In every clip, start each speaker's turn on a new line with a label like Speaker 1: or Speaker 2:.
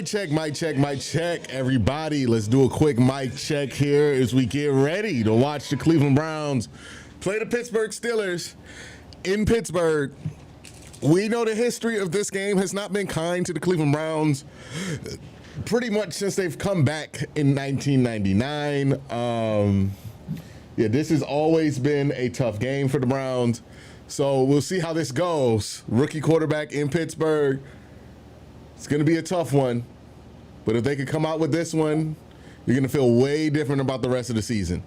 Speaker 1: Mic check, everybody. Let's do a quick mic check here as we get ready to watch the Cleveland Browns play the Pittsburgh Steelers in Pittsburgh. We know the history of this game has not been kind to the Cleveland Browns pretty much since they've come back in 1999. Yeah, this has always been a tough game for the Browns. So we'll see how this goes. Rookie quarterback in Pittsburgh. It's going to be a tough one. But if they could come out with this one, you're going to feel way different about the rest of the season.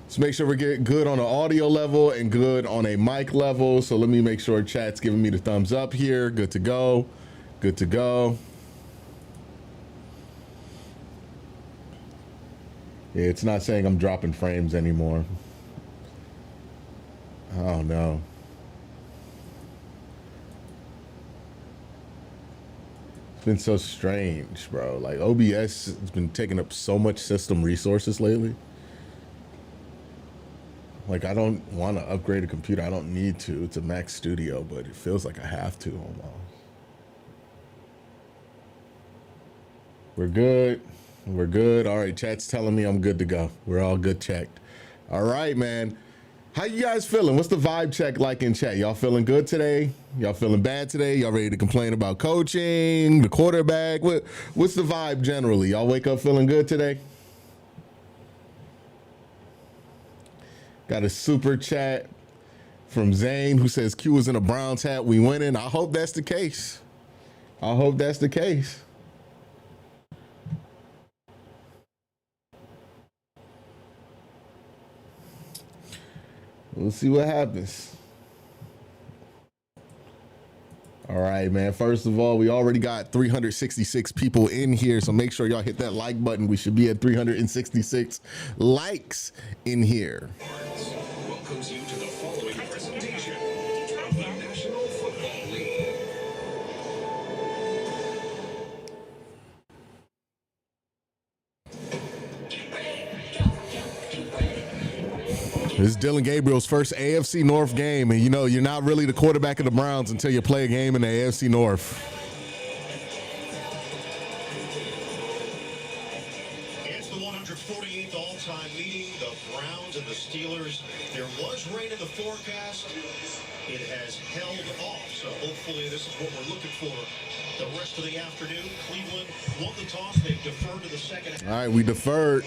Speaker 1: Let's make sure we get good on the audio level and good on a mic level. So let me make sure chat's giving me the thumbs up here. Good to go. Good to go. Yeah, it's not saying I'm dropping frames anymore. Oh, no. It's been so strange, bro. Like, OBS has been taking up so much system resources lately. Like, I don't want to upgrade a computer. I don't need to. It's a Mac Studio, but it feels like I have to almost. We're good. We're good. All right, chat's telling me I'm good to go. We're all good checked. All right, man. How you guys feeling? What's the vibe check like in chat? Y'all feeling good today? Y'all feeling bad today? Y'all ready to complain about coaching, the quarterback? What's the vibe generally? Y'all wake up feeling good today? Got a super chat from Zane who says Q is in a Browns hat. We winning. I hope that's the case. I hope that's the case. We'll see what happens. All right, man. First of all, we already got 366 people in here, so make sure y'all hit that like button. We should be at 366 likes in here.
Speaker 2: Welcomes you to the following presentation of the National Football League.
Speaker 1: This is Dylan Gabriel's first AFC North game, and you know you're not really the quarterback of the Browns until you play a game in the AFC North.
Speaker 2: It's the 148th all-time meeting, the Browns and the Steelers. There was rain in the forecast. It has held off, so hopefully this is what we're looking for the rest of the afternoon. Cleveland won the toss. They deferred to the second half.
Speaker 1: All right, we deferred.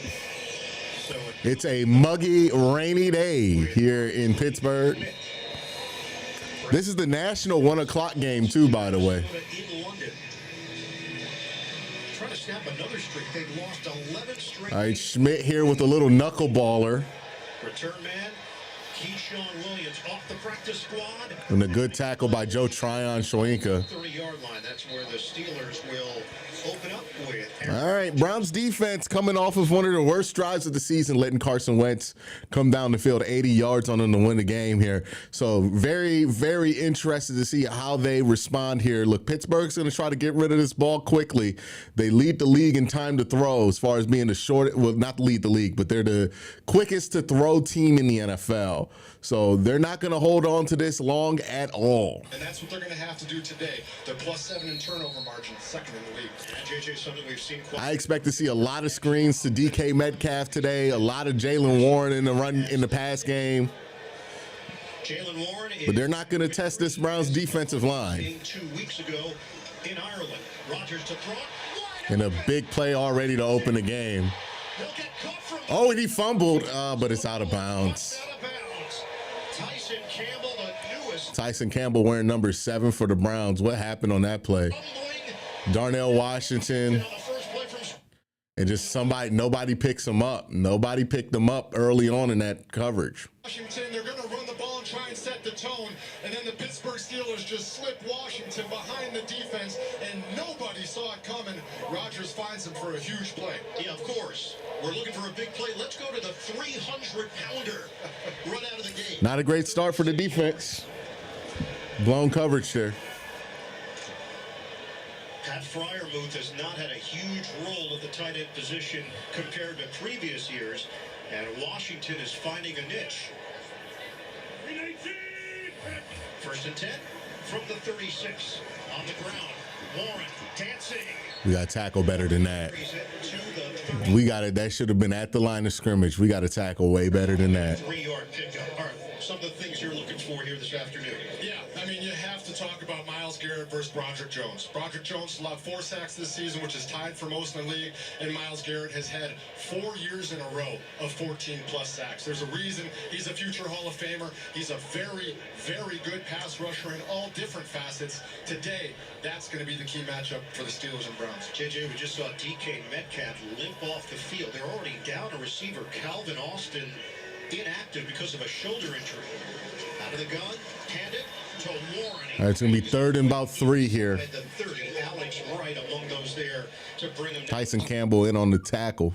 Speaker 1: It's a muggy, rainy day here in Pittsburgh. This is the national 1 o'clock game, too, by the way.
Speaker 2: Trying to snap another streak. They've lost 11 straight.
Speaker 1: All right, Schmidt here with a little knuckleballer.
Speaker 2: Return man, Keyshawn Williams off the practice squad.
Speaker 1: And a good tackle by Joe Tryon-Shoyinka.
Speaker 2: 30-yard line. That's where the Steelers will open up with.
Speaker 1: All right, Browns defense coming off of one of the worst drives of the season, letting Carson Wentz come down the field 80 yards on him to win the game here. So very, very interested to see how they respond here. Look, Pittsburgh's going to try to get rid of this ball quickly. They lead the league in time to throw as far as being the short, well, not lead the league, but they're the quickest to throw team in the NFL. So they're not going to hold on to this long at all.
Speaker 2: And that's what they're going to have to do today. They're +7 in turnover margin, second in the league. And JJ, something we've seen quite.
Speaker 1: I expect to see a lot of screens to DK Metcalf today, a lot of Jaylen Warren in the run in the pass game.
Speaker 2: Jaylen Warren,
Speaker 1: but they're not going to test this Browns defensive line.
Speaker 2: 2 weeks ago in Ireland, Rodgers to throw.
Speaker 1: And a big play already to open the game. Oh, and he fumbled, but it's out of bounds. Tyson Campbell wearing number 7 for the Browns. What happened on that play? Darnell Washington. And just nobody picks him up. Nobody picked him up early on in that coverage.
Speaker 3: Washington, they're going to run the ball and try and set the tone. And then the Pittsburgh Steelers just slip Washington behind the defense, and nobody saw it coming. Rodgers finds him for a huge play.
Speaker 2: Yeah, of course. We're looking for a big play. Let's go to the 300-pounder run out of the game.
Speaker 1: Not a great start for the defense. Blown coverage there.
Speaker 2: Pat Freiermuth has not had a huge role at the tight end position compared to previous years, and Washington is finding a niche. 1st and 10 from the 36 on the ground. Warren dancing.
Speaker 1: We got to tackle better than that.
Speaker 2: Carries it to the
Speaker 1: We got it. That should have been at the line of scrimmage. We got to tackle way better than that.
Speaker 2: 3-yard pickup. All right, some of the things you're looking for here this afternoon.
Speaker 3: Yeah, I mean, you have to talk about Myles Garrett versus Broderick Jones. Broderick Jones allowed 4 sacks this season, which is tied for most in the league, and Myles Garrett has had 4 years in a row of 14-plus sacks. There's a reason he's a future Hall of Famer. He's a very, very good pass rusher in all different facets. Today, that's going to be the key matchup for the Steelers and Browns.
Speaker 2: JJ, we just saw DK Metcalf limp off the field. They're already down a receiver, Calvin Austin, inactive because of a shoulder injury. Out of the gun, handed to Warren.
Speaker 1: All right, it's going to be 3rd and about 3 here.
Speaker 2: At the 30, Alex Wright among those there to bring him down.
Speaker 1: Tyson Campbell in on the tackle.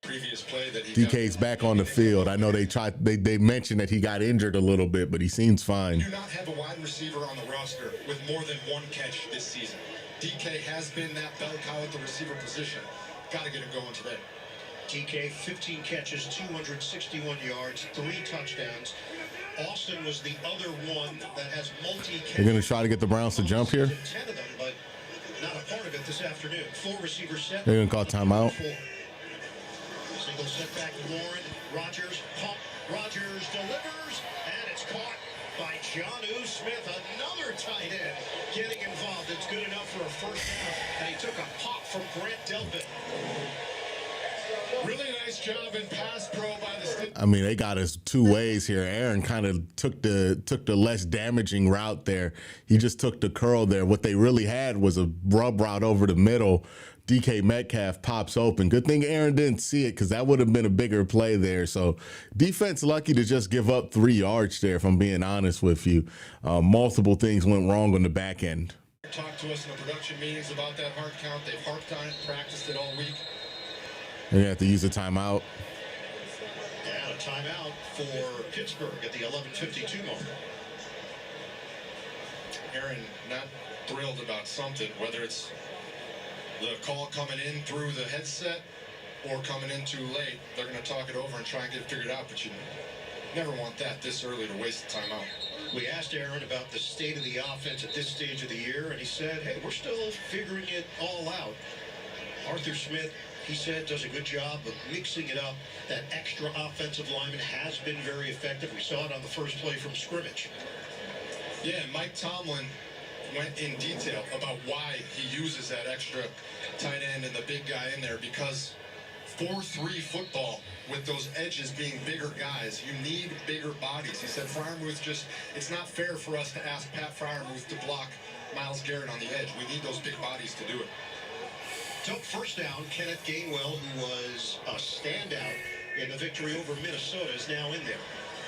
Speaker 3: Previous play that he
Speaker 1: DK's back on the field. I know they mentioned that he got injured a little bit, but he seems fine.
Speaker 3: do not have a wide receiver on the roster with more than 1 catch this season. DK has been that bell cow at the receiver position. Got to get it going today.
Speaker 2: DK, 15 catches, 261 yards, 3 touchdowns. Austin was the other one that has multi-catches.
Speaker 1: They're going to try to get the Browns to jump here.
Speaker 2: 10 of them, but not a part of it this afternoon. 4 receivers set.
Speaker 1: They're going to call timeout.
Speaker 2: 4. Single setback, Warren, Rodgers, pump, Rodgers delivers, and it's caught by Jonnu Smith, another tight end getting involved. It's good enough for a first down, and he took a pop from Grant Delpit.
Speaker 3: Really nice job in pass pro by the Steelers.
Speaker 1: I mean, they got us 2 ways here. Aaron kind of took the less damaging route there. He just took the curl there. What they really had was a rub route over the middle. DK Metcalf pops open. Good thing Aaron didn't see it because that would have been a bigger play there. So defense lucky to just give up 3 yards there, if I'm being honest with you. Multiple things went wrong on the back end.
Speaker 3: Talked to us in the production meetings about that hard count. They've harped on it, practiced it all week.
Speaker 1: They're going to have to use a timeout.
Speaker 2: And a timeout for Pittsburgh at the 11:52 mark.
Speaker 3: Aaron not thrilled about something, whether it's the call coming in through the headset or coming in too late. They're going to talk it over and try and get it figured out, but you never want that this early to waste the timeout.
Speaker 2: We asked Aaron about the state of the offense at this stage of the year, and he said, hey, we're still figuring it all out. Arthur Smith, he said, does a good job of mixing it up. That extra offensive lineman has been very effective. We saw it on the first play from scrimmage.
Speaker 3: Yeah, Mike Tomlin went in detail about why he uses that extra tight end and the big guy in there, because 4-3 football with those edges being bigger guys, you need bigger bodies. He said Freiermuth it's not fair for us to ask Pat Freiermuth to block Myles Garrett on the edge. We need those big bodies to do it.
Speaker 2: Took first down, Kenneth Gainwell, who was a standout in the victory over Minnesota, is now in there.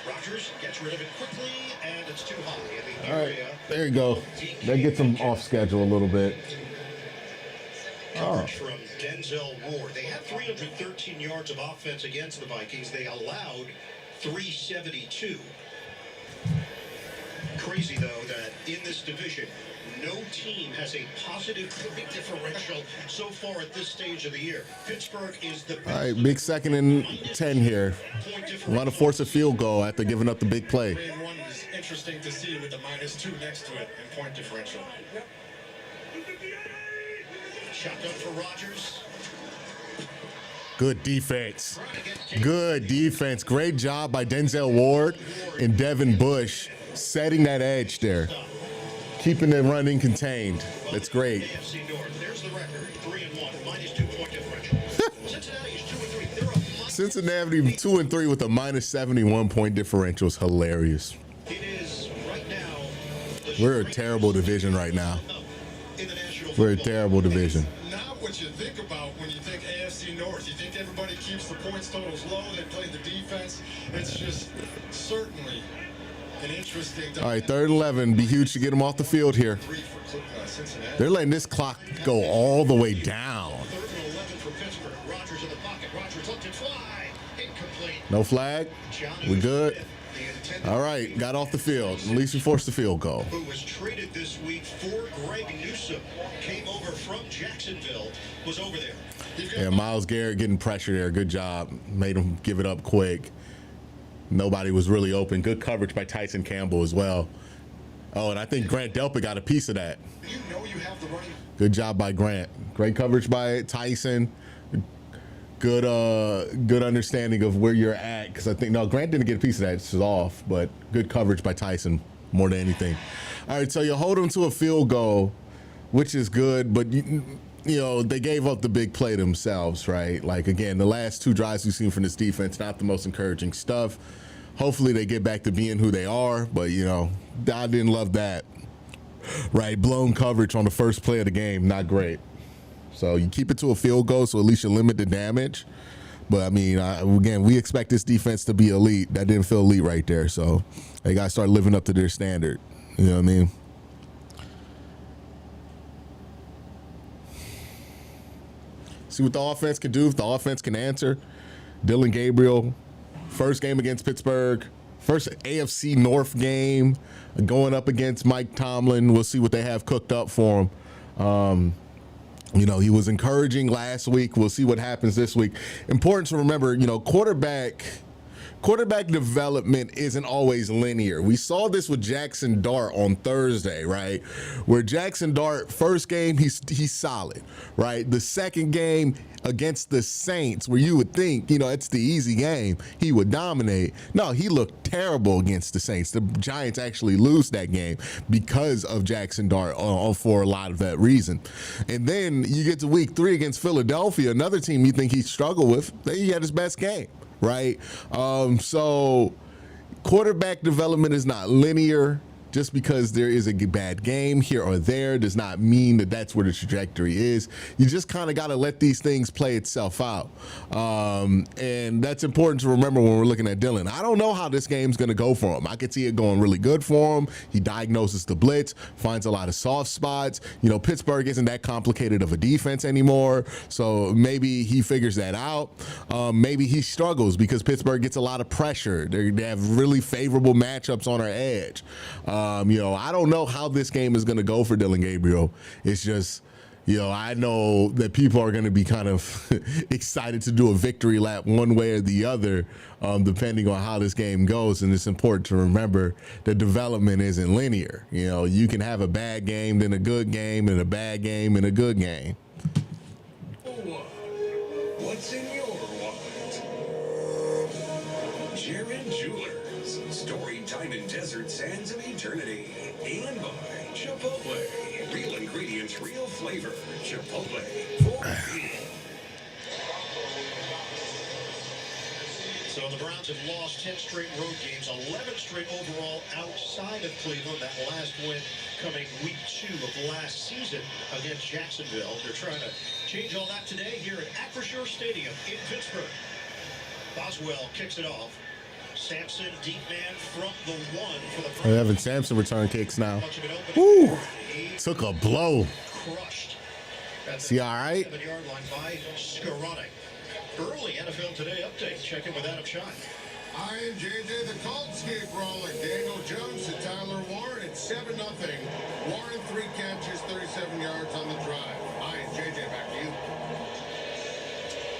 Speaker 2: Rodgers gets rid of it quickly, and it's too high in the area.
Speaker 1: All right, there you go. That gets them off schedule a little bit.
Speaker 2: Coverage from Denzel Ward. They had 313 yards of offense against the Vikings. They allowed 372. Crazy, though, that in this division, no team has a positive point differential so far at this stage of the year. Pittsburgh is the best.
Speaker 1: All right, big 2nd and 10 here. A lot of force a field goal after giving up the big play.
Speaker 3: Grade 1 is interesting to see with the -2 next to it in point differential.
Speaker 2: Shotgun for Rodgers.
Speaker 1: Good defense. Good defense. Great job by Denzel Ward and Devin Bush setting that edge there. Keeping the running contained. That's great.
Speaker 2: AFC North. There's the record. 3-1, -2 point differential. Cincinnati is 2-3. They're a
Speaker 1: Cincinnati 2-3 with a -71 point differential is hilarious.
Speaker 2: It is right now.
Speaker 1: We're a terrible division right now.
Speaker 2: In the National
Speaker 1: We're a
Speaker 2: Football
Speaker 1: terrible division.
Speaker 3: Not what you think about when you think AFC North. You think everybody keeps the points totals low, they play the defense. It's just certainly an interesting.
Speaker 1: All right, 3rd and 11. Be huge to get them off the field here.
Speaker 3: Cincinnati.
Speaker 1: They're letting this clock go all the way down.
Speaker 2: 3rd and 11 for Pittsburgh. Rodgers in the pocket. Rodgers left it fly. Incomplete.
Speaker 1: No flag. We good? All right, got off the field. At least we forced the field goal.
Speaker 2: Who was traded this week for Greg Newsome. Came over from Jacksonville. Was over there.
Speaker 1: Yeah, Myles Garrett getting pressure there. Good job. Made him give it up quick. Nobody was really open. Good coverage by Tyson Campbell as well. Oh, and I think Grant Delpit got a piece of that.
Speaker 3: You know you have the running.
Speaker 1: Good job by Grant. Great coverage by Tyson. Good understanding of where you're at, because I think, no, Grant didn't get a piece of that. It's off, but good coverage by Tyson more than anything. All right, so you hold them to a field goal, which is good, but you know, they gave up the big play themselves, right? Like, again, the last 2 drives we've seen from this defense, not the most encouraging stuff. Hopefully they get back to being who they are, but, you know, I didn't love that, right? Blown coverage on the first play of the game, not great. So you keep it to a field goal, so at least you limit the damage. But, I mean, again, we expect this defense to be elite. That didn't feel elite right there, so they got to start living up to their standard. You know what I mean? See what the offense can do, if the offense can answer. Dillon Gabriel, first game against Pittsburgh, first AFC North game, going up against Mike Tomlin. We'll see what they have cooked up for him. You know, he was encouraging last week. We'll see what happens this week. Important to remember, you know, quarterback development isn't always linear. We saw this with Jackson Dart on Thursday, right? Where Jackson Dart, first game, he's solid, right? The second game against the Saints, where you would think, you know, it's the easy game, he would dominate. No, he looked terrible against the Saints. The Giants actually lose that game because of Jackson Dart for a lot of that reason. And then you get to week 3 against Philadelphia, another team you think he struggled with. He had his best game. Right? So quarterback development is not linear. Just because there is a bad game here or there does not mean that that's where the trajectory is. You just kind of got to let these things play itself out. And that's important to remember when we're looking at Dillon. I don't know how this game's going to go for him. I could see it going really good for him. He diagnoses the blitz, finds a lot of soft spots. You know, Pittsburgh isn't that complicated of a defense anymore, so maybe he figures that out. Maybe he struggles because Pittsburgh gets a lot of pressure. They have really favorable matchups on our edge. You know, I don't know how this game is going to go for Dillon Gabriel. It's just, you know, I know that people are going to be kind of excited to do a victory lap one way or the other, depending on how this game goes. And it's important to remember that development isn't linear. You know, you can have a bad game, then a good game, and a bad game, and a good game.
Speaker 4: What's in your wallet? Jared Jewelers, story time in desert sands of eternity. And by Chipotle, real ingredients, real flavor. Chipotle for real.
Speaker 2: So the Browns have lost 10 straight road games, 11 straight overall outside of Cleveland. That last win coming week 2 of last season against Jacksonville. They're trying to change all that today here at Acrisure Stadium in Pittsburgh. Boswell kicks it off. Sampson, deep man from the 1 for the Browns.
Speaker 1: Evan Sampson return kicks now. Woo! Took a blow.
Speaker 2: Crushed.
Speaker 1: Is he all right?
Speaker 2: 7-yard line by Skoranek. Early NFL Today update. Check in with Adam Schein.
Speaker 5: I am JJ. The Colts keep rolling. Daniel Jones to Tyler Warren. It's 7-0. Warren 3 catches, 37 yards on the drive. I am JJ. Back to you.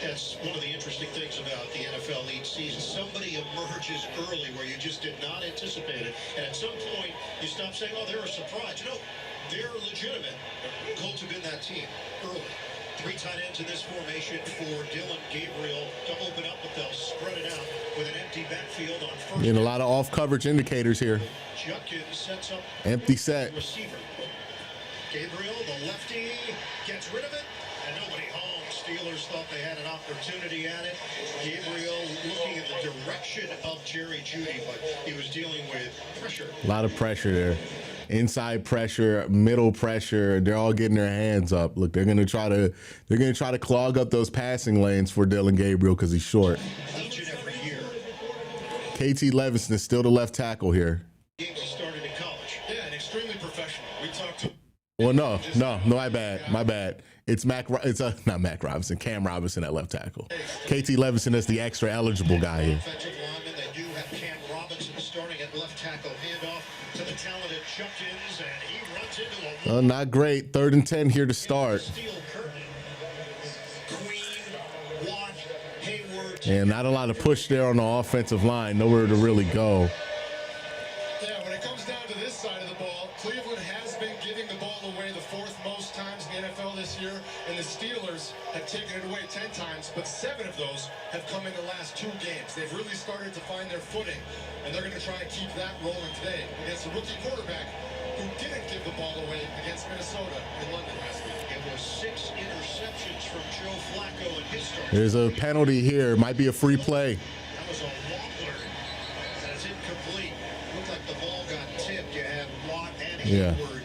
Speaker 2: That's one of the interesting things about the NFL each season. Somebody emerges early where you just did not anticipate it. And at some point, you stop saying, oh, they're a surprise. No, they're legitimate. Colts have been that team early. 3 tight ends in this formation for Dillon Gabriel to open up, but they'll spread it out with an empty backfield on first.
Speaker 1: Getting a lot of off coverage indicators here.
Speaker 2: Judkins sets up
Speaker 1: Empty set.
Speaker 2: receiver. Gabriel, the lefty, gets rid of it, and nobody home. Steelers thought they had an opportunity at it. Gabriel looking in the direction of Jerry Jeudy, but he was dealing with pressure.
Speaker 1: A lot of pressure there. Inside pressure, middle pressure. They're all getting their hands up. Look, they're gonna try to clog up those passing lanes for Dillon Gabriel because he's short.
Speaker 2: Each and every year.
Speaker 1: KT Levinson is still the left tackle here.
Speaker 2: Games he started in college.
Speaker 3: Yeah, and extremely professional. We talked to.
Speaker 1: Well, no, my bad. It's not Mac Robinson, Cam Robinson at left tackle. KT Levinson is the extra eligible guy here.
Speaker 2: Offensive lineman, they do have Cam Robinson starting at left tackle. Handoff to the talented Judkins, and he runs into a
Speaker 1: Not great. 3rd and 10 here to start.
Speaker 2: steel curtain. Queen, Watt, Hayward.
Speaker 1: And not a lot of push there on the offensive line. Nowhere to really go.
Speaker 5: Yeah, when it comes down to this side of the ball,
Speaker 3: the Steelers have taken it away 10 times, but 7 of those have come in the last 2 games. They've really started to find their footing, and they're going to try and keep that rolling today against a rookie quarterback who didn't give the ball away against Minnesota in London last week.
Speaker 2: It was 6 interceptions from Joe Flacco in his start.
Speaker 1: There's a penalty here. Might be a free play.
Speaker 2: That was a wobbler. That's incomplete. Looked like the ball got tipped. You had Watt and Hayward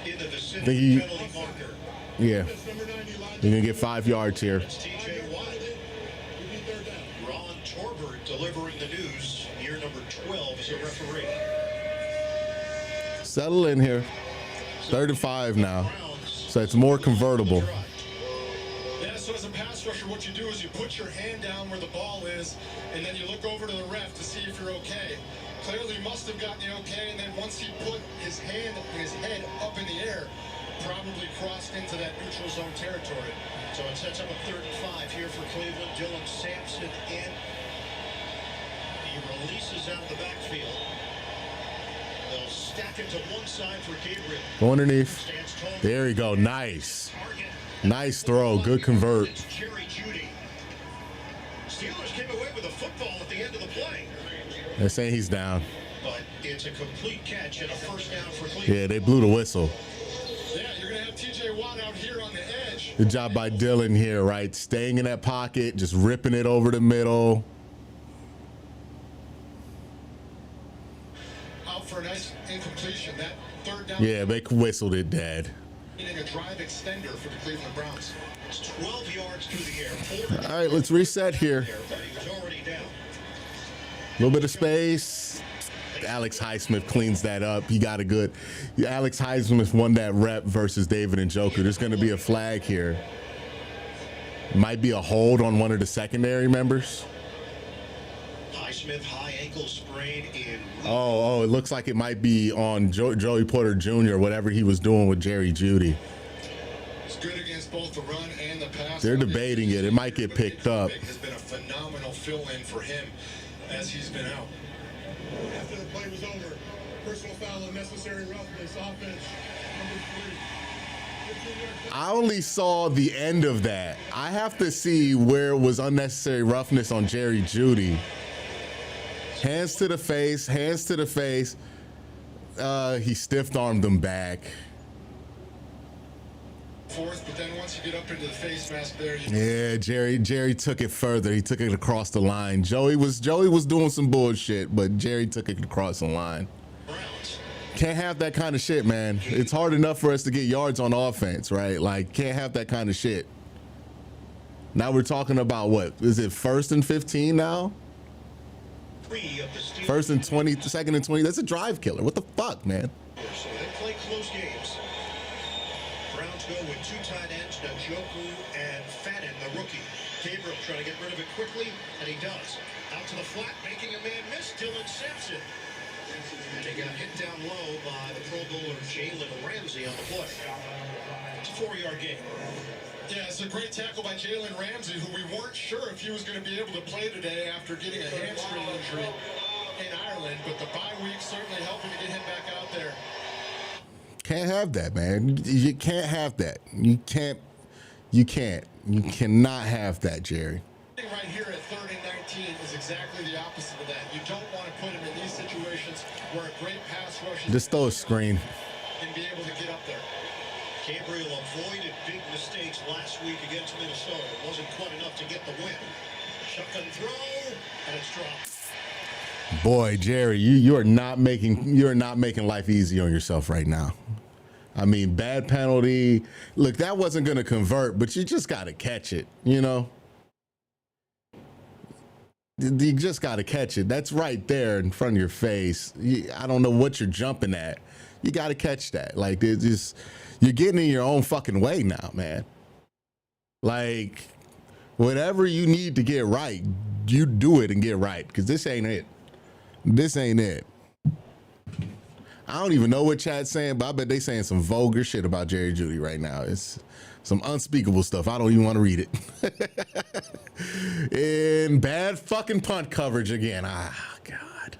Speaker 2: in the vicinity penalty marker.
Speaker 1: Yeah. You're going to get 5 yards here.
Speaker 2: It's TJ Watt. Ron Torbert delivering the news. Year number 12 as a referee.
Speaker 1: Settle in here. 3rd and 5 now. So it's more convertible.
Speaker 3: Yeah, so as a pass rusher, what you do is you put your hand down where the ball is, and then you look over to the ref to see if you're okay. Clearly must have gotten the okay, and then once he put his hand and his head up in the air, probably crossed into that neutral zone territory.
Speaker 2: So it sets up a 3rd and 5 here for Cleveland. Dylan Sampson in. He releases out of the backfield. They'll stack it to one side for Gabriel.
Speaker 1: Go underneath. There you go. Nice. Nice throw. Good convert.
Speaker 2: It's Jerry Jeudy. Steelers came away with a football at the end of the play.
Speaker 1: They're saying he's down.
Speaker 2: But it's a complete catch and a 1st down for Cleveland.
Speaker 1: Yeah, they blew the whistle.
Speaker 3: Yeah, you're going to have TJ Watt out here on the edge.
Speaker 1: Good job by Dylan here, right? Staying in that pocket, just ripping it over the middle.
Speaker 3: Out for a nice incompletion. That 3rd down.
Speaker 1: Yeah, they whistled it dead.
Speaker 3: Meaning a drive extender for the Cleveland Browns.
Speaker 2: It's 12 yards through the air.
Speaker 1: All right, let's reset here.
Speaker 2: But he was already down.
Speaker 1: A little bit of space. Alex Highsmith cleans that up. He got a good. Alex Highsmith won that rep versus David and Joker. There's going to be a flag here. Might be a hold on one of the secondary members.
Speaker 2: Highsmith, high ankle sprain in.
Speaker 1: Oh, it looks like it might be on Joey Porter Jr., whatever he was doing with Jerry Jeudy.
Speaker 3: It's good against both the run and the pass.
Speaker 1: They're debating it. It might get picked up.
Speaker 3: Has been a phenomenal fill-in for him as he's been out.
Speaker 5: After the play was over, personal foul, unnecessary roughness, offense, number 3.
Speaker 1: I only saw the end of that. I have to see where it was unnecessary roughness on Jerry Jeudy. Hands to the face, hands to the face. He stiff-armed them back.
Speaker 3: 4th, but then once you get up into the face mask there,
Speaker 1: Yeah, Jerry took it further. He took it across the line. Joey was doing some bullshit, but Jerry took it across the line.
Speaker 2: Browns.
Speaker 1: Can't have that kind of shit, man. It's hard enough for us to get yards on offense, right? Like, can't have that kind of shit. Now we're talking about what? Is it 1st and 15 now?
Speaker 2: 3 of the Steelers.
Speaker 1: 1st and 20, 2nd and 20. That's a drive killer. What the fuck, man?
Speaker 2: So they play close games. Browns go with 2 tight ends, Njoku and Fannin, the rookie. Gabriel trying to get rid of it quickly, and he does. Out to the flat, making a man miss, Dylan Sampson. And he got hit down low by the Pro Bowler Jalen Ramsey on the play. It's a 4-yard gain.
Speaker 3: Yeah, it's a great tackle by Jalen Ramsey, who we weren't sure if he was going to be able to play today after getting a hamstring injury in Ireland, but the bye week certainly helping to get him back out there.
Speaker 1: Can't have that, man. You can't have that. You cannot have that, Jerry.
Speaker 3: Right here at 3rd and 19 is exactly the opposite of that. You don't want to put him in these situations where a great pass rush is
Speaker 1: Just throw a screen.
Speaker 3: and be able to get up there.
Speaker 2: Gabriel avoided big mistakes last week against Minnesota. It wasn't quite enough to get the win. Shotgun throw, and it's dropped.
Speaker 1: Boy, Jerry, you are not making life easy on yourself right now. I mean, bad penalty. Look, that wasn't going to convert, but you just got to catch it, you know? You just got to catch it. That's right there in front of your face. I don't know what you're jumping at. You got to catch that. Like, you're getting in your own fucking way now, man. Like, whatever you need to get right, you do it and get right, because this ain't it. This ain't it. I don't even know what chat's saying, but I bet they saying some vulgar shit about Jerry Jeudy right now. It's some unspeakable stuff. I don't even want to read it. And bad fucking punt coverage again. Ah, God.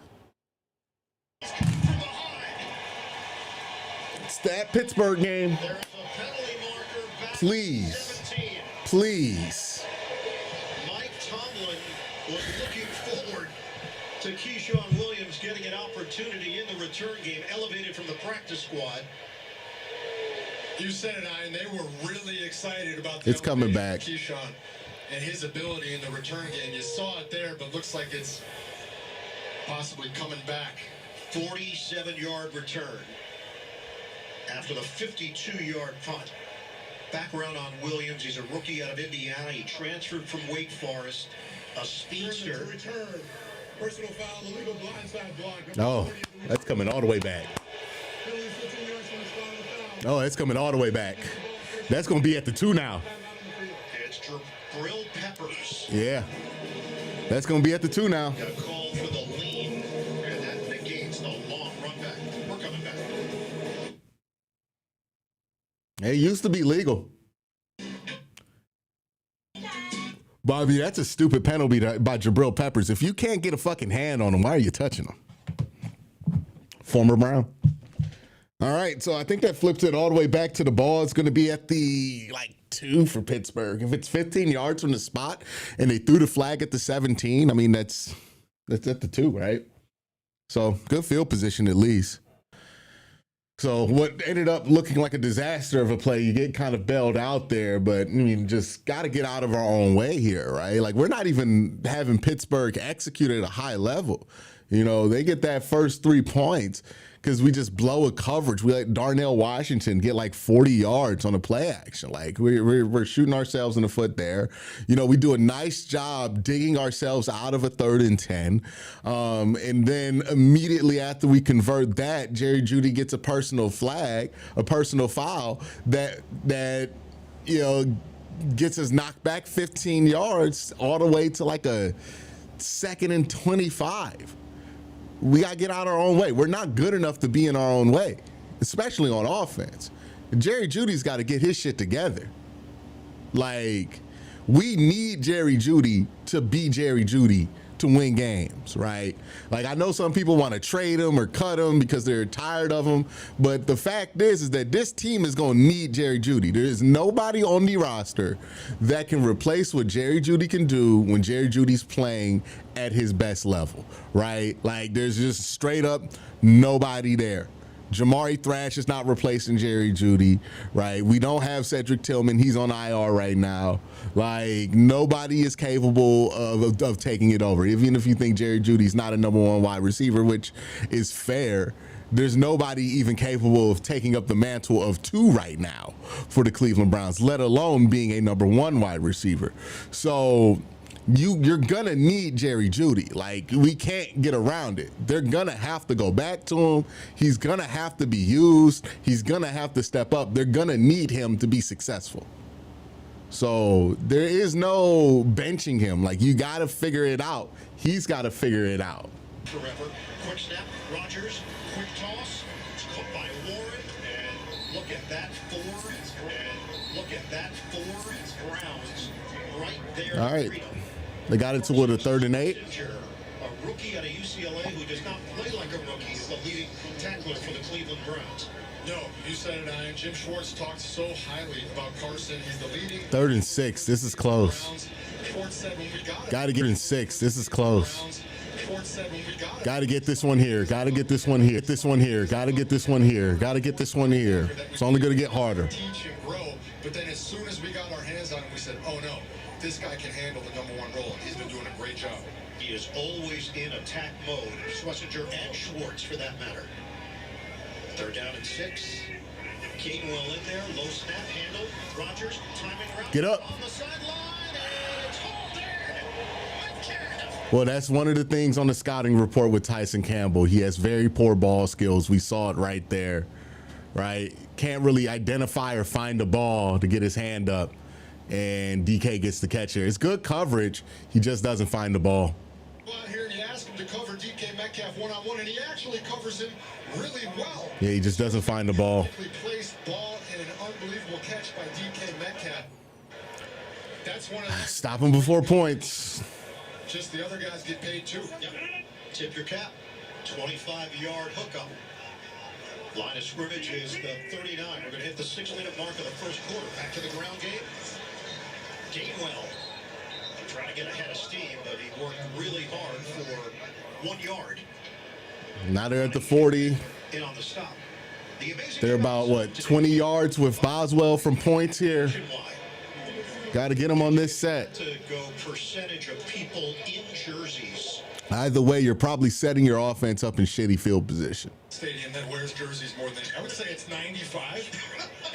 Speaker 1: It's that Pittsburgh game.
Speaker 2: There's a penalty marker back.
Speaker 1: Please.
Speaker 2: 17.
Speaker 1: please.
Speaker 2: Mike Tomlin was looking forward to Keyshawn Williams getting an opportunity in the return game, elevated from the practice squad.
Speaker 3: You said it, Ian. They were really excited about the
Speaker 1: It's coming
Speaker 3: elevation
Speaker 1: back.
Speaker 3: of Keyshawn and his ability in the return game. You saw it there, but looks like it's possibly coming back.
Speaker 2: 47-yard return after the 52-yard punt. Background on Williams. He's a rookie out of Indiana. He transferred from Wake Forest, a speedster.
Speaker 5: Return. Personal foul, illegal blindside block.
Speaker 1: Oh, that's coming all the way back. Oh, it's coming all the way back. That's going to be at the 2 now.
Speaker 2: It's Jabril Peppers.
Speaker 1: Yeah. That's going to be at the 2 now.
Speaker 2: Got a call for the lean, and that negates the long run back. We're coming back.
Speaker 1: It used to be legal. Bobby, that's a stupid penalty by Jabril Peppers. If you can't get a fucking hand on him, why are you touching him? Former Brown. All right, so I think that flips it all the way back to the ball. It's going to be at the, 2 for Pittsburgh. If it's 15 yards from the spot and they threw the flag at the 17, I mean, that's at the 2, right? So good field position at least. So what ended up looking like a disaster of a play, you get kind of bailed out there, but I mean, just got to get out of our own way here, right? Like, we're not even having Pittsburgh execute at a high level. You know, they get that first 3 points because we just blow a coverage. We let Darnell Washington get 40 yards on a play action. Like, we're shooting ourselves in the foot there. You know, we do a nice job digging ourselves out of a 3rd and 10. And then immediately after we convert that, Jerry Jeudy gets a personal foul that you know, gets us knocked back 15 yards all the way to a 2nd and 25. We got to get out our own way. We're not good enough to be in our own way, especially on offense. Jerry Jeudy's got to get his shit together. We need Jerry Jeudy to be Jerry Jeudy to win games, right? I know some people want to trade him or cut him because they're tired of him, but the fact is that this team is going to need Jerry Jeudy. There is nobody on the roster that can replace what Jerry Jeudy can do when Jerry Jeudy's playing at his best level, right? There's just straight up nobody there. Jamari Thrash is not replacing Jerry Jeudy, right? We don't have Cedric Tillman. He's on IR right now. Nobody is capable of taking it over. Even if you think Jerry Jeudy's not a number 1 wide receiver, which is fair, there's nobody even capable of taking up the mantle of 2 right now for the Cleveland Browns, let alone being a number 1 wide receiver. So you're gonna need Jerry Jeudy. We can't get around it. They're gonna have to go back to him. He's gonna have to be used. He's gonna have to step up. They're gonna need him to be successful. So there is no benching him. You gotta figure it out. He's gotta figure it out.
Speaker 2: Forever. Quick snap, Rodgers, quick toss. It's caught by Warren, and look at that 4, and look at that 4 Browns right there.
Speaker 1: All right. They got it to a 3rd and 8.
Speaker 2: A rookie out of UCLA who does not play like a rookie is the leading tackler for the Cleveland Browns.
Speaker 3: No, you said it, Ian. Jim Schwartz talked so highly about Carson. He's the leading.
Speaker 1: 3rd and 6. This is close. Got to get in 6. This is close. Got to get this one here. Got to get this one here. Get this one here. Got to get this one here. Got to get this one here. It's only going to get harder.
Speaker 3: Teach and grow. But then as soon as we got our hands on him, we said, oh no, this guy can handle the number 1 role. He's been doing a great job.
Speaker 2: He is always in attack mode. Schlesinger and Schwartz, for that matter. 3rd down and 6. Gainwell in there. Low snap handle. Rodgers timing around.
Speaker 1: Get up.
Speaker 2: On the sideline. And it's holding.
Speaker 1: Well, that's one of the things on the scouting report with Tyson Campbell. He has very poor ball skills. We saw it right there, right? Can't really identify or find the ball to get his hand up. And DK gets the catch here. It's good coverage. He just doesn't find the ball.
Speaker 3: Well, here and you ask him to cover DK Metcalf one-on-one, and he actually covers him really well.
Speaker 1: Yeah, he just doesn't find the ball.
Speaker 3: Placed ball and an unbelievable catch by DK Metcalf. That's one of the
Speaker 1: Stop him before points.
Speaker 3: Just the other guys get paid too.
Speaker 2: Yep. Tip your cap. 25-yard hookup. Line of scrimmage is the 39. We're going to hit the 6-minute mark of the first quarter. Back to the ground game. Gainwell trying to get ahead of steam, but he worked really hard for 1 yard.
Speaker 1: Now they're at the 40.
Speaker 2: In on the stop.
Speaker 1: They're about, what, 20 yards with Boswell from points here. Got to get them on this set.
Speaker 2: To go percentage of people in jerseys.
Speaker 1: Either way, you're probably setting your offense up in shitty field position.
Speaker 3: Stadium that wears jerseys more than, I would say it's 95.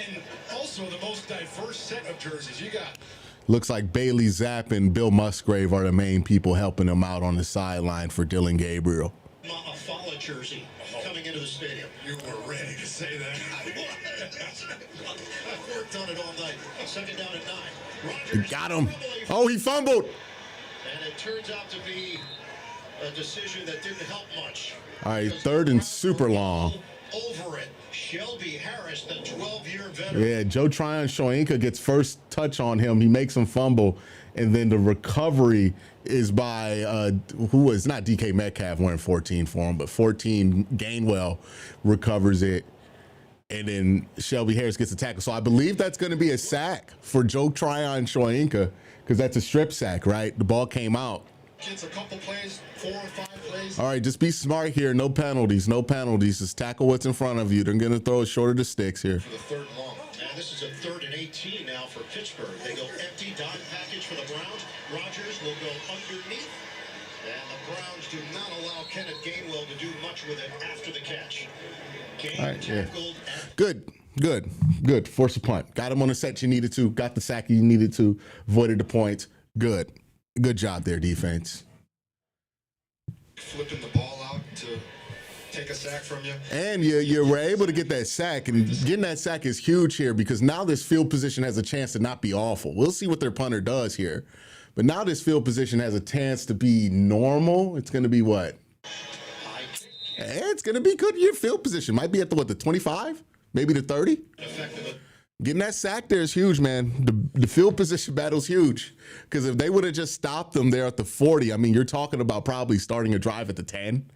Speaker 3: And also the most diverse set of jerseys you got.
Speaker 1: Looks like Bailey Zapp and Bill Musgrave are the main people helping him out on the sideline for Dylan Gabriel.
Speaker 2: A Fala jersey coming into the stadium.
Speaker 3: You were ready to say that.
Speaker 2: I've worked on it all night. Second down at 9. Rodgers
Speaker 1: Got him. Oh, he fumbled.
Speaker 2: And it turns out to be a decision that didn't help much.
Speaker 1: All right, third and super long.
Speaker 2: Over it. Shelby Harris, the 12-year veteran.
Speaker 1: Yeah, Joe Tryon-Shoyinka gets first touch on him. He makes him fumble, and then the recovery is by who was not DK Metcalf wearing 14 for him, but 14 Gainwell recovers it, and then Shelby Harris gets a tackle. So I believe that's going to be a sack for Joe Tryon-Shoyinka because that's a strip sack, right? The ball came out.
Speaker 3: Gets a couple plays, 4 or 5 plays.
Speaker 1: All right, just be smart here. No penalties, no penalties. Just tackle what's in front of you. They're going to throw it short of the sticks here.
Speaker 3: For the third and long.
Speaker 2: And this is a 3rd and 18 now for Pittsburgh. They go empty dot package for the Browns. Rodgers will go underneath. And the Browns do not allow Kenneth Gainwell to do much with it after the catch. Game
Speaker 1: All right, yeah.
Speaker 2: tackled.
Speaker 1: Good. Force a punt. Got him on the set you needed to. Got the sack you needed to. Avoided the points. Good job there, defense.
Speaker 3: Flipping the ball out to take a sack from you.
Speaker 1: And you were able to get that sack, and getting that sack is huge here because now this field position has a chance to not be awful. We'll see what their punter does here. But now this field position has a chance to be normal. It's going to be what? It's going to be good. Your field position might be at the 25? Maybe the 30?
Speaker 2: Effective.
Speaker 1: Getting that sack there is huge, man. The field position battle is huge because if they would have just stopped them there at the 40, I mean, you're talking about probably starting a drive at the 10.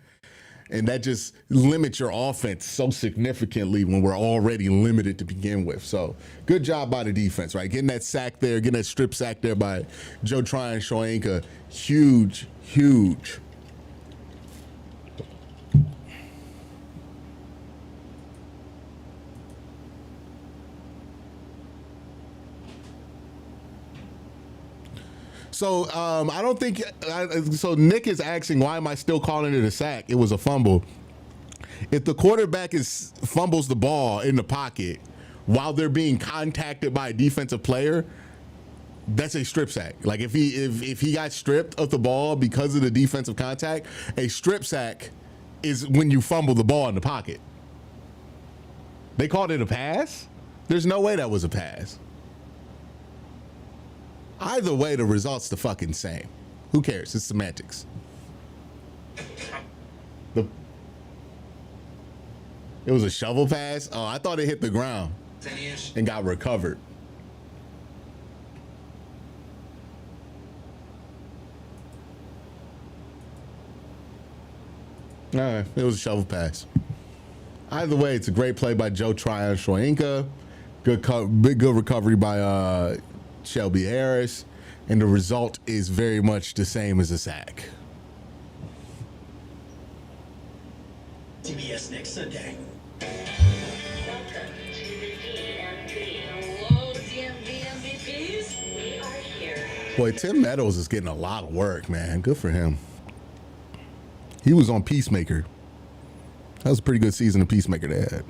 Speaker 1: And that just limits your offense so significantly when we're already limited to begin with. So good job by the defense, right? Getting that sack there, getting that strip sack there by Joe Tryon-Shoyinka. Huge. So I don't think so. Nick is asking, why am I still calling it a sack? It was a fumble. If the quarterback fumbles the ball in the pocket while they're being contacted by a defensive player, that's a strip sack. Like if he got stripped of the ball because of the defensive contact, a strip sack is when you fumble the ball in the pocket. They called it a pass? There's no way that was a pass. Either way, the result's the fucking same. Who cares? It's semantics. It was a shovel pass? Oh, I thought it hit the ground and got recovered. All right, it was a shovel pass. Either way, it's a great play by Joe Tryon-Shoyinka. Good recovery by Shelby Harris, and the result is very much the same as a sack.
Speaker 6: CBS next Sunday.
Speaker 7: Welcome to the DMV. Hello, DMV MVPs. We are here.
Speaker 1: Boy, Tim Meadows is getting a lot of work, man. Good for him. He was on Peacemaker. That was a pretty good season of Peacemaker they had.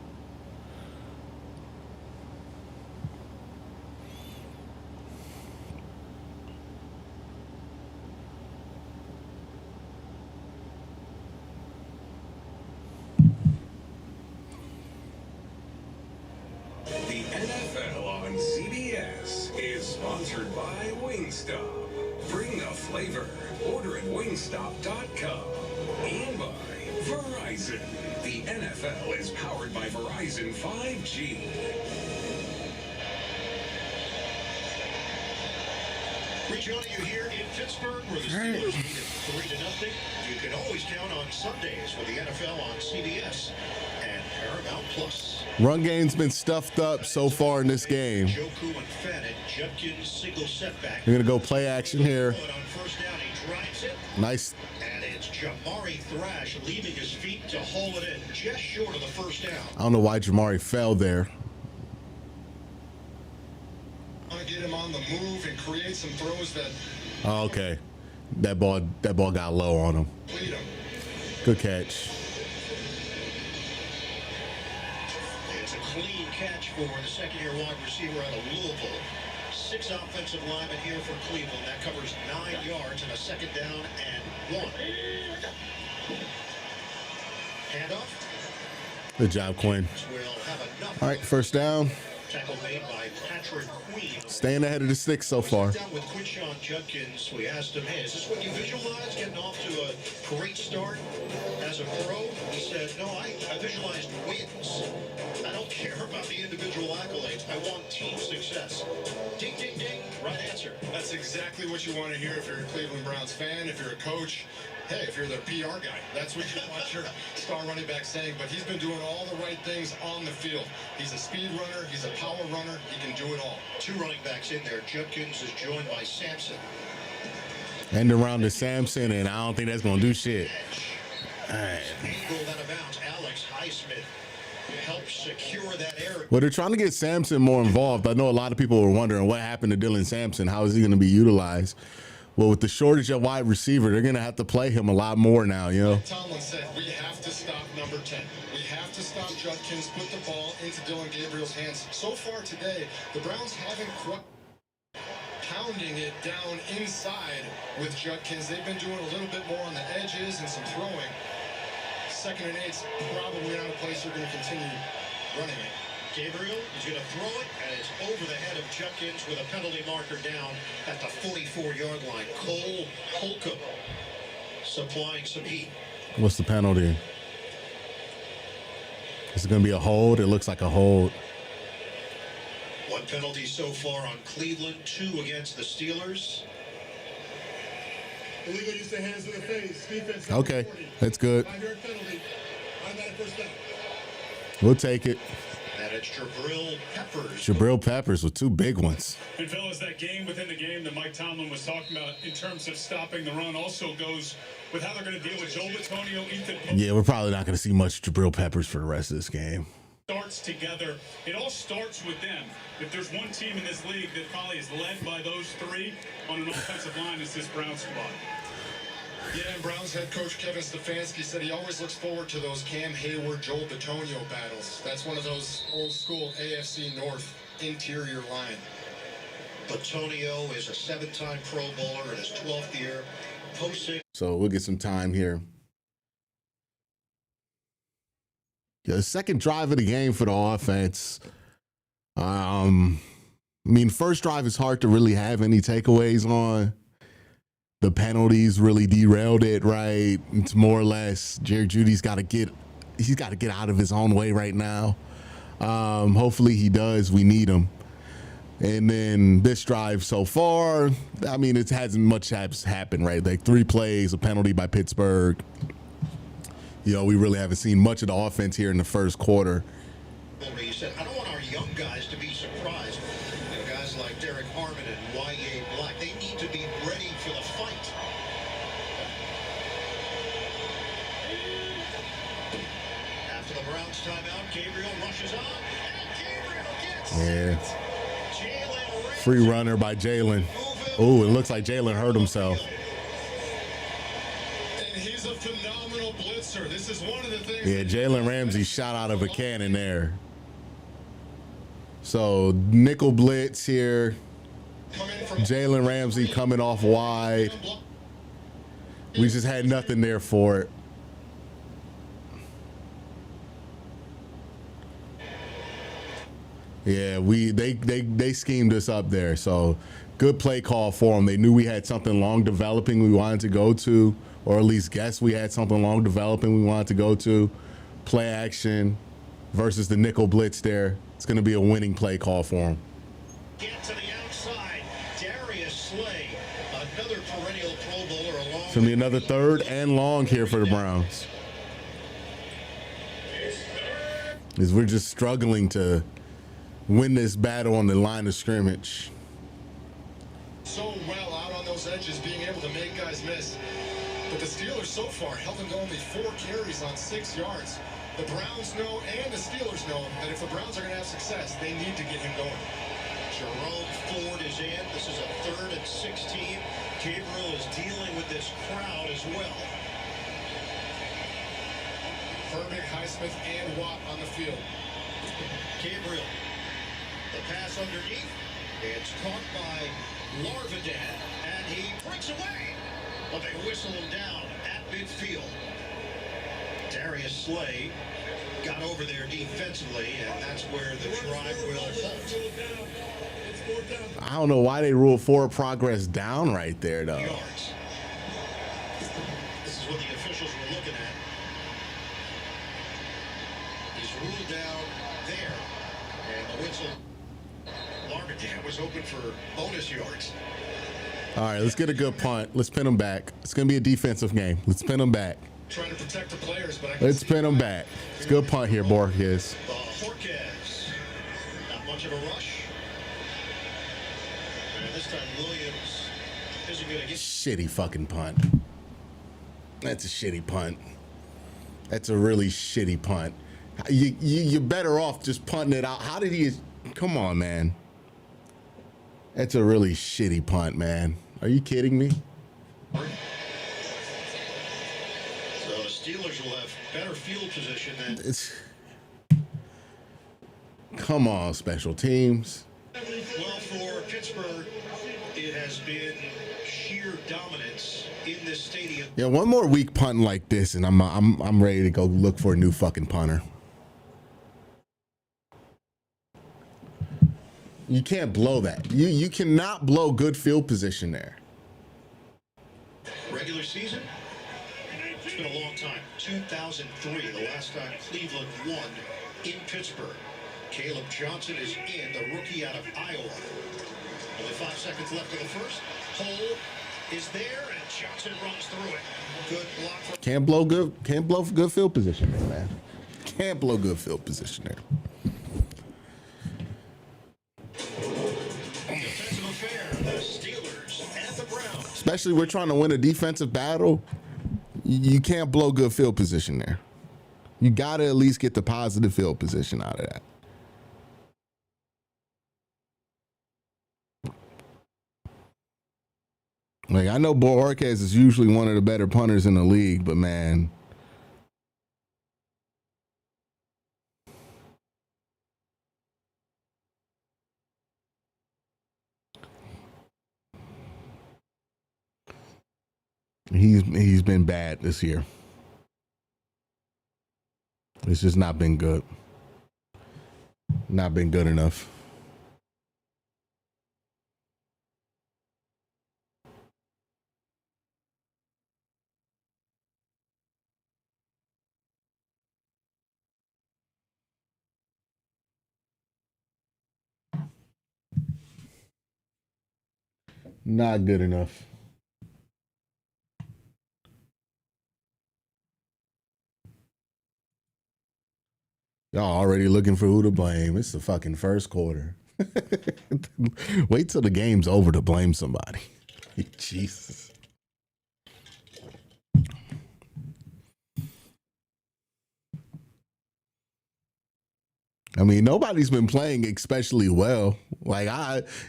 Speaker 4: The NFL on CBS is sponsored by Wingstop. Bring the flavor. Order at wingstop.com. And by Verizon. The NFL is powered by Verizon 5G.
Speaker 2: Rejoining you here in Pittsburgh, where the Steelers lead it 3-0. You can always count on Sundays with the NFL on CBS and Paramount Plus.
Speaker 1: Run game's been stuffed up so far in this game.
Speaker 2: Joku and Fennett, Judkins single setback.
Speaker 1: We're gonna go play action here.
Speaker 2: But on first down, he drives it.
Speaker 1: Nice.
Speaker 2: And it's Jamari Thrash leaving his feet to haul it in just short of the first down.
Speaker 1: I don't know why Jamari fell there.
Speaker 3: I want to get him on the move and create some throws that
Speaker 1: Oh, okay. That ball got low on him.
Speaker 3: lead him.
Speaker 1: Good catch.
Speaker 2: It's a clean catch for the second-year wide receiver out of Louisville. 6 offensive linemen here for Cleveland. That covers 9 yards and a second down and 1. Handoff.
Speaker 1: Good job, Quinn.
Speaker 2: Will have enough.
Speaker 1: All right, first down.
Speaker 2: Tackle made by Patrick Queen.
Speaker 1: Staying ahead of the sticks so far.
Speaker 2: Down with Quincy Judkins, we asked him, hey, is this what you visualize, getting off to a great start as a pro? He said, no, I visualized wins. I don't care about the individual accolades. I want team success. Ding, ding, ding. Right answer.
Speaker 3: That's exactly what you want to hear if you're a Cleveland Browns fan, if you're a coach. Hey, if you're their PR guy, that's what you want your star running back saying. But he's been doing all the right things on the field. He's a speed runner. He's a power runner. He can do it all.
Speaker 2: 2 running backs in there. Judkins is joined by Sampson.
Speaker 1: End around to Sampson, and I don't think that's going to do shit. All right.
Speaker 2: Angled out of bounds. Alex Highsmith helps secure that area.
Speaker 1: Well, they're trying to get Sampson more involved. I know a lot of people were wondering what happened to Dylan Sampson. How is he going to be utilized? Well, with the shortage of wide receiver, they're going to have to play him a lot more now, you know?
Speaker 3: Tomlin said, we have to stop number 10. We have to stop Judkins, put the ball into Dylan Gabriel's hands. So far today, the Browns haven't quite pounding it down inside with Judkins. They've been doing a little bit more on the edges and some throwing. 2nd and 8's probably not a place they're going to continue running it.
Speaker 2: Gabriel is going to throw it, and it's over the head of Judkins with a penalty marker down at the 44-yard line. Cole Holcomb supplying some heat.
Speaker 1: What's the penalty? Is it going to be a hold? It looks like a hold.
Speaker 2: 1 penalty so far on Cleveland, 2 against the Steelers.
Speaker 5: Illegal use of hands to the face. Defense.
Speaker 1: Okay, that's good.
Speaker 5: 5-yard penalty. I'm at a first down.
Speaker 1: We'll take it.
Speaker 2: And it's Jabril Peppers.
Speaker 1: Jabril Peppers with 2 big ones.
Speaker 6: And fellas, that game within the game that Mike Tomlin was talking about in terms of stopping the run also goes with how they're going to deal with Joel Bitonio, Ethan Pope.
Speaker 1: Yeah, we're probably not going to see much Jabril Peppers for the rest of this game.
Speaker 6: Starts together. It all starts with them. If there's one team in this league that probably is led by those 3 on an offensive line, it's this Browns squad.
Speaker 3: Yeah, and Browns head coach Kevin Stefanski said he always looks forward to those Cam Hayward, Joel Bitonio battles. That's one of those old school AFC North interior line.
Speaker 2: Bitonio is a 7-time Pro Bowler in his 12th year.
Speaker 1: So we'll get some time here. Yeah, the second drive of the game for the offense. I mean, first drive is hard to really have any takeaways on. The penalties really derailed it, right? It's more or less Jerry Jeudy's got to get out of his own way right now. Hopefully he does. We need him. And then this drive so far, I mean, it hasn't much happened, right? Like 3 plays, a penalty by Pittsburgh. You know, we really haven't seen much of the offense here in the first quarter.
Speaker 2: He said, I don't want our young guys to be surprised. You know, guys like Derek Harmon and Y.A. Black, they need to be ready for the fight. After the Browns timeout, Gabriel rushes on, and Gabriel gets
Speaker 1: Yeah.
Speaker 2: Jalen
Speaker 1: Free runner by Jalen. Oh, it looks like Jalen hurt himself.
Speaker 3: And he's a phenomenal blitzer. This is one of the things.
Speaker 1: Yeah, Jalen Ramsey shot out of a cannon there. So nickel blitz here. Jalen Ramsey coming off wide. We just had nothing there for it. Yeah, they schemed us up there. So good play call for them. They knew we had something long developing we wanted to go to, or at least guess we had something long developing we wanted to go to. Play action versus the nickel blitz there. It's going to be a winning play call for them.
Speaker 2: Get to the outside. Darius Slay, another perennial Pro Bowler along.
Speaker 1: It's going to be another 3rd and long here for the Browns. is we're just struggling to win this battle on the line of scrimmage.
Speaker 3: So well out on those edges, being able to make guys miss. But the Steelers so far held him to only 4 carries on 6 yards. The Browns know and the Steelers know that if the Browns are going to have success, they need to get him going.
Speaker 2: Jerome Ford is in. This is a 3rd and 16. Gabriel is dealing with this crowd as well.
Speaker 3: Herbig, Highsmith, and Watt on the field.
Speaker 2: Gabriel, the pass underneath. It's caught by Larvidan, and he breaks away. But they whistle him down at midfield. Darius Slay got over there defensively, and that's where the drive will halt.
Speaker 1: I don't know why they ruled forward progress down right there, though.
Speaker 2: Yards. This is what the officials were looking at. He's ruled down there, and the whistle. Larvidan was open for bonus yards.
Speaker 1: All right, let's get a good punt. Let's pin them back. It's going to be a defensive game. Let's pin them back.
Speaker 3: Trying to protect the players, but
Speaker 1: Let's pin them back. It's a good punt here, Borges.
Speaker 2: Jorquez. Not much of a rush. And this time Williams isn't going to get.
Speaker 1: Shitty fucking punt. That's a shitty punt. That's a really shitty punt. You're better off just punting it out. How did he? Come on, man. That's a really shitty punt, man. Are you kidding me?
Speaker 2: So the Steelers will have better field position than.
Speaker 1: Come on, special teams.
Speaker 2: Well, for Pittsburgh, it has been sheer dominance in this stadium.
Speaker 1: Yeah, one more week punting like this, and I'm ready to go look for a new fucking punter. You can't blow that. You cannot blow good field position there.
Speaker 2: Regular season? It's been a long time. 2003, the last time Cleveland won in Pittsburgh. Caleb Johnson is in, the rookie out of Iowa. Only 5 seconds left in the first. Hole is there, and Johnson runs through it. Good block for.
Speaker 1: Can't blow good field position there, man. Can't blow good field position there.
Speaker 2: Defensive affair, the Steelers and the Browns.
Speaker 1: Especially we're trying to win a defensive battle. You can't blow good field position there. You got to at least get the positive field position out of that. Like, I know Borges is usually one of the better punters in the league, but man, he's been bad this year. It's just not been good. Not been good enough. Not good enough. Y'all already looking for who to blame. It's the fucking first quarter. Wait till the game's over to blame somebody. Jesus. I mean, nobody's been playing especially well. Like,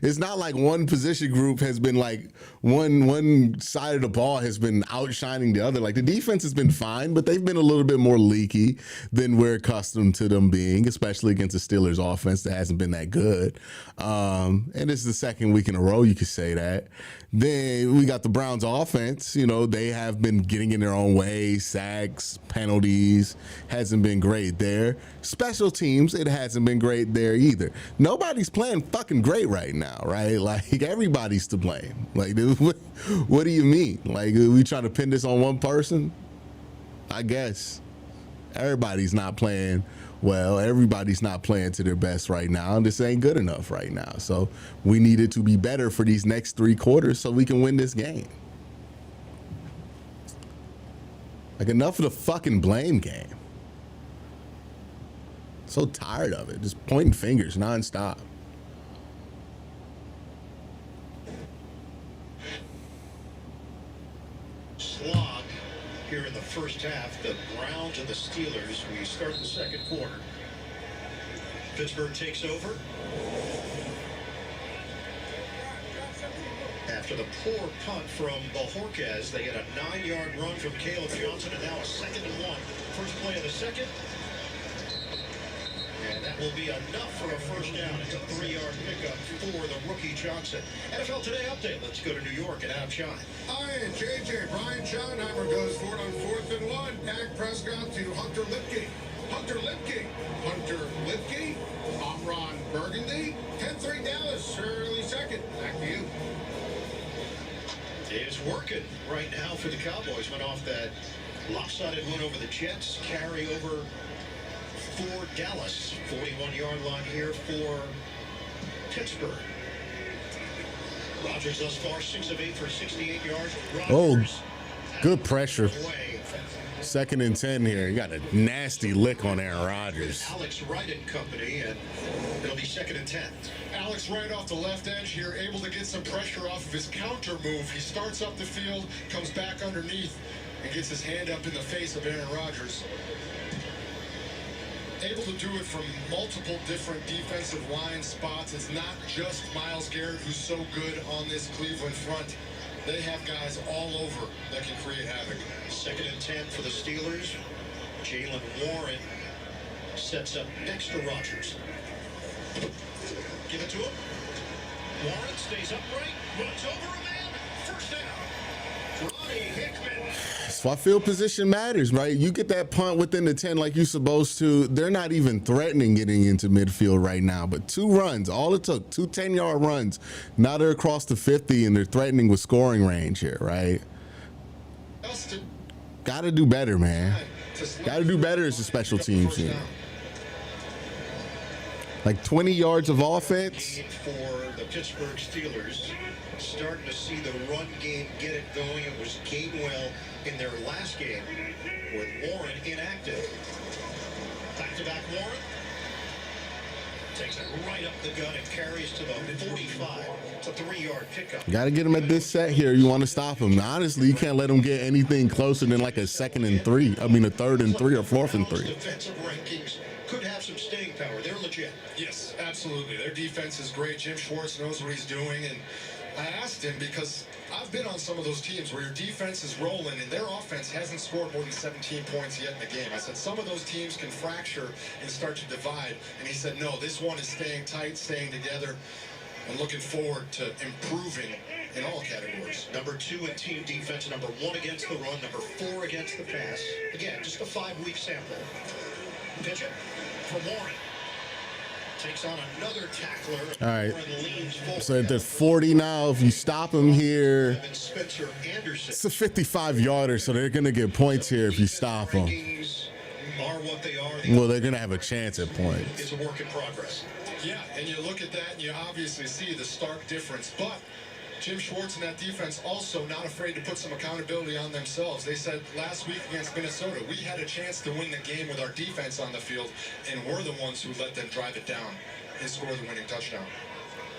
Speaker 1: it's not like one position group has been like one side of the ball has been outshining the other. Like, the defense has been fine, but they've been a little bit more leaky than we're accustomed to them being, especially against the Steelers offense that hasn't been that good. And this is the second week in a row you could say that. Then we got the Browns offense. You know, they have been getting in their own way, sacks, penalties, hasn't been great there. Special teams, it hasn't been great there either. Nobody's playing fucking great right now, right? Like, everybody's to blame. Like, what do you mean? Like, are we trying to pin this on one person? I guess. Everybody's not playing well. Everybody's not playing to their best right now, and this ain't good enough right now. So we need it to be better for these next 3 quarters so we can win this game. Like, enough of the fucking blame game. So tired of it. Just pointing fingers nonstop.
Speaker 2: Slog here in the first half. The Browns and the Steelers. We start the second quarter. Pittsburgh takes over. After the poor punt from Bajorquez, they get a 9-yard run from Caleb Johnson, and now a 2nd and 1. First play of the second. And that will be enough for a first down. It's a 3-yard pickup for the rookie Johnson. NFL Today update. Let's go to New York and Adam Shine.
Speaker 5: Hi, JJ. Brian Schottenheimer goes for it on 4th and 1. Dak Prescott to Hunter Lipke. Hunter Lipke. Hunter Lipke. Omron Burgundy. 10-3 Dallas. Early second. Back to you.
Speaker 2: It's working right now for the Cowboys. Went off that lopsided win over the Jets. Carry over for Dallas. 41-yard line here for Pittsburgh. Rodgers thus far 6 of 8 for 68 yards. Rodgers
Speaker 1: good pressure. 2nd and 10 here. You got a nasty lick on Aaron Rodgers.
Speaker 2: Alex Wright and company, and it'll be 2nd and 10.
Speaker 3: Alex Wright off the left edge here, able to get some pressure off of his counter move. He starts up the field, comes back underneath, and gets his hand up in the face of Aaron Rodgers. Able to do it from multiple different defensive line spots. It's not just Myles Garrett who's so good on this Cleveland front. They have guys all over that can create havoc.
Speaker 2: 2nd and 10 for the Steelers. Jalen Warren sets up next to Rodgers. Give it to him. Warren stays upright, runs over a man. First down. Ronnie Hickman.
Speaker 1: So I feel position matters, right? You get that punt within the 10 like you're supposed to. They're not even threatening getting into midfield right now. But 2 runs, all it took, 2 10-yard runs. Now they're across the 50 and they're threatening with scoring range here, right? Got to do better, man. Got to do better as a special teams team. Like 20 yards of offense.
Speaker 2: For the Pittsburgh Steelers, starting to see the run game get it going. It was Gainwell in their last game with Warren inactive. Back-to-back Warren. Takes it right up the gut and carries to the 45. It's a 3-yard pickup.
Speaker 1: Got to get him at this set here. You want to stop him. Honestly, you can't let him get anything closer than like a 2nd and 3. I mean, a 3rd and 3 or 4th and 3.
Speaker 2: Defensive rankings could have some staying power. They're legit.
Speaker 3: Yes, absolutely. Their defense is great. Jim Schwartz knows what he's doing. And I asked him because I've been on some of those teams where your defense is rolling and their offense hasn't scored more than 17 points yet in the game. I said some of those teams can fracture and start to divide. And he said, no, this one is staying tight, staying together, and looking forward to improving in all categories.
Speaker 2: Number 2 in team defense, number 1 against the run, number 4 against the pass. Again, just a 5-week sample. Pitch it from Warren. Takes on another tackler.
Speaker 1: All right. So at the 40 now, if you stop him here, it's a 55-yarder, so they're going to get points here if you stop him. Well, they're going to have a chance at points.
Speaker 2: It's a work in progress.
Speaker 3: Yeah, and you look at that and you obviously see the stark difference. But Jim Schwartz and that defense also not afraid to put some accountability on themselves. They said last week against Minnesota, we had a chance to win the game with our defense on the field, and we're the ones who let them drive it down and score the winning touchdown.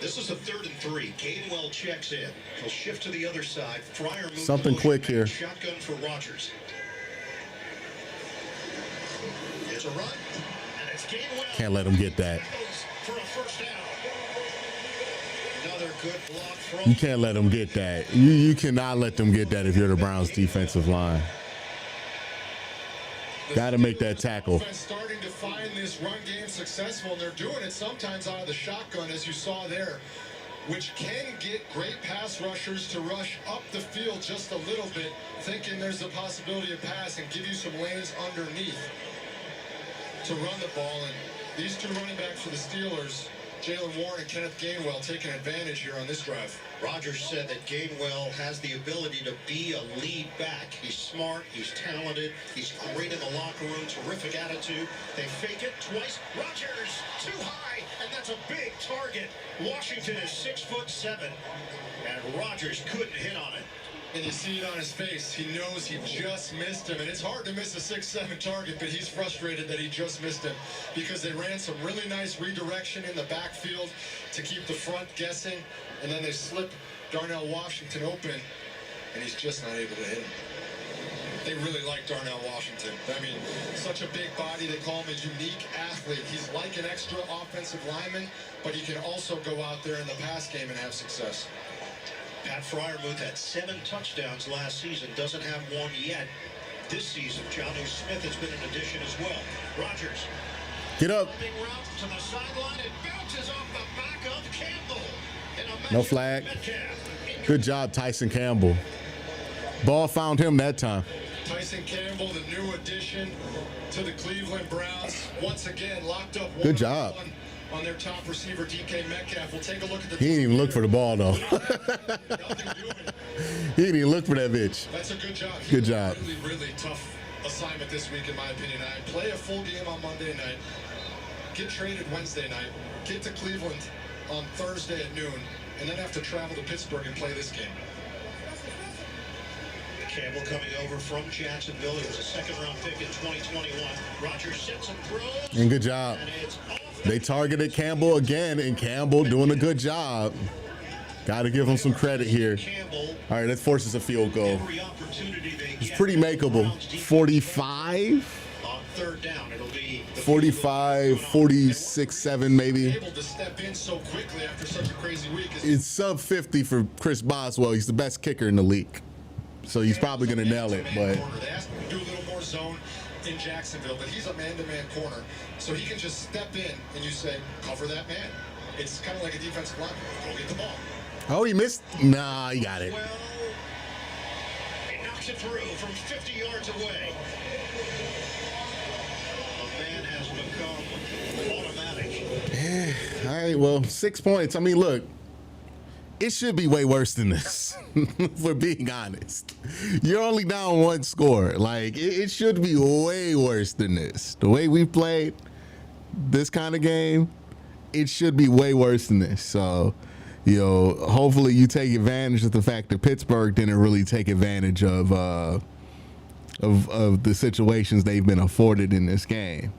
Speaker 2: This is a 3rd and 3. Gainwell checks in. He'll shift to the other side. Fryer moves
Speaker 1: something quick here.
Speaker 2: Shotgun for Rodgers. It's a run, and it's Gainwell.
Speaker 1: Can't let him get that.
Speaker 2: For a first down. Another good block from.
Speaker 1: You can't let them get that. You cannot let them get that if you're the Browns defensive line. Got to make that tackle.
Speaker 3: Starting to find this run game successful, and they're doing it sometimes out of the shotgun, as you saw there, which can get great pass rushers to rush up the field just a little bit, thinking there's a possibility of pass and give you some lanes underneath to run the ball. And these 2 running backs for the Steelers, Jalen Warren and Kenneth Gainwell, taking advantage here on this drive.
Speaker 2: Rodgers said that Gainwell has the ability to be a lead back. He's smart, he's talented, he's great in the locker room, terrific attitude. They fake it twice. Rodgers, too high, and that's a big target. Washington is 6'7", and Rodgers couldn't hit on it.
Speaker 3: And you see it on his face. He knows he just missed him. And it's hard to miss a 6-7 target, but he's frustrated that he just missed him because they ran some really nice redirection in the backfield to keep the front guessing. And then they slip Darnell Washington open, and he's just not able to hit him. They really like Darnell Washington. I mean, such a big body. They call him a unique athlete. He's like an extra offensive lineman, but he can also go out there in the pass game and have success.
Speaker 2: Pat Fryermuth had 7 touchdowns last season, doesn't have one yet this season. Jonnu Smith has been an addition as well. Rodgers.
Speaker 1: Get up.
Speaker 2: Big route to the sideline. It bounces off the back of Campbell.
Speaker 1: No flag. Good job, Tyson Campbell. Ball found him that time.
Speaker 3: Tyson Campbell, the new addition to the Cleveland Browns, once again locked up.
Speaker 1: Good job.
Speaker 3: On their top receiver, DK Metcalf. We'll take a look at the.
Speaker 1: He didn't even look for the ball, though. He didn't even look for that bitch.
Speaker 3: That's a good job.
Speaker 1: Good job.
Speaker 3: Really, really tough assignment this week, in my opinion. I play a full game on Monday night, get traded Wednesday night, get to Cleveland on Thursday at noon, and then have to travel to Pittsburgh and play this game.
Speaker 2: Campbell coming over from Jacksonville. He was a second-round pick in 2021. Rodgers sets and throws.
Speaker 1: And good job. They targeted Campbell again, and Campbell doing a good job. Got to give him some credit here. All right, that forces a field goal. It's pretty makeable. 45?
Speaker 2: On third down, it'll be
Speaker 1: 45, 46, 7 maybe.
Speaker 3: Able to step in so quickly after such a crazy week.
Speaker 1: It's sub 50 for Chris Boswell. He's the best kicker in the league. So he's probably going to nail it, but
Speaker 3: They asked him to do a little more zone in Jacksonville, but he's a man-to-man corner, so he can just step in and you say, cover that man. It's kind of like a defensive lineman. Go get the ball.
Speaker 1: oh, he missed. Nah, he got it.
Speaker 2: well. He knocks it through from 50 yards away. The man has become automatic.
Speaker 1: All right, well, 6 points. I mean, look, it should be way worse than this, if we're being honest. You're only down 1 score. Like, it should be way worse than this. The way we played this kind of game, it should be way worse than this. So, you know, hopefully you take advantage of the fact that Pittsburgh didn't really take advantage of the situations they've been afforded in this game.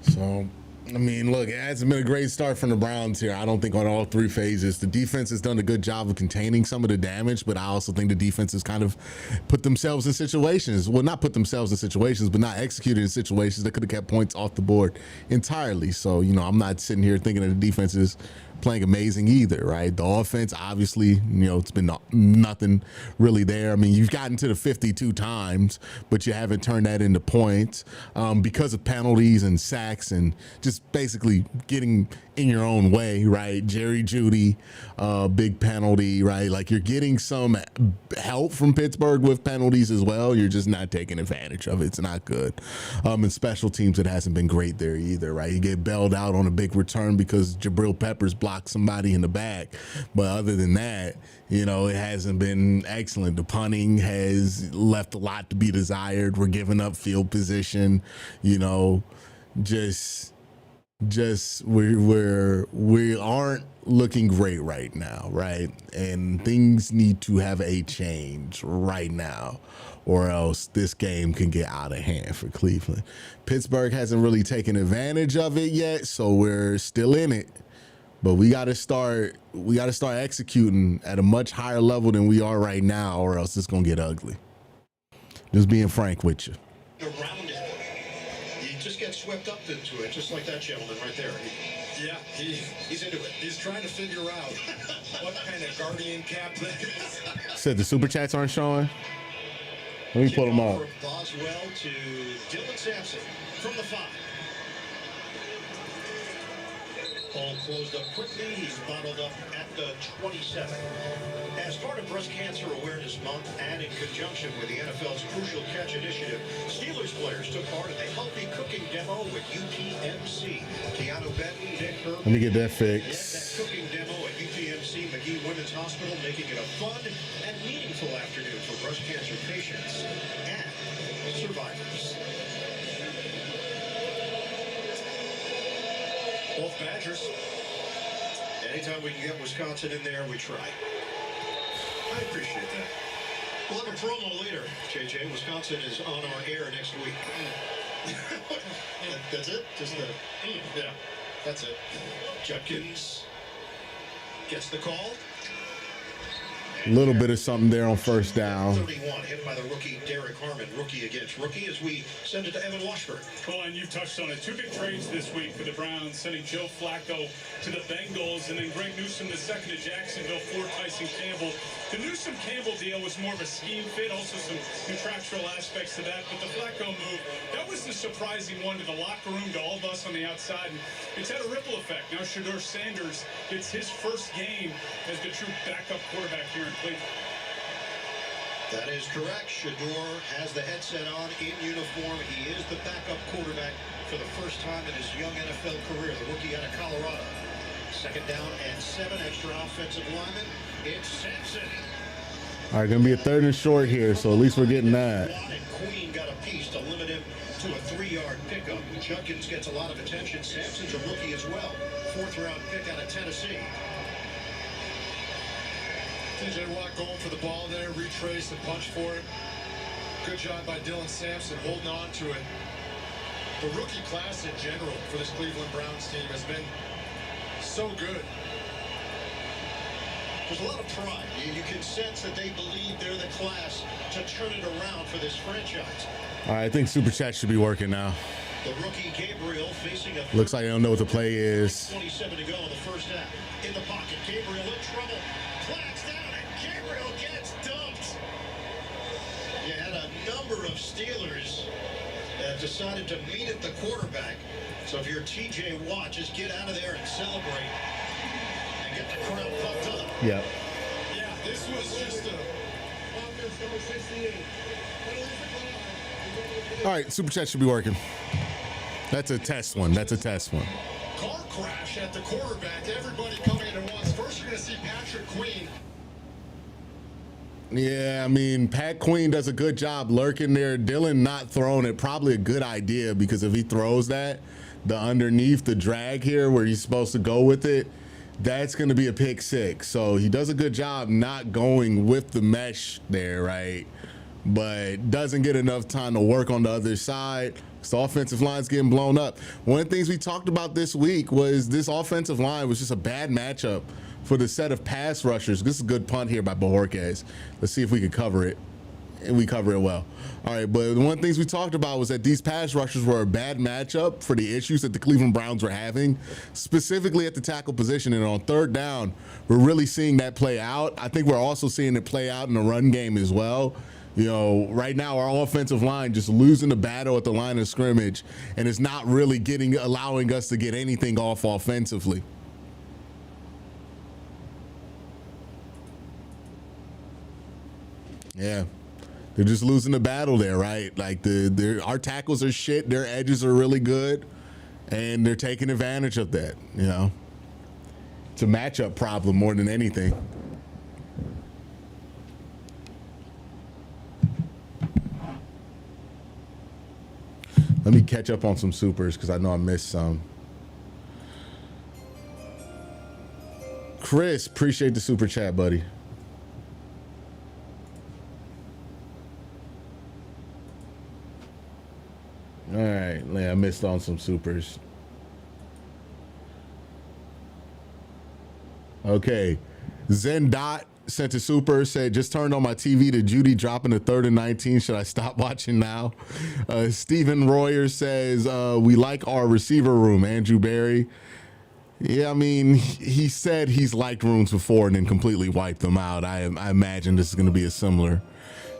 Speaker 1: So, I mean, look, it hasn't been a great start from the Browns here. I don't think on all 3 phases. The defense has done a good job of containing some of the damage, but I also think the defense has kind of put themselves in situations. Well, not put themselves in situations, but not executed in situations that could have kept points off the board entirely. So, you know, I'm not sitting here thinking that the defense is playing amazing either, right? The offense, obviously, you know, it's been nothing really there. I mean, you've gotten to the 52 times, but you haven't turned that into points because of penalties and sacks and just basically getting in your own way, right? Jerry Jeudy, big penalty, right? Like, you're getting some help from Pittsburgh with penalties as well. You're just not taking advantage of it. It's not good. And special teams, it hasn't been great there either, right? You get bailed out on a big return because Jabril Peppers blocked somebody in the back. But other than that, you know, it hasn't been excellent. The punting has left a lot to be desired. We're giving up field position, you know, we aren't looking great right now, right? And things need to have a change right now, or else this game can get out of hand for Cleveland. Pittsburgh hasn't really taken advantage of it yet, so we're still in it. But we got to start executing at a much higher level than we are right now, or else it's going to get ugly. Just being frank with you.
Speaker 2: Around it. He just gets swept up into it, just like that gentleman right there.
Speaker 3: Yeah,
Speaker 2: He's into it.
Speaker 3: he's trying to figure out what kind of guardian cap that is.
Speaker 1: Said the super chats aren't showing. Let me pull them
Speaker 2: Kickoff
Speaker 1: up.
Speaker 2: from Boswell to Dylan Sampson from the 5. Ball closed up quickly. He's bottled up at the 27. As part of Breast Cancer Awareness Month and in conjunction with the NFL's Crucial Catch Initiative, Steelers players took part in a healthy cooking demo with UPMC. Keanu Benton, Nick Herbert.
Speaker 1: Let me get that
Speaker 2: led that
Speaker 1: fixed.
Speaker 2: cooking demo at UPMC McGee Women's Hospital, making it a fun and meaningful afternoon for breast cancer patients and survivors.
Speaker 3: Both Badgers.
Speaker 2: Anytime we can get Wisconsin in there, we try.
Speaker 3: I appreciate that.
Speaker 2: We'll have a promo later, JJ. Wisconsin is on our air next week.
Speaker 3: That's it? Just the... Yeah, that's it.
Speaker 2: Judkins gets the call.
Speaker 1: A little bit of something there on first down.
Speaker 2: 31, hit by the rookie Derek Harmon. Rookie against rookie as we send it to Evan Washburn.
Speaker 6: Well, and you've touched on it. 2 big trades this week for the Browns, sending Joe Flacco to the Bengals, and then Greg Newsome II to Jacksonville for Tyson Campbell. The Newsome-Campbell deal was more of a scheme fit, also some contractual aspects to that, but the Flacco move, that was the surprising one to the locker room, to all of us on the outside, and it's had a ripple effect. Now Shedeur Sanders gets his first game as the true backup quarterback here in Cleveland.
Speaker 2: That is correct. Shedeur has the headset on in uniform. He is the backup quarterback for the first time in his young NFL career. The rookie out of Colorado. 2nd down and 7, extra offensive lineman. It's Sampson.
Speaker 1: All right, gonna be a 3rd and short here, so at least we're getting that.
Speaker 2: And Queen got a piece to limit him to a 3-yard pickup. Judkins gets a lot of attention. Sampson's a rookie as well. 4th-round pick out of Tennessee.
Speaker 3: TJ Watt going for the ball there, retrace and punch for it. Good job by Dylan Sampson holding on to it. The rookie class in general for this Cleveland Browns team has been so good.
Speaker 2: There's a lot of pride. You can sense that they believe they're the class to turn it around for this franchise.
Speaker 1: All right, I think super chat should be working now.
Speaker 2: The rookie Gabriel facing a...
Speaker 1: Looks like I don't know what the play is.
Speaker 2: 27 to go in the first half. In the pocket, Gabriel in trouble. Flags down, and Gabriel gets dumped. You had a number of Steelers that decided to meet at the quarterback. So if you're TJ Watt, just get out of there and celebrate and get the crowd pumped up.
Speaker 1: Yep.
Speaker 3: Yeah, this was just a...
Speaker 5: Offense number 68.
Speaker 1: All right, super chat should be working. That's a test one. That's a test one.
Speaker 3: car crash at the quarterback. Everybody coming in at once. First, you're going to see Patrick Queen.
Speaker 1: Yeah, I mean, Pat Queen does a good job lurking there. Dylan not throwing it, probably a good idea, because if he throws that, the underneath, the drag here where he's supposed to go with it, that's going to be a pick 6. So he does a good job not going with the mesh there, right? But doesn't get enough time to work on the other side. So offensive line's getting blown up. One of the things we talked about this week was this offensive line was just a bad matchup for the set of pass rushers. This is a good punt here by Bojorquez. Let's see if we can cover it. And we cover it well. All right, but one of the things we talked about was that these pass rushers were a bad matchup for the issues that the Cleveland Browns were having, specifically at the tackle position. And on 3rd down, we're really seeing that play out. I think we're also seeing it play out in the run game as well. You know, right now our offensive line just losing the battle at the line of scrimmage, and it's not really allowing us to get anything off offensively. Yeah, they're just losing the battle there, right? Like our tackles are shit, their edges are really good, and they're taking advantage of that. You know, it's a matchup problem more than anything. Let me catch up on some supers because I know I missed some. Chris, appreciate the super chat, buddy. All right, yeah, I missed on some supers. Okay, Zen Dot sent a super, said, just turned on my TV to Judy dropping the 3rd and 19. Should I stop watching now? Stephen Royer says, we like our receiver room, Andrew Berry. Yeah, I mean, he said he's liked rooms before and then completely wiped them out. I imagine this is going to be a similar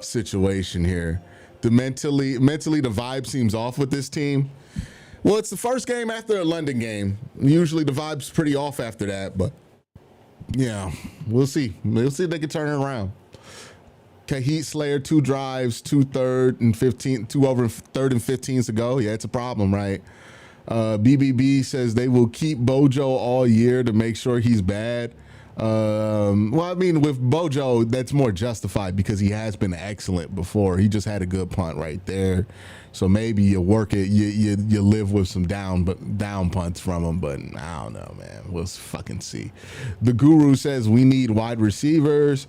Speaker 1: situation here. The mentally, the vibe seems off with this team. Well, it's the first game after a London game. Usually the vibe's pretty off after that, but yeah, we'll see. We'll see if they can turn it around. Okay, Heat Slayer, 2 drives, 2 3rd and 15, 2 over 3rd and 15s to go. Yeah, it's a problem, right? BBB says they will keep Bojo all year to make sure he's bad. Well, I mean, with Bojo, that's more justified because he has been excellent before. He just had a good punt right there. So maybe you work it, you live with some down punts from him, but I don't know, man. We'll fucking see. The Guru says we need wide receivers.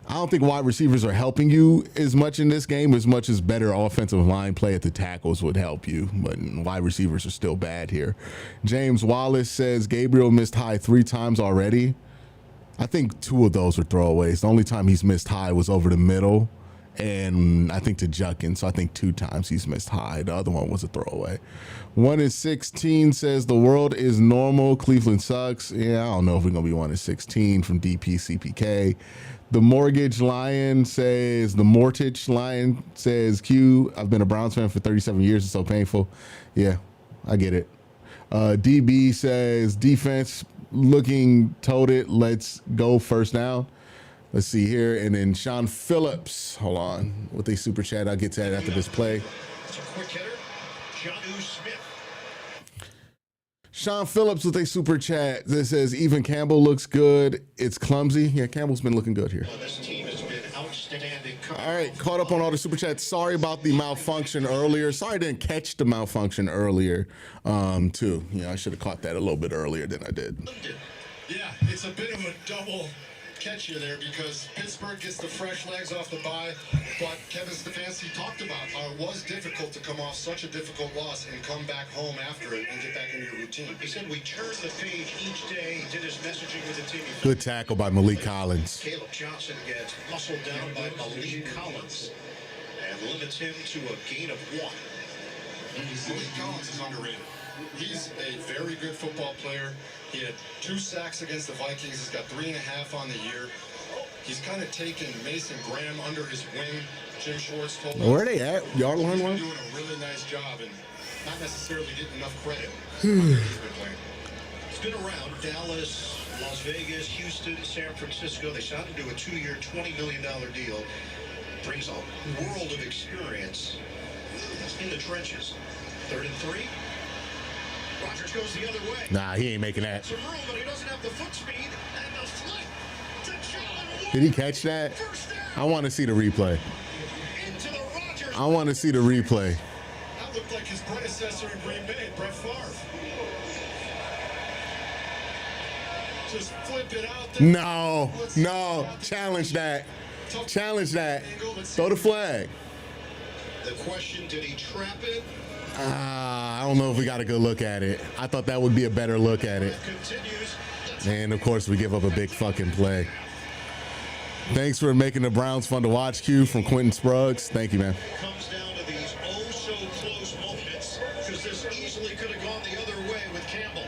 Speaker 1: I don't think wide receivers are helping you as much in this game as much as better offensive line play at the tackles would help you, but wide receivers are still bad here. James Wallace says Gabriel missed high 3 times already. I think 2 of those were throwaways. The only time he's missed high was over the middle, and I think to Juckins. So I think 2 times he's missed high. The other one was a throwaway. 1-16 says the world is normal. Cleveland sucks. Yeah, I don't know if we're gonna be 1-16 from DPCPK. The Mortgage Lion says Q. I've been a Browns fan for 37 years. It's so painful. Yeah, I get it. DB says defense looking toted. Let's go first down. Let's see here. And then Sean Phillips, hold on, with a super chat. I'll get to that after this play.
Speaker 2: It's a quick hitter. Jonnu Smith.
Speaker 1: Sean Phillips with a super chat that says even Campbell looks good. It's clumsy. Yeah, Campbell's been looking good here.
Speaker 2: This team has been outstanding.
Speaker 1: All right, caught up on all the super chats. Sorry about the malfunction earlier. Sorry I didn't catch the malfunction earlier, too. You know, I should have caught that a little bit earlier than I did.
Speaker 3: Yeah, it's a bit of a double catch here there because Pittsburgh gets the fresh legs off the bye, but Kevin Stefanski talked about how it was difficult to come off such a difficult loss and come back home after it and get back into your routine.
Speaker 2: He said we turn the page each day. He did his messaging with the team.
Speaker 1: Good tackle by Malik Collins.
Speaker 2: Caleb Johnson gets muscled down by Malik Collins and limits him to a gain of 1.
Speaker 3: Malik Collins is underrated. He's a very good football player. He had 2 sacks against the Vikings. He's got 3.5 on the year. He's kind of taken Mason Graham under his wing. Jim Schwartz told us.
Speaker 1: Where are they at? Yard line
Speaker 3: He's
Speaker 1: one?
Speaker 3: doing a really nice job and not necessarily getting enough credit. He's been playing.
Speaker 2: It's been around Dallas, Las Vegas, Houston, San Francisco. They signed him to a 2-year, $20 million deal. Brings a world of experience in the trenches. 3rd and 3. Rodgers goes the other way.
Speaker 1: Nah, he ain't making that.
Speaker 2: Some room, but he doesn't have the foot speed and the flick to Jalen
Speaker 1: Did he catch that? I want to see the replay.
Speaker 2: into the Rodgers.
Speaker 1: I want to see the replay.
Speaker 3: That looked like his predecessor in Green Bay, Brett Favre. Just flip it out there.
Speaker 1: No. Challenge that. Challenge that. Throw the flag.
Speaker 2: The question, did he trap it?
Speaker 1: I don't know if we got a good look at it. I thought that would be a better look at it.
Speaker 2: Continues.
Speaker 1: And of course, we give up a big fucking play. Thanks for making the Browns fun to watch, Q, from Quentin Spruggs. Thank you, man.
Speaker 2: Comes down to these oh-so-close moments because this easily could have gone the other way with Campbell.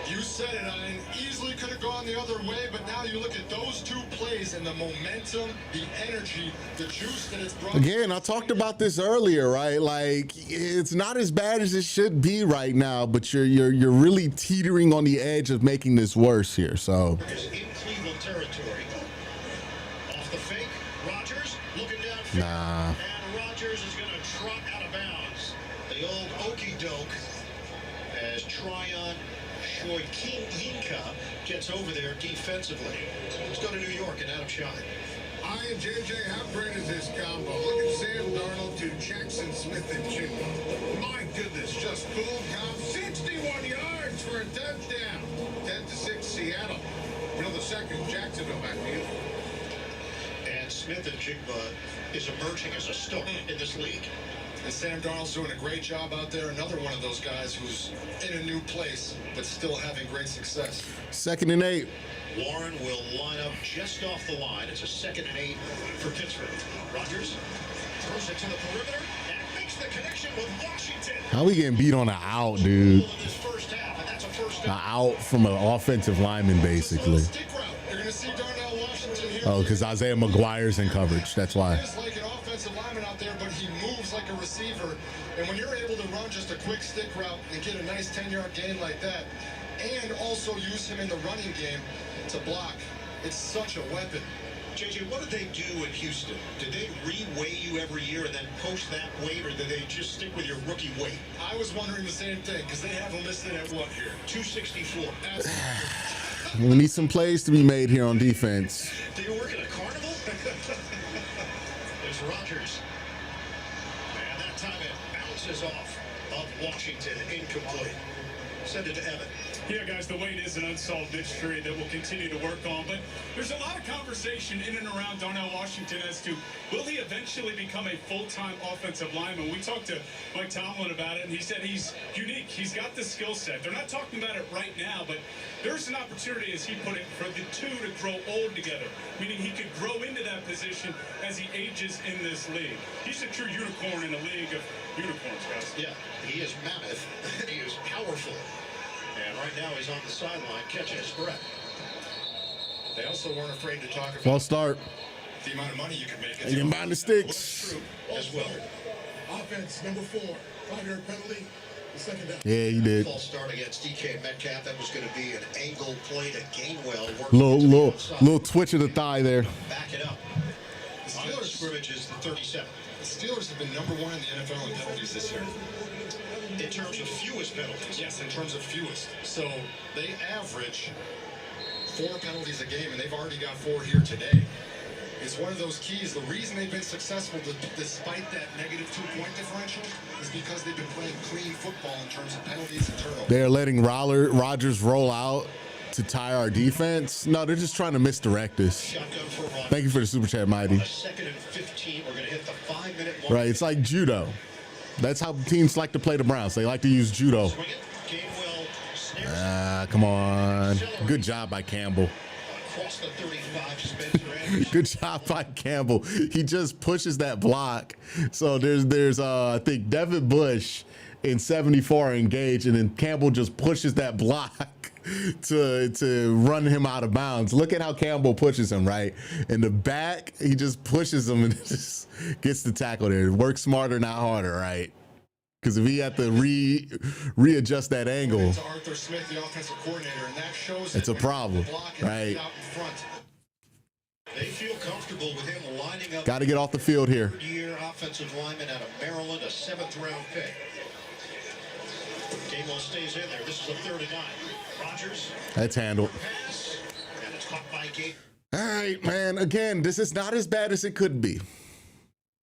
Speaker 3: You said it, Ian. Easily could have gone the other way, but now you look at those 2 plays and the momentum, the energy, the juice that it's brought.
Speaker 1: Again, I talked about this earlier, right? Like, it's not as bad as it should be right now, but you're really teetering on the edge of making this worse here. So
Speaker 2: Is in Cleveland territory. Off the fake, Rodgers looking downfield.
Speaker 1: Nah.
Speaker 2: And Rodgers is going to trot out of bounds. The old okey doke as Tryon Shoyinka gets over there defensively. Let's go to New York and Adam Shine.
Speaker 5: I and JJ, how great is this combo? Look at Sam Darnold to Jackson Smith and Chigma. My goodness, just fooled Cobb. 61 yards for a touchdown. 10-6 Seattle. The second, Jacksonville back to you.
Speaker 2: And Smith and Jigba is emerging as a star in this league.
Speaker 3: And Sam Darnold's doing a great job out there. Another one of those guys who's in a new place, but still having great success.
Speaker 1: 2nd and 8.
Speaker 2: Warren will line up just off the line. It's a 2nd and 8 for Pittsburgh. Rodgers throws it to the perimeter and makes the connection with Washington.
Speaker 1: How we getting beat on an out, dude?
Speaker 2: In this first half, and that's a first
Speaker 1: An
Speaker 2: down.
Speaker 1: out from an offensive lineman, basically.
Speaker 3: Stick route. You're going to see Darnell Washington here.
Speaker 1: Oh, because Isaiah McGuire's in coverage. That's why.
Speaker 3: He's like an offensive lineman out there, but he moves like a receiver. And when you're able to run just a quick stick route and get a nice 10-yard gain like that, and also use him in the running game to block, it's such a weapon.
Speaker 2: JJ, what did they do in Houston? Did they re-weigh you every year and then post that weight, or did they just stick with your rookie weight?
Speaker 3: I was wondering the same thing, because they have him listed at what here?
Speaker 2: 264.
Speaker 1: We need some plays to be made here on defense.
Speaker 2: Do you work at a carnival? There's Rodgers. And that time it bounces off of Washington, incomplete. Send it to Evan.
Speaker 6: Yeah, guys, the weight is an unsolved mystery that we'll continue to work on. But there's a lot of conversation in and around Darnell Washington as to will he eventually become a full-time offensive lineman. We talked to Mike Tomlin about it, and he said he's unique. He's got the skill set. They're not talking about it right now, but there's an opportunity, as he put it, for the two to grow old together, meaning he could grow into that position as he ages in this league. He's a true unicorn in a league of unicorns, guys.
Speaker 2: Yeah, he is mammoth. He is powerful. And right now he's on the sideline catching his breath.
Speaker 3: They also weren't afraid to talk about
Speaker 1: False start.
Speaker 3: the amount of money you can make.
Speaker 1: They can bind the sticks.
Speaker 2: As well.
Speaker 5: Offense, number 4. 5-yard penalty. The second down.
Speaker 1: Yeah, he did.
Speaker 2: False start against DK Metcalf. That was going to be an angle play to Gainwell.
Speaker 1: Little twitch of the thigh there.
Speaker 2: Back it up.
Speaker 3: The
Speaker 2: On the
Speaker 3: Steelers,
Speaker 2: scrimmage is the 37.
Speaker 3: the Steelers have been number 1 in the NFL in penalties this year.
Speaker 2: In terms of fewest penalties.
Speaker 3: Yes, in terms of fewest. So they average 4 penalties a game, and they've already got 4 here today. It's one of those keys. The reason they've been successful despite that negative 2-point differential is because they've been playing clean football in terms of penalties and turnovers.
Speaker 1: They're letting Rodgers roll out to tie our defense. No, they're just trying to misdirect us.
Speaker 2: Shotgun for Rodgers.
Speaker 1: Thank you for the super chat, Mighty.
Speaker 2: On a 2nd and 15, we're going to hit the 5-minute mark.
Speaker 1: Right, it's like judo. That's how teams like to play the Browns. They like to use judo.
Speaker 2: Swing it. Gainwell snares
Speaker 1: Come on. Good job by Campbell.
Speaker 2: across the 35. Spencer Anderson.
Speaker 1: Good job by Campbell. He just pushes that block. So there's I think Devin Bush in 74 are engaged, and then Campbell just pushes that block to run him out of bounds. Look at how Campbell pushes him, right? In the back, he just pushes him and just gets the tackle there. Work smarter, not harder, right? Because if he had to readjust that angle,
Speaker 3: To Arthur Smith, the offensive coordinator, and that shows
Speaker 1: it's a
Speaker 3: that when
Speaker 1: problem,
Speaker 3: the block is
Speaker 1: right?
Speaker 3: out in front.
Speaker 2: They feel comfortable with him lining up.
Speaker 1: Got to get off the field here.
Speaker 2: Third-year offensive lineman out of Maryland, a 7th-round pick. Gainwell stays in there. This is a 3rd and 9. Rodgers.
Speaker 1: That's handled.
Speaker 2: Pass. And it's caught by Gainwell.
Speaker 1: All right, man. Again, this is not as bad as it could be.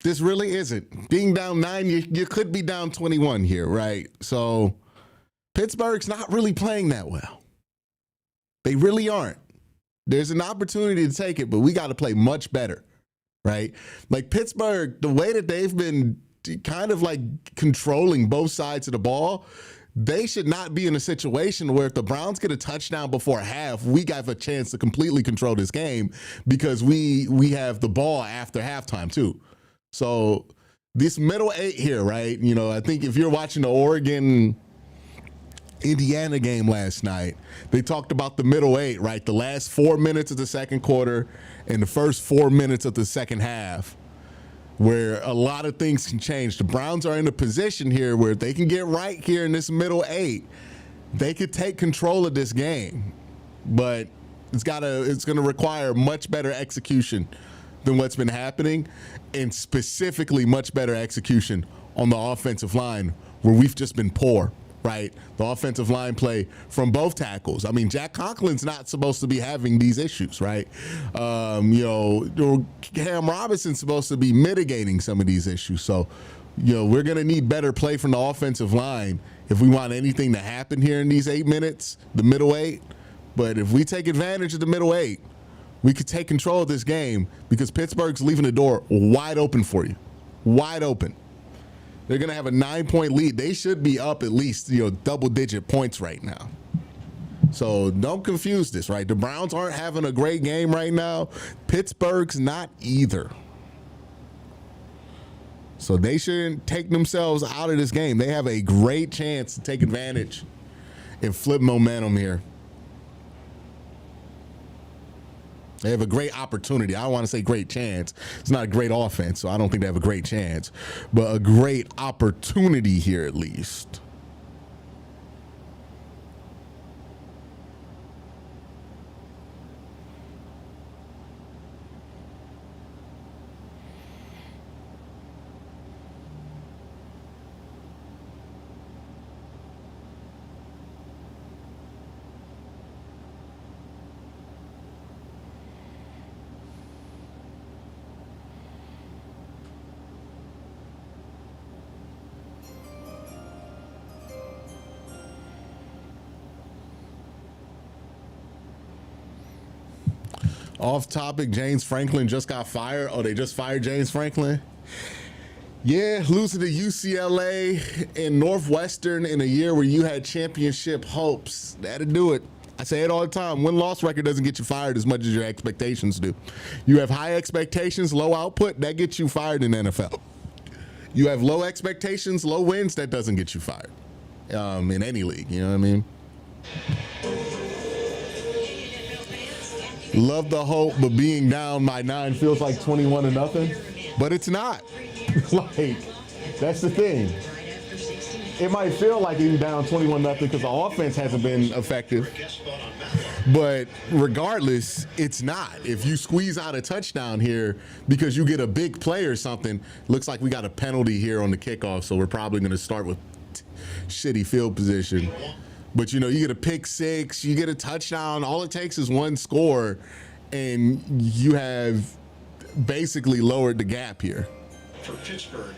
Speaker 1: This really isn't. Being down 9, you could be down 21 here, right? So Pittsburgh's not really playing that well. They really aren't. There's an opportunity to take it, but we got to play much better, right? Like Pittsburgh, the way that they've been kind of like controlling both sides of the ball, they should not be in a situation where if the Browns get a touchdown before half, we got a chance to completely control this game because we have the ball after halftime too. So this middle 8 here, right? You know, I think if you're watching the Oregon-Indiana game last night, they talked about the middle 8, right? The last 4 minutes of the second quarter and the first 4 minutes of the second half, where a lot of things can change. The Browns are in a position here where if they can get right here in this middle 8, they could take control of this game. But it's going to require much better execution than what's been happening, and specifically much better execution on the offensive line where we've just been poor, right? The offensive line play from both tackles. I mean, Jack Conklin's not supposed to be having these issues, right? Cam Robinson's supposed to be mitigating some of these issues. So, we're going to need better play from the offensive line if we want anything to happen here in these 8 minutes, the middle 8. But if we take advantage of the middle 8, we could take control of this game because Pittsburgh's leaving the door wide open for you. Wide open. They're going to have a 9-point lead. They should be up at least, double-digit points right now. So don't confuse this, right? The Browns aren't having a great game right now. Pittsburgh's not either. So they shouldn't take themselves out of this game. They have a great chance to take advantage and flip momentum here. They have a great opportunity. I don't want to say great chance. It's not a great offense, so I don't think they have a great chance. But a great opportunity here at least. Off topic, James Franklin just got fired. Oh, they just fired James Franklin? Yeah, losing to UCLA and Northwestern in a year where you had championship hopes. That'd do it. I say it all the time. Win-loss record doesn't get you fired as much as your expectations do. You have high expectations, low output, that gets you fired in the NFL. You have low expectations, low wins, that doesn't get you fired in any league. You know what I mean? Love the hope, but being down by 9 feels like 21-0, but it's not. Like, that's the thing. It might feel like you're down 21-0 because the offense hasn't been effective, but regardless, it's not. If you squeeze out a touchdown here because you get a big play or something, looks like we got a penalty here on the kickoff, so we're probably going to start with shitty field position. But, you get a pick six, you get a touchdown. All it takes is one score, and you have basically lowered the gap here.
Speaker 2: For Pittsburgh.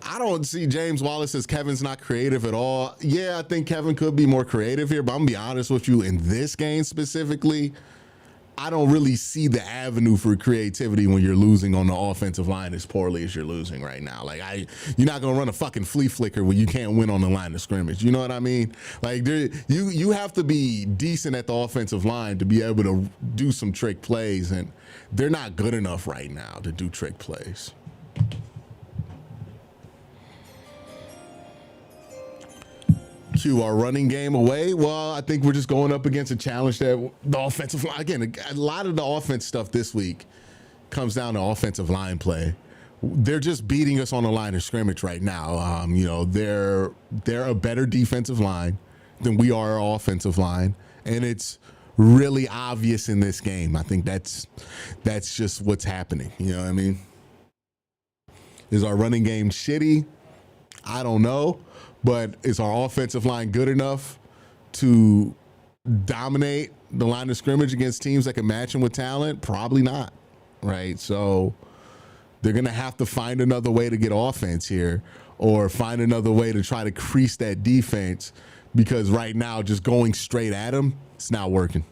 Speaker 1: I don't see James Wallace as Kevin's not creative at all. Yeah, I think Kevin could be more creative here, but I'm going to be honest with you. In this game specifically, I don't really see the avenue for creativity when you're losing on the offensive line as poorly as you're losing right now. Like, you're not gonna run a fucking flea flicker when you can't win on the line of scrimmage. You know what I mean? Like, you have to be decent at the offensive line to be able to do some trick plays, and they're not good enough right now to do trick plays. Q, our running game away. Well, I think we're just going up against a challenge that the offensive line, again, a lot of the offense stuff this week comes down to offensive line play. They're just beating us on the line of scrimmage right now. They're a better defensive line than we are our offensive line, and it's really obvious in this game. I think that's just what's happening. You know what I mean? Is our running game shitty? I don't know. But is our offensive line good enough to dominate the line of scrimmage against teams that can match them with talent? Probably not, right? So they're going to have to find another way to get offense here, or find another way to try to crease that defense, because right now just going straight at them, it's not working.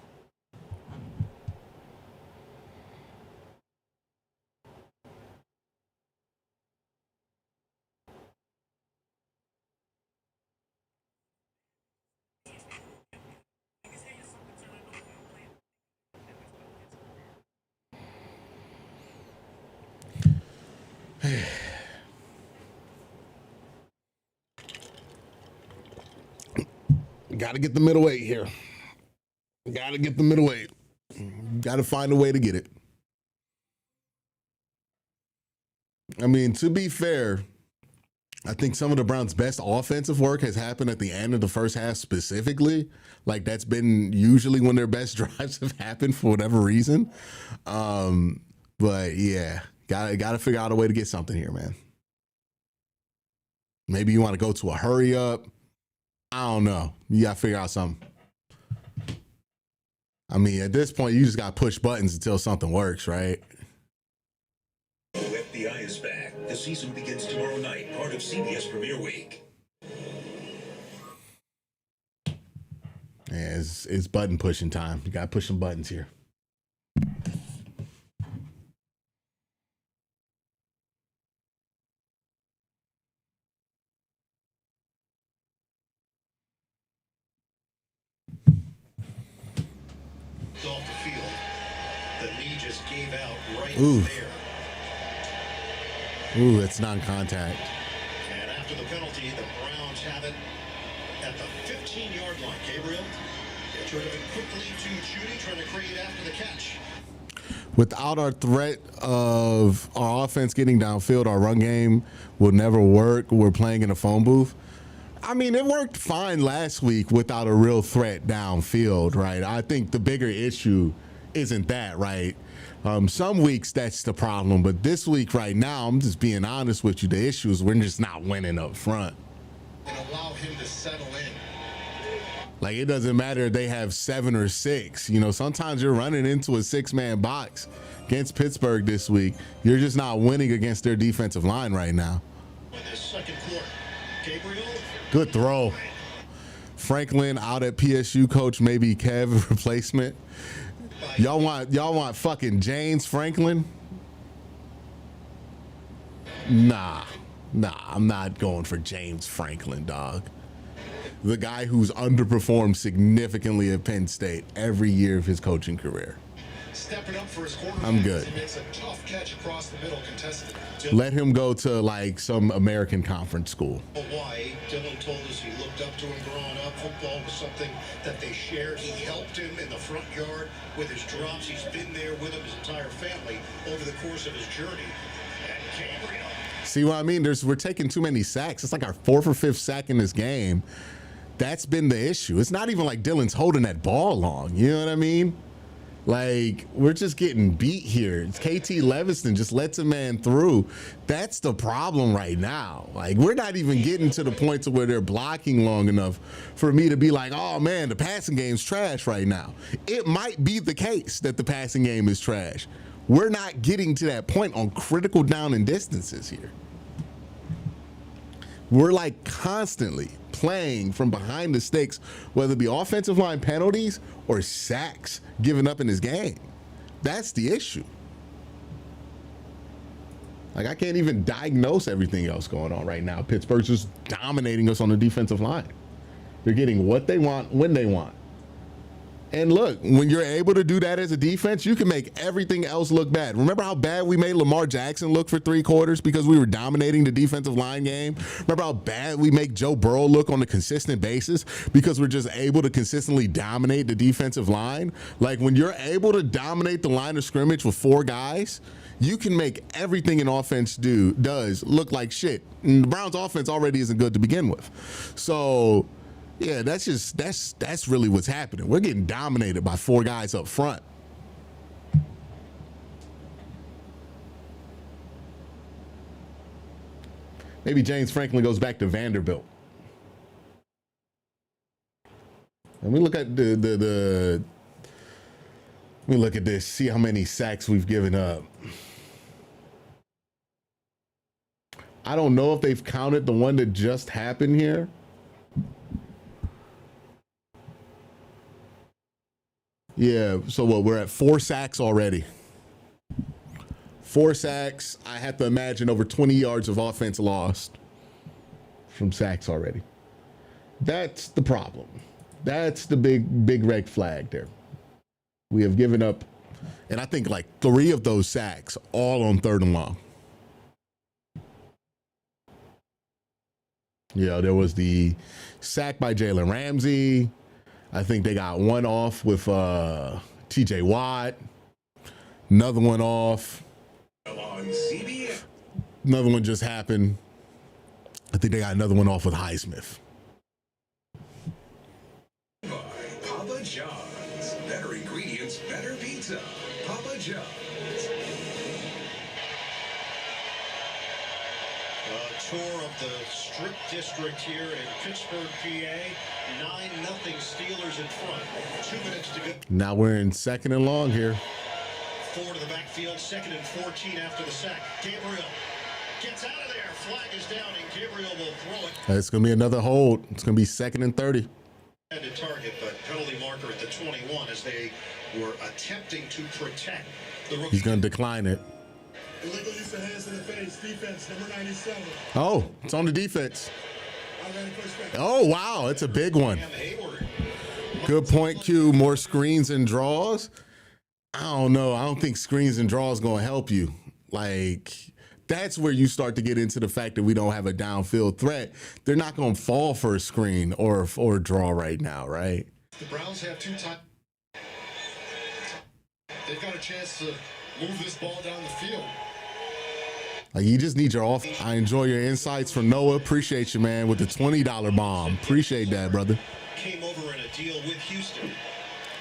Speaker 1: Got to get the middleweight here. Got to get the middleweight. Got to find a way to get it. I mean, to be fair, I think some of the Browns' best offensive work has happened at the end of the first half specifically. Like, that's been usually when their best drives have happened for whatever reason. But yeah, gotta figure out a way to get something here, man. Maybe you want to go to a hurry up. I don't know. You got to figure out something. I mean, at this point, you just got to push buttons until something works, right?
Speaker 8: FBI is back. The season begins tomorrow night, part of CBS Premiere Week.
Speaker 1: Yeah, it's button pushing time. You got to push some buttons here.
Speaker 2: walked off the field. The knee just gave out right
Speaker 1: Ooh.
Speaker 2: there.
Speaker 1: Ooh, it's non-contact.
Speaker 2: And after the penalty, the Browns have it at the 15-yard line. Gabriel gets rid of it quickly to Judy, trying to create after the catch.
Speaker 1: Without our threat of our offense getting downfield, our run game will never work. We're playing in a phone booth. I mean, it worked fine last week without a real threat downfield, right? I think the bigger issue isn't that, right? Some weeks that's the problem, but this week right now, I'm just being honest with you, the issue is we're just not winning up front.
Speaker 3: And allow him to settle in.
Speaker 1: Like, it doesn't matter if they have 7 or 6. You know, sometimes you're running into a 6-man box against Pittsburgh this week. You're just not winning against their defensive line right now.
Speaker 2: In this second quarter, Gabriel.
Speaker 1: Good throw. Franklin out at PSU, coach, maybe Kev replacement. Y'all want fucking James Franklin? Nah, I'm not going for James Franklin, dog. The guy who's underperformed significantly at Penn State every year of his coaching career.
Speaker 3: Stepping up for his quarterback.
Speaker 1: I'm good.
Speaker 3: He makes a tough catch across the middle, contested.
Speaker 1: Let him go to like some American conference school.
Speaker 2: Hawaii. Dylan told us he looked up to him growing up. Football was something that they shared. He helped him in the front yard with his drops. He's been there with him, his entire family, over the course of his journey. And Gabriel.
Speaker 1: See what I mean? We're taking too many sacks. It's like our 4th or 5th sack in this game. That's been the issue. It's not even like Dylan's holding that ball long. You know what I mean? Like, we're just getting beat here. It's KT Leviston just lets a man through. That's the problem right now. Like, we're not even getting to the point to where they're blocking long enough for me to be like, oh man, the passing game's trash right now. It might be the case that the passing game is trash. We're not getting to that point on critical down and distances here. We're like constantly playing from behind the sticks, whether it be offensive line penalties or sacks given up in this game. That's the issue. Like, I can't even diagnose everything else going on right now. Pittsburgh's just dominating us on the defensive line. They're getting what they want when they want. And look, when you're able to do that as a defense, you can make everything else look bad. Remember how bad we made Lamar Jackson look for 3 quarters because we were dominating the defensive line game? Remember how bad we make Joe Burrow look on a consistent basis because we're just able to consistently dominate the defensive line? Like, when you're able to dominate the line of scrimmage with 4 guys, you can make everything an offense does look like shit. And the Browns offense already isn't good to begin with. So yeah, that's really what's happening. We're getting dominated by 4 guys up front. Maybe James Franklin goes back to Vanderbilt. And we look at let me look at this, see how many sacks we've given up. I don't know if they've counted the one that just happened here. Yeah, so what, we're at 4 sacks already. 4 sacks. I have to imagine over 20 yards of offense lost from sacks already. That's the problem. That's the big red flag there. We have given up, and I think like 3 of those sacks all on 3rd and long. Yeah, there was the sack by Jalen Ramsey. I think they got one off with TJ Watt. Another one off.
Speaker 4: On CBS.
Speaker 1: Another one just happened. I think they got another one off with Highsmith.
Speaker 4: By Papa John's. Better ingredients, better pizza. Papa John's.
Speaker 2: A tour of the Strip District here in Pittsburgh, PA. 9-0 Steelers in front. 2 minutes to go.
Speaker 1: Now we're in 2nd and long here.
Speaker 2: 4 to the backfield. 2nd and 14 after the sack. Gabriel gets out of there. Flag is down, and Gabriel will throw it.
Speaker 1: It's going to be another hold. It's going to be 2nd and 30.
Speaker 2: Intended target, but penalty marker at the 21 as they were attempting to protect the rookie.
Speaker 1: He's going to decline it.
Speaker 9: Illegal use of hands in the face. Defense, number 97.
Speaker 1: Oh, it's on the defense.
Speaker 9: Automatic pushback.
Speaker 1: Oh, wow. It's a big one.
Speaker 2: Hayward
Speaker 1: Good point, Q. More screens and draws. I don't know. I don't think screens and draws going to help you. Like, that's where you start to get into the fact that we don't have a downfield threat. They're not going to fall for a screen or draw right now, right?
Speaker 3: The Browns have 2 times. They've got a chance to move this ball down the field.
Speaker 1: Like, you just need your off. I enjoy your insights from Noah. Appreciate you, man, with the $20 bomb. Appreciate that, brother.
Speaker 2: Came over in a deal with Houston.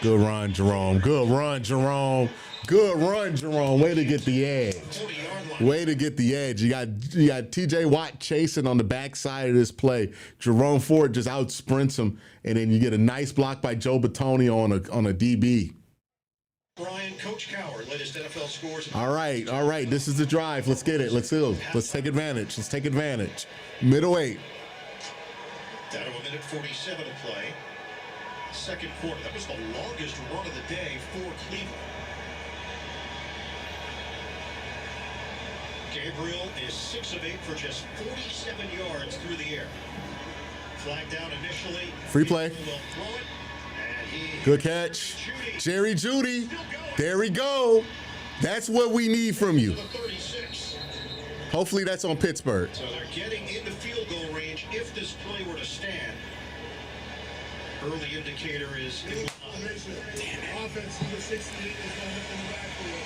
Speaker 1: Good run, Jerome. Good run, Jerome. Good run, Jerome. Way to get the edge.
Speaker 2: 40-yard line.
Speaker 1: Way to get the edge. You got TJ Watt chasing on the backside of this play. Jerome Ford just out sprints him, and then you get a nice block by Joe Batoni on a DB.
Speaker 2: Brian, Coach Coward, latest NFL scores.
Speaker 1: All right. This is the drive. Let's get it. Let's go. Let's take advantage. Middle 8.
Speaker 2: Down to a minute 47 to play. Second quarter. That was the longest run of the day for Cleveland. Gabriel is 6 of 8 for just 47 yards through the air. Flag down initially.
Speaker 1: Free play.
Speaker 2: Will throw it, and he
Speaker 1: Good catch. Jerry Jeudy. There we go. That's what we need from you.
Speaker 2: to the 36.
Speaker 1: Hopefully that's on Pittsburgh.
Speaker 2: So they're getting into field goal range if this play were to stand. Early indicator is in line.
Speaker 9: Offense number 68 is going up in the backfield.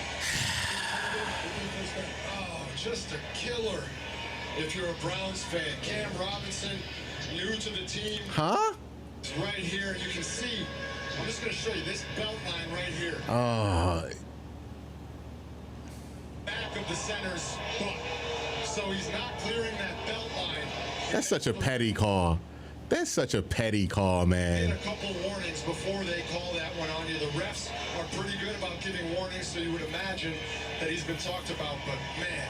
Speaker 3: Oh, just a killer. If you're a Browns fan, Cam Robinson, new to the team.
Speaker 1: Huh?
Speaker 3: It's right here. You can see. I'm just going to show you this belt line right here. Back of the center's foot. So he's not clearing that belt line.
Speaker 1: That's such a petty call. That's such a petty call, man.
Speaker 3: A couple warnings before they call that one on you. The refs are pretty good about giving warnings, so you would imagine that he's been talked about. But, man,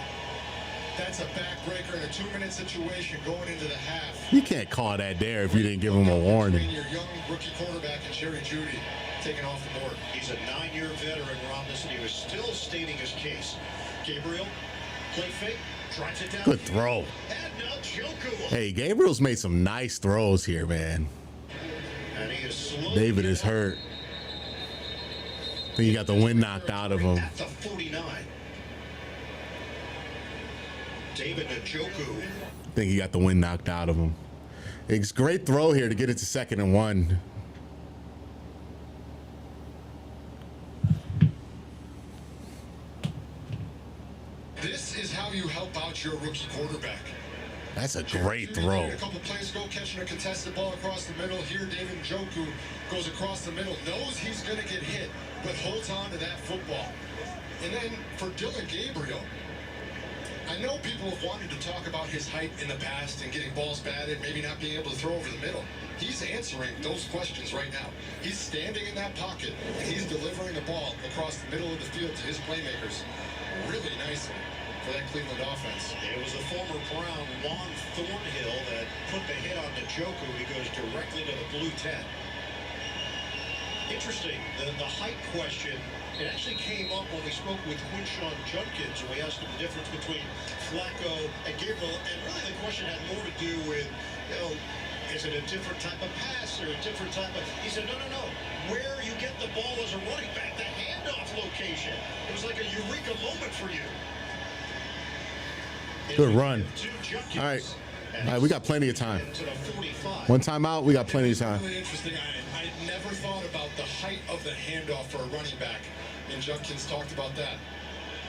Speaker 3: that's a backbreaker in a 2-minute situation going into the half.
Speaker 1: You can't call that there if you didn't give him a warning.
Speaker 3: Your young rookie quarterback and Jerry Jeudy taken off the board.
Speaker 2: He's a 9-year veteran, Robinson. He was still stating his case. Gabriel, play fake, drives it down.
Speaker 1: Good throw.
Speaker 2: And now Joku.
Speaker 1: Hey, Gabriel's made some nice throws here, man.
Speaker 2: And he is slow.
Speaker 1: David is hurt. I think he got the wind knocked out of him.
Speaker 2: At the 49. David Njoku.
Speaker 1: I think he got the wind knocked out of him. It's a great throw here to get it to 2nd and 1.
Speaker 3: This is how you help out your rookie quarterback.
Speaker 1: That's a great throw.
Speaker 3: A couple plays ago, catching a contested ball across the middle. Here, David Njoku goes across the middle, knows he's going to get hit, but holds on to that football. And then for Dylan Gabriel, I know people have wanted to talk about his height in the past and getting balls batted, maybe not being able to throw over the middle. He's answering those questions right now. He's standing in that pocket, and he's delivering the ball across the middle of the field to his playmakers really nicely for that Cleveland offense.
Speaker 2: It was the former Brown, Juan Thornhill, that put the hit on Njoku. He goes directly to the blue 10. Interesting, the height question, it actually came up when we spoke with Quincy Junkins, and we asked him the difference between Flacco and Gabriel, and really the question had more to do with, is it a different type of pass or a different type of... He said, no. Where you get the ball as a running back, the handoff location. It was like a eureka moment for you.
Speaker 1: Good run. All right, we got plenty of time. One timeout, we got plenty of time.
Speaker 3: Really interesting. I never thought about the height of the handoff for a running back, and Junkins talked about that.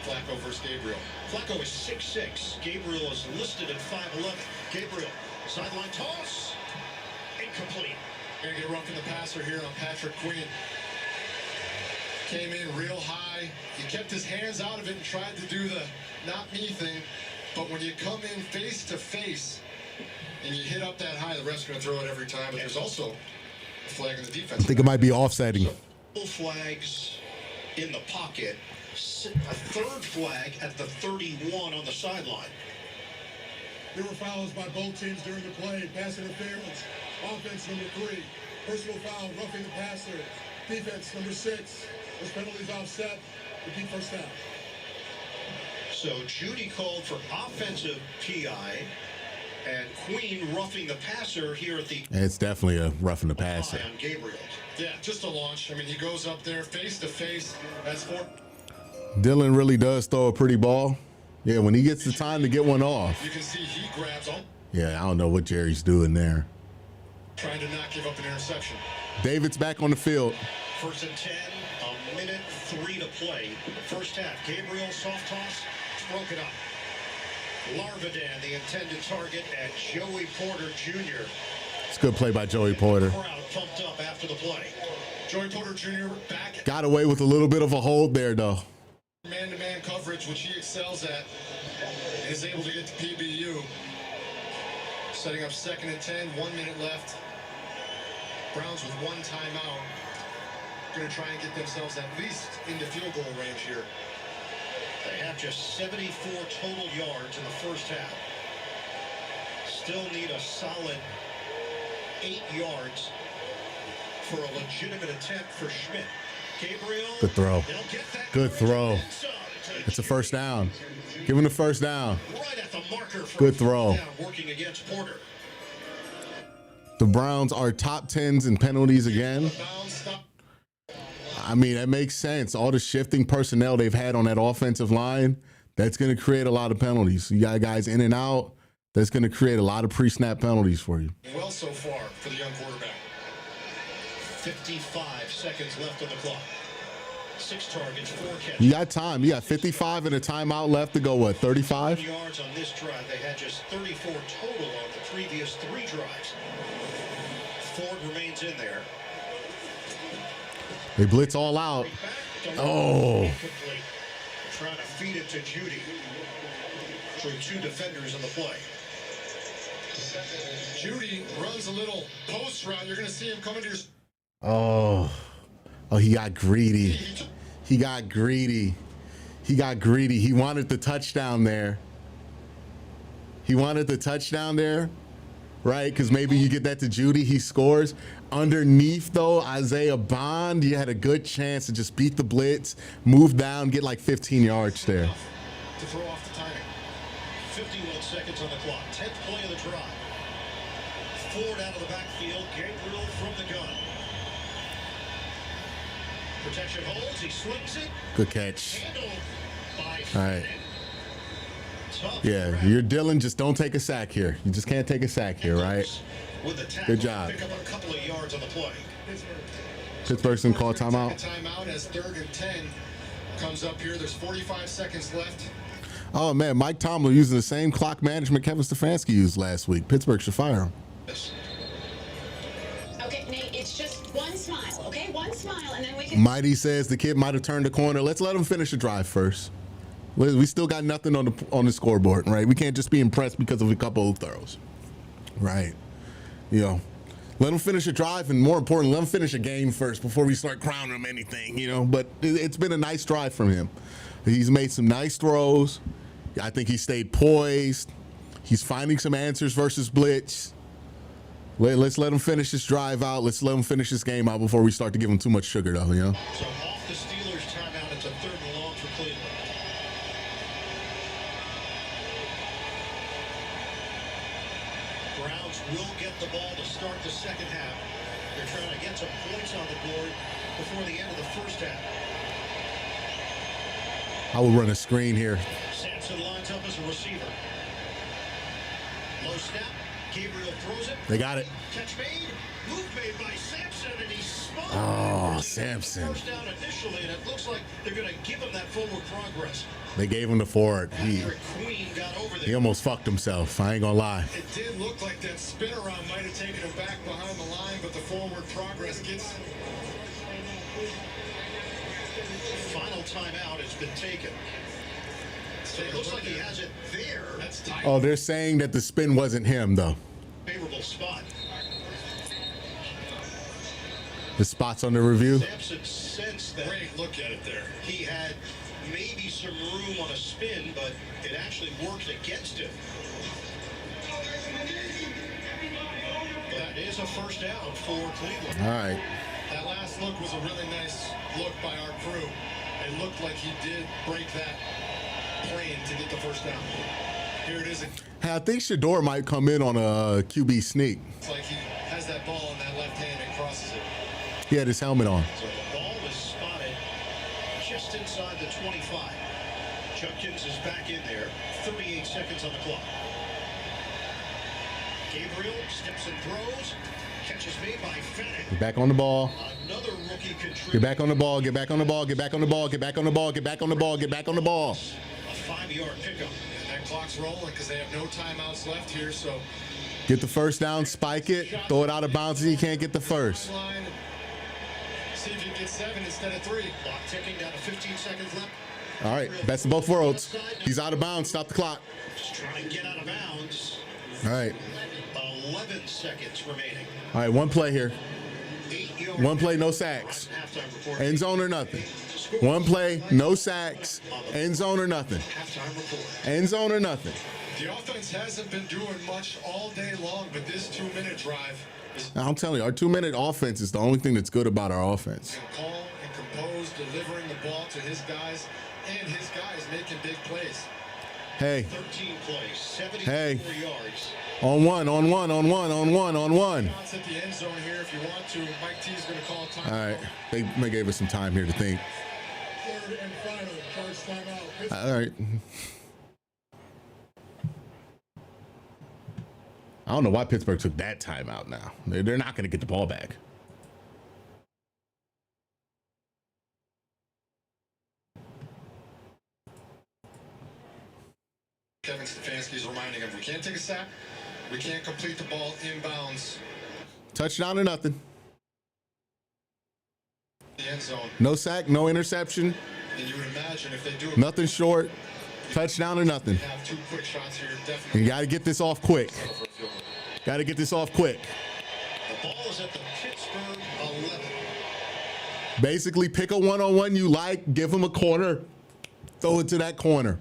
Speaker 3: Flacco versus Gabriel.
Speaker 2: Flacco is 6'6". Gabriel is listed at 5'11". Gabriel, sideline toss. Incomplete.
Speaker 3: Gonna get roughing the passer here on Patrick Queen. Came in real high. He kept his hands out of it and tried to do the not me thing. But when you come in face to face and you hit up that high, the ref's going to throw it every time. But there's also a flag in the defense.
Speaker 1: I think it might be offsetting.
Speaker 2: Full flags in the pocket. A third flag at the 31 on the sideline.
Speaker 9: There were fouls by both teams during the play. Pass interference. Offense number 3. Personal foul, roughing the passer. Defense number 6. Those penalties offset. Repeat first down.
Speaker 2: So Jeudy called for offensive PI, And Queen roughing the passer here at the...
Speaker 1: It's definitely a roughing the passer.
Speaker 2: On Gabriel.
Speaker 3: Yeah, just a launch. I mean, he goes up there face to face. That's for...
Speaker 1: Dylan really does throw a pretty ball. Yeah, when he gets the time to get one off.
Speaker 3: You can see he grabs on.
Speaker 1: Yeah, I don't know what Jerry's doing there.
Speaker 3: Trying to not give up an interception.
Speaker 1: David's back on the field.
Speaker 2: 1st and 10, a minute 3 to play. First half, Gabriel soft toss, broke it up. Larvadan, the intended target at Joey Porter Jr.
Speaker 1: It's a good play by Joey Porter.
Speaker 2: Crowd pumped up after the play.
Speaker 3: Joey Porter Jr. back.
Speaker 1: Got away with a little bit of a hold there, though.
Speaker 3: Man-to-man coverage, which he excels at, and is able to get to PBU. Setting up 2nd and 10, 1 minute left. Browns with 1 timeout. Going to try and get themselves at least into field goal range here.
Speaker 2: They have just 74 total yards in the first half. Still need a solid 8 yards for a legitimate attempt for Schmidt. Gabriel.
Speaker 1: Good throw. Good throw. It's a first down. Give him the first down.
Speaker 2: Right at the marker for
Speaker 1: good throw.
Speaker 2: Down, working against Porter.
Speaker 1: The Browns are top 10s in penalties again. I mean, that makes sense. All the shifting personnel they've had on that offensive line, that's going to create a lot of penalties. You got guys in and out. That's going to create a lot of pre-snap penalties for you.
Speaker 3: Well so far for the young quarterback.
Speaker 2: 55 seconds left on the clock. 6 targets, 4 catches.
Speaker 1: You got time. You got 55 and a timeout left to go, what, 35?
Speaker 2: Yards on this drive. They had just 34 total on the previous 3 drives. Ford remains in there.
Speaker 1: They blitz all out. Oh.
Speaker 2: Trying to feed it to Judy. Through 2 defenders on the play.
Speaker 3: Judy runs a little post route. You're going to see him coming to your...
Speaker 1: Oh, he got greedy. He got greedy. He got greedy. He wanted the touchdown there. He wanted the touchdown there, right? Because maybe you get that to Judy. He scores. Underneath, though, Isaiah Bond, you had a good chance to just beat the blitz, move down, get like 15 yards there.
Speaker 2: To throw off the timing. 51 seconds on the clock. 10th play of the drive. Ford out of the backfield. Gabriel from the gun. Protection holds. He swings it.
Speaker 1: Good catch.
Speaker 2: All
Speaker 1: right. Yeah, you're Dylan. Just don't take a sack here. You just can't take a sack here, right? Good job.
Speaker 2: Pick up a couple of yards on the play.
Speaker 1: Pittsburgh's going to call timeout.
Speaker 3: Timeout as 3rd and 10 comes up here. There's 45 seconds left.
Speaker 1: Oh, man, Mike Tomlin using the same clock management Kevin Stefanski used last week. Pittsburgh should fire him.
Speaker 10: Okay, Nate, it's just one smile, okay? One smile, and then we can...
Speaker 1: Mighty says the kid might have turned the corner. Let's let him finish the drive first. We still got nothing on the scoreboard, right? We can't just be impressed because of a couple of throws, right? You know, let him finish a drive, and more importantly, let him finish a game first before we start crowning him anything, you know? But it's been a nice drive from him. He's made some nice throws. I think he stayed poised. He's finding some answers versus blitz. Let's let him finish this drive out. Let's let him finish this game out before we start to give him too much sugar, though, you know?
Speaker 2: So off the Steelers timeout, it's a 3rd and long for Cleveland. Browns will get the ball to start the second half. They're trying to get some points on the board before the end of the first half.
Speaker 1: I will run a screen here.
Speaker 2: Sampson lines up as a receiver. Low snap. Gabriel throws it.
Speaker 1: They got it.
Speaker 2: Catch made. Move made by Sampson, and he spun.
Speaker 1: Oh, Sampson.
Speaker 2: First down initially, and it looks like they're going to give him that forward progress.
Speaker 1: They gave him the forward.
Speaker 2: Queen got over there.
Speaker 1: He almost fucked himself. I ain't gonna lie.
Speaker 3: It did look like that spin around might have taken him back behind the line, but the forward progress gets...
Speaker 2: Final timeout has been taken. So it looks like he has it there. That's tight.
Speaker 1: Oh, they're saying that the spin wasn't him, though.
Speaker 2: Favorable spot.
Speaker 1: The spot's on the review.
Speaker 2: Sampson sensed that. Great look at it there. He had maybe some room on a spin, but it actually worked against him. That is a first down for Cleveland.
Speaker 1: All right.
Speaker 3: That last look was a really nice look by our crew. It looked like he did break that plane to get the first down. Here it is.
Speaker 1: Hey, I think Shador might come in on a QB sneak.
Speaker 3: It's like he has that ball in that left hand and crosses it.
Speaker 1: He had his helmet on.
Speaker 2: So the ball is spotted just inside the 25. Judkins is back in there. 38 seconds on the clock. Gabriel steps and throws. Catch is made by Fennec.
Speaker 1: Get back on the ball.
Speaker 2: Another rookie contributor.
Speaker 1: Get back on the ball. Get back on the ball. Get back on the ball. Get back on the ball. Get back on the ball. Get back on the ball.
Speaker 2: A 5-yard pickup.
Speaker 3: And that clock's rolling because they have no timeouts left here. So
Speaker 1: Get the first down, spike it, throw it out of bounds, and you can't get the first.
Speaker 3: line. See if you get 7 instead of 3.
Speaker 2: Clock ticking down to 15 seconds left.
Speaker 1: All right, best of both worlds. He's out of bounds. Stop the clock.
Speaker 2: Just trying to get out of bounds.
Speaker 1: All right.
Speaker 2: 11 seconds remaining.
Speaker 1: All right, one play here.
Speaker 2: 8 yards.
Speaker 1: One play, no sacks.
Speaker 2: Halftime report.
Speaker 1: End zone or nothing. One play, no sacks. End zone or nothing.
Speaker 2: Halftime report.
Speaker 1: End zone or nothing.
Speaker 3: The offense hasn't been doing much all day long, but this 2-minute drive is
Speaker 1: I'm telling you, our 2-minute offense is the only thing that's good about our offense.
Speaker 3: calm and composed, delivering the ball to his guys, and his guys making big plays.
Speaker 1: Hey,
Speaker 2: 13 plays, 74 yards.
Speaker 1: on one.
Speaker 3: Shots at the end zone here if you want to. Mike T is going to call a time.
Speaker 1: All right, they gave us some time here to think.
Speaker 9: Third and final. Charge timeout.
Speaker 1: All right. I don't know why Pittsburgh took that timeout now. They're not going to get the ball back.
Speaker 3: Kevin Stefanski's reminding him, we can't take a sack. We can't complete the ball inbounds.
Speaker 1: Touchdown or nothing.
Speaker 3: The end zone.
Speaker 1: No sack, no interception,
Speaker 3: And you would imagine if they do
Speaker 1: nothing short. Touchdown or nothing.
Speaker 3: have 2 quick shots here, definitely.
Speaker 1: You got to get this off quick.
Speaker 3: settle for a field goal.
Speaker 1: Got to get this off quick.
Speaker 2: The ball is at the Pittsburgh 11.
Speaker 1: Basically, pick a one-on-one you like, give him a corner, throw it to that corner.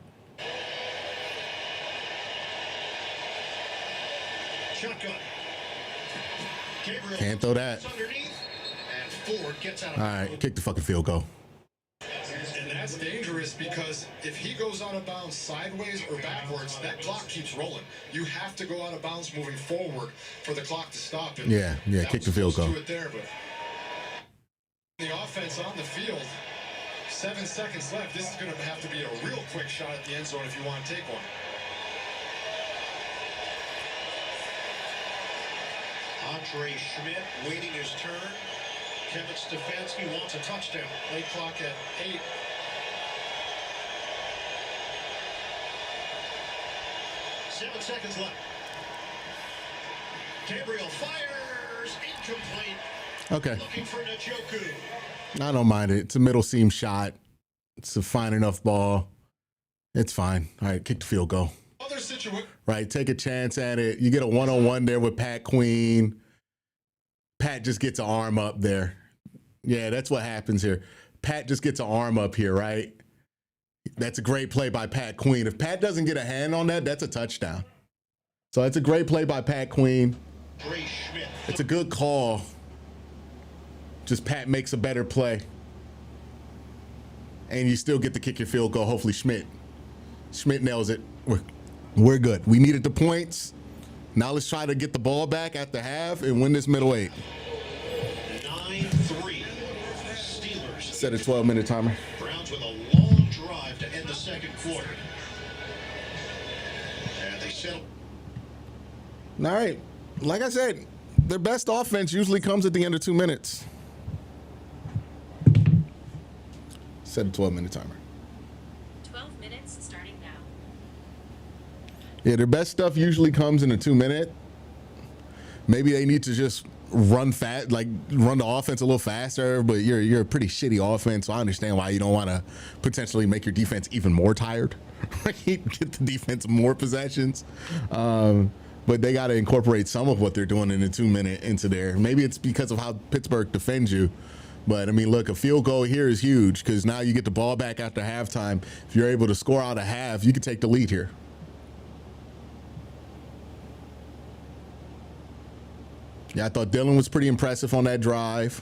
Speaker 2: Shotgun. Gabriel
Speaker 1: Can't throw that.
Speaker 2: underneath, and Ford gets out of
Speaker 1: All right, kick the fucking field goal.
Speaker 3: And that's dangerous because if he goes out of bounds sideways or backwards, that clock keeps rolling. You have to go out of bounds moving forward for the clock to stop. And
Speaker 1: Yeah,
Speaker 3: that
Speaker 1: kick
Speaker 3: was
Speaker 1: the field
Speaker 3: close
Speaker 1: goal.
Speaker 3: to it there, but the offense on the field, 7 seconds left. This is going to have to be a real quick shot at the end zone if you want to take one.
Speaker 2: Andre Schmidt waiting his turn. Kevin Stefanski wants a touchdown.
Speaker 3: Play clock at 8.
Speaker 2: Seven seconds left. Gabriel fires. Incomplete.
Speaker 1: Okay,
Speaker 2: Looking for Njoku.
Speaker 1: I don't mind it. It's a middle seam shot. It's a fine enough ball. It's fine. All right, kick the field goal.
Speaker 3: Other situation.
Speaker 1: Right, take a chance at it. You get a one-on-one there with Pat Queen. Pat just gets an arm up there. Yeah, that's what happens here. Pat just gets an arm up here, right? That's a great play by Pat Queen. If Pat doesn't get a hand on that, that's a touchdown. So that's a great play by Pat Queen.
Speaker 2: Andre Schmidt.
Speaker 1: It's a good call. Just Pat makes a better play. And you still get to kick your field goal. Hopefully Schmidt nails it. We're good. We needed the points. Now let's try to get the ball back at the half and win this middle 8.
Speaker 2: 9-3. Steelers.
Speaker 1: Set a 12-minute timer.
Speaker 2: Browns with a long drive to end the second quarter. And they settle.
Speaker 1: All right. Like I said, their best offense usually comes at the end of 2 minutes. Set a 12-minute timer.
Speaker 7: 12 minutes starting now.
Speaker 1: Yeah, their best stuff usually comes in a 2-minute. Maybe they need to just run the offense a little faster, but you're a pretty shitty offense, so I understand why you don't want to potentially make your defense even more tired. Get the defense more possessions. But they got to incorporate some of what they're doing in the 2-minute into there. Maybe it's because of how Pittsburgh defends you. But, I mean, look, a field goal here is huge because now you get the ball back after halftime. If you're able to score out a half, you can take the lead here. Yeah, I thought Dillon was pretty impressive on that drive.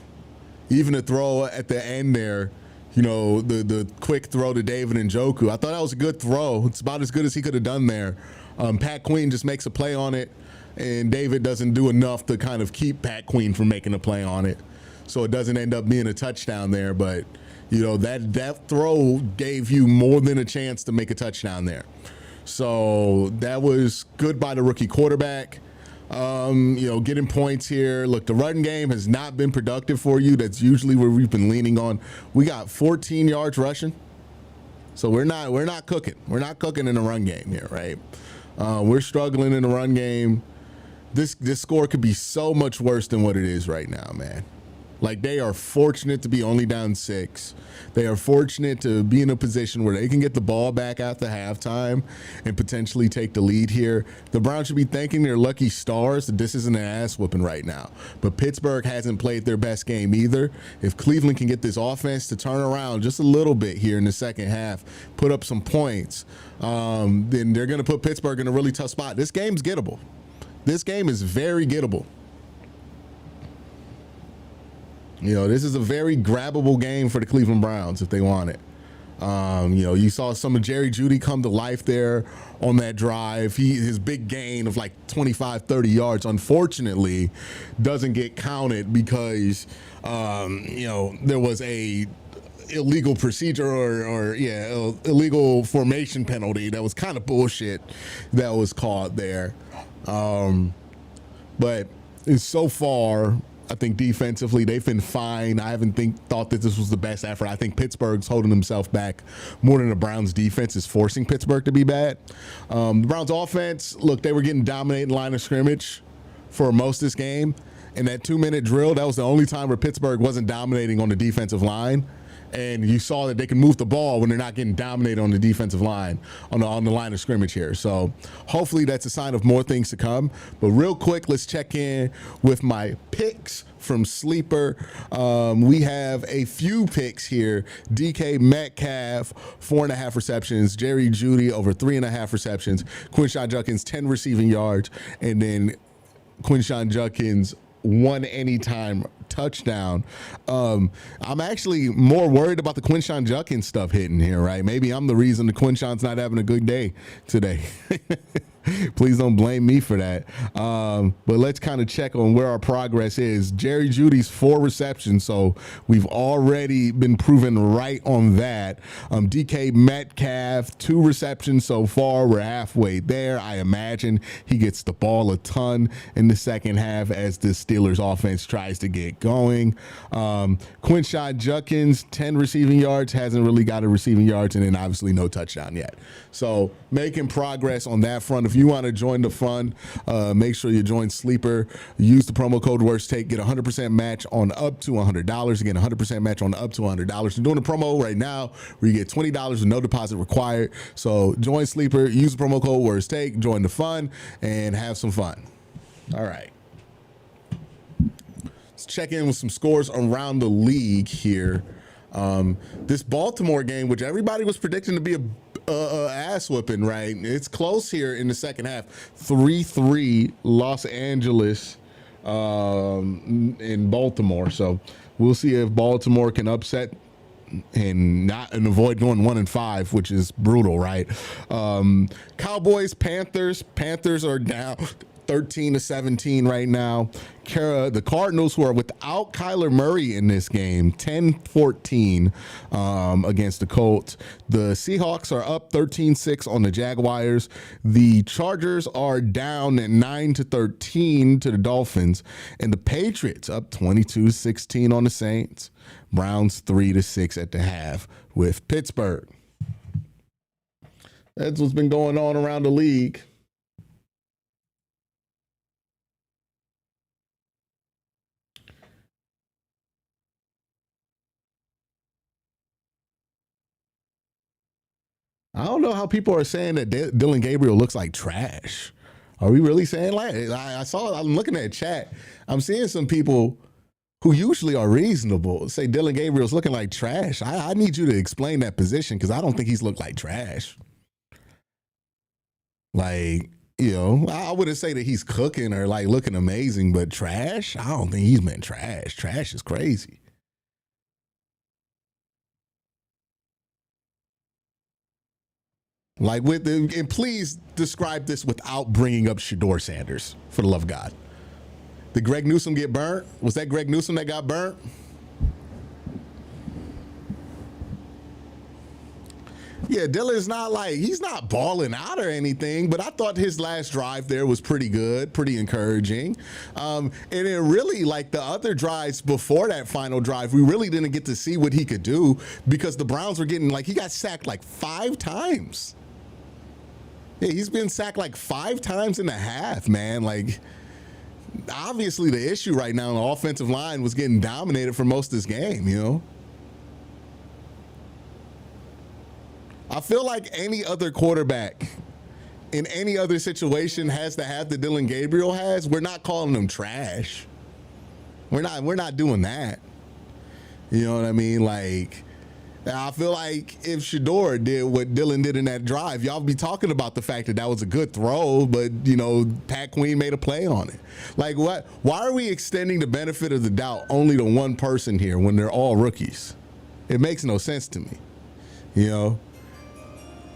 Speaker 1: Even the throw at the end there, you know, the quick throw to David Njoku. I thought that was a good throw. It's about as good as he could have done there. Pat Queen just makes a play on it, and David doesn't do enough to kind of keep Pat Queen from making a play on it. So it doesn't end up being a touchdown there. But, you know, that throw gave you more than a chance to make a touchdown there. So that was good by the rookie quarterback. You know, getting points here. Look, the run game has not been productive for you. That's usually where we've been leaning on. We got 14 yards rushing. So we're not cooking. We're not cooking in the run game here, right? We're struggling in the run game. This score could be so much worse than what it is right now, man. Like, they are fortunate to be only down 6. They are fortunate to be in a position where they can get the ball back after halftime and potentially take the lead here. The Browns should be thanking their lucky stars that this isn't an ass whooping right now. But Pittsburgh hasn't played their best game either. If Cleveland can get this offense to turn around just a little bit here in the second half, put up some points, then they're going to put Pittsburgh in a really tough spot. This game's gettable. This game is very gettable. You know, this is a very grabbable game for the Cleveland Browns if they want it. You know, you saw some of Jerry Jeudy come to life there on that drive. His big gain of like 25, 30 yards, unfortunately, doesn't get counted because, you know, there was a illegal procedure or illegal formation penalty that was kind of bullshit that was caught there. But so far, I think defensively they've been fine. I haven't thought that this was the best effort. I think Pittsburgh's holding himself back more than the Browns defense is forcing Pittsburgh to be bad. The Browns offense, look, they were getting dominated in line of scrimmage for most of this game. And that 2-minute drill, that was the only time where Pittsburgh wasn't dominating on the defensive line. And you saw that they can move the ball when they're not getting dominated on the defensive line, on the line of scrimmage here. So hopefully that's a sign of more things to come. But real quick, let's check in with my picks from Sleeper. We have a few picks here. DK Metcalf, 4.5 receptions. Jerry Jeudy, over 3.5 receptions. Quincy Judkins, 10 receiving yards. And then Quincy Judkins, 1 anytime touchdown. I'm actually more worried about the Quincy Judkins stuff hitting here, right? Maybe I'm the reason the Quincy's not having a good day today. Please don't blame me for that. But let's kind of check on where our progress is. Jerry Jeudy's 4 receptions, so we've already been proven right on that. DK Metcalf, 2 receptions so far. We're halfway there. I imagine he gets the ball a ton in the second half as the Steelers offense tries to get going. Quincy Judkins, 10 receiving yards, hasn't really got a receiving yards, and then obviously no touchdown yet. So making progress on that front. If you want to join the fun, make sure you join Sleeper. Use the promo code WORSTTAKE. Get 100% match on up to $100. Again, 100% match on up to $100. They're doing a promo right now where you get $20 with no deposit required. So join Sleeper. Use the promo code WORSTTAKE. Join the fun and have some fun. All right. Let's check in with some scores around the league here. This Baltimore game, which everybody was predicting to be a ass whipping, right? It's close here in the second half. 3-3 Los Angeles in Baltimore. So we'll see if Baltimore can upset and avoid going 1-5, which is brutal, right? Cowboys, Panthers are down 13-17 right now. The Cardinals, who are without Kyler Murray in this game, 10-14 against the Colts. The Seahawks are up 13-6 on the Jaguars. The Chargers are down at 9-13 to the Dolphins. And the Patriots up 22-16 on the Saints. Browns 3-6 at the half with Pittsburgh. That's what's been going on around the league. I don't know how people are saying that Dylan Gabriel looks like trash. Are we really saying like? I'm looking at chat. I'm seeing some people who usually are reasonable say Dylan Gabriel's looking like trash. I need you to explain that position because I don't think he's looked like trash. Like, you know, I wouldn't say that he's cooking or like looking amazing, but trash? I don't think he's been trash. Trash is crazy. Like and please describe this without bringing up Shedeur Sanders, for the love of God. Did Greg Newsome get burnt? Was that Greg Newsome that got burnt? Yeah, Dylan's not like, he's not balling out or anything, but I thought his last drive there was pretty good, pretty encouraging. And it really, like the other drives before that final drive, we really didn't get to see what he could do because the Browns were getting, like, he got sacked like 5 times. Yeah, he's been sacked like 5 times in a half, man. Like, obviously the issue right now on the offensive line was getting dominated for most of this game, you know? I feel like any other quarterback in any other situation has to have the Dylan Gabriel has. We're not calling him trash. We're not doing that. You know what I mean? Like, I feel like if Shedeur did what Dylan did in that drive, y'all be talking about the fact that that was a good throw, but, you know, Pat Queen made a play on it. Like, what? Why are we extending the benefit of the doubt only to one person here when they're all rookies? It makes no sense to me, you know?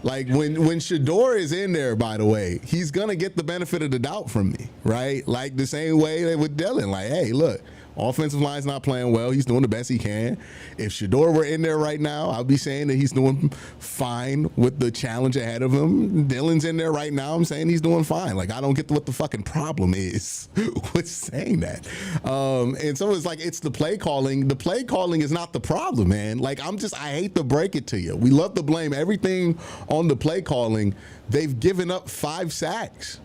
Speaker 1: Like when Shedeur is in there, by the way, he's going to get the benefit of the doubt from me, right? Like the same way with Dylan. Like, hey, look, offensive line's not playing well. He's doing the best he can. If Shedeur were in there right now, I'd be saying that he's doing fine with the challenge ahead of him. Dylan's in there right now. I'm saying he's doing fine. Like, I don't get what the fucking problem is with saying that. And so it's like, it's the play calling. The play calling is not the problem, man. Like, I hate to break it to you. We love to blame everything on the play calling. They've given up 5 sacks.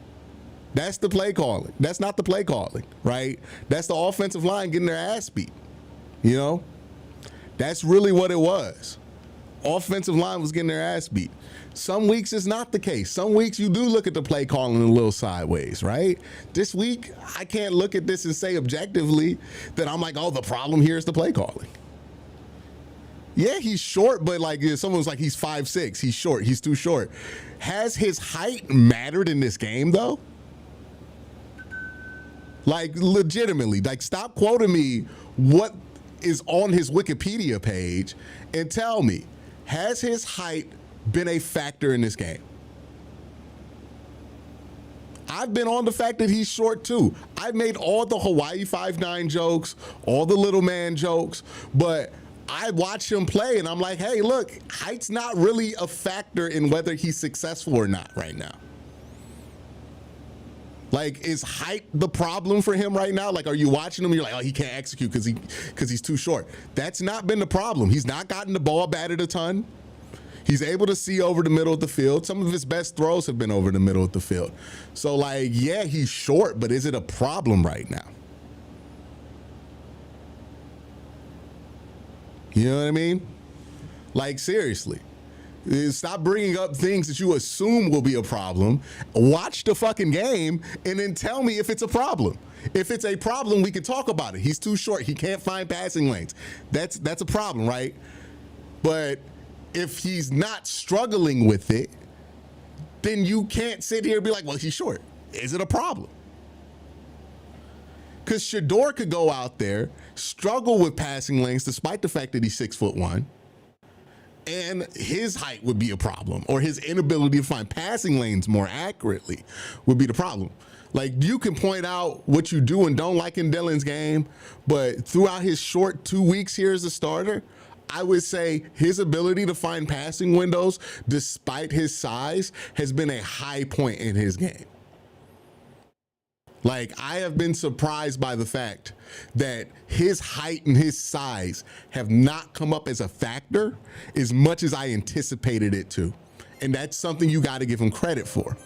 Speaker 1: That's the play calling. That's not the play calling, right? That's the offensive line getting their ass beat. You know? That's really what it was. Offensive line was getting their ass beat. Some weeks it's not the case. Some weeks you do look at the play calling a little sideways, right? This week, I can't look at this and say objectively that I'm like, oh, the problem here is the play calling. Yeah, he's short, but like someone's like, he's 5'6", he's short, he's too short. Has his height mattered in this game, though? Like, legitimately, like, stop quoting me what is on his Wikipedia page and tell me, has his height been a factor in this game? I've been on the fact that he's short too. I've made all the Hawaii 5'9" jokes, all the little man jokes, but I watch him play and I'm like, hey, look, height's not really a factor in whether he's successful or not right now. Like, is height the problem for him right now? Like, are you watching him and you're like, oh, he can't execute because he's too short? That's not been the problem. He's not gotten the ball batted a ton. He's able to see over the middle of the field. Some of his best throws have been over the middle of the field. So, like, yeah, he's short, but is it a problem right now? You know what I mean? Like, seriously. Stop bringing up things that you assume will be a problem. Watch the fucking game and then tell me if it's a problem. If it's a problem, we can talk about it. He's too short. He can't find passing lanes. That's a problem, right? But if he's not struggling with it, then you can't sit here and be like, well, he's short. Is it a problem? Because Shedeur could go out there, struggle with passing lanes despite the fact that he's 6'1", and his height would be a problem, or his inability to find passing lanes more accurately would be the problem. Like, you can point out what you do and don't like in Dylan's game, but throughout his short 2 weeks here as a starter, I would say his ability to find passing windows, despite his size, has been a high point in his game. Like, I have been surprised by the fact that his height and his size have not come up as a factor as much as I anticipated it to. And that's something you got to give him credit for.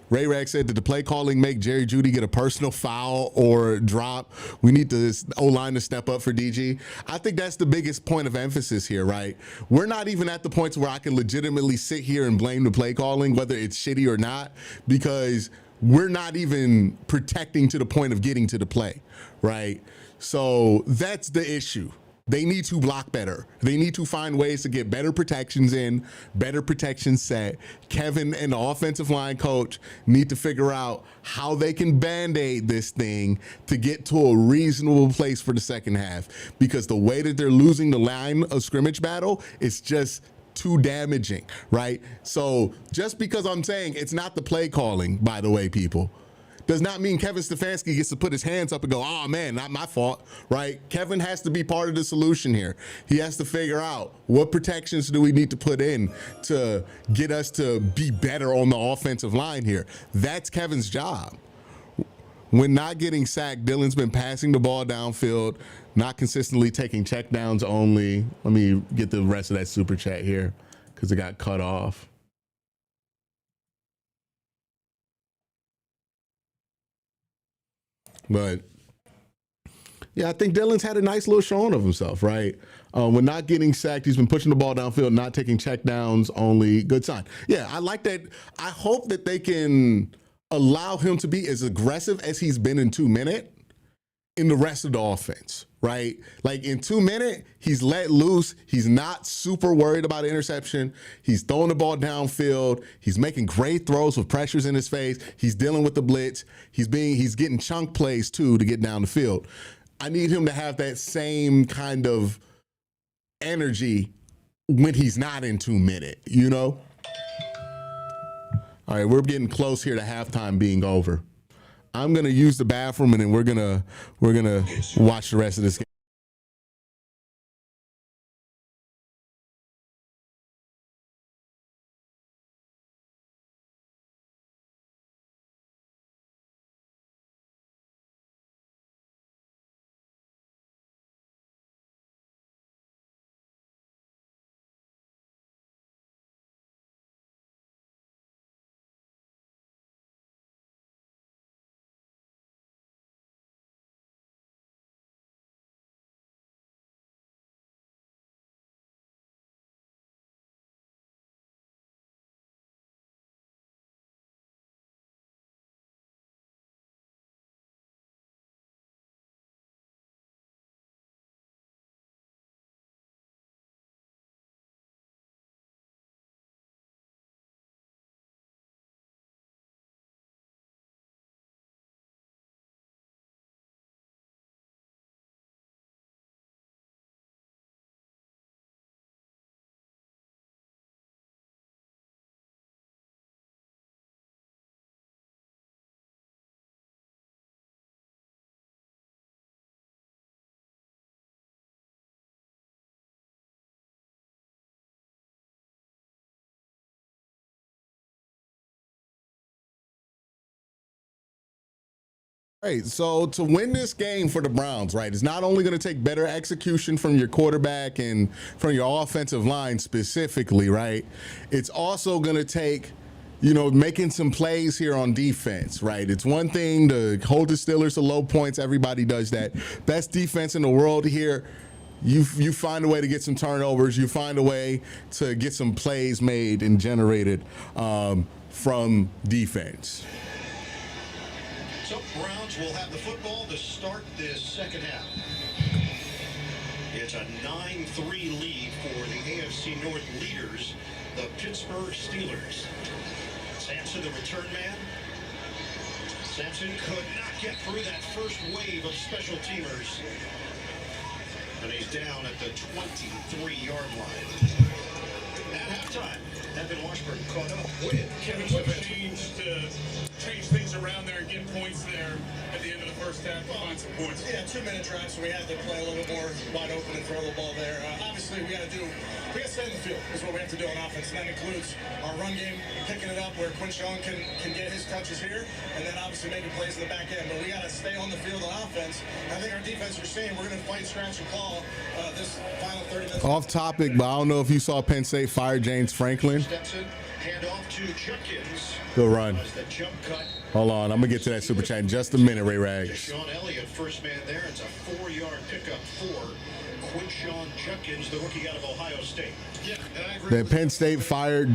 Speaker 1: Ray Rag said, did the play calling make Jerry Jeudy get a personal foul or drop? We need the O-line to step up for DG. I think that's the biggest point of emphasis here, right? We're not even at the points where I can legitimately sit here and blame the play calling, whether it's shitty or not, because we're not even protecting to the point of getting to the play, right? So that's the issue. They need to block better. They need to find ways to get better protections in, better protection set. Kevin and the offensive line coach need to figure out how they can band-aid this thing to get to a reasonable place for the second half, because the way that they're losing the line of scrimmage battle is just too damaging, right? So just because I'm saying it's not the play calling, by the way, people, does not mean Kevin Stefanski gets to put his hands up and go, oh man, not my fault, right? Kevin has to be part of the solution here. He has to figure out what protections do we need to put in to get us to be better on the offensive line here. That's Kevin's job. When not getting sacked, Dylan's been passing the ball downfield, not consistently taking checkdowns only. Let me get the rest of that super chat here because it got cut off. But yeah, I think Dylan's had a nice little showing of himself, right? When not getting sacked, he's been pushing the ball downfield, not taking checkdowns only. Good sign. Yeah, I like that. I hope that they can allow him to be as aggressive as he's been in 2 minutes in the rest of the offense, right? Like in 2 minutes, he's let loose. He's not super worried about interception. He's throwing the ball downfield. He's making great throws with pressures in his face. He's dealing with the blitz. He's getting chunk plays too to get down the field. I need him to have that same kind of energy when he's not in 2 minutes, you know? All right, we're getting close here to halftime being over. I'm gonna use the bathroom and then we're gonna watch the rest of this game. Right, so to win this game for the Browns, right, it's not only going to take better execution from your quarterback and from your offensive line specifically, right? It's also going to take, you know, making some plays here on defense, right? It's one thing to hold the Steelers to low points. Everybody does that. Best defense in the world here. You find a way to get some turnovers. You find a way to get some plays made and generated from defense.
Speaker 2: So Browns will have the football to start this second half. It's a 9-3 lead for the AFC North leaders, the Pittsburgh Steelers. Sampson, the return man. Sampson could not get through that first wave of special teamers. And he's down at the 23-yard line. At halftime, Evan Washburn caught up with Kevin Stefanski.
Speaker 6: Change things around there and get points there at the end of the first half to find some points.
Speaker 9: Yeah, 2-minute drive, so we had to play a little bit more wide open and throw the ball there. Obviously, we got to stay in the field is what we have to do on offense. And that includes our run game, picking it up where Quincy can get his touches here, and then obviously making plays in the back end. But we got to stay on the field on offense. I think our defense, you're seeing, we're going to fight, scratch, and claw this final 30 minutes.
Speaker 1: Off topic, but I don't know if you saw Penn State fire James Franklin.
Speaker 2: Hand off to Judkins.
Speaker 1: Good run.
Speaker 2: The jump cut.
Speaker 1: Hold on, I'm gonna get to that super chat in just a minute, Ray Rags.
Speaker 2: Sean Elliott, first man there. It's a 4-yard pickup for Quincy Judkins, the rookie out of Ohio State.
Speaker 9: Yeah, and I agree.
Speaker 1: That Penn State fired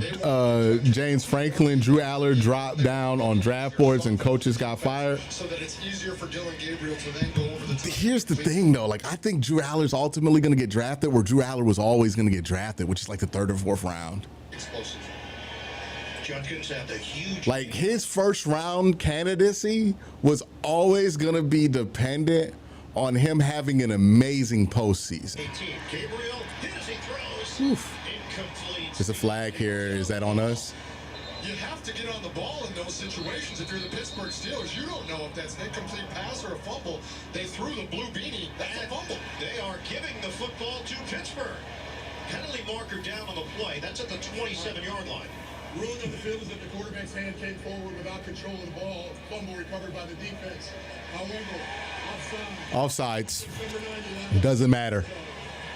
Speaker 1: James Franklin. Drew Aller dropped down on draft boards, and coaches got fired.
Speaker 9: So that it's easier for Dylan Gabriel to then go over the top.
Speaker 1: Here's the thing, though. Like, I think Drew Aller's ultimately going to get drafted, where Drew Aller was always going to get drafted, which is like the 3rd or 4th round.
Speaker 9: Explosive.
Speaker 2: Judkins had the huge.
Speaker 1: Like, his first round candidacy was always going to be dependent on him having an amazing postseason.
Speaker 2: 18. Gabriel hit as he throws. Incomplete.
Speaker 1: There's a flag here. Is that on us?
Speaker 3: You have to get on the ball in those situations. If you're the Pittsburgh Steelers, you don't know if that's an incomplete pass or a fumble. They threw the blue beanie. That's a fumble.
Speaker 2: They are giving the football to Pittsburgh. Penalty marker down on the play. That's at the 27-yard line.
Speaker 9: Ruling on the field is that the quarterback's hand came forward without control of the ball. Fumble recovered by the defense. However, offside.
Speaker 1: Offsides. It doesn't matter.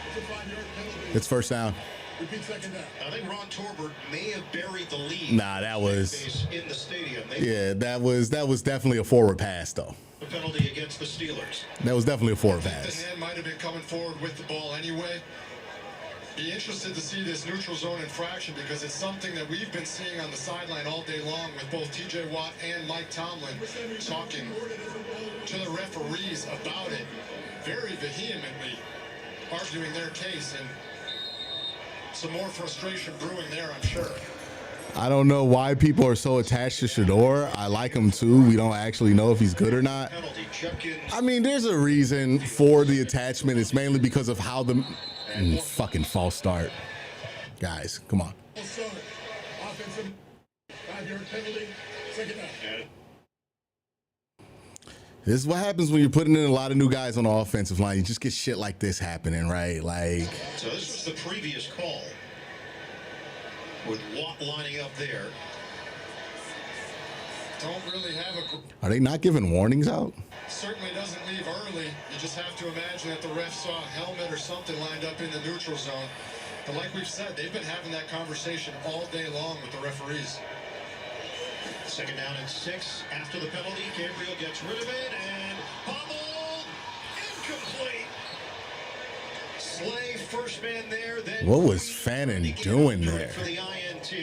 Speaker 9: It's a 5-yard penalty.
Speaker 1: It's first down.
Speaker 9: Repeat second down.
Speaker 2: I think Ron Torbert may have buried the lead.
Speaker 1: Nah, that was
Speaker 2: in the stadium.
Speaker 1: yeah. That was definitely a forward pass though.
Speaker 2: The penalty against the Steelers.
Speaker 1: That was definitely a forward
Speaker 3: The
Speaker 1: pass.
Speaker 3: hand might have been coming forward with the ball anyway. Be interested to see this neutral zone infraction because it's something that we've been seeing on the sideline all day long with both TJ Watt and Mike Tomlin talking to the referees about it very vehemently, arguing their case, and some more frustration brewing there, I'm sure.
Speaker 1: I don't know why people are so attached to Shador. I like him too. We don't actually know if he's good or not. I mean, there's a reason for the attachment. It's mainly because of how the fucking false start. Guys, come on.
Speaker 9: Offensive 5-yard penalty. Second down.
Speaker 1: This is what happens when you're putting in a lot of new guys on the offensive line. You just get shit like this happening, right? Like.
Speaker 2: So this was the previous call with Watt lining up there.
Speaker 3: Don't really have a...
Speaker 1: Are they not giving warnings out?
Speaker 3: Certainly doesn't leave early. You just have to imagine that the ref saw a helmet or something lined up in the neutral zone. But like we've said, they've been having that conversation all day long with the referees.
Speaker 2: Second down and 6 after the penalty. Gabriel gets rid of it and pummeled. Incomplete. Slay first man there. Then
Speaker 1: What was Fannin doing there?
Speaker 2: For the INT.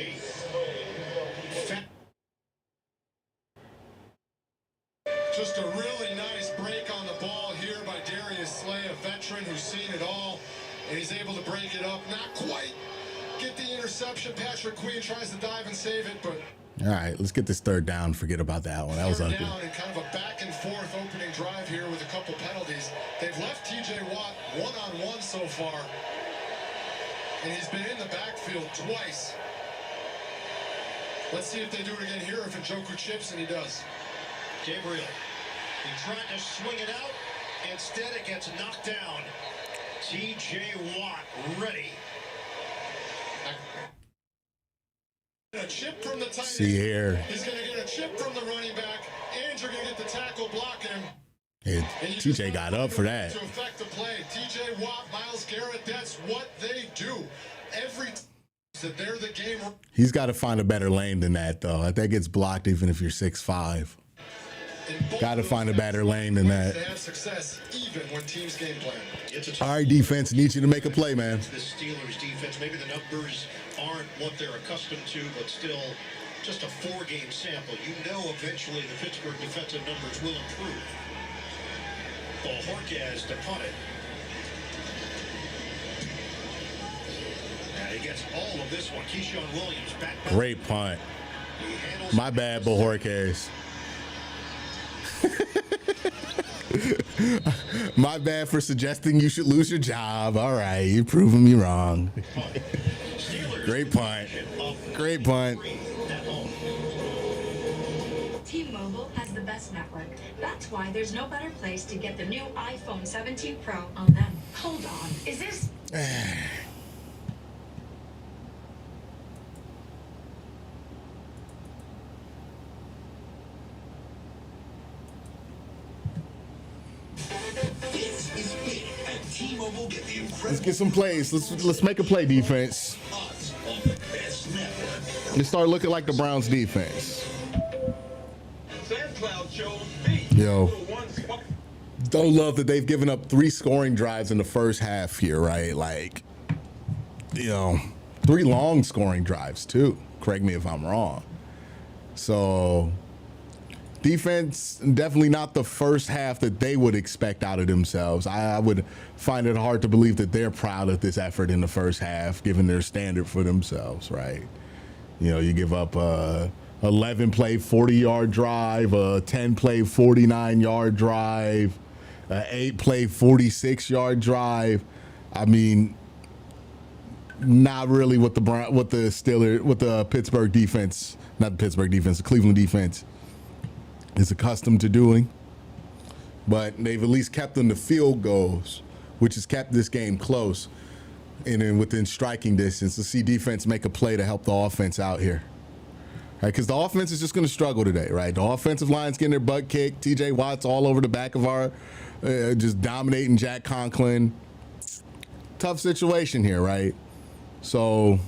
Speaker 3: Just a really nice break on the ball here by Darius Slay, a veteran who's seen it all, and he's able to break it up. Not quite get the interception. Patrick Queen tries to dive and save it, but...
Speaker 1: All right, let's get this third down. Forget about that one. That was ugly.
Speaker 3: Down and kind of a back and forth opening drive here with a couple penalties. They've left TJ Watt one-on-one so far, and he's been in the backfield twice. Let's see if they do it again here. If Njoku chips, and he does.
Speaker 2: Gabriel, he tried to swing it out. Instead, it gets knocked down. TJ Watt ready.
Speaker 3: A chip from the tight end.
Speaker 1: See here.
Speaker 3: He's going to get a chip from the running back, and you're going to get the tackle blocking him.
Speaker 1: Yeah, TJ got up for that.
Speaker 3: To affect the play, TJ Watt, Myles Garrett, that's what they do. Every that they're the game.
Speaker 1: He's got to find a better lane than that, though. That gets blocked even if you're 6'5". Got to find a better lane than that.
Speaker 3: They have success even when teams game plan.
Speaker 1: All right, defense, need you to make a play, man.
Speaker 2: The Steelers defense, maybe the numbers aren't what they're accustomed to, but still just a 4-game sample. You know eventually the Pittsburgh defensive numbers will improve. Bojorquez to punt it. And he gets all of this one. Keyshawn Williams back.
Speaker 1: Great punt. My bad, Bojorquez. My bad for suggesting you should lose your job. All right, you're proving me wrong. Great punt. Great punt.
Speaker 11: T-Mobile has the best network. That's why there's no better place to get the new iPhone 17 Pro on them. Hold on, is this...
Speaker 1: Let's get some plays. Let's make a play, defense. Let's start looking like the Browns defense. Yo, don't love that they've given up 3 scoring drives in the first half here, right? Like, you know, 3 long scoring drives too. Correct me if I'm wrong. So defense, definitely not the first half that they would expect out of themselves. I would find it hard to believe that they're proud of this effort in the first half, given their standard for themselves, right? You know, you give up a 11-play, 40-yard drive, a 10-play, 49-yard drive, a 8-play, 46-yard drive. I mean, not really what the Pittsburgh defense, not the Pittsburgh defense, the Cleveland defense is accustomed to doing. But they've at least kept them to field goals, which has kept this game close and then within striking distance to see defense make a play to help the offense out here. Right, because the offense is just going to struggle today, right? The offensive line's getting their butt kicked. TJ Watt's all over the back of our, just dominating Jack Conklin. Tough situation here, right? So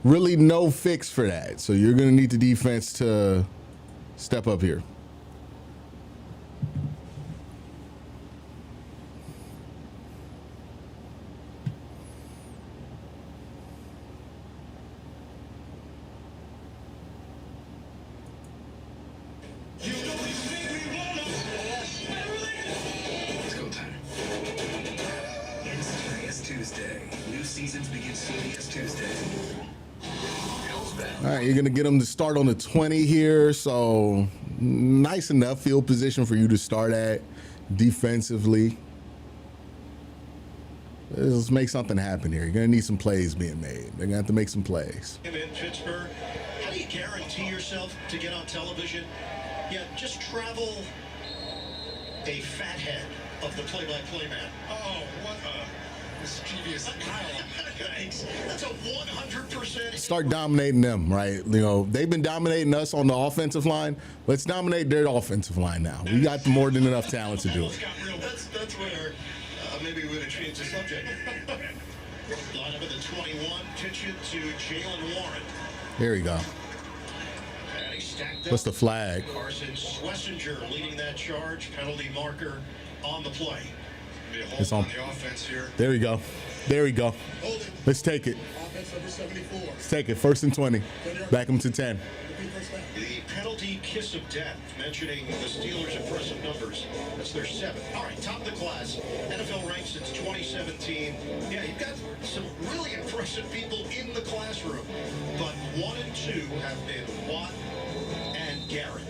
Speaker 1: really no fix for that. So you're going to need the defense to step up here.
Speaker 4: It's go time. It's CBS Tuesday. New seasons begin CBS Tuesday.
Speaker 1: All right, you're going to get them to start on the 20 here. So nice enough field position for you to start at defensively. Let's make something happen here. You're going to need some plays being made. They're going to have to make some plays.
Speaker 2: In Pittsburgh, how do you guarantee yourself to get on television? Yeah, just travel a fathead of the play-by-play man.
Speaker 3: Oh, what a mischievous pile.
Speaker 2: Thanks. That's a 100%.
Speaker 1: Start dominating them, right? You know, they've been dominating us on the offensive line. Let's dominate their offensive line now. We got more than enough talent to do it.
Speaker 2: That's where maybe we're going to change the subject. Line up at the 21, pitch it to Jalen Warren.
Speaker 1: Here we go.
Speaker 2: And he stacked up.
Speaker 1: What's the flag?
Speaker 2: Carson Schlesinger leading that charge. Penalty marker on the play.
Speaker 1: It's on
Speaker 3: The offense here.
Speaker 1: There we go. There we go. Let's take it.
Speaker 9: Offense number 74.
Speaker 1: Let's take it. 1st and 20. Back them to 10.
Speaker 2: The penalty kiss of death, mentioning the Steelers' impressive numbers. That's their 7th. All right, top of the class. NFL ranked since 2017. Yeah, you've got some really impressive people in the classroom. But 1 and 2 have been Watt and Garrett.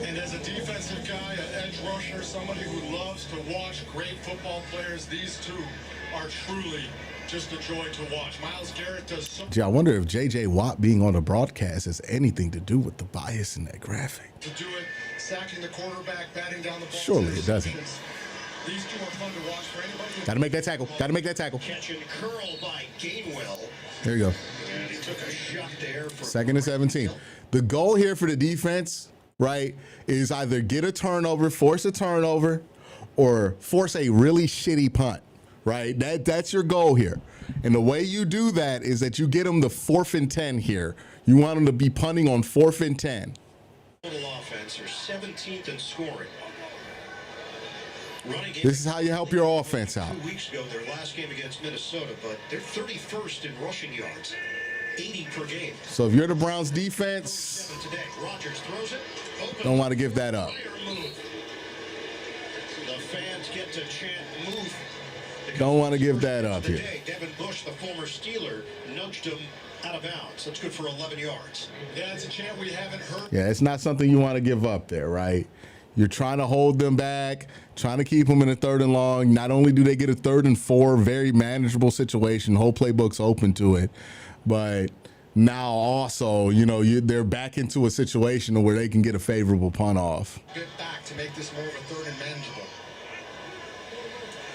Speaker 3: And as a defensive guy, an edge rusher, somebody who loves to watch great football players, these two are truly just a joy to watch. Myles Garrett does so
Speaker 1: Gee, I wonder if J.J. Watt being on the broadcast has anything to do with the bias in that graphic.
Speaker 3: to do it, sacking the quarterback, batting down the ball.
Speaker 1: Surely it doesn't.
Speaker 3: These two are fun to watch for anybody.
Speaker 1: Got to make that tackle. Got to make that tackle.
Speaker 2: Catch and curl by Gainwell.
Speaker 1: There you go.
Speaker 2: And he took a shot there for
Speaker 1: 2nd and 17. The goal here for the defense, right, is either get a turnover, force a turnover, or force a really shitty punt, right? That's your goal here. And the way you do that is that you get them the 4th and 10 here. You want them to be punting on 4th and 10.
Speaker 2: total offense. They're 17th in scoring. Running
Speaker 1: This is how you help your offense out.
Speaker 2: 2 weeks ago, their last game against Minnesota, but they're 31st in rushing yards, 80 per game.
Speaker 1: So if you're the Browns defense,
Speaker 2: Today, Rodgers throws it. Open
Speaker 1: don't want to give that up.
Speaker 2: move. The fans get to chant move.
Speaker 1: Don't want to give that up here.
Speaker 2: Today, Devin Bush, the former Steeler, nudged him out of bounds. That's good for 11 yards.
Speaker 3: Yeah, it's a chant we haven't heard.
Speaker 1: Yeah, it's not something you want to give up there, right? You're trying to hold them back, trying to keep them in a 3rd and long. Not only do they get a 3rd and 4, very manageable situation, whole playbook's open to it, but now also, you know, they're back into a situation where they can get a favorable punt off.
Speaker 3: Get back to make this more of a 3rd and manageable.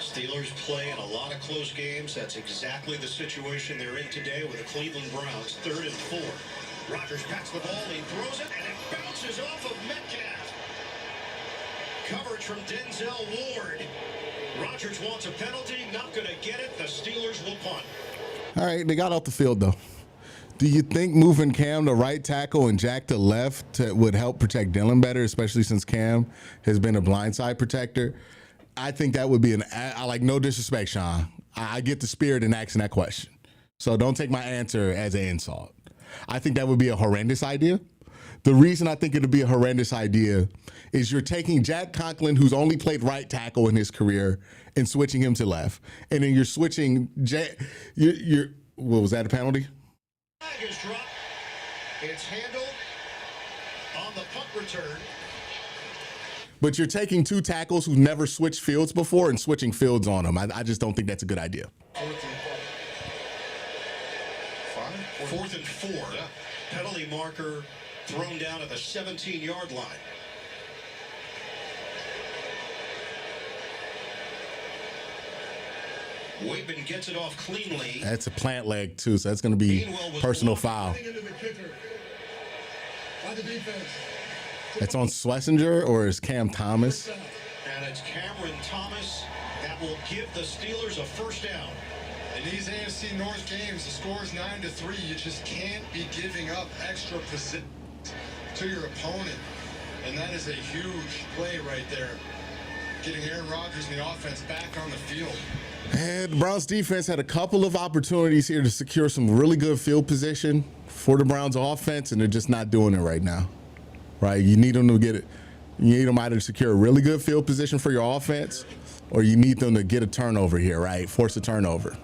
Speaker 2: Steelers play in a lot of close games. That's exactly the situation they're in today with the Cleveland Browns, 3rd and 4. Rodgers pats the ball, he throws it, and it bounces off of Metcalf. Coverage from Denzel Ward. Rodgers wants a penalty, not going to get it. The Steelers will punt.
Speaker 1: All right, they got off the field, though. Do you think moving Cam to right tackle and Jack to left would help protect Dylan better, especially since Cam has been a blindside protector? I think that would be like, no disrespect, Sean. I get the spirit in asking that question. So don't take my answer as an insult. I think that would be a horrendous idea. The reason I think it would be a horrendous idea is you're taking Jack Conklin, who's only played right tackle in his career, and switching him to left. And then you're switching what was that, a penalty?
Speaker 2: Flag is dropped. It's handled on the punt return.
Speaker 1: But you're taking 2 tackles who've never switched fields before and switching fields on them. I just don't think that's a good idea.
Speaker 3: 4th and
Speaker 2: 4th and 4. Yeah. Penalty marker thrown down at the 17-yard line. Waitman gets it off cleanly.
Speaker 1: That's a plant leg, too, so that's going to be personal foul. That's on Schlesinger, or is Cam Thomas?
Speaker 2: And it's Cameron Thomas that will give the Steelers a first down.
Speaker 3: In these AFC North games, the score is 9-3. You just can't be giving up extra position to your opponent. And that is a huge play right there. Getting Aaron Rodgers and the offense back on the field.
Speaker 1: And the Browns defense had a couple of opportunities here to secure some really good field position for the Browns offense, and they're just not doing it right now. Right? You need them to get it. You need them either to secure a really good field position for your offense, or you need them to get a turnover here, right? Force a turnover.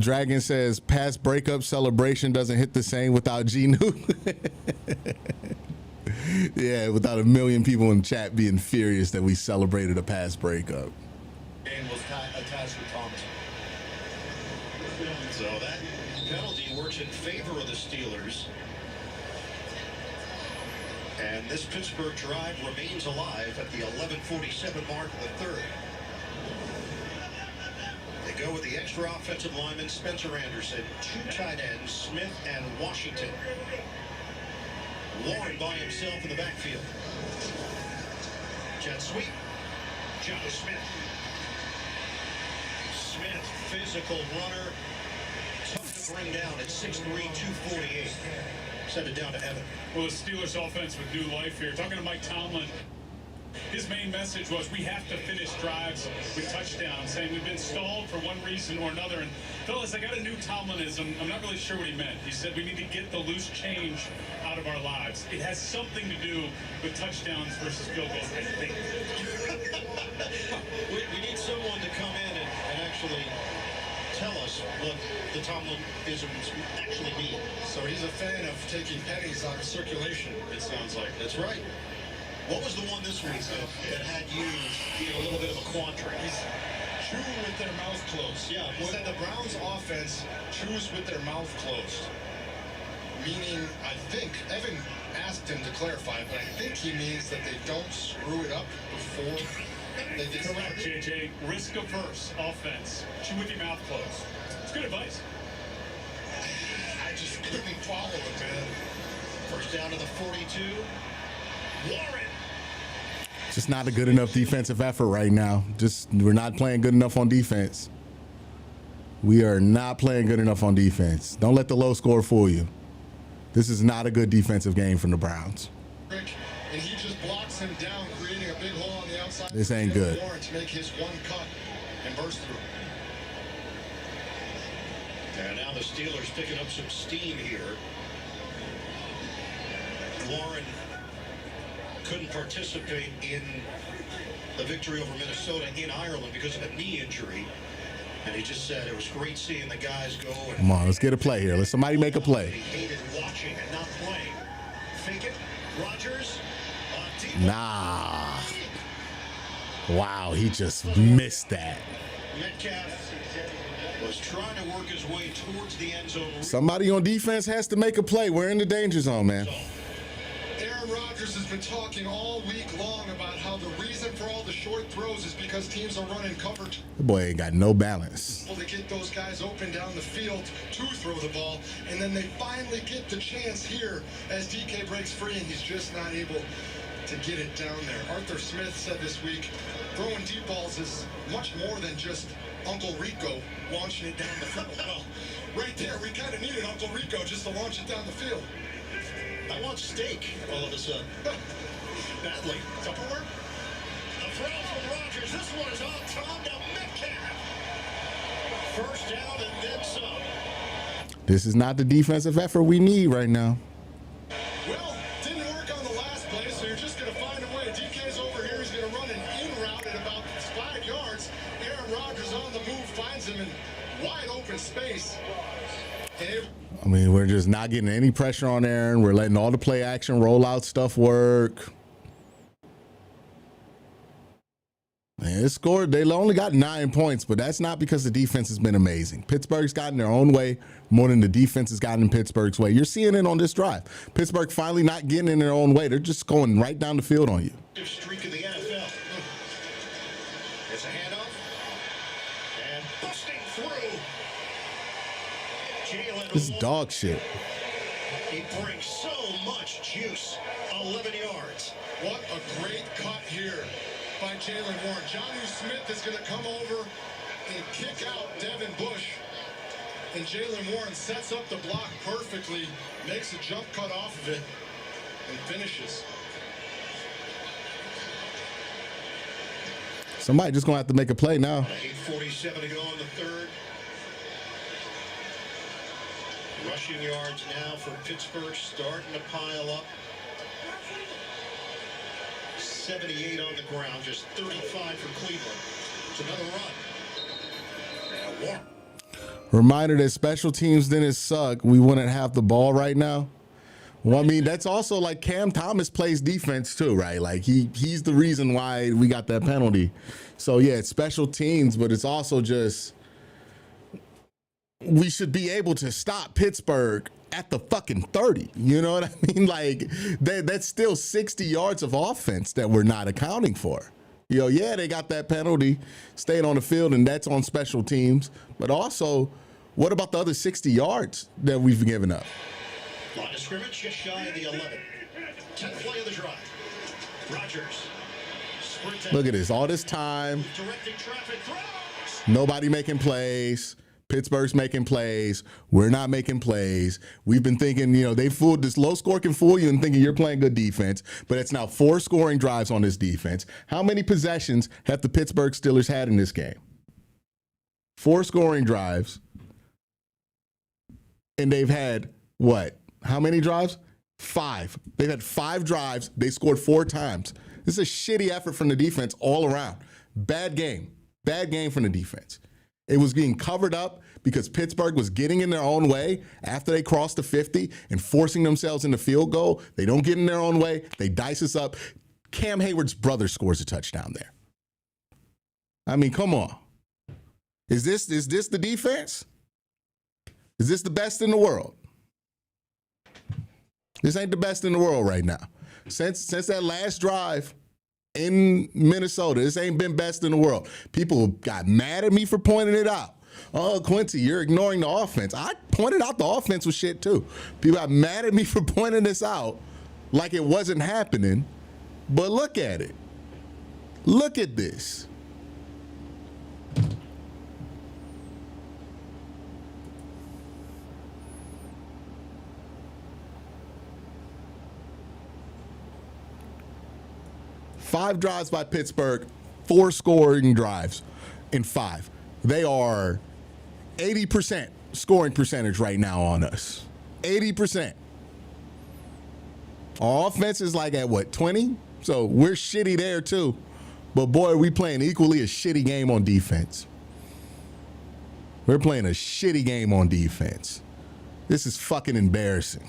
Speaker 1: Dragon says pass breakup celebration doesn't hit the same without G Newton. Yeah, without a million people in the chat being furious that we celebrated a pass breakup.
Speaker 2: And was attached with Thomas. So that penalty works in favor of the Steelers. And this Pittsburgh drive remains alive at the 11:47 mark of the third. They go with the extra offensive lineman, Spencer Anderson, 2 tight ends, Smith and Washington. Warren by himself in the backfield. Jet sweep. John Smith. Smith, physical runner. Tough to bring down at 6'3", 248. Send it down to Evan.
Speaker 6: Well, the Steelers offense with new life here. Talking to Mike Tomlin, his main message was we have to finish drives with touchdowns, saying we've been stalled for one reason or another. And fellas, I got a new Tomlinism. I'm not really sure what he meant. He said we need to get the loose change out of our lives. It has something to do with touchdowns versus field goals, I think.
Speaker 2: we need someone to come in and actually tell us what the Tomlinisms actually mean.
Speaker 3: So he's a fan of taking pennies out of circulation, it sounds like.
Speaker 2: That's right. What was the one this week that had you a little bit of a quandary?
Speaker 3: He's chewing with their mouth closed.
Speaker 2: Yeah.
Speaker 3: He said the Browns offense chews with their mouth closed. Meaning, I think, Evan asked him to clarify, but I think he means that they don't screw it up before they get
Speaker 6: correct, JJ. Risk averse offense. Chew with your mouth closed. It's good advice.
Speaker 3: I just couldn't follow it, man.
Speaker 2: First down to the 42. Warren.
Speaker 1: Just not a good enough defensive effort right now. We're not playing good enough on defense. We are not playing good enough on defense. Don't let the low score fool you. This is not a good defensive game from the Browns.
Speaker 3: And he just blocks him down, creating a big hole on the outside.
Speaker 1: This ain't good.
Speaker 3: Warren to make his one cut and burst through.
Speaker 2: And now the Steelers picking up some steam here. Warren couldn't participate in the victory over Minnesota in Ireland because of a knee injury. And he just said it was great seeing the guys go. And
Speaker 1: come on, let's get a play here. Let somebody make a play.
Speaker 2: He hated watching and not playing. Fake it. Rodgers.
Speaker 1: Nah. Wow, he just missed that.
Speaker 2: Metcalf was trying to work his way towards the end zone.
Speaker 1: Somebody on defense has to make a play. We're in the danger zone, man.
Speaker 3: Aaron Rodgers has been talking all week long about how the reason for all the short throws is because teams are running coverage.
Speaker 1: The boy ain't got no balance.
Speaker 3: To get those guys open down the field to throw the ball, and then they finally get the chance here as DK breaks free, and he's just not able to get it down there. Arthur Smith said this week, throwing deep balls is much more than just Uncle Rico launching it down the field. Well, right there, we kind of needed Uncle Rico just to launch it down the field.
Speaker 2: I want steak all of a sudden. Badly. Tupperware. A throw from Rodgers. This one is on Tom to Metcalf. First down and then some.
Speaker 1: This is not the defensive effort we need right now.
Speaker 3: Well, didn't work on the last play, so you're just going to find a way. DK's over here. He's going to run an in route at about 5 yards. Aaron Rodgers on the move finds him in wide open space.
Speaker 1: I mean, we're just not getting any pressure on Aaron. We're letting all the play action rollout stuff work. It scored. They only got 9 points, but that's not because the defense has been amazing. Pittsburgh's gotten their own way more than the defense has gotten in Pittsburgh's way. You're seeing it on this drive. Pittsburgh finally not getting in their own way. They're just going right down the field on you.
Speaker 2: Streak of the NFL. It's a handoff. And busting through. Jalen
Speaker 1: This is
Speaker 2: Warren.
Speaker 1: dog shit.
Speaker 2: He brings so much juice. 11 yards.
Speaker 3: What a great cut here by Jalen Warren. Johnny Smith is going to come over and kick out Devin Bush. And Jalen Warren sets up the block perfectly, makes a jump cut off of it, and finishes.
Speaker 1: Somebody just gonna have to make a play now.
Speaker 2: 8:47 to go in the third. Rushing yards now for Pittsburgh, starting to pile up. 78 on the ground, just 35 for Cleveland. It's another run. Now Warren.
Speaker 1: Reminder that special teams didn't suck. We wouldn't have the ball right now. Well, I mean, that's also like Cam Thomas plays defense too, right? Like he's the reason why we got that penalty. So yeah, it's special teams, but it's also just we should be able to stop Pittsburgh at the fucking 30. You know what I mean? Like that's still 60 yards of offense that we're not accounting for. You know, yeah, they got that penalty, staying on the field, and that's on special teams. But also, what about the other 60 yards that we've given up?
Speaker 2: Line of scrimmage just shy of the 11. 10th play of the drive. Rodgers.
Speaker 1: Look at this. All this time,
Speaker 2: Directing traffic. Throws.
Speaker 1: nobody making plays. Pittsburgh's making plays. We're not making plays. We've been thinking, you know, they fooled this low score can fool you and thinking you're playing good defense, but it's now 4 scoring drives on this defense. How many possessions have the Pittsburgh Steelers had in this game? 4 scoring drives. And they've had what? How many drives? 5. They've had 5 drives. They scored 4 times. This is a shitty effort from the defense all around. Bad game. Bad game from the defense. It was being covered up because Pittsburgh was getting in their own way after they crossed the 50 and forcing themselves into field goal. They don't get in their own way. They dice us up. Cam Hayward's brother scores a touchdown there. I mean, come on. Is this the defense? Is this the best in the world? This ain't the best in the world right now. Since that last drive in Minnesota, this ain't been best in the world. People got mad at me for pointing it out. Oh, Quincy, you're ignoring the offense. I pointed out the offense was shit too. People got mad at me for pointing this out like it wasn't happening. But look at it. Look at this. Five drives by Pittsburgh, 4 scoring drives in 5. They are 80% scoring percentage right now on us. 80%. Our offense is like at what, 20? So we're shitty there too. But boy, we playing equally a shitty game on defense. We're playing a shitty game on defense. This is fucking embarrassing.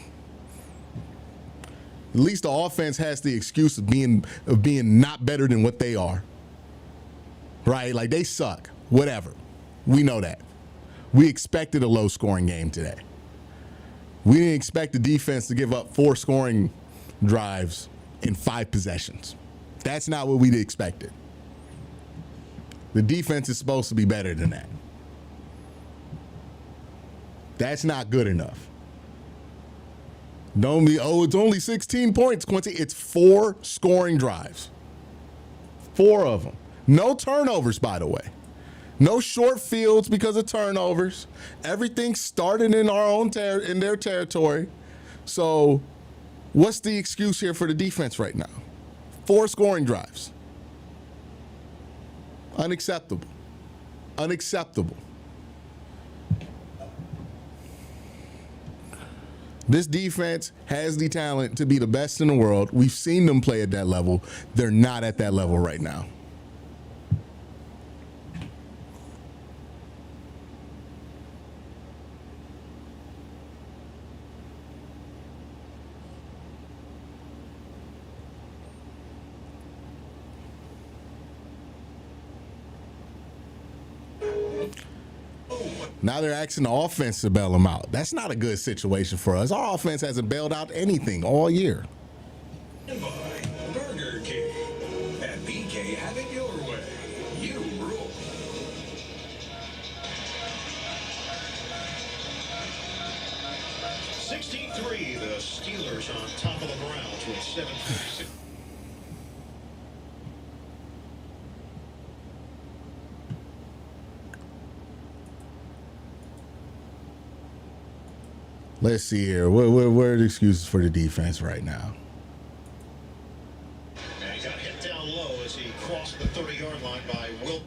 Speaker 1: At least the offense has the excuse of being not better than what they are. Right? Like they suck. Whatever. We know that. We expected a low scoring game today. We didn't expect the defense to give up 4 scoring drives in 5 possessions. That's not what we expected. The defense is supposed to be better than that. That's not good enough. Don't be, oh, it's only 16 points, Quincy. It's 4 scoring drives. 4 of them. No turnovers, by the way. No short fields because of turnovers. Everything started in our own in their territory. So what's the excuse here for the defense right now? 4 scoring drives. Unacceptable. Unacceptable. This defense has the talent to be the best in the world. We've seen them play at that level. They're not at that level right now. Now they're asking the offense to bail them out. That's not a good situation for us. Our offense hasn't bailed out anything all year.
Speaker 4: And by Burger King. At BK, have it your way. You rule.
Speaker 2: The Steelers on top of the Browns with 7:56.
Speaker 1: Let's see here. What are the excuses for the defense right now?
Speaker 2: And he got hit down low as he crossed the 30-yard line by Will.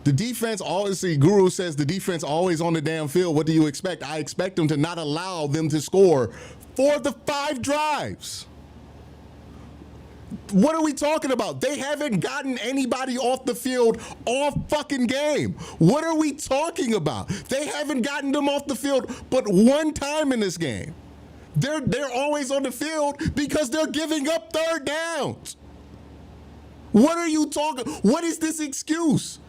Speaker 1: The defense always, see, Guru says the defense always on the damn field. What do you expect? I expect them to not allow them to score for the 5 drives. What are we talking about? They haven't gotten anybody off the field all fucking game. What are we talking about? They haven't gotten them off the field but one time in this game. They're always on the field because they're giving up third downs. What are you talking? What is this excuse?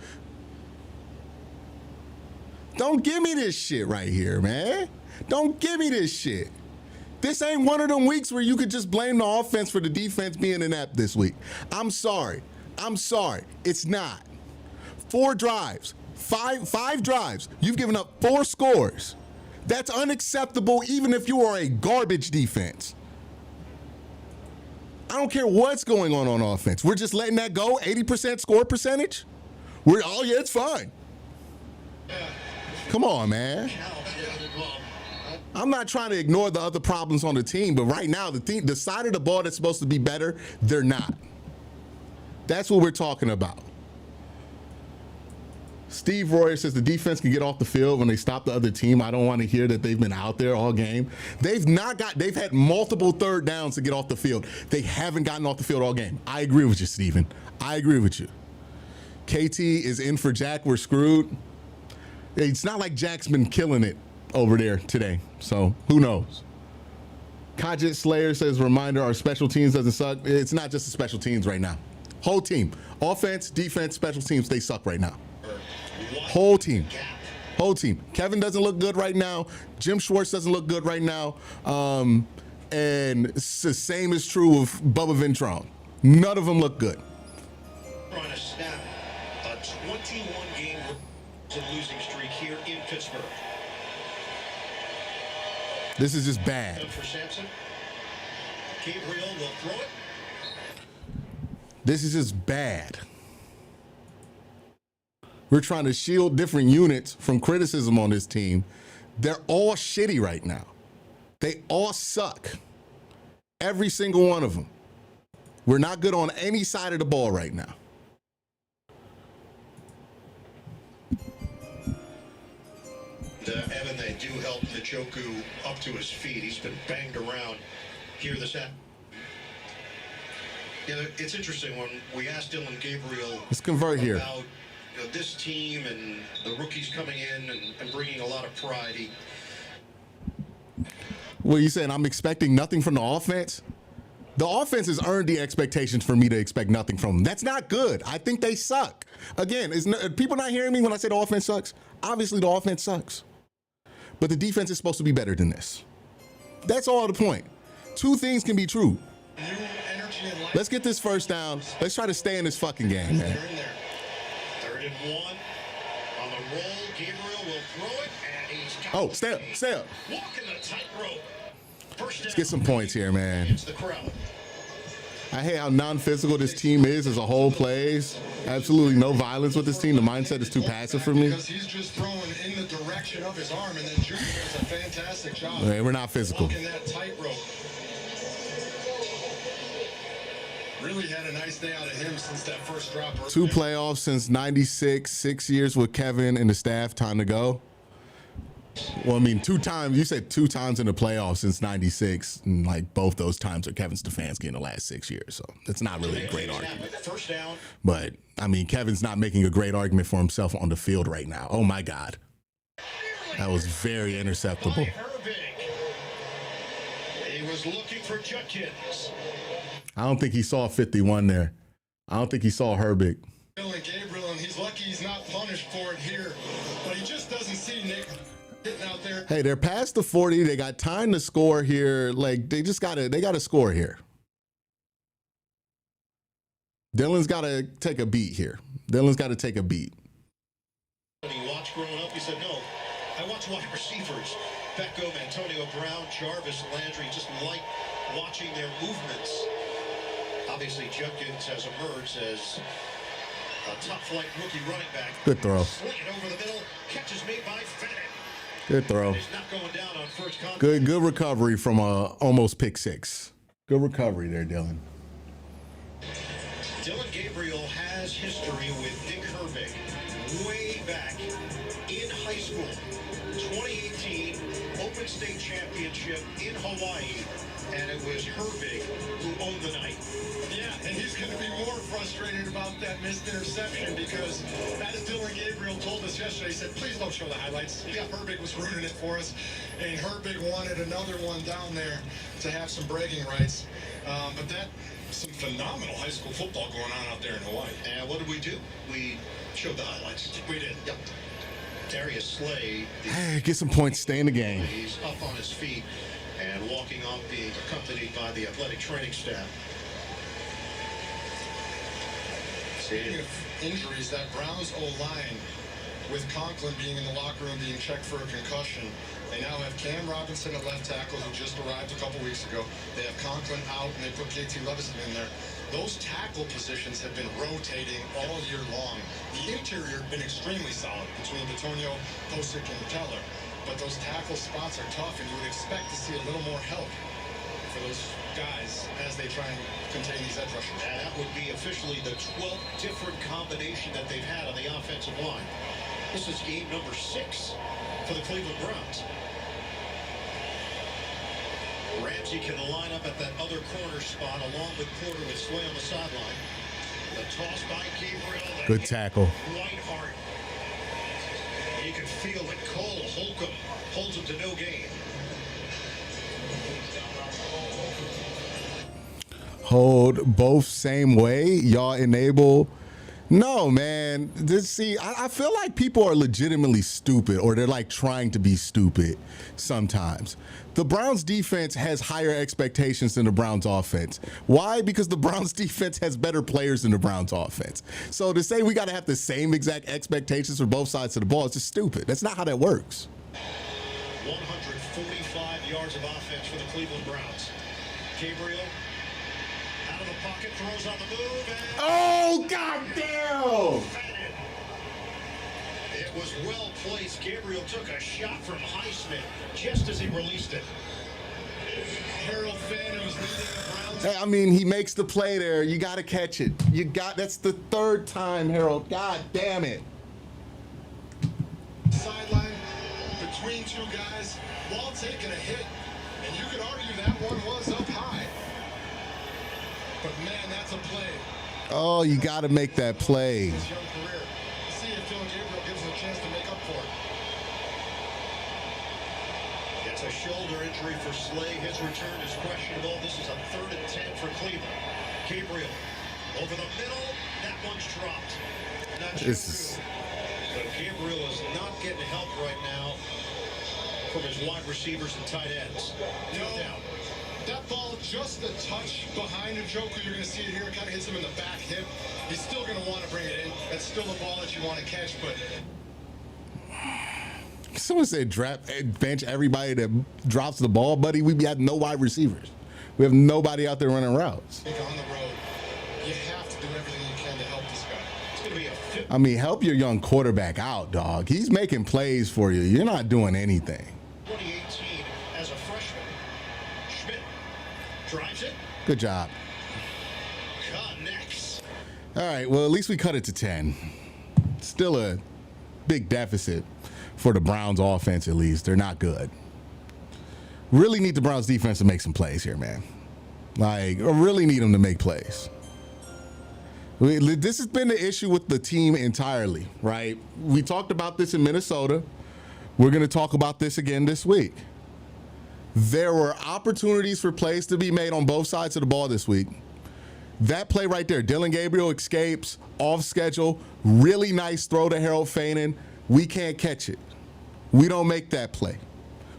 Speaker 1: Don't give me this shit right here, man. Don't give me this shit. This ain't one of them weeks where you could just blame the offense for the defense being inept this week. I'm sorry. It's not. 4 drives, five drives. You've given up 4 scores. That's unacceptable even if you are a garbage defense. I don't care what's going on offense. We're just letting that go, 80% score percentage? Oh yeah, it's fine. Come on, man. I'm not trying to ignore the other problems on the team, but right now, the side of the ball that's supposed to be better, they're not. That's what we're talking about. Steve Royer says the defense can get off the field when they stop the other team. I don't want to hear that they've been out there all game. They've had multiple third downs to get off the field. They haven't gotten off the field all game. I agree with you, Steven. I agree with you. KT is in for Jack. We're screwed. It's not like Jack's been killing it over there today, so who knows? Kajit Slayer says, reminder, our special teams doesn't suck. It's not just the special teams right now. Whole team. Offense, defense, special teams, they suck right now. Whole team. Kevin doesn't look good right now. Jim Schwartz doesn't look good right now. And it's the same is true of Bubba Ventrone. None of them look good.
Speaker 2: On a snap, a 21-game losing streak here in Pittsburgh.
Speaker 1: This is just bad.
Speaker 2: For Sampson. Gabriel will throw it.
Speaker 1: This is just bad. We're trying to shield different units from criticism on this team. They're all shitty right now. They all suck. Every single one of them. We're not good on any side of the ball right now.
Speaker 2: Evan, they do help Njoku up to his feet. He's been banged around here this afternoon. It's interesting when we asked Dylan Gabriel.
Speaker 1: Let's convert here.
Speaker 2: About this team and the rookies coming in and bringing a lot of pride.
Speaker 1: What are you saying? I'm expecting nothing from the offense? The offense has earned the expectations for me to expect nothing from them. That's not good. I think they suck. Again, are people not hearing me when I say the offense sucks? Obviously, the offense sucks. But the defense is supposed to be better than this. That's all the point. 2 things can be true. Let's get this first down. Let's try to stay in this fucking game, man.
Speaker 2: 3rd and 1. On the roll, Gabriel will throw it, and he's got
Speaker 1: stay up.
Speaker 2: Walking the tightrope.
Speaker 1: Let's get some points here, man.
Speaker 2: It's the crowd.
Speaker 1: I hate how non-physical this team is as a whole plays. Absolutely no violence with this team. The mindset is too passive for me.
Speaker 3: Because he's just throwing in the direction of his arm, and then Junior does a fantastic job.
Speaker 1: Man, we're not physical.
Speaker 3: Walking that tightrope. Really had a nice day out of him since that first drop.
Speaker 1: 2 playoffs since '96, 6 years with Kevin and the staff. Time to go. Well, I mean, 2 times. You said 2 times in the playoffs since '96, and like both those times are Kevin Stefanski in the last 6 years. So that's not really a great argument.
Speaker 2: First down.
Speaker 1: But I mean, Kevin's not making a great argument for himself on the field right now. Oh my God, that was very interceptable.
Speaker 2: He was looking for Judkins.
Speaker 1: I don't think he saw 51 there. I don't think he saw Herbig.
Speaker 3: Gabriel, and he's lucky he's not punished for it here, but he just doesn't see
Speaker 9: 40, Nick. Hitting out there.
Speaker 1: Hey, they're past the 40. They got time to score here. Like, they gotta score here. Dylan's got to take a beat here. Dylan's got to take a beat.
Speaker 2: When he watched growing up, he said, no, I watch wide receivers. Beckham, Antonio Brown, Jarvis, Landry, just like watching their movements. Obviously, Judkins has emerged as a top-flight rookie running back.
Speaker 1: Good throw.
Speaker 2: Sling it over the middle, catches made by Fennett.
Speaker 1: Good throw.
Speaker 2: He's not going down on first contact.
Speaker 1: Good recovery from almost pick six. Good recovery there, Dylan.
Speaker 2: Dylan Gabriel has history with Dick Herbig way back in high school. 2018 Open State Championship in Hawaii, and it was Herbig who owned the night.
Speaker 3: Yeah, and he's going to be more frustrated about that missed interception because, as Dylan Gabriel told us yesterday, he said, please don't show the highlights. Yeah, Herbig was ruining it for us, and Herbig wanted another one down there to have some bragging rights. But that some phenomenal high school football going on out there in Hawaii.
Speaker 2: And what did we do? We showed the highlights.
Speaker 3: We did.
Speaker 2: Yep. Darius Slay.
Speaker 1: Get some points, stay in the game.
Speaker 2: He's up on his feet and walking off, being accompanied by the athletic training staff.
Speaker 3: Speaking of injuries, that Browns O-line, with Conklin being in the locker room being checked for a concussion, they now have Cam Robinson at left tackle, who just arrived a couple weeks ago. They have Conklin out, and they put KT Levison in there. Those tackle positions have been rotating all year long. The interior has been extremely solid between Bitonio, Posick, and Teller. But those tackle spots are tough, and you would expect to see a little more help for those guys as they try and contain these edge rushers.
Speaker 2: And that would be officially the 12th different combination that they've had on the offensive line. This is game number 6 for the Cleveland Browns. Ramsey can line up at that other corner spot along with Porter with Sway on the sideline. The toss by Gabriel.
Speaker 1: Good tackle.
Speaker 2: Whitehart. You can feel it. Cole Holcomb holds him to no gain.
Speaker 1: Hold both same way. Y'all enable. No, man. I feel like people are legitimately stupid, or they're like trying to be stupid sometimes. The Browns defense has higher expectations than the Browns offense. Why? Because the Browns defense has better players than the Browns offense. So to say we got to have the same exact expectations for both sides of the ball is just stupid. That's not how that works.
Speaker 2: 145 yards of offense for the Cleveland Browns. Gabriel out of the pocket, throws on the move, and
Speaker 1: oh, goddamn!
Speaker 2: It was well placed. Gabriel took a shot from Highsmith just as he released it. Harold Phantom is leading the Browns.
Speaker 1: Hey, I mean, he makes the play there. You got to catch it. That's the third time, Harold. God damn it.
Speaker 3: Sideline between two guys while taking a hit, and you could argue that one was up high. But man, that's a play.
Speaker 1: Oh, you got to make that play.
Speaker 3: His young career. See if Dylan Gabriel gives him a chance to make up for it.
Speaker 2: It's a shoulder injury for Slay. His return is questionable. This is a 3rd and 10 for Cleveland. Gabriel over the middle. That one's dropped. But Gabriel is not getting help right now from his wide receivers and tight ends. No doubt.
Speaker 3: That ball just a touch behind the Joker. You're going to see it here. It kind of hits him in the back hip. He's still going to want to bring it in. That's still a ball that you want to catch, but...
Speaker 1: Someone said bench everybody that drops the ball, buddy. We have no wide receivers. We have nobody out there running routes.
Speaker 3: On the road, you have to do everything you can to help this guy.
Speaker 2: It's going to be a fit.
Speaker 1: I mean, help your young quarterback out, dog. He's making plays for you. You're not doing anything.
Speaker 2: 2018 as a freshman. Schmidt drives it.
Speaker 1: Good job.
Speaker 2: Connects.
Speaker 1: All right, well, at least we cut it to 10. Still a big deficit for the Browns offense, at least. They're not good. Really need the Browns defense to make some plays here, man. Like, I really need them to make plays. This has been the issue with the team entirely, right? We talked about this in Minnesota. We're going to talk about this again this week. There were opportunities for plays to be made on both sides of the ball this week. That play right there, Dylan Gabriel escapes, off schedule, really nice throw to Harold Fainin. We can't catch it. We don't make that play.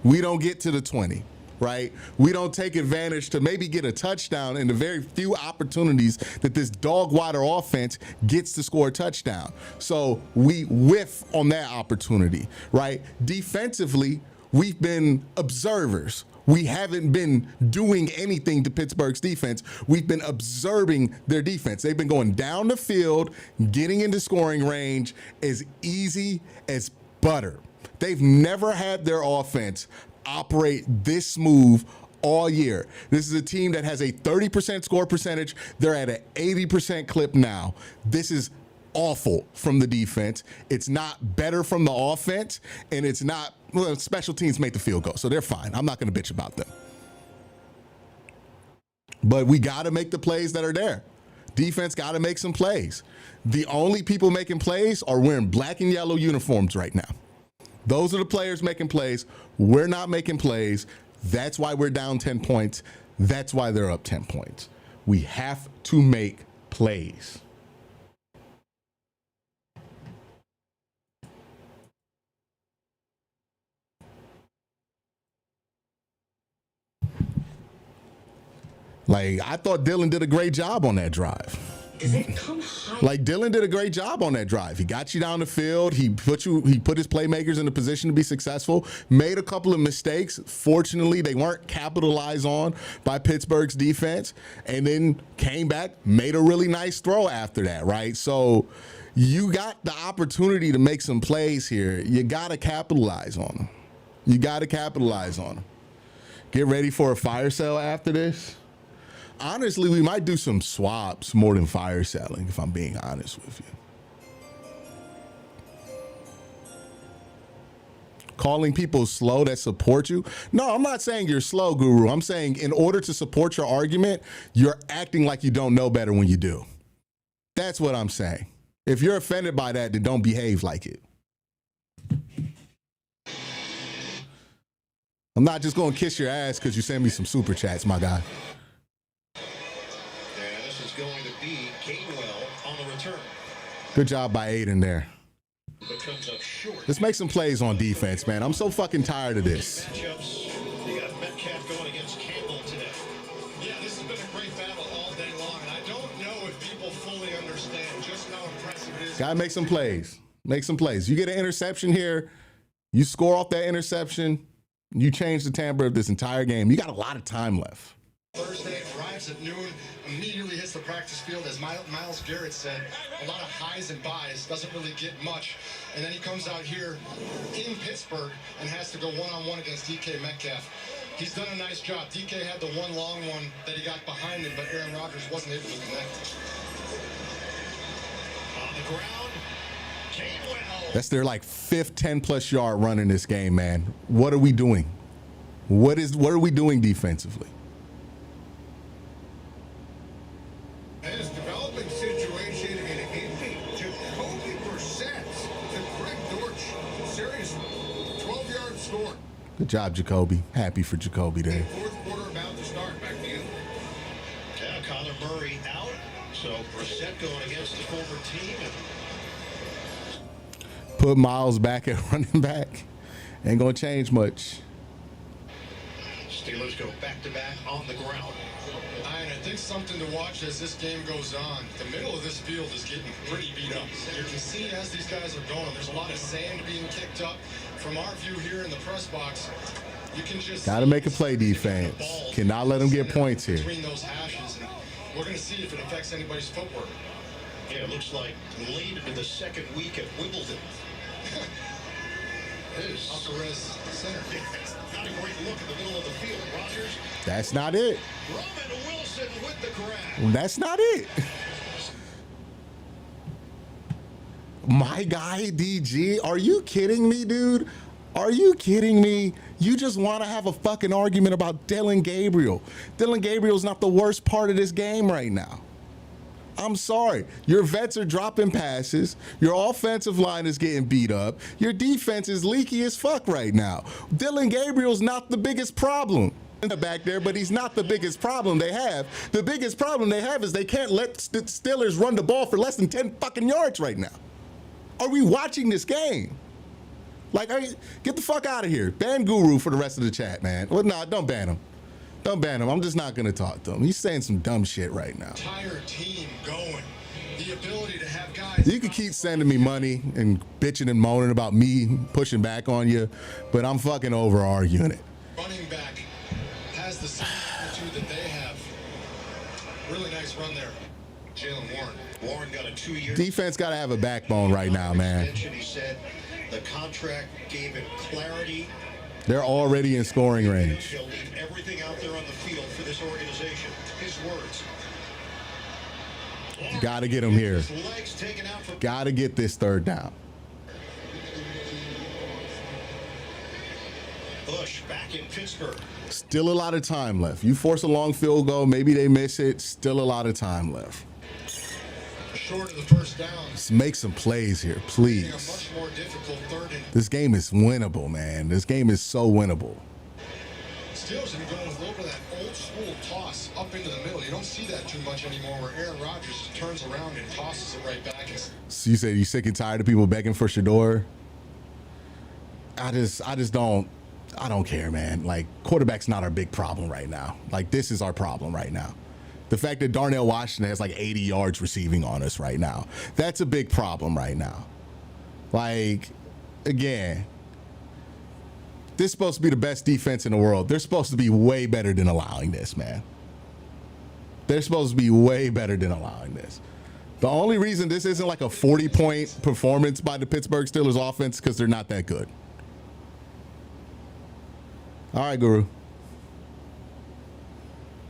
Speaker 1: We don't get to the 20, right? We don't take advantage to maybe get a touchdown in the very few opportunities that this dog water offense gets to score a touchdown. So we whiff on that opportunity, right? Defensively, we've been observers. We haven't been doing anything to Pittsburgh's defense. We've been observing their defense. They've been going down the field, getting into scoring range as easy as butter. They've never had their offense operate this smooth all year. This is a team that has a 30% score percentage. They're at an 80% clip now. This is awful from the defense. It's not better from the offense, and it's not, well, special teams make the field goal, so they're fine. I'm not going to bitch about them. But we got to make the plays that are there. Defense got to make some plays. The only people making plays are wearing black and yellow uniforms right now. Those are the players making plays. We're not making plays. That's why we're down 10 points. That's why they're up 10 points. We have to make plays. Like, I thought Dylan did a great job on that drive.
Speaker 11: Does it come high?
Speaker 1: Like, Dylan did a great job on that drive. He got you down the field. He put his playmakers in a position to be successful. Made a couple of mistakes. Fortunately, they weren't capitalized on by Pittsburgh's defense. And then came back, made a really nice throw after that, right? So you got the opportunity to make some plays here. You got to capitalize on them. You got to capitalize on them. Get ready for a fire sale after this. Honestly, we might do some swaps more than fire selling, if I'm being honest with you. Calling people slow that support you. No, I'm not saying you're slow, Guru. I'm saying in order to support your argument, you're acting like you don't know better when you do. That's what I'm saying. If you're offended by that, then don't behave like it. I'm not just going to kiss your ass because you send me some super chats, my guy.
Speaker 2: Going to be Gainwell on the return.
Speaker 1: Good job by Aiden there.
Speaker 2: Comes up short.
Speaker 1: Let's make some plays on defense, man. I'm so fucking tired of this.
Speaker 2: Matchups. You got Metcalf going against Campbell today.
Speaker 3: Yeah, this has been a great battle all day long, and I don't know if people fully understand just how impressive it is.
Speaker 1: Gotta make some plays. Make some plays. You get an interception here, you score off that interception, you change the timbre of this entire game. You got a lot of time left.
Speaker 3: Thursday arrives at noon, immediately hits the practice field. As Myles Garrett said, a lot of highs and buys, doesn't really get much. And then he comes out here in Pittsburgh and has to go one-on-one against DK Metcalf. He's done a nice job. DK had the one long one that he got behind him, but Aaron Rodgers wasn't able to connect.
Speaker 2: On the ground, Gainwell.
Speaker 1: That's their like fifth 10-plus yard run in this game, man. What are we doing? What are we doing defensively?
Speaker 5: And it's developing situation in Indy. Jacoby Brissett to Greg Dortch. Seriously, 12-yard score.
Speaker 1: Good job, Jacoby. Happy for Jacoby there.
Speaker 5: Fourth quarter about to start. Back to you.
Speaker 2: Yeah, Kyler Murray out. So Brissett going against the former team.
Speaker 1: Put Miles back at running back. Ain't gonna change much.
Speaker 2: Steelers go back-to-back on the ground.
Speaker 3: And I think something to watch as this game goes on. The middle of this field is getting pretty beat up. You can see as these guys are going, there's a lot of sand being kicked up. From our view here in the press box, you can just
Speaker 1: gotta make a play defense. Cannot let them get points here.
Speaker 3: Between those hashes, and we're going to see if it affects anybody's footwork.
Speaker 2: Yeah, it looks like late into the second week at Wimbledon.
Speaker 3: Alvarez center.
Speaker 2: Not a great look at the middle of the field. Rodgers.
Speaker 1: That's not it.
Speaker 2: Roman Wilson with the grab.
Speaker 1: That's not it. My guy, DG, are you kidding me, dude? Are you kidding me? You just want to have a fucking argument about Dylan Gabriel. Dylan Gabriel's not the worst part of this game right now. I'm sorry. Your vets are dropping passes. Your offensive line is getting beat up. Your defense is leaky as fuck right now. Dylan Gabriel's not the biggest problem back there, but he's not the biggest problem they have. The biggest problem they have is they can't let the Steelers run the ball for less than 10 fucking yards right now. Are we watching this game? Like, get the fuck out of here. Ban Guru for the rest of the chat, man. Well, nah, don't ban him. Don't ban him. I'm just not gonna talk to him. He's saying some dumb shit right now.
Speaker 3: Entire team going. The ability to have guys.
Speaker 1: You can keep sending me money and bitching and moaning about me pushing back on you, but I'm fucking over arguing it.
Speaker 3: Running back has the same attitude that they have. Really nice run there. Jalen Warren.
Speaker 2: Warren got a 2-year
Speaker 1: Defense got to have a backbone right now, man.
Speaker 2: He said the contract gave it clarity.
Speaker 1: They're already in scoring range.
Speaker 2: He'll leave everything out there on the field for this organization. His words.
Speaker 1: Got to get him here.
Speaker 2: His legs taken out for
Speaker 1: Got to get this third down.
Speaker 2: Bush back in Pittsburgh.
Speaker 1: Still a lot of time left. You force a long field goal, maybe they miss it. Still a lot of time left.
Speaker 3: Short of the first down.
Speaker 1: Let's make some plays here, please.
Speaker 3: A much more difficult third and
Speaker 1: This game is winnable, man. This game is so winnable.
Speaker 3: Steelers have been going with a little bit of that old school toss up into the middle. You don't see that too much anymore where Aaron Rodgers just turns around and tosses it right back.
Speaker 1: So you said you sick and tired of people begging for Shador? I don't care, man. Like, quarterback's not our big problem right now. Like, this is our problem right now. The fact that Darnell Washington has like 80 yards receiving on us right now, that's a big problem right now. Like, again, this is supposed to be the best defense in the world. They're supposed to be way better than allowing this, man. They're supposed to be way better than allowing this. The only reason this isn't like a 40-point performance by the Pittsburgh Steelers offense is because they're not that good. All right, Guru.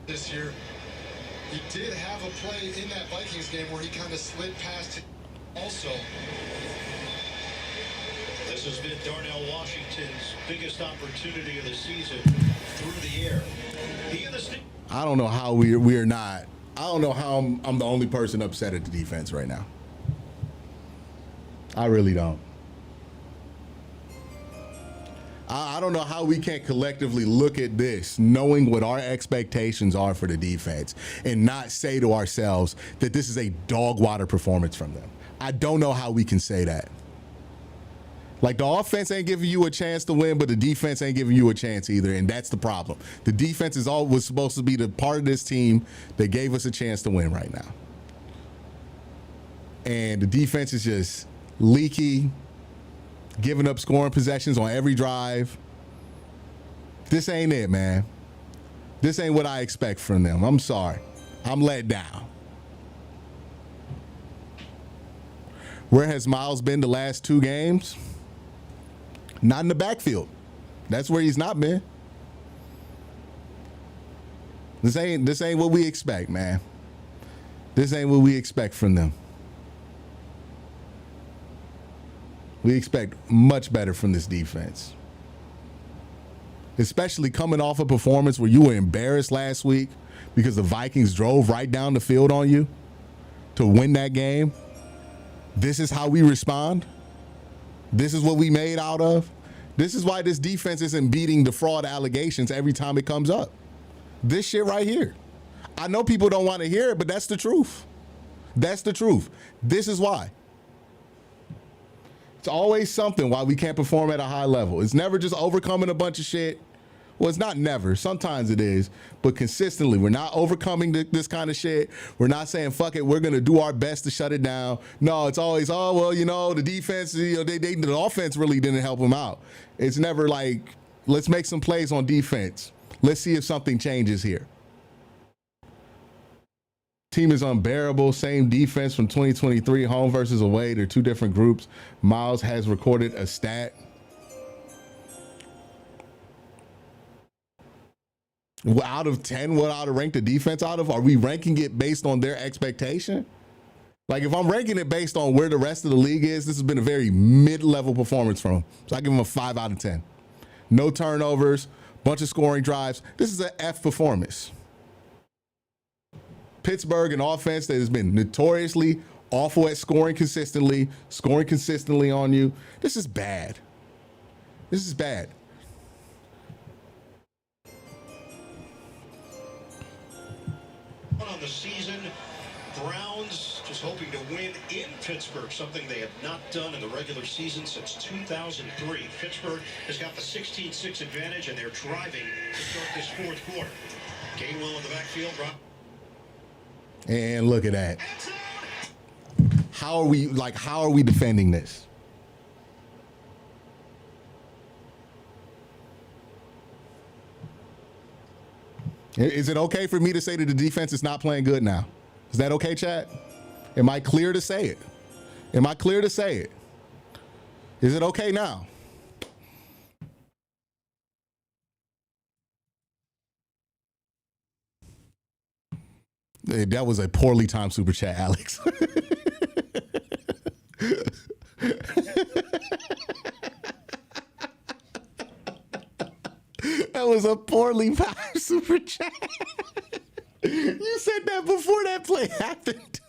Speaker 3: This year, he did have a play in that Vikings game where he kind of slid past him also.
Speaker 2: This has been Darnell Washington's biggest opportunity of the season through the air. He and the
Speaker 1: I don't know how we're not. I don't know how I'm the only person upset at the defense right now. I really don't. I don't know how we can't collectively look at this, knowing what our expectations are for the defense, and not say to ourselves that this is a dog water performance from them. I don't know how we can say that. Like, the offense ain't giving you a chance to win, but the defense ain't giving you a chance either, and that's the problem. The defense is always supposed to be the part of this team that gave us a chance to win right now. And the defense is just leaky, giving up scoring possessions on every drive. This ain't it, man. This ain't what I expect from them. I'm sorry. I'm let down. Where has Miles been the last 2 games? Not in the backfield. That's where he's not been. This ain't what we expect, man. This ain't what we expect from them. We expect much better from this defense. Especially coming off a performance where you were embarrassed last week because the Vikings drove right down the field on you to win that game. This is how we respond. This is what we made out of. This is why this defense isn't beating the fraud allegations every time it comes up. This shit right here. I know people don't want to hear it, but that's the truth. That's the truth. This is why. It's always something why we can't perform at a high level. It's never just overcoming a bunch of shit. Well, it's not never. Sometimes it is. But consistently, we're not overcoming this kind of shit. We're not saying, fuck it, we're going to do our best to shut it down. No, it's always, oh, well, you know, the defense, you know, the offense really didn't help them out. It's never like, let's make some plays on defense. Let's see if something changes here. Team is unbearable. Same defense from 2023, home versus away. They're 2 different groups. Miles has recorded a stat. Out of 10, what I would rank the defense out of? Are we ranking it based on their expectation? Like, if I'm ranking it based on where the rest of the league is, this has been a very mid-level performance from them. So I give them a 5 out of 10. No turnovers, bunch of scoring drives. This is an F performance. Pittsburgh, an offense that has been notoriously awful at scoring consistently on you. This is bad. This is bad.
Speaker 2: On the season, Browns Browns just hoping to win in Pittsburgh, something they have not done in the regular season since 2003. Pittsburgh has got the 16-6 advantage, and they're driving to start this fourth quarter. Gainwell in the backfield.
Speaker 1: And look at that. How are we defending this? Is it okay for me to say that the defense is not playing good now? Is that okay, chat? Am I clear to say it? Am I clear to say it? Is it okay now? That was a poorly timed super chat, Alex. That was a poorly timed super chat. You said that before that play happened.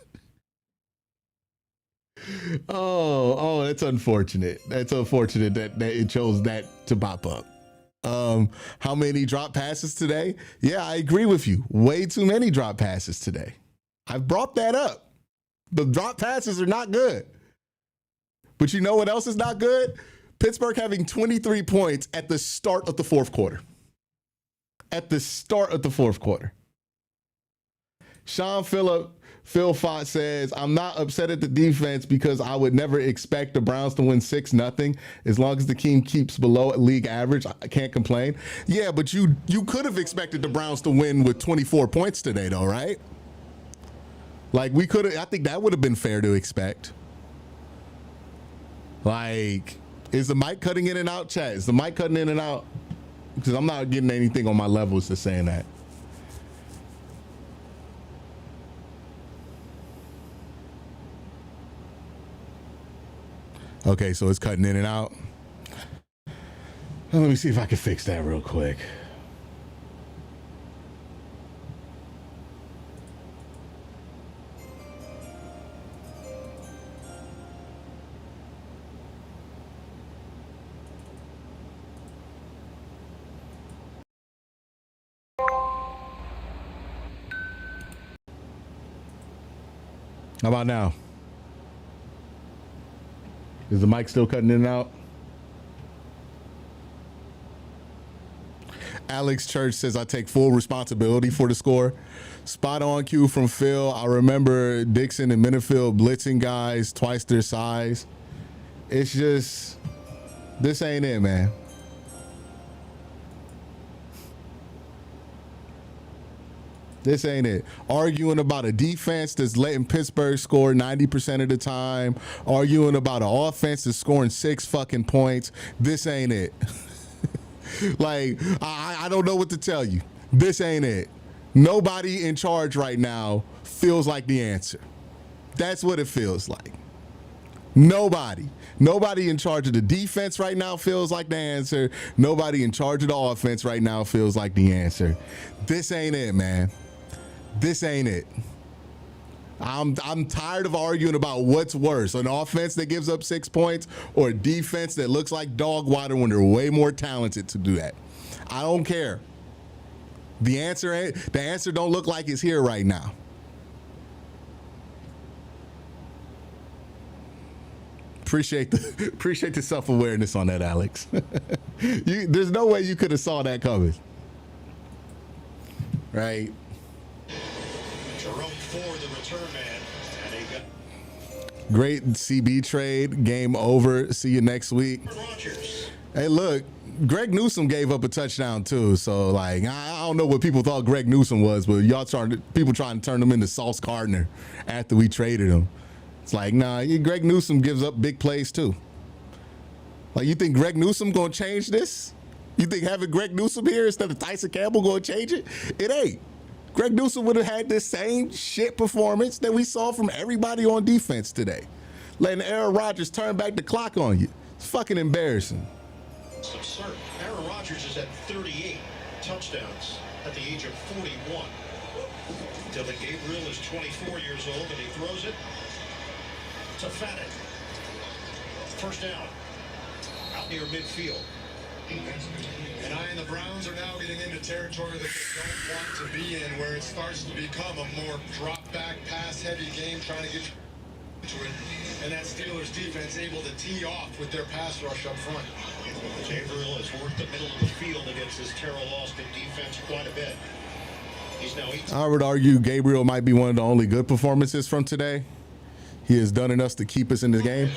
Speaker 1: Oh, that's unfortunate. That's unfortunate that it chose that to pop up. How many drop passes today? Yeah, I agree with you. Way too many drop passes today. I've brought that up. The drop passes are not good. But you know what else is not good? Pittsburgh having 23 points at the start of the fourth quarter. At the start of the fourth quarter. Phil Fott says, I'm not upset at the defense because I would never expect the Browns to win 6-0. As long as the team keeps below league average, I can't complain. Yeah, but you could have expected the Browns to win with 24 points today, though, right? Like, we could have, I think that would have been fair to expect. Like, is the mic cutting in and out, chat? Is the mic cutting in and out? Because I'm not getting anything on my levels to saying that. Okay, so it's cutting in and out. Let me see if I can fix that real quick. How about now? Is the mic still cutting in and out? Alex Church says, I take full responsibility for the score. Spot on cue from Phil. I remember Dixon and Minifield blitzing guys twice their size. It's just, this ain't it, man. This ain't it. Arguing about a defense that's letting Pittsburgh score 90% of the time. Arguing about an offense that's scoring 6 fucking points. This ain't it. Like, I don't know what to tell you. This ain't it. Nobody in charge right now feels like the answer. That's what it feels like. Nobody in charge of the defense right now feels like the answer. Nobody in charge of the offense right now feels like the answer. This ain't it, man. This ain't it. I'm tired of arguing about what's worse, an offense that gives up 6 points or a defense that looks like dog water when they're way more talented to do that. I don't care. The answer don't look like it's here right now. Appreciate the self-awareness on that, Alex. There's no way you could have saw that coming. Right?
Speaker 2: Jerome Ford, the return man. And he got
Speaker 1: great CB trade. Game over. See you next week.
Speaker 2: Rodgers.
Speaker 1: Hey, look, Greg Newsome gave up a touchdown too. So, like, I don't know what people thought Greg Newsome was, but people trying to turn him into Sauce Gardner after we traded him. It's like, nah, Greg Newsome gives up big plays too. Like, you think Greg Newsome gonna change this? You think having Greg Newsome here instead of Tyson Campbell gonna change it? It ain't. Greg Newsome would have had this same shit performance that we saw from everybody on defense today. Letting Aaron Rodgers turn back the clock on you. It's fucking embarrassing.
Speaker 2: It's absurd. Aaron Rodgers is at 38 touchdowns at the age of 41. Dylan Gabriel is 24 years old, and he throws it to Fennett. First down. Out near midfield.
Speaker 3: And the Browns are now getting into territory that they don't want to be in, where it starts to become a more drop-back, pass-heavy game, trying to get to it. And that Steelers defense able to tee off with their pass rush up front.
Speaker 2: Gabriel has worked the middle of the field against this Terrell Austin defense quite a bit. He's now 18.
Speaker 1: I would argue Gabriel might be one of the only good performances from today. He has done enough to keep us in the game.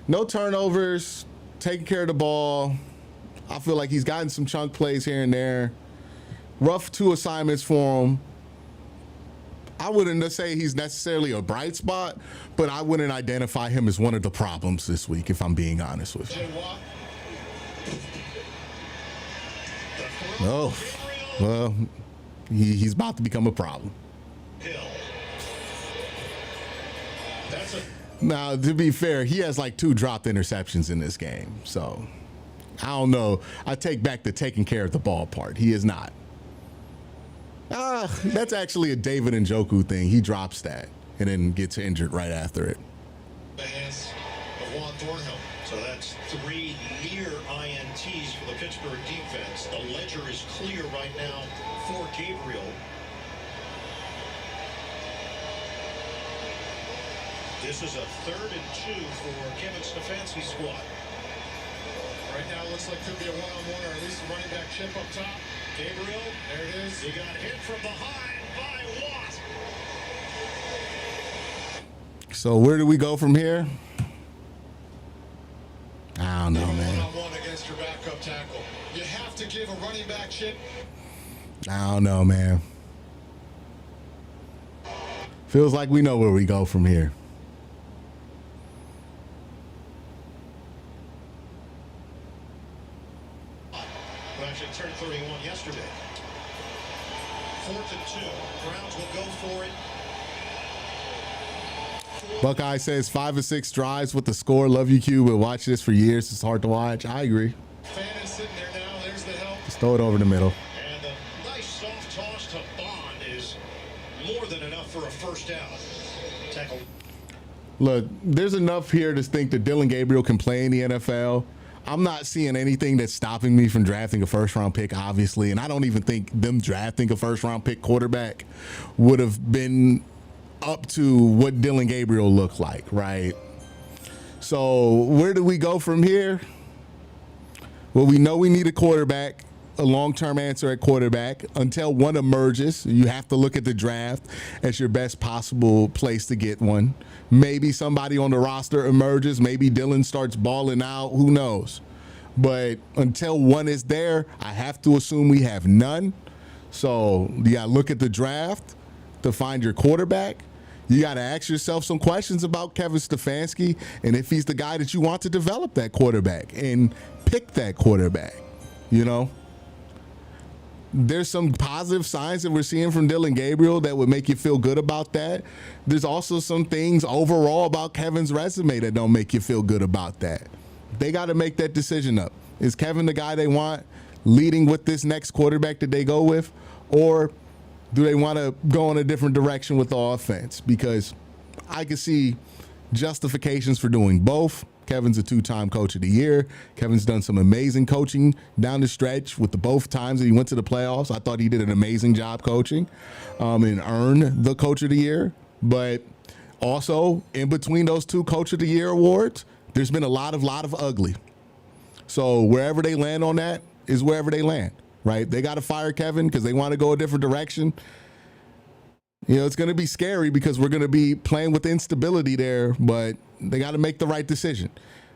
Speaker 1: No turnovers, taking care of the ball. I feel like he's gotten some chunk plays here and there. Rough 2 assignments for him. I wouldn't say he's necessarily a bright spot, but I wouldn't identify him as one of the problems this week, if I'm being honest with you. Oh, well, he's about to become a problem. Now, to be fair, he has like 2 dropped interceptions in this game. So, I don't know. I take back the taking care of the ball part. He is not. That's actually a David Njoku thing. He drops that and then gets injured right after it.
Speaker 2: So that's 3 near INTs for the Pittsburgh defense. The ledger is clear right now for Gabriel. This is a 3rd and 2 for Kevin Stefanski's squad.
Speaker 3: Right now it looks like could be a one-on-one or at least a running back chip up top.
Speaker 2: Gabriel,
Speaker 3: there it is.
Speaker 2: He got hit from behind by Watt.
Speaker 1: So where do we go from here? I don't know, man.
Speaker 3: One-on-one against your backup tackle. You have to give a running back chip.
Speaker 1: I don't know, man. Feels like we know where we go from here.
Speaker 2: Who actually turned 31 yesterday. 4th and 2. Browns will go for it.
Speaker 1: Buckeye says 5 or 6 drives with the score. Love you, Q, but watch this for years. It's hard to watch. I agree.
Speaker 3: Fan is sitting there now. There's the help.
Speaker 1: Just throw it over the middle.
Speaker 2: And a nice soft toss to Bond is more than enough for a first down. Tackle.
Speaker 1: Look, there's enough here to think that Dillon Gabriel can play in the NFL. I'm not seeing anything that's stopping me from drafting a first-round pick, obviously, and I don't even think them drafting a first-round pick quarterback would have been up to what Dillon Gabriel looked like, right? So where do we go from here? Well, we know we need a quarterback, a long-term answer at quarterback. Until one emerges, you have to look at the draft as your best possible place to get one. Maybe somebody on the roster emerges. Maybe Dillon starts balling out. Who knows? But until one is there, I have to assume we have none. So you got to look at the draft to find your quarterback. You got to ask yourself some questions about Kevin Stefanski and if he's the guy that you want to develop that quarterback and pick that quarterback, you know? There's some positive signs that we're seeing from Dillon Gabriel that would make you feel good about that. There's also some things overall about Kevin's resume that don't make you feel good about that. They got to make that decision up. Is Kevin the guy they want leading with this next quarterback that they go with? Or do they want to go in a different direction with the offense? Because I can see justifications for doing both. Kevin's a 2-time coach of the year. Kevin's done some amazing coaching down the stretch with the both times that he went to the playoffs. I thought he did an amazing job coaching and earned the coach of the year. But also in between those 2 coach of the year awards, there's been a lot of ugly. So wherever they land on that is wherever they land, right? They got to fire Kevin because they want to go a different direction. You know, it's going to be scary because we're going to be playing with instability there, but they got to make the right decision.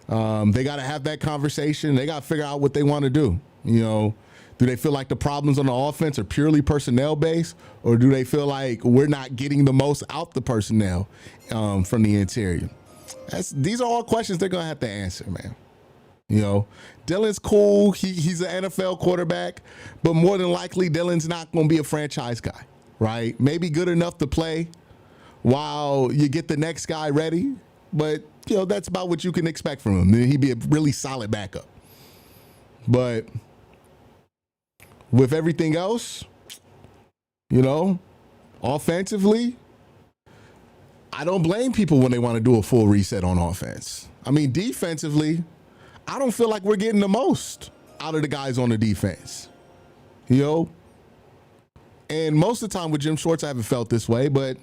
Speaker 1: They got to have that conversation. They got to figure out what they want to do. You know, do they feel like the problems on the offense are purely personnel based, or do they feel like we're not getting the most out the personnel from the interior? These are all questions they're going to have to answer, man. You know, Dillon's cool. He's an NFL quarterback, but more than likely Dillon's not going to be a franchise guy, right? Maybe good enough to play while you get the next guy ready. But, you know, that's about what you can expect from him. He'd be a really solid backup. But with everything else, you know, offensively, I don't blame people when they want to do a full reset on offense. I mean, defensively, I don't feel like we're getting the most out of the guys on the defense. You know? And most of the time with Jim Schwartz, I haven't felt this way, but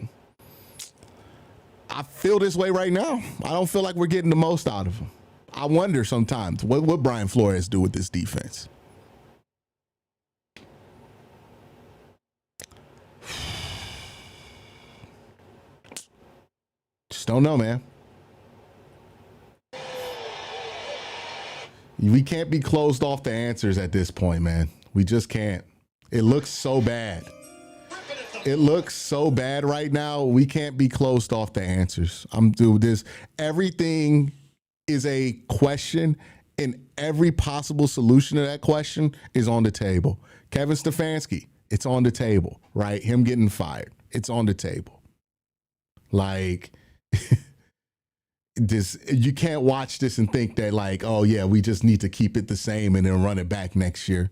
Speaker 1: I feel this way right now. I don't feel like we're getting the most out of him. I wonder sometimes, what would Brian Flores do with this defense? Just don't know, man. We can't be closed off to answers at this point, man. We just can't. It looks so bad. It looks so bad right now. We can't be closed off to answers. I'm doing this. Everything is a question, and every possible solution to that question is on the table. Kevin Stefanski, it's on the table, right? Him getting fired, it's on the table. Like, this, you can't watch this and think that, like, oh yeah, we just need to keep it the same and then run it back next year.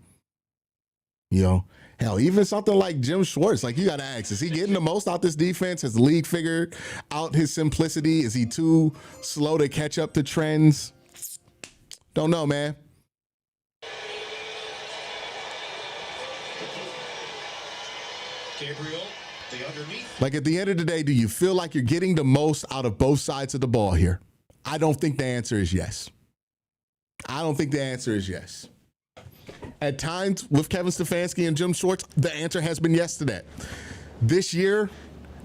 Speaker 1: You know, hell, even something like Jim Schwartz, like, you got to ask, is he getting the most out this defense? Has the league figured out his simplicity? Is he too slow to catch up to trends? Don't know, man.
Speaker 2: Gabriel, the underneath.
Speaker 1: Like, at the end of the day, do you feel like you're getting the most out of both sides of the ball here? I don't think the answer is yes. I don't think the answer is yes. At times with Kevin Stefanski and Jim Schwartz, the answer has been yes to that. This year,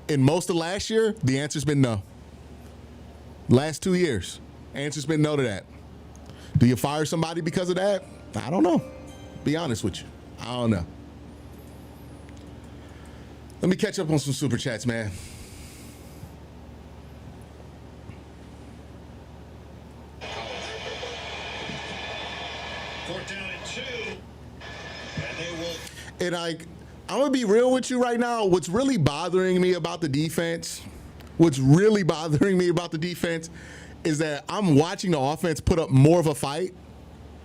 Speaker 1: and most of last year, the answer's been no. Last 2 years, answer's been no to that. Do you fire somebody because of that? I don't know. Be honest with you. I don't know. Let me catch up on some super chats, man.
Speaker 2: Fourth down and 2. And they will.
Speaker 1: And I'm gonna be real with you right now. What's really bothering me about the defense, is that I'm watching the offense put up more of a fight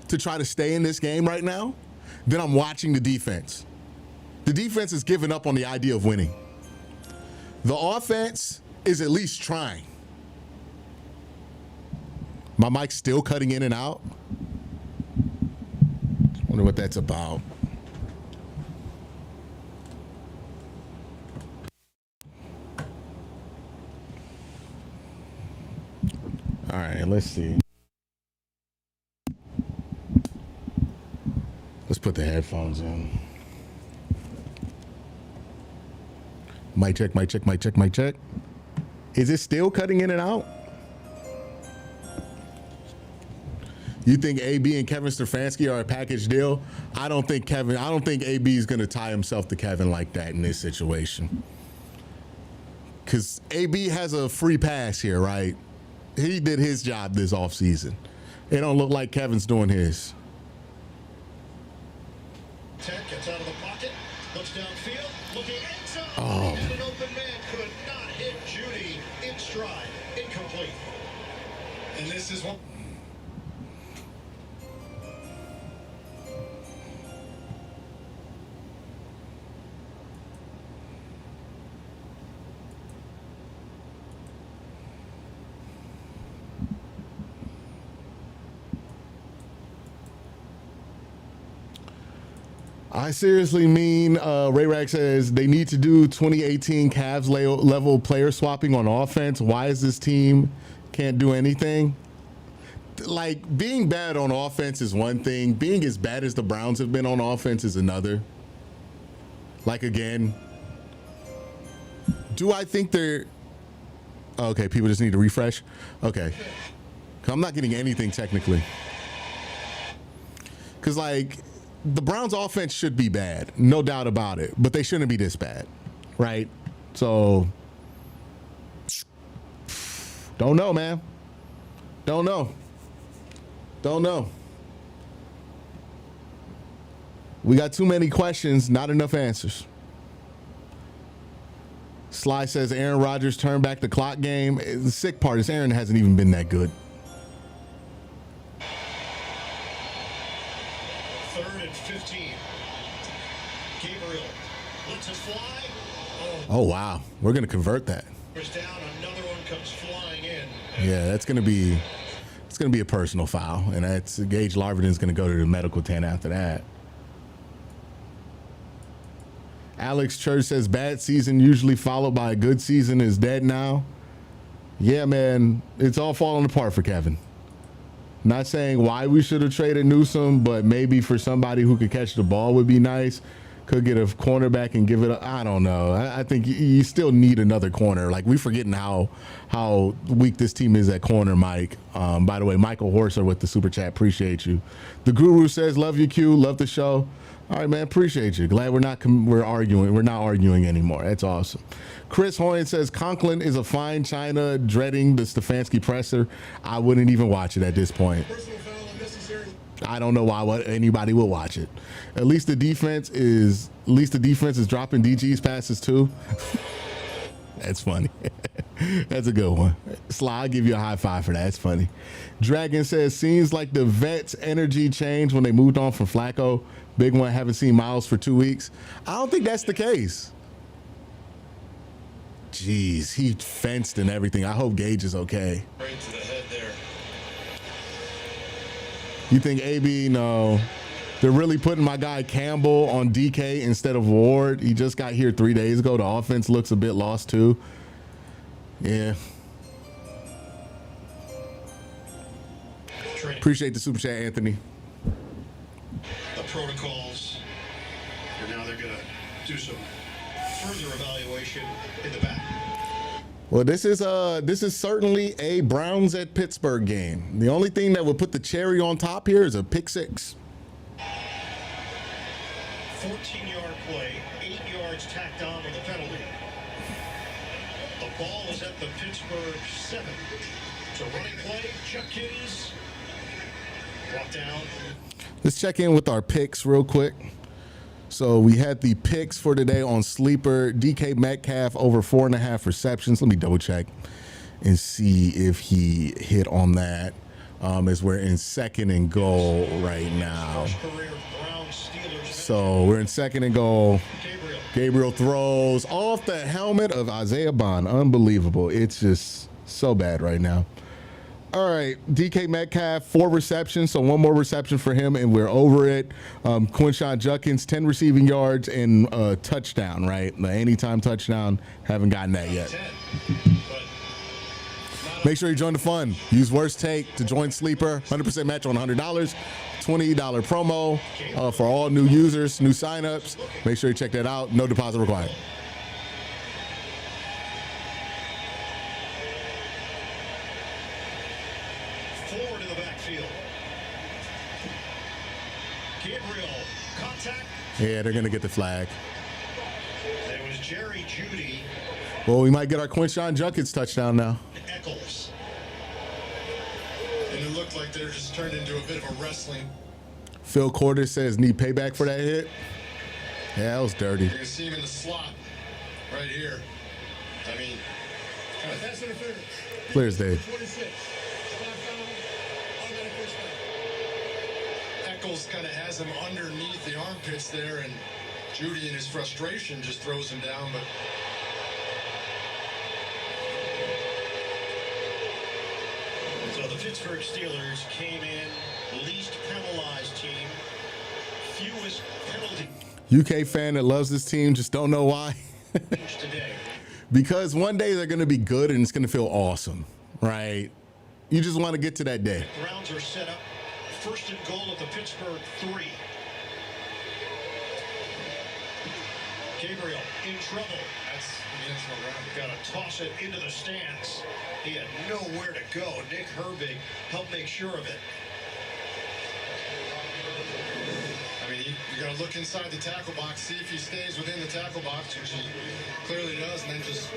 Speaker 1: to try to stay in this game right now than I'm watching the defense. The defense is giving up on the idea of winning. The offense is at least trying. My mic's still cutting in and out. Wonder what that's about. All right, let's see. Let's put the headphones in. Mic check, mic check, mic check, mic check. Is it still cutting in and out? You think AB and Kevin Stefanski are a package deal? I don't think AB is going to tie himself to Kevin like that in this situation. Because AB has a free pass here, right? He did his job this offseason. It don't look like Kevin's doing his.
Speaker 2: Tech gets out of the pocket, looks downfield, looking end zone.
Speaker 1: Oh.
Speaker 2: And an open man could not hit Judy in stride. Incomplete.
Speaker 3: And this is one.
Speaker 1: I seriously mean, Ray Rag says they need to do 2018 Cavs level player swapping on offense. Why is this team can't do anything? Like, being bad on offense is one thing. Being as bad as the Browns have been on offense is another. Like, again, do I think they're... Okay, people just need to refresh. Okay. I'm not getting anything technically. Because, like... The Browns offense should be bad, no doubt about it, but they shouldn't be this bad, right? So, don't know, man. Don't know. We got too many questions, not enough answers. Sly says Aaron Rodgers turned back the clock game. The sick part is Aaron hasn't even been that good.
Speaker 2: 3rd and 15. Gabriel lets it fly.
Speaker 1: Oh, wow. We're going to convert that.
Speaker 2: Was down. Another one comes flying in.
Speaker 1: Yeah, it's going to be It's going to be a personal foul, and that's Gage Larviden's going to go to the medical tent after that. Alex Church says bad season usually followed by a good season is dead now. Yeah, man, it's all falling apart for Kevin. Not saying why we should have traded Newsome, but maybe for somebody who could catch the ball would be nice. Could get a cornerback and give it up. I don't know. I think you still need another corner. Like, we forgetting how weak this team is at corner, Mike. By the way, Michael Horser with the super chat. Appreciate you. The Guru says, love you, Q. Love the show. All right, man. Appreciate you. Glad we're arguing. We're not arguing anymore. That's awesome. Chris Hoyne says Conklin is a fine china, dreading the Stefanski presser. I wouldn't even watch it at this point. I don't know why anybody will watch it. At least the defense is dropping DG's passes too. That's funny. That's a good one. Sly, I'll give you a high five for that. That's funny. Dragon says, seems like the vets' energy changed when they moved on from Flacco. Big one, haven't seen Miles for 2 weeks. I don't think that's the case. Jeez, he fenced and everything. I hope Gage is okay.
Speaker 3: Right to the head there.
Speaker 1: You think AB, no, they're really putting my guy Campbell on DK instead of Ward. He just got here 3 days ago. The offense looks a bit lost too. Yeah. Appreciate the super chat, Anthony.
Speaker 2: The protocols, and now they're going to do some further evaluation in the back.
Speaker 1: Well, this is certainly a Browns at Pittsburgh game. The only thing that would put the cherry on top here is a pick six.
Speaker 2: 14-yard play, 8 yards tacked on with a penalty. The ball is at the Pittsburgh 7. So running play, Chuckins brought down.
Speaker 1: Let's check in with our picks real quick. So we had the picks for today on Sleeper. DK Metcalf over 4.5 receptions. Let me double check and see if he hit on that. As we're in 2nd and goal right now. So we're in 2nd and goal. Gabriel throws off the helmet of Isaiah Bond. Unbelievable. It's just so bad right now. All right, DK Metcalf, 4 receptions, so 1 more reception for him, and we're over it. Quinshon Judkins, 10 receiving yards and a touchdown, right? The anytime touchdown, haven't gotten that yet. Make sure you join the fun. Use Worst Take to join Sleeper. 100% match on $100. $20 promo for all new users, new signups. Make sure you check that out. No deposit required.
Speaker 2: Forward in the backfield. Gabriel, contact.
Speaker 1: Yeah, they're going to get the flag.
Speaker 2: It was Jerry Jeudy.
Speaker 1: Well, we might get our Quinshon Judkins touchdown now.
Speaker 2: Eccles.
Speaker 3: And it looked like they're just turned into a bit of a wrestling.
Speaker 1: Phil Corder says need payback for that hit. Yeah, that was dirty.
Speaker 3: You can see him in the slot right here. I mean,
Speaker 9: Pass interference.
Speaker 1: Clear as day.
Speaker 9: 26.
Speaker 3: Eccles kind of has him underneath the armpits there, and Jeudy in his frustration just throws him down, but
Speaker 2: So the Pittsburgh Steelers came in least penalized team, fewest penalty
Speaker 1: UK fan that loves this team, just don't know why.
Speaker 2: today.
Speaker 1: Because one day they're going to be good and it's going to feel awesome, right? You just want to get to that day.
Speaker 2: Browns are set up. 1st and goal at the Pittsburgh 3. Gabriel in trouble.
Speaker 3: that's intentional ground.
Speaker 2: Got to toss it into the stands. He had nowhere to go. Nick Herbig helped make sure of it.
Speaker 3: I mean, you got to look inside the tackle box, see if he stays within the tackle box, which he clearly does, and then just...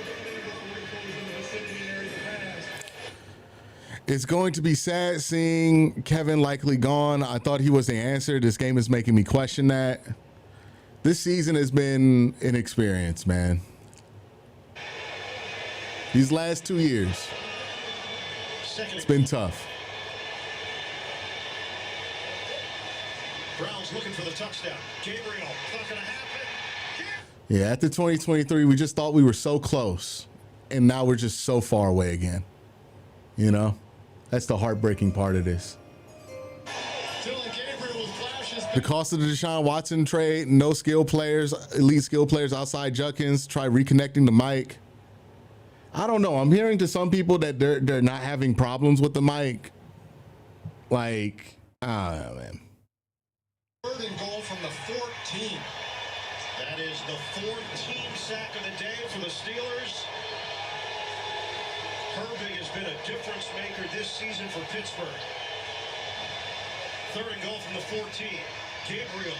Speaker 1: It's going to be sad seeing Kevin likely gone. I thought he was the answer. This game is making me question that. This season has been an experience, man. These last 2 years, it's been tough.
Speaker 2: Browns looking for the touchdown. Gabriel, not going to happen.
Speaker 1: Yeah, after 2023, we just thought we were so close, and now we're just so far away again. You know? That's the heartbreaking part of this. The cost of the Deshaun Watson trade, no skill players, elite skill players outside Judkins, try reconnecting the mic. I don't know. I'm hearing to some people that they're not having problems with the mic. Like, I don't know, man.
Speaker 2: Third and goal from the 14. That is the 14th sack of the day for the Steelers. Herbig has been a difference maker this season for Pittsburgh. Third and goal from the 14. Gabriel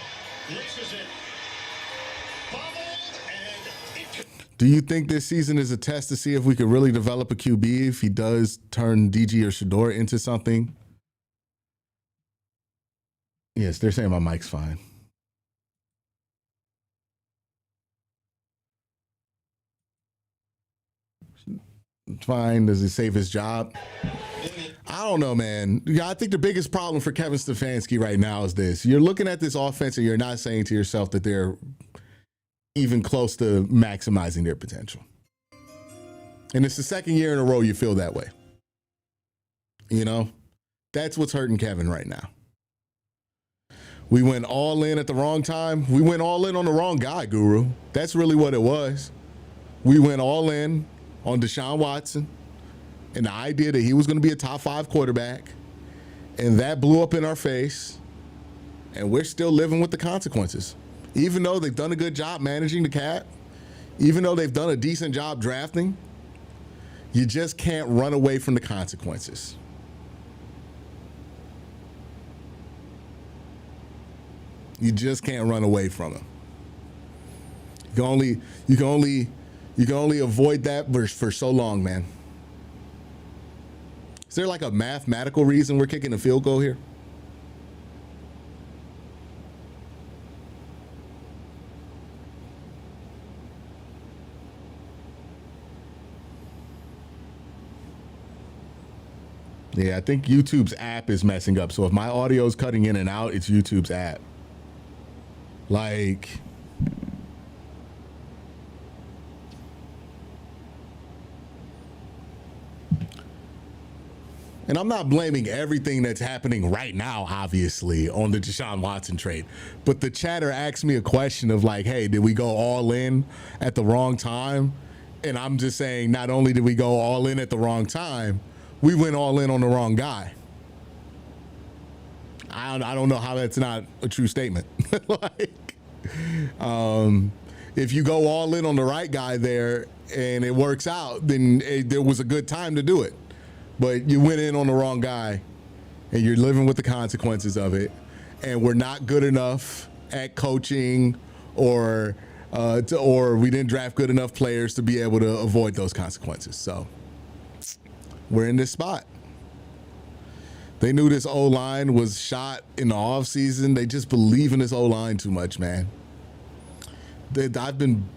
Speaker 2: laces it. Bobbled, and it...
Speaker 1: Do you think this season is a test to see if we could really develop a QB if he does turn DG or Shador into something? Yes, they're saying my mic's fine. Fine. Does he save his job? I don't know, man. Yeah, I think the biggest problem for Kevin Stefanski right now is this. You're looking at this offense and you're not saying to yourself that they're even close to maximizing their potential. And it's the second year in a row you feel that way. You know, that's what's hurting Kevin right now. We went all in at the wrong time. We went all in on the wrong guy, Guru. That's really what it was. We went all in on Deshaun Watson and the idea that he was going to be a top 5 quarterback, and that blew up in our face, and we're still living with the consequences. Even though they've done a good job managing the cap, even though they've done a decent job drafting, you just can't run away from the consequences. You just can't run away from them. You can only avoid that for so long, man. Is there like a mathematical reason we're kicking a field goal here? Yeah, I think YouTube's app is messing up. So if my audio is cutting in and out, it's YouTube's app. Like, and I'm not blaming everything that's happening right now, obviously, on the Deshaun Watson trade. But the chatter asked me a question of like, hey, did we go all in at the wrong time? And I'm just saying, not only did we go all in at the wrong time, we went all in on the wrong guy. I don't know how that's not a true statement. Like, if you go all in on the right guy there and it works out, then there was a good time to do it. But you went in on the wrong guy and you're living with the consequences of it. And we're not good enough at coaching or we didn't draft good enough players to be able to avoid those consequences. So we're in this spot. They knew this O-line was shot in the offseason. They just believe in this O-line too much, man. I've been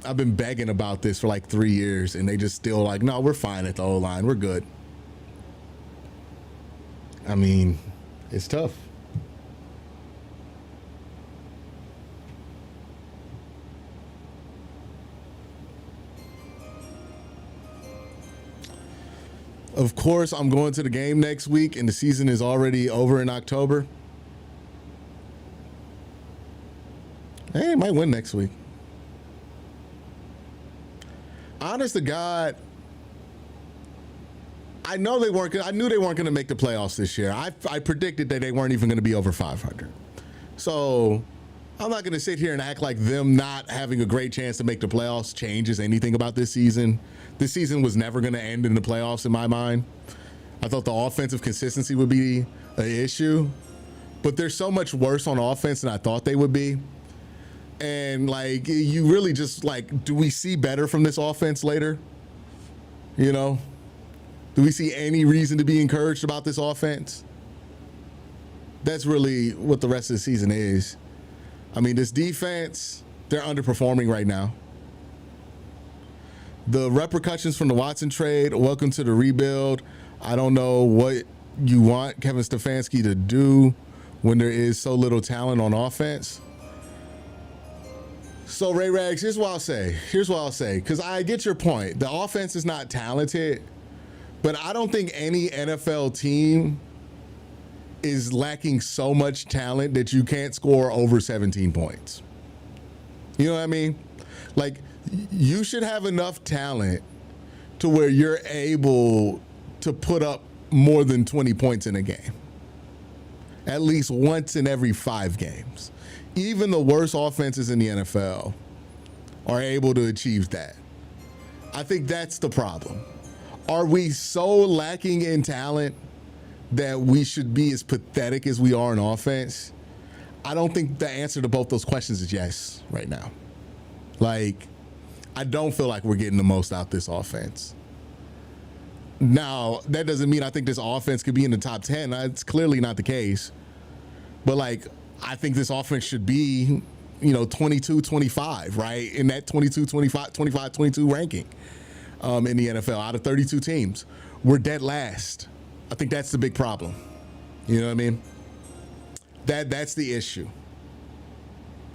Speaker 1: begging about this for like 3 years, and they just still like, no, we're fine at the O-line. We're good. I mean, it's tough. Of course, I'm going to the game next week, and the season is already over in October. Hey, might win next week. Honest to God, I knew they weren't going to make the playoffs this year. I predicted that they weren't even going to be over 500. So I'm not going to sit here and act like them not having a great chance to make the playoffs changes anything about this season. This season was never going to end in the playoffs in my mind. I thought the offensive consistency would be an issue, but they're so much worse on offense than I thought they would be. And like, you really just like, do we see better from this offense later? You know, do we see any reason to be encouraged about this offense? That's really what the rest of the season is. I mean, this defense, they're underperforming right now. The repercussions from the Watson trade, welcome to the rebuild. I don't know what you want Kevin Stefanski to do when there is so little talent on offense. So, Ray Rags, here's what I'll say, because I get your point. The offense is not talented, But I don't think any NFL team is lacking so much talent that you can't score over 17 points. You know what I mean? Like, you should have enough talent to where you're able to put up more than 20 points in a game. At least once in every 5 games. Even the worst offenses in the NFL are able to achieve that. I think that's the problem. Are we so lacking in talent that we should be as pathetic as we are in offense? I don't think the answer to both those questions is yes right now. Like, I don't feel like we're getting the most out this offense. Now, that doesn't mean I think this offense could be in the top 10. That's clearly not the case. But, like, I think this offense should be, 22, 25, right? In that 22, 25, 22 ranking in the NFL out of 32 teams. We're dead last. I think that's the big problem. You know what I mean? That's the issue.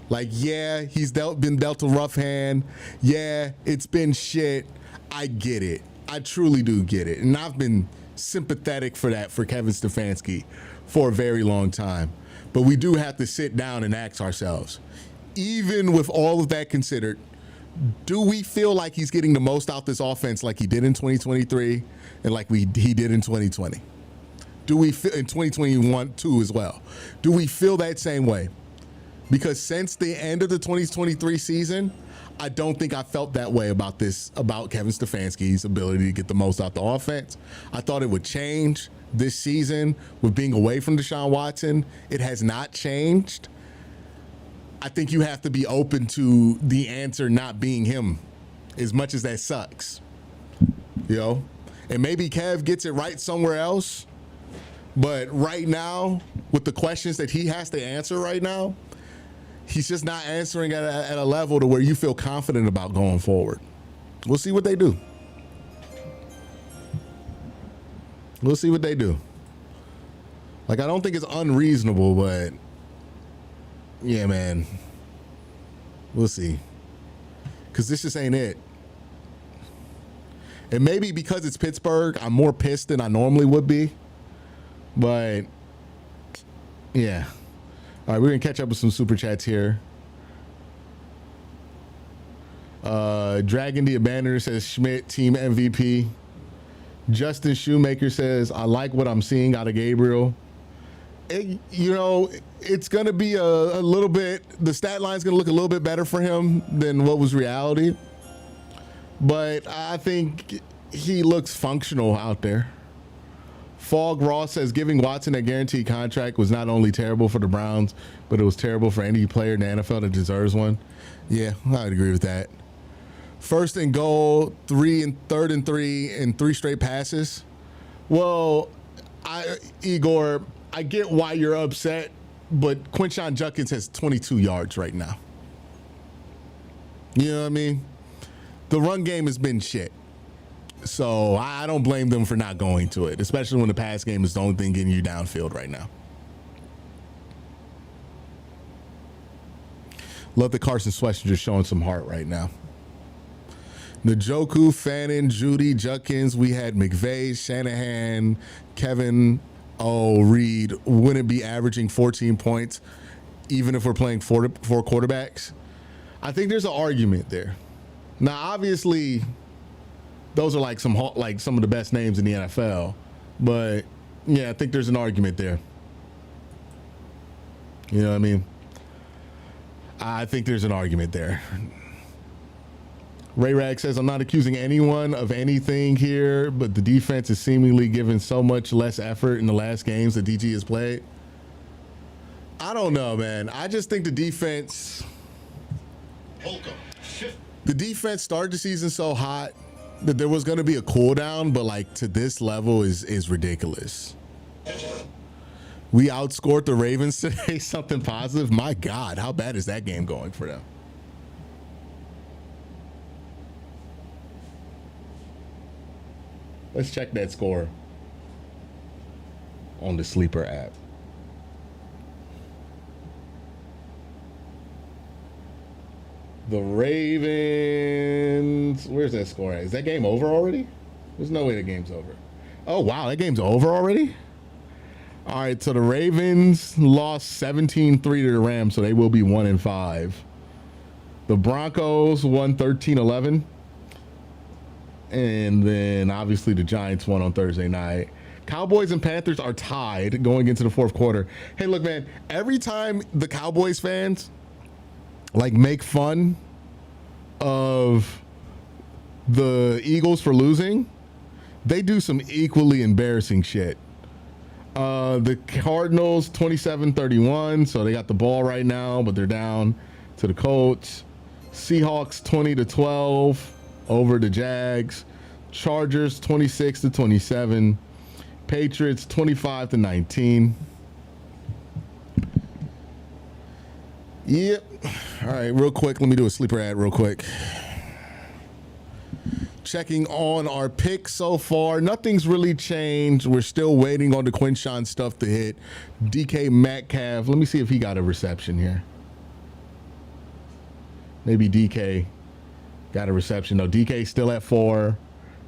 Speaker 1: Like, yeah, he's been dealt a rough hand. Yeah, it's been shit. I get it. I truly do get it. And I've been sympathetic for that for Kevin Stefanski for a very long time. But we do have to sit down and ask ourselves, even with all of that considered, do we feel like he's getting the most out this offense like he did in 2023 and like he did in 2020? Do we feel in 2021 too as well? Do we feel that same way? Because since the end of the 2023 season, I don't think I felt that way about Kevin Stefanski's ability to get the most out the offense. I thought it would change this season with being away from Deshaun Watson. It has not changed. I think you have to be open to the answer not being him, as much as that sucks. And maybe Kev gets it right somewhere else. But right now, with the questions that he has to answer right now, he's just not answering at a level to where you feel confident about going forward. We'll see what they do. We'll see what they do. Like, I don't think it's unreasonable, but yeah, man. We'll see. Because this just ain't it. And maybe because it's Pittsburgh, I'm more pissed than I normally would be. But, yeah. All right, we're going to catch up with some super chats here. Dragon the Abandoner says Schmidt, team MVP. Justin Shoemaker says, I like what I'm seeing out of Gabriel. It's going to be a little bit, the stat line's going to look a little bit better for him than what was reality. But I think he looks functional out there. Fog Ross says giving Watson a guaranteed contract was not only terrible for the Browns, but it was terrible for any player in the NFL that deserves one. Yeah, I'd agree with that. First and goal, 3rd and 3, and 3 straight passes. Well, Igor, I get why you're upset, but Quinshon Judkins has 22 yards right now. You know what I mean? The run game has been shit. So I don't blame them for not going to it, especially when the pass game is the only thing getting you downfield right now. Love that Carson Swester showing some heart right now. Njoku, Fannin, Judy, Judkins. We had McVay, Shanahan, Kevin, Reed. Wouldn't be averaging 14 points even if we're playing four quarterbacks? I think there's an argument there. Now, obviously, those are like some of the best names in the NFL. But, yeah, I think there's an argument there. You know what I mean? I think there's an argument there. Ray Rag says, I'm not accusing anyone of anything here, but the defense is seemingly given so much less effort in the last games that DG has played. I don't know, man. I just think the defense started the season so hot that there was going to be a cool down, but like to this level is ridiculous. We outscored the Ravens today, something positive. My God, how bad is that game going for them? Let's check that score on the Sleeper app. The Ravens, where's that score at? Is that game over already? There's no way the game's over. Oh, wow. That game's over already? All right. So the Ravens lost 17-3 to the Rams, so they will be 1-5. The Broncos won 13-11. And then obviously the Giants won on Thursday night. Cowboys and Panthers are tied going into the fourth quarter. Hey, look, man, every time the Cowboys fans like make fun of the Eagles for losing, they do some equally embarrassing shit. The Cardinals 27-31, so they got the ball right now, but they're down to the Colts. Seahawks 20-12 over the Jags. Chargers 26-27. Patriots 25-19. Yep. All right, real quick. Let me do a sleeper ad real quick. Checking on our picks so far. Nothing's really changed. We're still waiting on the Quinshawn stuff to hit. DK Metcalf. Let me see if he got a reception here. Maybe DK got a reception. No, DK's still at 4.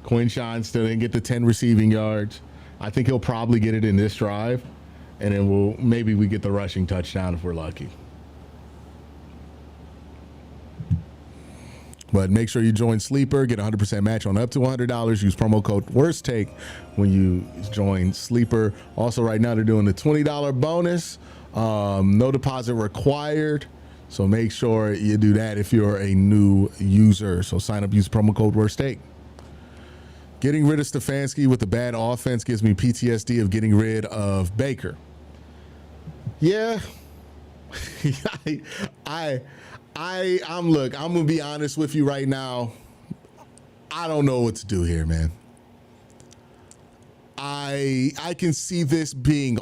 Speaker 1: Quinshawn still didn't get the 10 receiving yards. I think he'll probably get it in this drive, and then maybe we get the rushing touchdown if we're lucky. But make sure you join Sleeper. Get a 100% match on up to $100. Use promo code WORSTTAKE when you join Sleeper. Also, right now they're doing the $20 bonus. No deposit required. So make sure you do that if you're a new user. So sign up, use promo code WORSTTAKE. Getting rid of Stefanski with the bad offense gives me PTSD of getting rid of Baker. Yeah. I'm gonna be honest with you right now. I don't know what to do here, man. I can see this being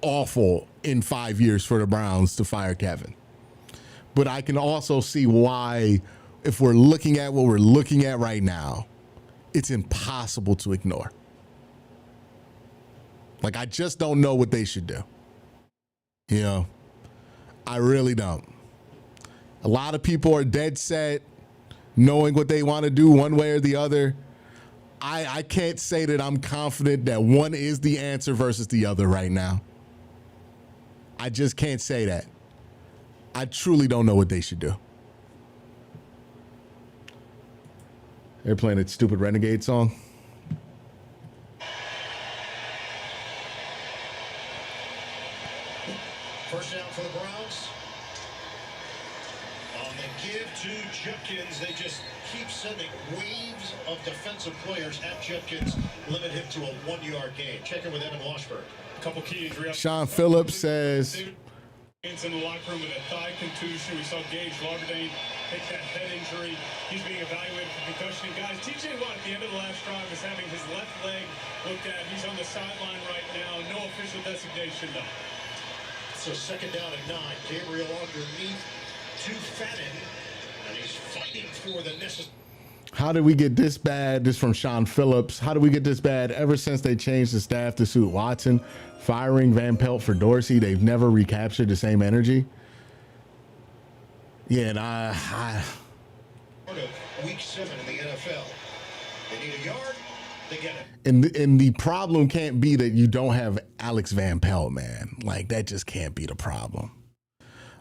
Speaker 1: awful in 5 years for the Browns to fire Kevin. But I can also see why, if we're looking at what we're looking at right now, it's impossible to ignore. Like, I just don't know what they should do. You know, I really don't. A lot of people are dead set, knowing what they want to do one way or the other. I can't say that I'm confident that one is the answer versus the other right now. I just can't say that. I truly don't know what they should do. They're playing that stupid Renegade song.
Speaker 2: First down for the Browns. On the give to Judkins, they just keep sending waves of defensive players at Judkins, limit him to a 1-yard gain. Check in with Evan Washburn.
Speaker 6: A couple key injuries.
Speaker 1: Sean Phillips says,
Speaker 6: in the locker room with a thigh contusion. We saw Gage Larderdane take that head injury. He's being evaluated for concussion. And guys, TJ Watt at the end of the last drive is having his left leg looked at. He's on the sideline right now. No official designation though.
Speaker 2: So second down and 9. Gabriel underneath to Fannin, and he's fighting for the necessary.
Speaker 1: how did we get this bad? This from Sean Phillips. How did we get this bad? Ever since they changed the staff to suit Watson, firing Van Pelt for Dorsey, they've never recaptured the same energy. Yeah, and
Speaker 2: Part of week 7 in the NFL. They need a yard, they get it.
Speaker 1: And the problem can't be that you don't have Alex Van Pelt, man. Like, that just can't be the problem.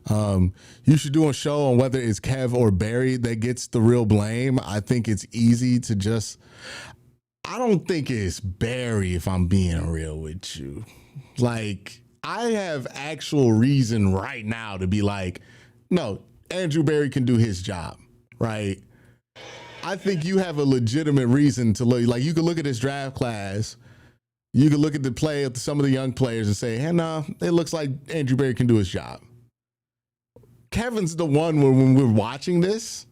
Speaker 1: You should do a show on whether it's Kev or Barry that gets the real blame. I think it's easy to just, I don't think it's Barry, if I'm being real with you. Like, I have actual reason right now to be like, no, Andrew Barry can do his job, right? I think you have a legitimate reason to look, like, you could look at this draft class, you could look at the play of some of the young players and say, hey, no, it looks like Andrew Barry can do his job. Kevin's the one where when we're watching this,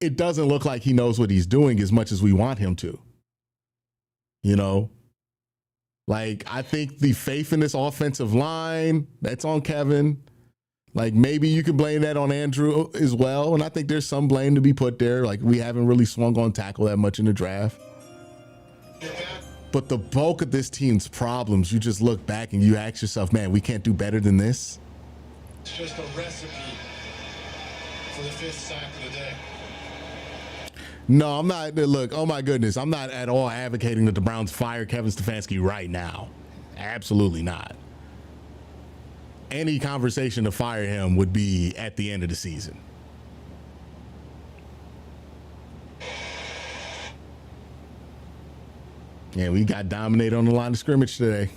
Speaker 1: it doesn't look like he knows what he's doing as much as we want him to. You know? Like, I think the faith in this offensive line, that's on Kevin. Like, maybe you can blame that on Andrew as well. And I think there's some blame to be put there. Like, we haven't really swung on tackle that much in the draft. But the bulk of this team's problems, you just look back and you ask yourself, man, we can't do better than this.
Speaker 3: It's just a recipe for the 5th sack of the day.
Speaker 1: No, I'm not. Look, oh my goodness, I'm not at all advocating that the Browns fire Kevin Stefanski right now. Absolutely not. Any conversation to fire him would be at the end of the season. Yeah, we got dominated on the line of scrimmage today.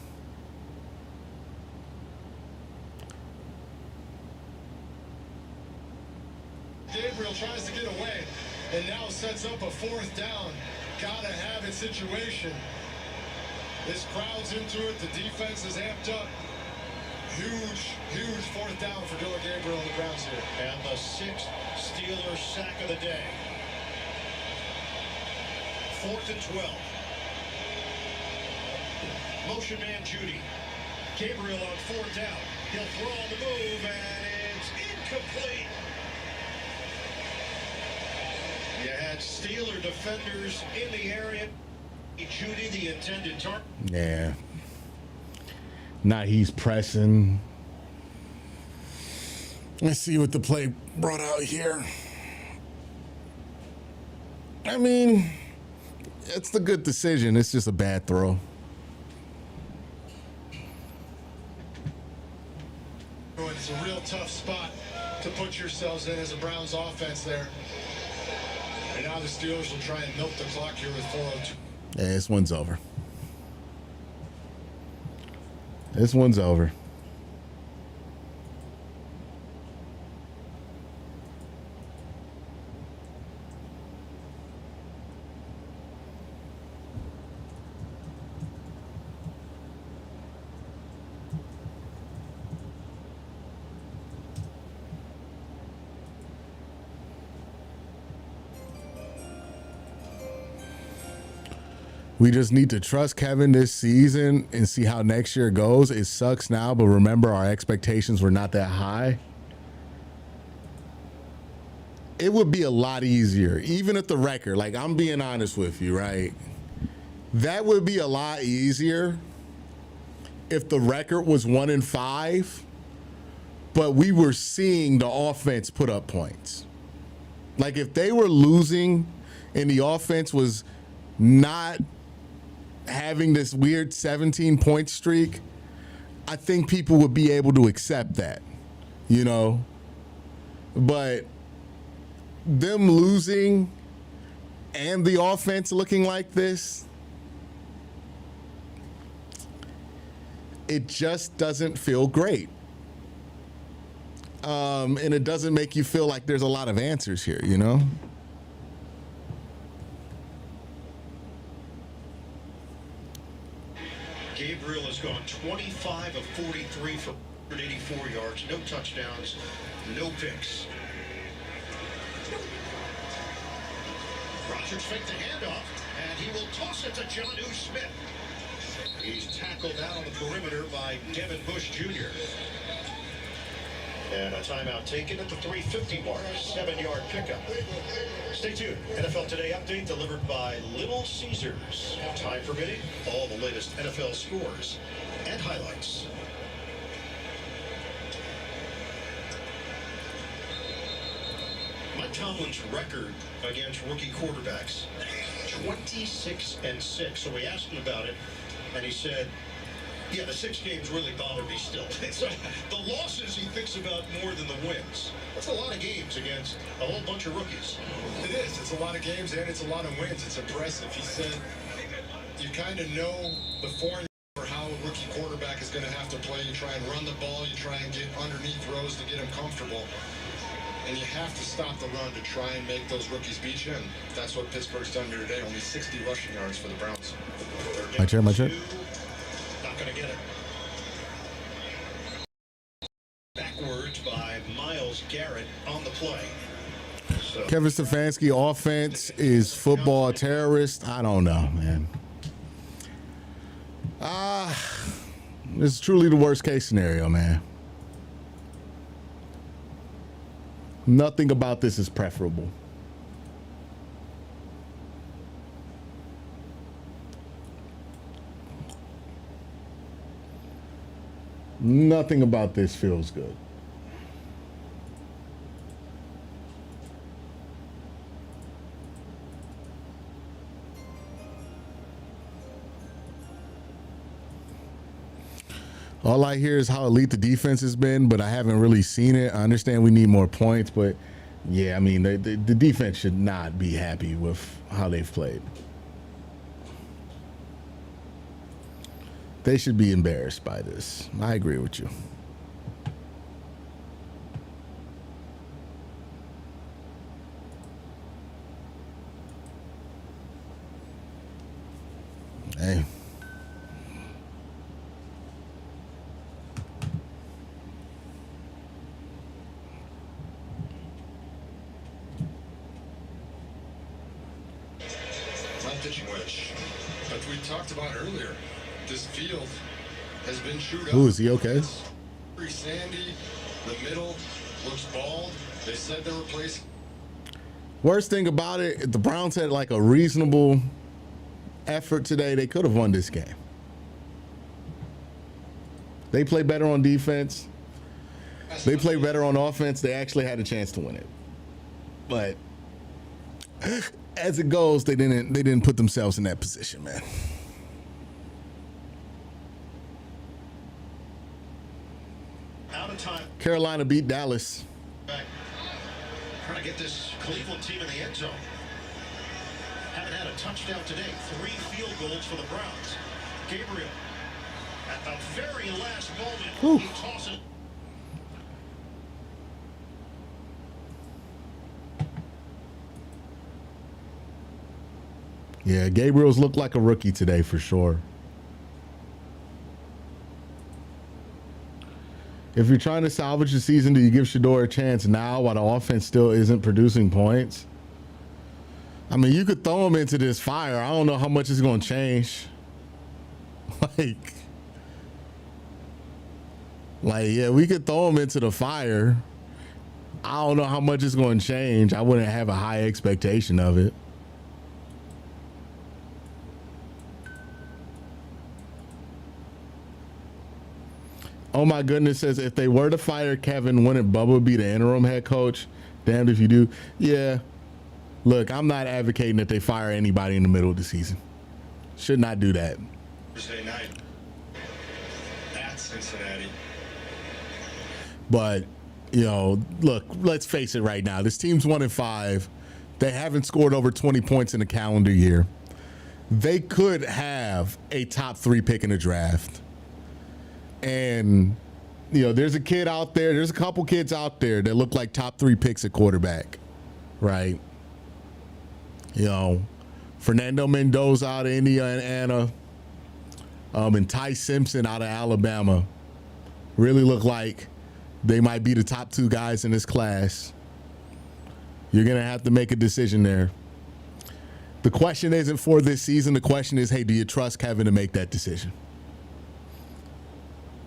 Speaker 9: Gabriel tries to get away and now sets up a 4th down. Gotta have it situation. This crowd's into it. The defense is amped up. Huge 4th down for Dylan Gabriel and the Browns here.
Speaker 2: And the 6th Steelers sack of the day. 4th and 12. Motion man Judy. Gabriel on 4th down. He'll throw on the move, and it's incomplete. You had Steeler defenders in the area. Judy, the intended target.
Speaker 1: Yeah. Now he's pressing. Let's see what the play brought out here. I mean, it's the good decision. It's just a bad throw.
Speaker 9: It's a real tough spot to put yourselves in as a Browns offense there. And now the Steelers will try and milk the clock here with 4:02.
Speaker 1: Yeah, this one's over. This one's over. We just need to trust Kevin this season and see how next year goes. It sucks now, but remember, our expectations were not that high. It would be a lot easier, even at the record. Like, I'm being honest with you, right? That would be a lot easier if the record was 1-5, but we were seeing the offense put up points. Like, if they were losing and the offense was not having this weird 17-point streak, I think people would be able to accept that, you know? But them losing and the offense looking like this, it just doesn't feel great. And it doesn't make you feel like there's a lot of answers here, you know?
Speaker 2: Gabriel has gone 25 of 43 for 184 yards, no touchdowns, no picks. Rodgers faked the handoff, and he will toss it to Jonnu Smith. He's tackled out on the perimeter by Devin Bush Jr. And a timeout taken at the 3:50 mark, 7-yard pickup. Stay tuned. NFL Today update delivered by Little Caesars. Time permitting, all the latest NFL scores and highlights. Mike Tomlin's record against rookie quarterbacks, 26-6. So we asked him about it, and he said, yeah, the 6 games really bother me still. The losses he thinks about more than the wins. That's a lot of games against a whole bunch of rookies.
Speaker 9: It is. It's a lot of games and it's a lot of wins. It's impressive. He said you kind of know the formula for how a rookie quarterback is going to have to play. You try and run the ball. You try and get underneath throws to get him comfortable. And you have to stop the run to try and make those rookies beat you. And that's what Pittsburgh's done here today. Only 60 rushing yards for the Browns.
Speaker 1: My chair.
Speaker 2: Not going to get it. Backwards by Myles Garrett on the play. So
Speaker 1: Kevin Stefanski offense is football terrorist. I don't know, man. This is truly the worst case scenario, man. Nothing about this is preferable. Nothing about this feels good. All I hear is how elite the defense has been, but I haven't really seen it. I understand we need more points, but yeah, I mean, the defense should not be happy with how they've played. They should be embarrassed by this. I agree with you. Hey.
Speaker 3: Left pitching wedge. But we talked about earlier, this field has been chewed up.
Speaker 1: Ooh, is he okay?
Speaker 3: It's pretty sandy. The middle looks bald. They said they were replacing.
Speaker 1: Worst thing about it, if the Browns had like a reasonable effort today, they could have won this game. They play better on defense. They play better on offense. They actually had a chance to win it. But as it goes, they didn't put themselves in that position, man.
Speaker 2: Out of time.
Speaker 1: Carolina beat Dallas.
Speaker 2: Back. Trying to get this Cleveland team in the end zone. Haven't had a touchdown today. 3 field goals for the Browns. Gabriel at the very last moment. He tosses.
Speaker 1: Yeah, Gabriel's looked like a rookie today for sure. If you're trying to salvage the season, do you give Shador a chance now while the offense still isn't producing points? I mean, you could throw him into this fire. I don't know how much it's going to change. Like, yeah, we could throw him into the fire. I don't know how much it's going to change. I wouldn't have a high expectation of it. Oh my goodness, says if they were to fire Kevin, wouldn't Bubba be the interim head coach? Damned if you do. Yeah. Look, I'm not advocating that they fire anybody in the middle of the season. Should not do that.
Speaker 3: Thursday night at Cincinnati.
Speaker 1: But, you know, look, let's face it right now. This team's 1-5. They haven't scored over 20 points in a calendar year. They could have a top 3 pick in the draft. And, you know, there's a kid out there. There's a couple kids out there that look like top 3 picks at quarterback, right? You know, Fernando Mendoza out of Indiana, and Ty Simpson out of Alabama really look like they might be the top 2 guys in this class. You're going to have to make a decision there. The question isn't for this season. The question is, hey, do you trust Kevin to make that decision?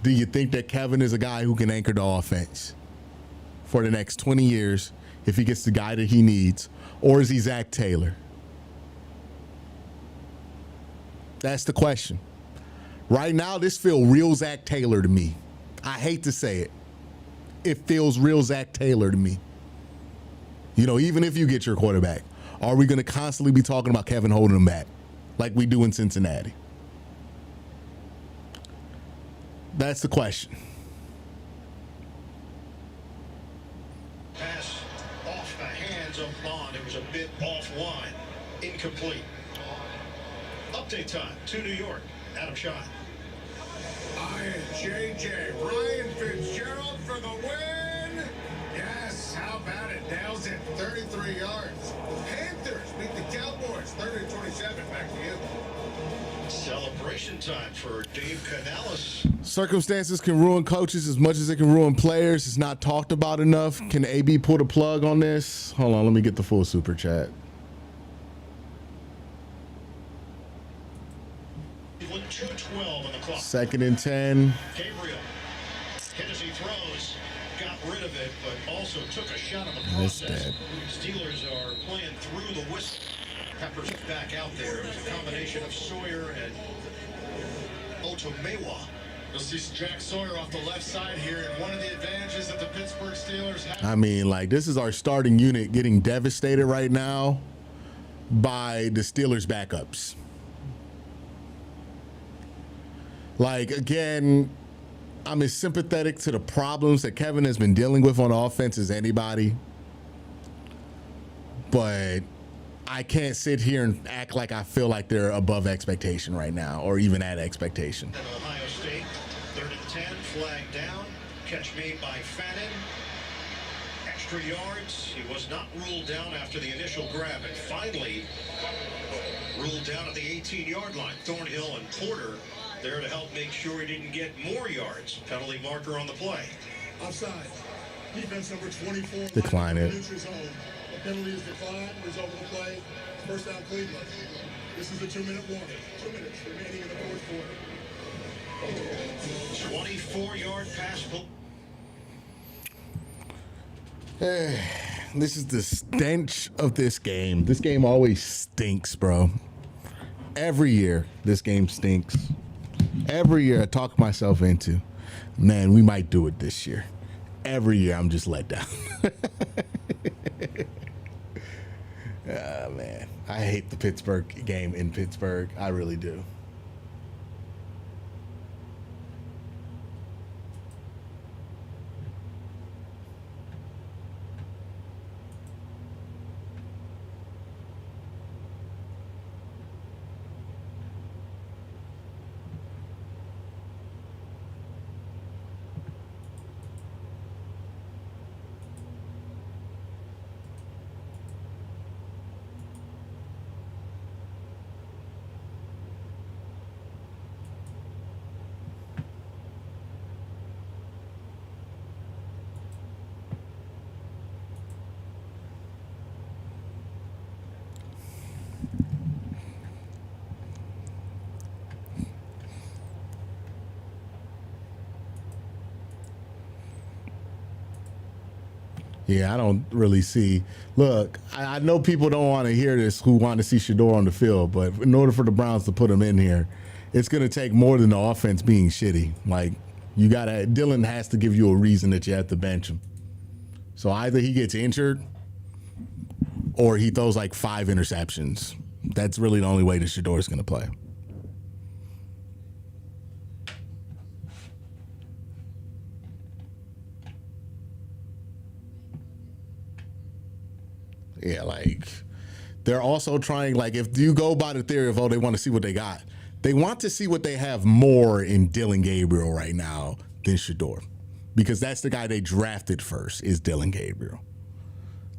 Speaker 1: Do you think that Kevin is a guy who can anchor the offense for the next 20 years if he gets the guy that he needs? Or is he Zach Taylor? That's the question. Right now, this feels real Zach Taylor to me. I hate to say it. It feels real Zach Taylor to me. You know, even if you get your quarterback, are we going to constantly be talking about Kevin holding him back like we do in Cincinnati? That's the question.
Speaker 2: Pass off the hands of Bond. It was a bit offline. Incomplete. Update time to New York. Adam Schott.
Speaker 5: Ian JJ, Ryan Fitzgerald for the win. Yes, how about it? Nails it, 33 yards. Panthers beat the Cowboys, 30-27. Back to you.
Speaker 2: Celebration time for Dave Canales.
Speaker 1: Circumstances can ruin coaches as much as it can ruin players. It's not talked about enough. Can AB pull the plug on this? Hold on, let me get the full super chat.
Speaker 2: 2:12 on the clock.
Speaker 1: 2nd and 10.
Speaker 2: Gabriel hit as he throws, got rid of it, but also took a shot on the
Speaker 1: That's
Speaker 2: process.
Speaker 1: dead.
Speaker 2: Steelers are playing through the whistle. Peppers back out there. It was a combination of Sawyer and Otomewa.
Speaker 3: You'll see Jack Sawyer off the left side here, and one of the advantages that the Pittsburgh Steelers have.
Speaker 1: I mean, like, this is our starting unit getting devastated right now by the Steelers' backups. Like, again, I'm as sympathetic to the problems that Kevin has been dealing with on offense as anybody. But I can't sit here and act like I feel like they're above expectation right now, or even at expectation.
Speaker 2: Ohio State, 3rd and 10, flag down. Catch made by Fannin. Extra yards. He was not ruled down after the initial grab, and finally ruled down at the 18-yard line. Thornhill and Porter there to help make sure he didn't get more yards. Penalty marker on the play.
Speaker 9: Offside. Defense number 24.
Speaker 1: Decline it.
Speaker 9: Neutral zone. The penalty is declined. Result of the play. First down, Cleveland. This is a 2-minute warning. 2 minutes remaining in the fourth quarter.
Speaker 2: 24-yard pass.
Speaker 1: This is the stench of this game. This game always stinks, bro. Every year, this game stinks. Every year, I talk myself into, man, we might do it this year. Every year, I'm just let down. Man, I hate the Pittsburgh game in Pittsburgh. I really do. Yeah, I don't really see. Look, I know people don't want to hear this who want to see Shador on the field, but in order for the Browns to put him in here, it's going to take more than the offense being shitty. Like, Dylan has to give you a reason that you have to bench him. So either he gets injured or he throws like 5 interceptions. That's really the only way that Shador is going to play. Yeah, like, they're also trying, like, if you go by the theory of, oh, they want to see what they got, they want to see what they have more in Dylan Gabriel right now than Shador. Because that's the guy they drafted first, is Dylan Gabriel.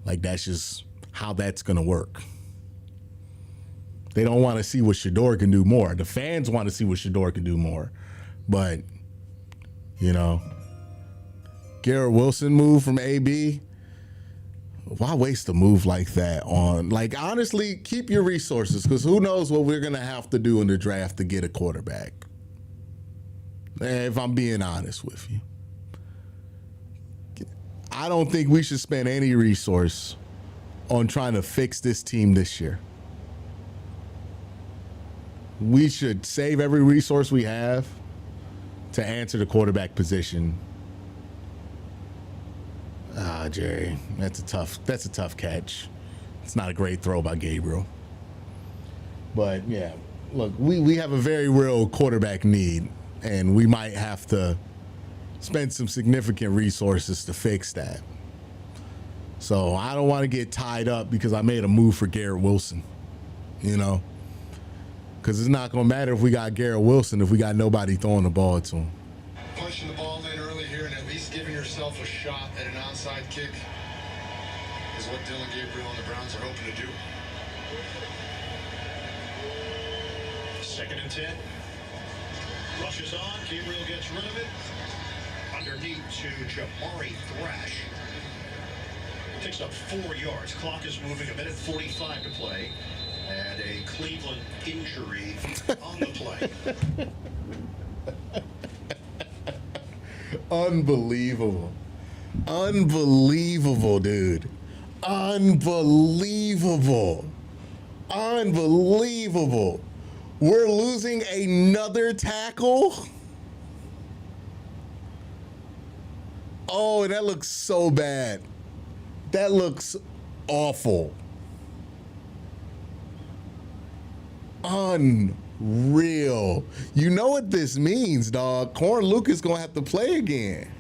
Speaker 1: Like, that's just how that's going to work. They don't want to see what Shador can do more. The fans want to see what Shador can do more. But, you know, Garrett Wilson move from AB. Why waste a move like that on, like, honestly, keep your resources, because who knows what we're going to have to do in the draft to get a quarterback. If I'm being honest with you. I don't think we should spend any resource on trying to fix this team this year. We should save every resource we have to answer the quarterback position. Jerry, that's a tough catch. It's not a great throw by Gabriel. But yeah, look, we have a very real quarterback need, and we might have to spend some significant resources to fix that. So I don't want to get tied up because I made a move for Garrett Wilson, you know, because it's not going to matter if we got Garrett Wilson if we got nobody throwing the ball to him.
Speaker 3: Punching the ball in early here and at least giving yourself a shot at an onside kick is what Dylan Gabriel and the Browns are hoping to do.
Speaker 2: 2nd and 10. Rushes on. Gabriel gets rid of it. Underneath to Jamari Thrash. Picks up 4 yards. Clock is moving. 1:45 to play. And a Cleveland injury on the play.
Speaker 1: Unbelievable. Unbelievable, dude. Unbelievable. Unbelievable. We're losing another tackle. Oh, that looks so bad. That looks awful. Unbelievable. real. You know what this means, dog. Corn Lucas gonna have to play again.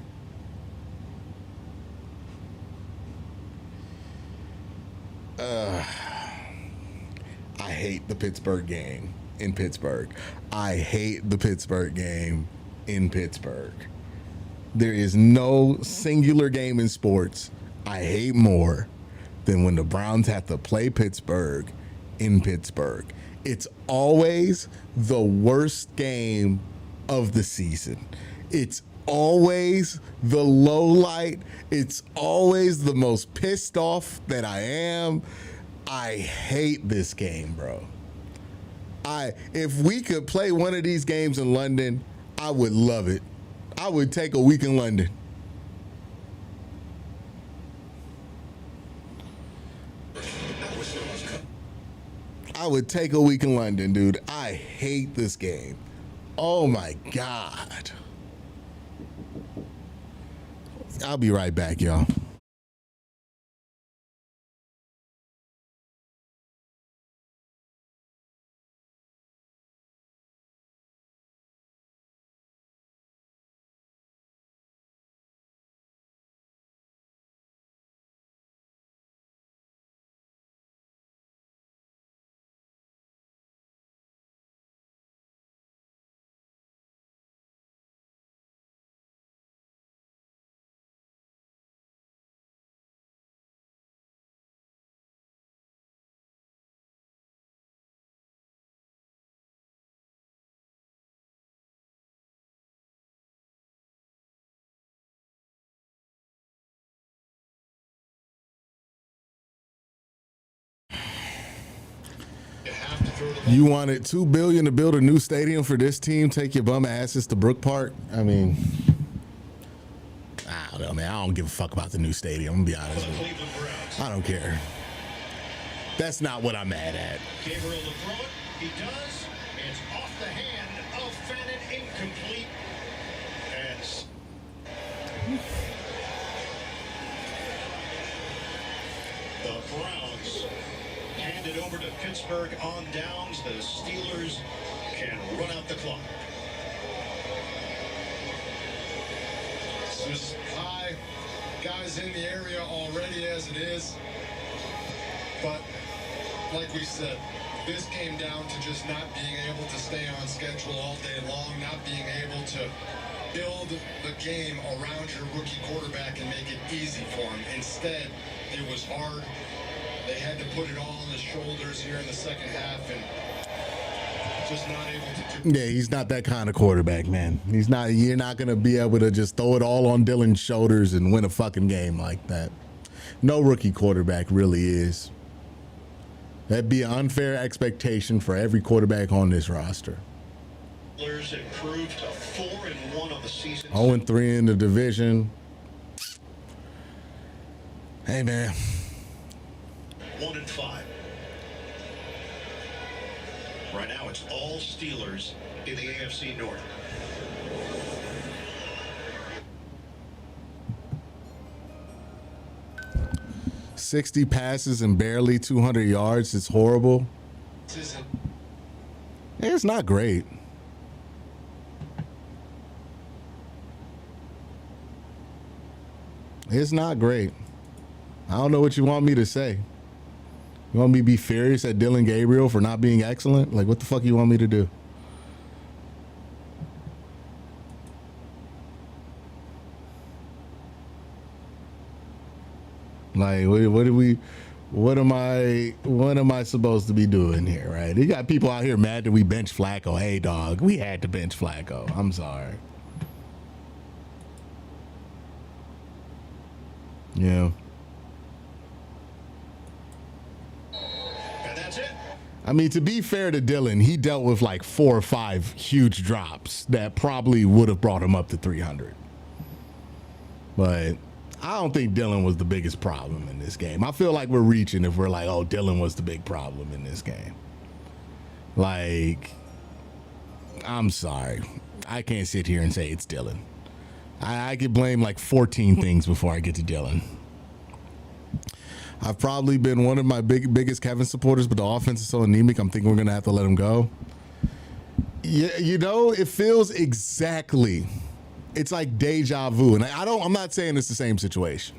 Speaker 1: I hate the Pittsburgh game in Pittsburgh. I hate the Pittsburgh game in Pittsburgh. There is no singular game in sports I hate more than when the Browns have to play Pittsburgh in Pittsburgh. It's always the worst game of the season. It's always the low light. It's always the most pissed off that I am. I hate this game, bro. If we could play one of these games in London, I would love it. I would take a week in London. I would take a week in London, dude. I hate this game. Oh my God. I'll be right back, y'all. You wanted $2 billion to build a new stadium for this team? Take your bum asses to Brook Park. I mean, I don't know, man. I don't give a fuck about the new stadium. I'm gonna be honest with you. I don't care. That's not what I'm mad at.
Speaker 2: Gabriel to throw it. He does. It's off the hand of Fannin, incomplete. And the Browns hand it over to Pittsburgh on downs. The Steelers can run out the clock.
Speaker 3: There's high guys in the area already as it is. But like we said, this came down to just not being able to stay on schedule all day long, not being able to build the game around your rookie quarterback and make it easy for him. Instead, it was hard. They had to put it all on his shoulders here in the second half and just not able to do.
Speaker 1: Yeah, he's not that kind of quarterback, man. He's not. You're not going to be able to just throw it all on Dylan's shoulders and win a fucking game like that. No rookie quarterback really is. That'd be an unfair expectation for every quarterback on this roster.
Speaker 2: Steelers improved to 4-1 on the season.
Speaker 1: 0-3 in the division. Hey, man.
Speaker 2: 1-5. Right now, it's all Steelers in the AFC North.
Speaker 1: $60 passes and barely 200 yards. It's horrible. It's not great. It's not great. I don't know what you want me to say. You want me to be furious at Dylan Gabriel for not being excellent? Like, what the fuck you want me to do? Like, what am I supposed to be doing here, right? You got people out here mad that we bench Flacco. Hey, dog, we had to bench Flacco. I'm sorry. Yeah.
Speaker 2: And that's it.
Speaker 1: I mean, to be fair to Dylan, he dealt with like 4 or 5 huge drops that probably would have brought him up to 300. But I don't think Dylan was the biggest problem in this game. I feel like we're reaching if we're like, oh, Dylan was the big problem in this game. Like, I'm sorry. I can't sit here and say it's Dylan. I could blame like 14 things before I get to Dylan. I've probably been one of my biggest Kevin supporters, but the offense is so anemic, I'm thinking we're going to have to let him go. Yeah, you know, it feels exactly. It's like deja vu, and I'm not saying it's the same situation,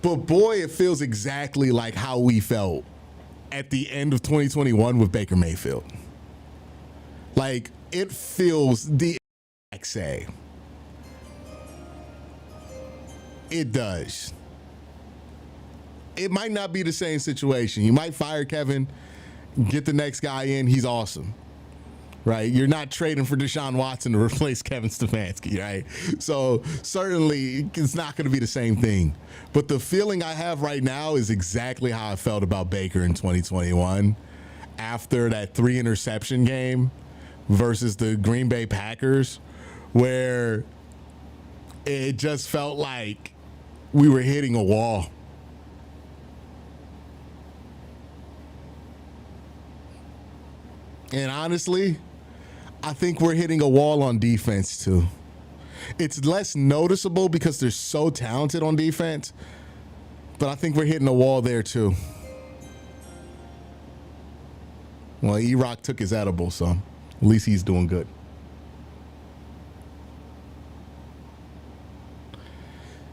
Speaker 1: but boy, it feels exactly like how we felt at the end of 2021 with Baker Mayfield. Like, it feels the exact same. It does. It might not be the same situation. You might fire Kevin, get the next guy in. He's awesome, right? You're not trading for Deshaun Watson to replace Kevin Stefanski, right? So certainly it's not going to be the same thing. But the feeling I have right now is exactly how I felt about Baker in 2021 after that 3 interception game versus the Green Bay Packers, where it just felt like we were hitting a wall. And honestly, I think we're hitting a wall on defense too. It's less noticeable because they're so talented on defense, but I think we're hitting a wall there too. Well, E-Rock took his edible, so at least he's doing good.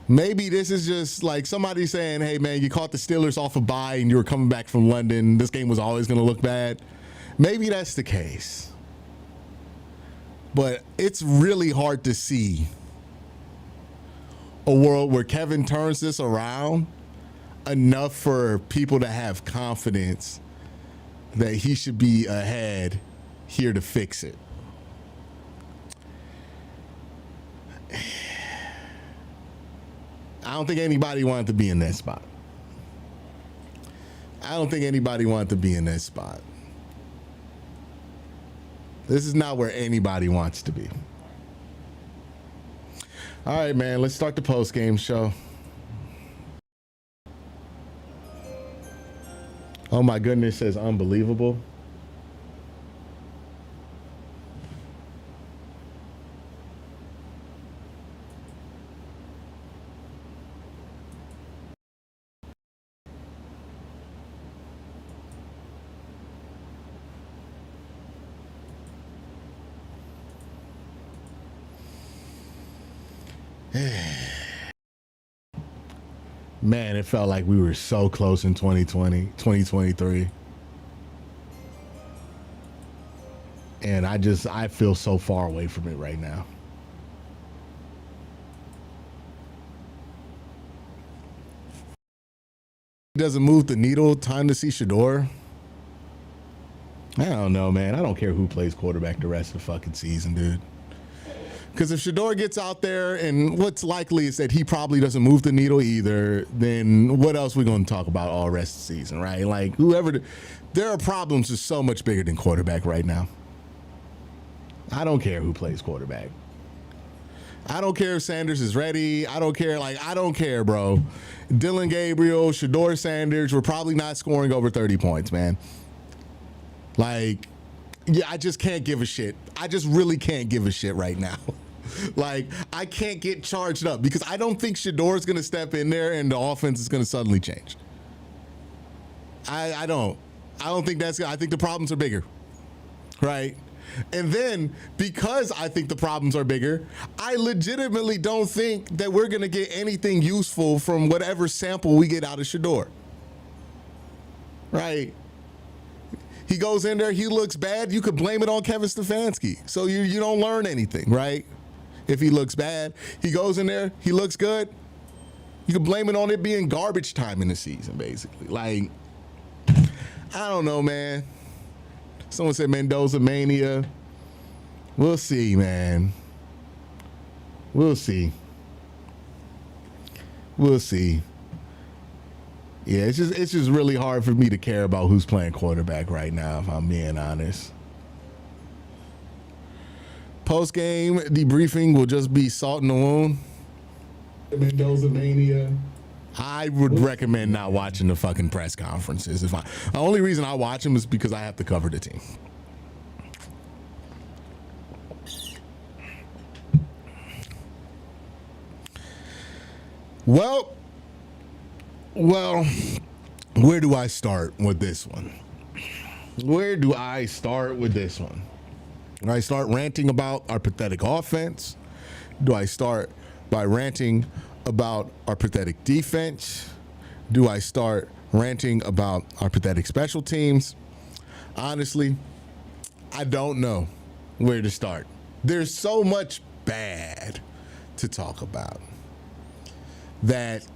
Speaker 1: Maybe this is just like somebody saying, hey, man, you caught the Steelers off a bye and you were coming back from London. This game was always going to look bad. Maybe that's the case. But it's really hard to see a world where Kevin turns this around enough for people to have confidence that he should be ahead here to fix it. I don't think anybody wanted to be in that spot. I don't think anybody wanted to be in that spot. This is not where anybody wants to be. All right, man, let's start the post-game show. Oh my goodness, says unbelievable. Man, it felt like we were so close in 2023. And I feel so far away from it right now. Doesn't move the needle. Time to see Shador. I don't know, man. I don't care who plays quarterback the rest of the fucking season, dude. Because if Shador gets out there, and what's likely is that he probably doesn't move the needle either, then what else are we going to talk about all rest of the season, right? Like, there are problems just so much bigger than quarterback right now. I don't care who plays quarterback. I don't care if Sanders is ready. I don't care, bro. Dylan Gabriel, Shador Sanders, we're probably not scoring over 30 points, man. Like, yeah, I just can't give a shit. I just really can't give a shit right now. Like, I can't get charged up because I don't think Shador's going to step in there and the offense is going to suddenly change. I don't think that's good. I think the problems are bigger, right? And then because I think the problems are bigger, I legitimately don't think that we're going to get anything useful from whatever sample we get out of Shador, right? He goes in there, he looks bad, you could blame it on Kevin Stefanski. So you don't learn anything, right? If he looks bad, he goes in there, he looks good, you can blame it on it being garbage time in the season, basically. Like, I don't know, man. Someone said Mendoza Mania. We'll see, man. We'll see. We'll see. Yeah, it's just really hard for me to care about who's playing quarterback right now, if I'm being honest. Post-game debriefing will just be salt in the wound. Mendoza Mania. I would recommend not watching the fucking press conferences. The only reason I watch them is because I have to cover the team. Well, where do I start with this one? Do I start ranting about our pathetic offense? Do I start by ranting about our pathetic defense? Do I start ranting about our pathetic special teams? Honestly, I don't know where to start. There's so much bad to talk about that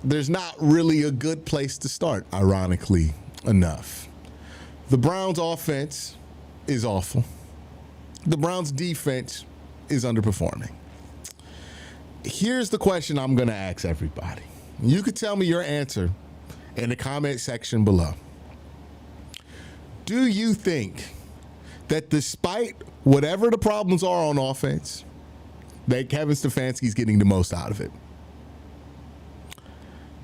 Speaker 1: there's not really a good place to start, ironically enough. The Browns offense is awful. The Browns defense is underperforming. Here's the question I'm going to ask everybody. You could tell me your answer in the comment section below. Do you think that despite whatever the problems are on offense, that Kevin Stefanski's getting the most out of it?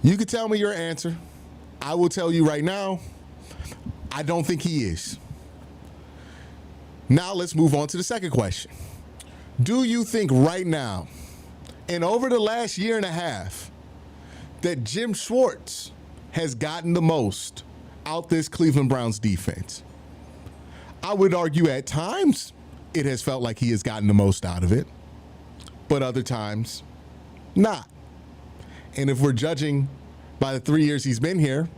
Speaker 1: You could tell me your answer. I will tell you right now, I don't think he is. Now let's move on to the second question. Do you think right now, and over the last year and a half, that Jim Schwartz has gotten the most out this Cleveland Browns defense? I would argue at times it has felt like he has gotten the most out of it, but other times not. And if we're judging by the 3 years he's been here,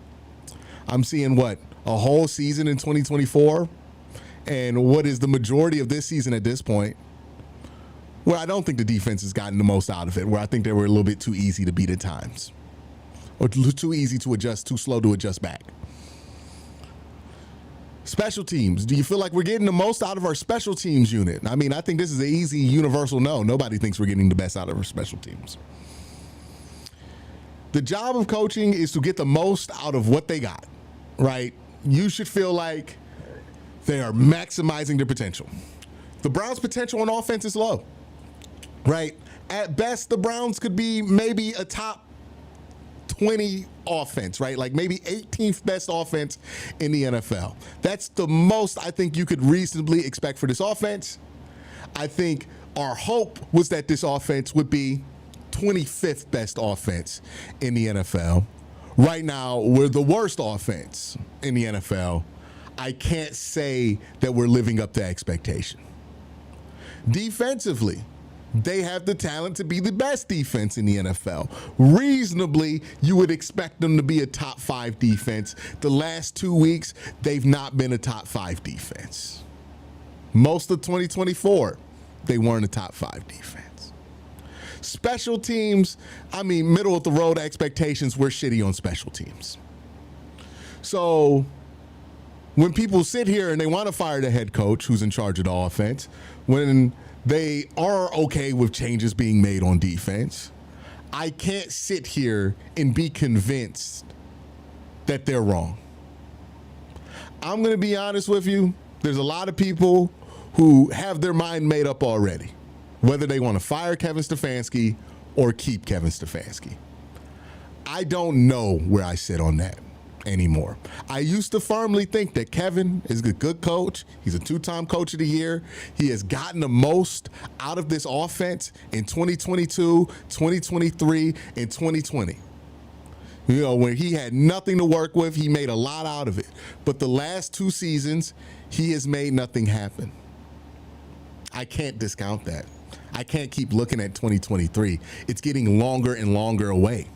Speaker 1: I'm seeing what, a whole season in 2024, and what is the majority of this season at this point, where I don't think the defense has gotten the most out of it, where I think they were a little bit too easy to beat at times, or too easy to adjust, too slow to adjust back. Special teams. Do you feel like we're getting the most out of our special teams unit? I mean, I think this is an easy universal no. Nobody thinks we're getting the best out of our special teams. The job of coaching is to get the most out of what they got, right? You should feel like they are maximizing their potential. The Browns' potential on offense is low, right? At best, the Browns could be maybe a top 20 offense, right? Like maybe 18th best offense in the NFL. That's the most I think you could reasonably expect for this offense. I think our hope was that this offense would be 25th best offense in the NFL. Right now, we're the worst offense in the NFL. I can't say that we're living up to expectation. Defensively, they have the talent to be the best defense in the NFL. Reasonably, you would expect them to be a top 5 defense. The last 2 weeks, they've not been a top 5 defense. Most of 2024, they weren't a top 5 defense. Special teams, I mean, middle of the road expectations, we're shitty on special teams. So when people sit here and they want to fire the head coach who's in charge of the offense, when they are okay with changes being made on defense, I can't sit here and be convinced that they're wrong. I'm going to be honest with you. There's a lot of people who have their mind made up already, whether they want to fire Kevin Stefanski or keep Kevin Stefanski. I don't know where I sit on that anymore. I used to firmly think that Kevin is a good coach. He's a 2-time coach of the year. He has gotten the most out of this offense in 2022, 2023, and 2020. You know, when he had nothing to work with, he made a lot out of it. But the last 2 seasons, he has made nothing happen. I can't discount that. I can't keep looking at 2023. It's getting longer and longer away.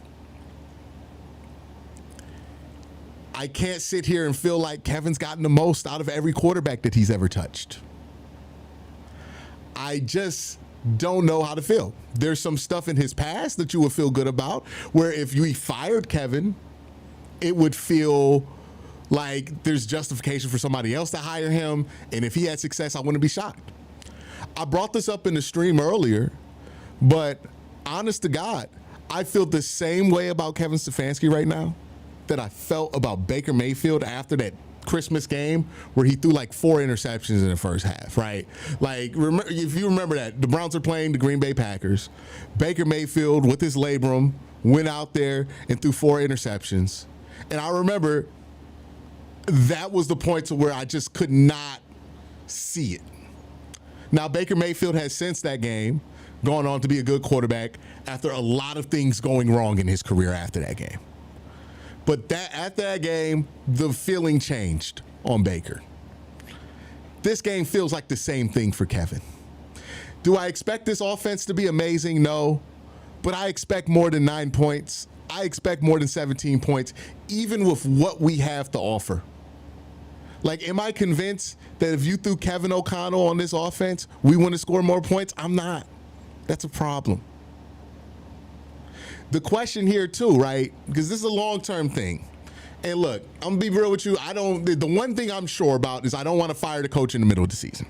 Speaker 1: I can't sit here and feel like Kevin's gotten the most out of every quarterback that he's ever touched. I just don't know how to feel. There's some stuff in his past that you would feel good about, where if you fired Kevin, it would feel like there's justification for somebody else to hire him. And if he had success, I wouldn't be shocked. I brought this up in the stream earlier, but honest to God, I feel the same way about Kevin Stefanski right now that I felt about Baker Mayfield after that Christmas game where he threw like 4 interceptions in the first half, right? Like, remember, if you remember that, the Browns are playing the Green Bay Packers. Baker Mayfield, with his labrum, went out there and threw 4 interceptions. And I remember that was the point to where I just could not see it. Now, Baker Mayfield has since that game gone on to be a good quarterback after a lot of things going wrong in his career after that game. But after that game, the feeling changed on Baker. This game feels like the same thing for Kevin. Do I expect this offense to be amazing? No. But I expect more than 9 points. I expect more than 17 points, even with what we have to offer. Like, am I convinced that if you threw Kevin O'Connell on this offense, we want to score more points? I'm not. That's a problem. The question here too, right? Because this is a long-term thing. And look, I'm gonna be real with you. The one thing I'm sure about is I don't want to fire the coach in the middle of the season.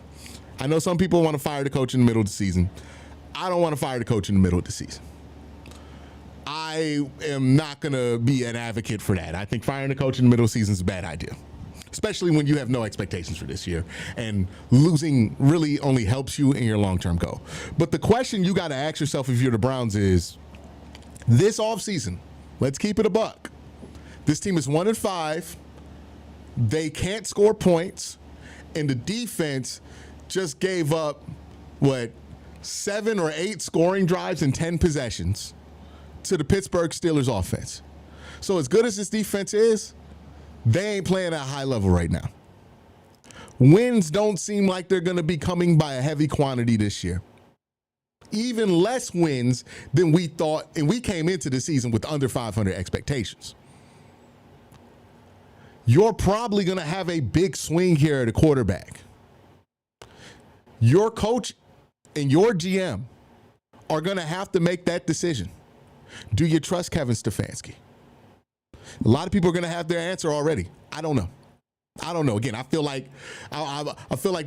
Speaker 1: I know some people want to fire the coach in the middle of the season. I don't want to fire the coach in the middle of the season. I am not going to be an advocate for that. I think firing the coach in the middle of the season is a bad idea, especially when you have no expectations for this year and losing really only helps you in your long-term goal. But the question you got to ask yourself if you're the Browns is, this offseason, let's keep it a buck. This team is 1-5. They can't score points, and the defense just gave up, 7 or 8 scoring drives and 10 possessions to the Pittsburgh Steelers offense. So as good as this defense is, they ain't playing at a high level right now. Wins don't seem like they're going to be coming by a heavy quantity this year. Even less wins than we thought, and we came into the season with under 500 expectations. You're probably going to have a big swing here at a quarterback. Your coach and your GM are going to have to make that decision. Do you trust Kevin Stefanski? A lot of people are going to have their answer already. I don't know. Again, I feel like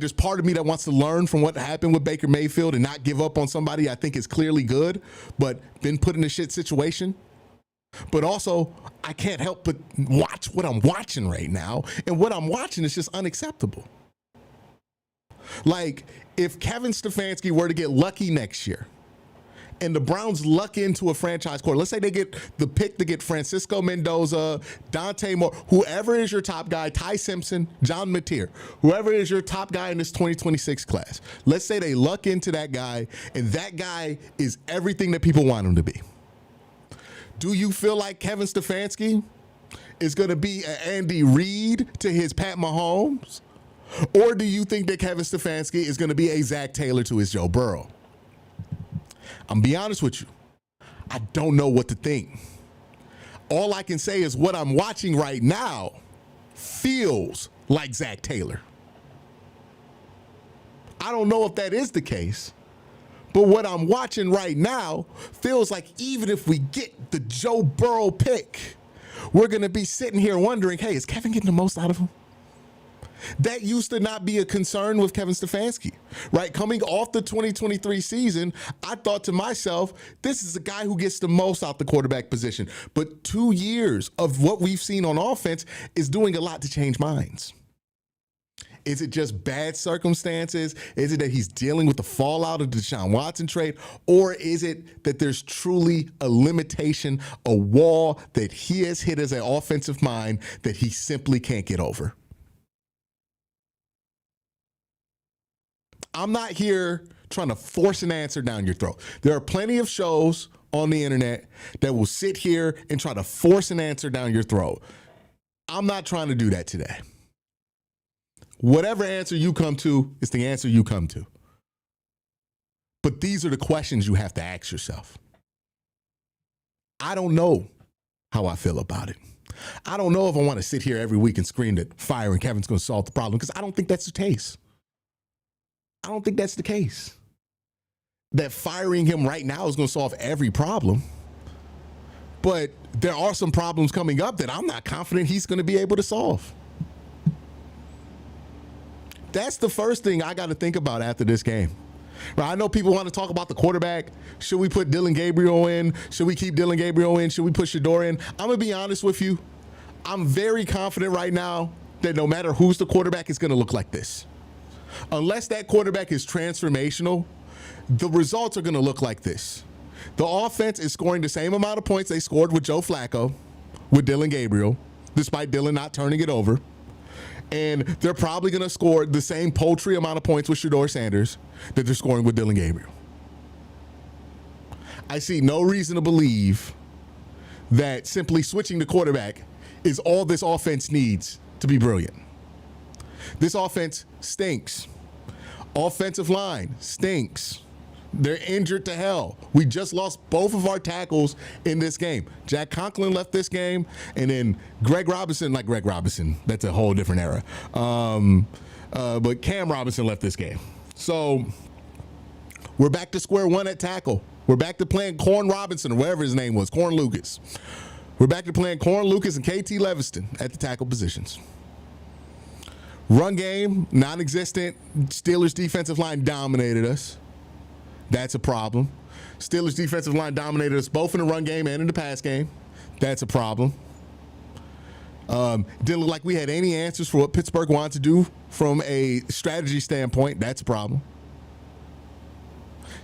Speaker 1: there's part of me that wants to learn from what happened with Baker Mayfield and not give up on somebody I think is clearly good, but been put in a shit situation. But also, I can't help but watch what I'm watching right now, and what I'm watching is just unacceptable. Like, if Kevin Stefanski were to get lucky next year, and the Browns luck into a franchise quarterback, let's say they get the pick to get Francisco Mendoza, Dante Moore, whoever is your top guy, Ty Simpson, John Mateer, whoever is your top guy in this 2026 class. Let's say they luck into that guy, and that guy is everything that people want him to be. Do you feel like Kevin Stefanski is going to be an Andy Reid to his Pat Mahomes? Or do you think that Kevin Stefanski is going to be a Zach Taylor to his Joe Burrow? I'm be honest with you. I don't know what to think. All I can say is what I'm watching right now feels like Zach Taylor. I don't know if that is the case, but what I'm watching right now feels like even if we get the Joe Burrow pick, we're going to be sitting here wondering, hey, is Kevin getting the most out of him? That used to not be a concern with Kevin Stefanski, right? Coming off the 2023 season, I thought to myself, this is a guy who gets the most out the quarterback position. But 2 years of what we've seen on offense is doing a lot to change minds. Is it just bad circumstances? Is it that he's dealing with the fallout of the Deshaun Watson trade? Or is it that there's truly a limitation, a wall that he has hit as an offensive mind that he simply can't get over? I'm not here trying to force an answer down your throat. There are plenty of shows on the internet that will sit here and try to force an answer down your throat. I'm not trying to do that today. Whatever answer you come to is the answer you come to. But these are the questions you have to ask yourself. I don't know how I feel about it. I don't know if I want to sit here every week and scream that firing Kevin's going to solve the problem, because I don't think that's the case. I don't think that's the case. That firing him right now is going to solve every problem. But there are some problems coming up that I'm not confident he's going to be able to solve. That's the first thing I got to think about after this game. Right, I know people want to talk about the quarterback. Should we put Dylan Gabriel in? Should we keep Dylan Gabriel in? Should we put Shador in? I'm going to be honest with you. I'm very confident right now that no matter who's the quarterback, it's going to look like this. Unless that quarterback is transformational, the results are going to look like this. The offense is scoring the same amount of points they scored with Joe Flacco, with Dylan Gabriel, despite Dylan not turning it over. And they're probably going to score the same paltry amount of points with Shador Sanders that they're scoring with Dylan Gabriel. I see no reason to believe that simply switching the quarterback is all this offense needs to be brilliant. This offense stinks. Offensive line stinks. They're injured to hell. We just lost both of our tackles in this game. Jack Conklin left this game, and then Greg Robinson, that's a whole different era. But Cam Robinson left this game. So we're back to square one at tackle. We're back to playing Corn Robinson, or whatever his name was, Corn Lucas. We're back to playing Corn Lucas and KT Leviston at the tackle positions. Run game, non-existent. Steelers defensive line dominated us. That's a problem. Steelers defensive line dominated us both in the run game and in the pass game. That's a problem. Didn't look like we had any answers for what Pittsburgh wanted to do from a strategy standpoint. That's a problem.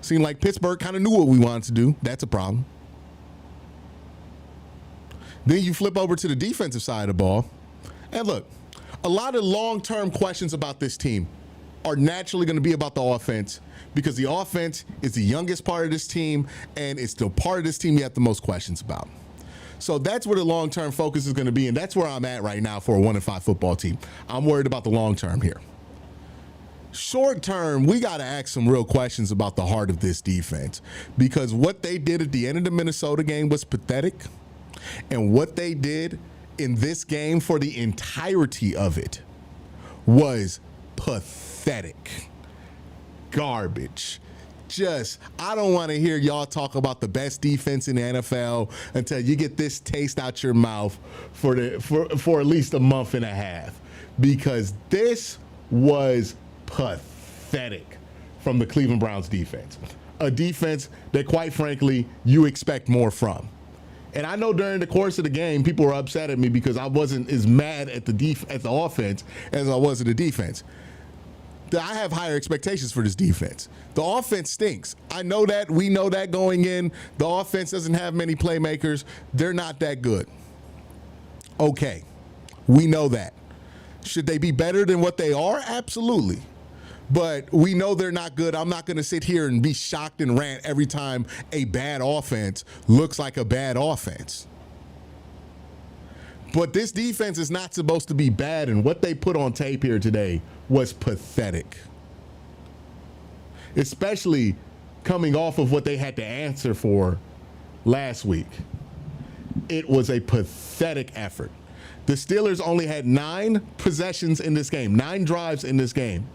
Speaker 1: Seemed like Pittsburgh kind of knew what we wanted to do. That's a problem. Then you flip over to the defensive side of the ball. And look, a lot of long-term questions about this team are naturally going to be about the offense, because the offense is the youngest part of this team, and it's the part of this team you have the most questions about. So that's where the long-term focus is going to be, and that's where I'm at right now for a 1-5 football team. I'm worried about the long-term here. Short-term, we got to ask some real questions about the heart of this defense, because what they did at the end of the Minnesota game was pathetic, and what they did in this game for the entirety of it was pathetic. Garbage. I don't want to hear y'all talk about the best defense in the NFL until you get this taste out your mouth for at least a month and a half, because this was pathetic from the Cleveland Browns defense. A defense that, quite frankly, you expect more from. And I know during the course of the game, people were upset at me because I wasn't as mad at the offense as I was at the defense. I have higher expectations for this defense. The offense stinks. I know that. We know that going in. The offense doesn't have many playmakers. They're not that good. Okay. We know that. Should they be better than what they are? Absolutely. But we know they're not good. I'm not going to sit here and be shocked and rant every time a bad offense looks like a bad offense. But this defense is not supposed to be bad, and what they put on tape here today was pathetic. Especially coming off of what they had to answer for last week. It was a pathetic effort. The Steelers only had 9 possessions in this game, 9 drives in this game.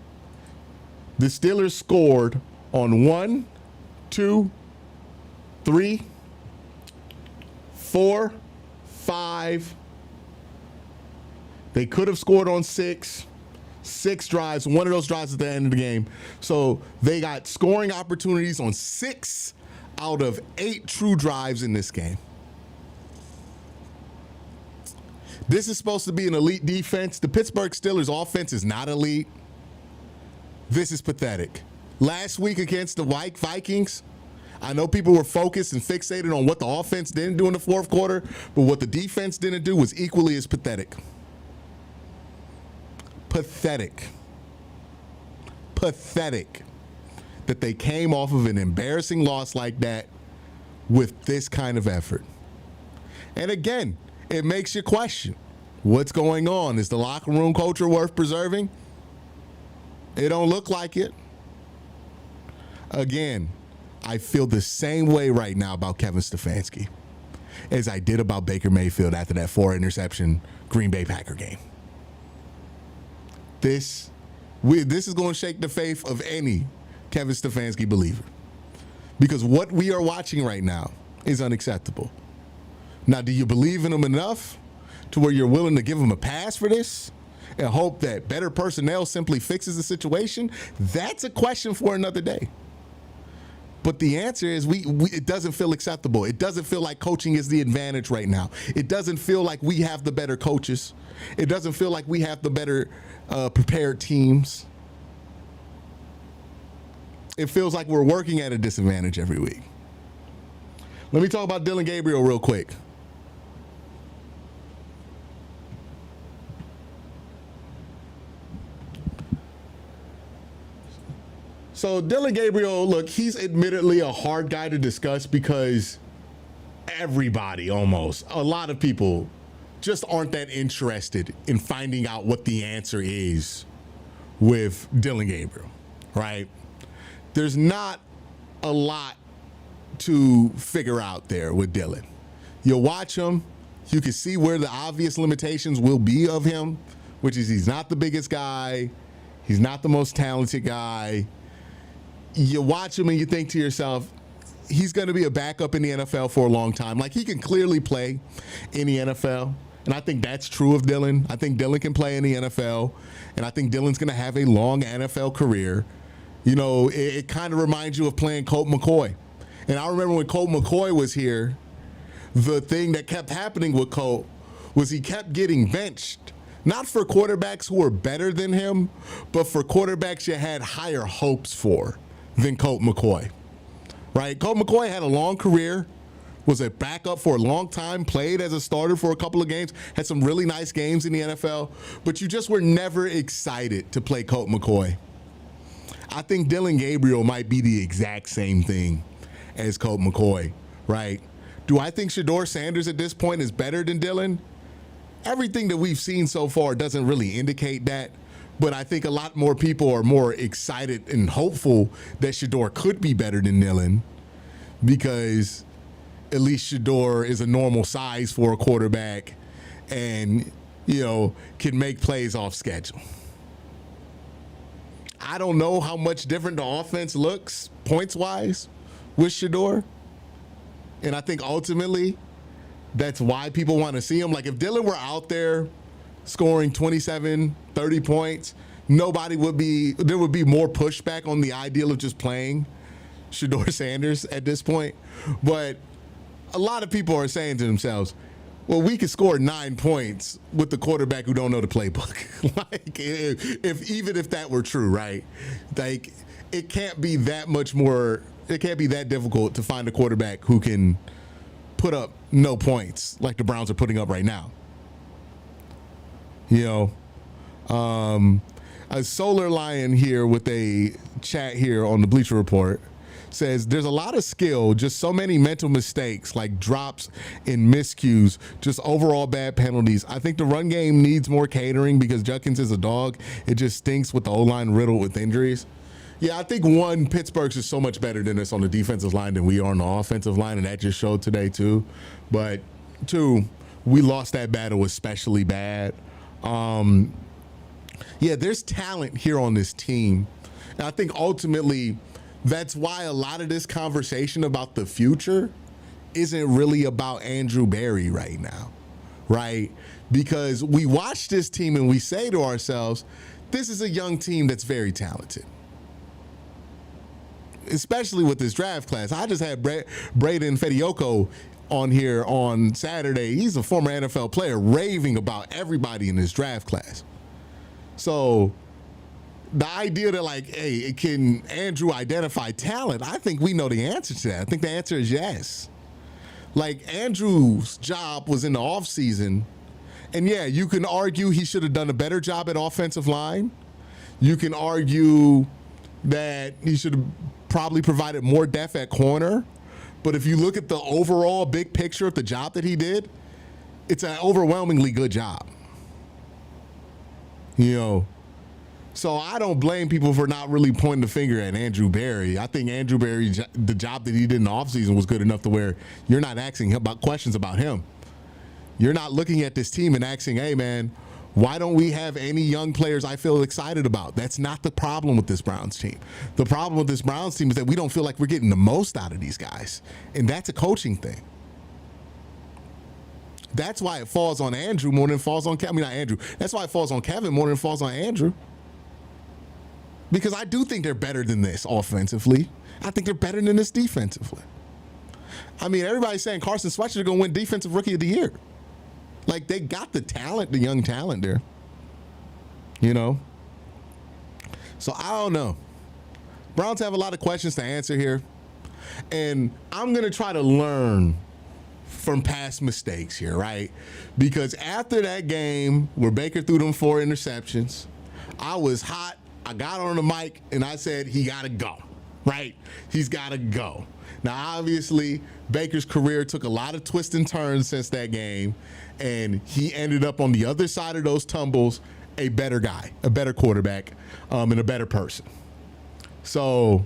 Speaker 1: The Steelers scored on 1, 2, 3, 4, 5. They could have scored on 6 drives. One of those drives at the end of the game. So they got scoring opportunities on 6 out of 8 true drives in this game. This is supposed to be an elite defense. The Pittsburgh Steelers offense is not elite. This is pathetic. Last week against the Vikings, I know people were focused and fixated on what the offense didn't do in the fourth quarter, but what the defense didn't do was equally as pathetic. Pathetic that they came off of an embarrassing loss like that with this kind of effort. And again, it makes you question what's going on. Is the locker room culture worth preserving? It don't look like it. Again, I feel the same way right now about Kevin Stefanski as I did about Baker Mayfield after that 4-interception Green Bay Packer game. This is going to shake the faith of any Kevin Stefanski believer, because what we are watching right now is unacceptable. Now, do you believe in him enough to where you're willing to give him a pass for this and hope that better personnel simply fixes the situation? That's a question for another day. But the answer is it doesn't feel acceptable. It doesn't feel like coaching is the advantage right now. It doesn't feel like we have the better coaches. It doesn't feel like we have the better prepared teams. It feels like we're working at a disadvantage every week. Let me talk about Dillon Gabriel real quick. So Dillon Gabriel, look, he's admittedly a hard guy to discuss because everybody, almost, a lot of people just aren't that interested in finding out what the answer is with Dylan Gabriel, right? There's not a lot to figure out there with Dylan. You watch him, you can see where the obvious limitations will be of him, which is he's not the biggest guy. He's not the most talented guy. You watch him and you think to yourself, he's going to be a backup in the NFL for a long time. Like, he can clearly play in the NFL. And I think that's true of Dylan. I think Dylan can play in the NFL. And I think Dylan's going to have a long NFL career. You know, it kind of reminds you of playing Colt McCoy. And I remember when Colt McCoy was here, the thing that kept happening with Colt was he kept getting benched. Not for quarterbacks who were better than him, but for quarterbacks you had higher hopes for than Colt McCoy. Right? Colt McCoy had a long career, was a backup for a long time, played as a starter for a couple of games, had some really nice games in the NFL, but you just were never excited to play Colt McCoy. I think Dylan Gabriel might be the exact same thing as Colt McCoy, right? Do I think Shedeur Sanders at this point is better than Dylan? Everything that we've seen so far doesn't really indicate that, but I think a lot more people are more excited and hopeful that Shedeur could be better than Dylan because at least Shedeur is a normal size for a quarterback and, you know, can make plays off schedule. I don't know how much different the offense looks points-wise with Shedeur, and I think ultimately that's why people want to see him. Like, if Dylan were out there scoring 27, 30 points, there would be more pushback on the ideal of just playing Shedeur Sanders at this point. But a lot of people are saying to themselves, well, we could score 9 points with the quarterback who don't know the playbook. Like, even if that were true, right? Like, it can't be that difficult to find a quarterback who can put up no points like the Browns are putting up right now. You know, a Solar Lion here with a chat here on the Bleacher Report says there's a lot of skill, just so many mental mistakes like drops and miscues, just overall bad penalties. I think the run game needs more catering because Judkins is a dog. It just stinks with the O-line riddled with injuries. Yeah, I think one, Pittsburgh's just so much better than us on the defensive line than we are on the offensive line, and that just showed today too. But two, we lost that battle especially bad. Yeah, there's talent here on this team. And I think ultimately that's why a lot of this conversation about the future isn't really about Andrew Berry right now, right? Because we watch this team and we say to ourselves, this is a young team that's very talented. Especially with this draft class. I just had Braden Fedioko on here on Saturday. He's a former NFL player raving about everybody in this draft class. So the idea that, like, hey, can Andrew identify talent? I think we know the answer to that. I think the answer is yes. Like, Andrew's job was in the offseason. And yeah, you can argue he should have done a better job at offensive line. You can argue that he should have probably provided more depth at corner. But if you look at the overall big picture of the job that he did, it's an overwhelmingly good job. You know, so I don't blame people for not really pointing the finger at Andrew Berry. I think Andrew Berry, the job that he did in the offseason was good enough to where you're not asking him about questions about him. You're not looking at this team and asking, hey, man, why don't we have any young players I feel excited about? That's not the problem with this Browns team. The problem with this Browns team is that we don't feel like we're getting the most out of these guys. And that's a coaching thing. That's why it falls on Andrew more than it falls on Kevin. I mean, not Andrew. That's why it falls on Kevin more than it falls on Andrew. Because I do think they're better than this offensively. I think they're better than this defensively. I mean, everybody's saying Carson Swetzer is going to win Defensive Rookie of the Year. Like, they got the talent, the young talent there. You know? So, I don't know. Browns have a lot of questions to answer here. And I'm going to try to learn from past mistakes here, right? Because after that game where Baker threw them 4 interceptions, I was hot. I got on the mic, and I said, he got to go, right? He's got to go. Now, obviously, Baker's career took a lot of twists and turns since that game, and he ended up on the other side of those tumbles a better guy, a better quarterback, and a better person. So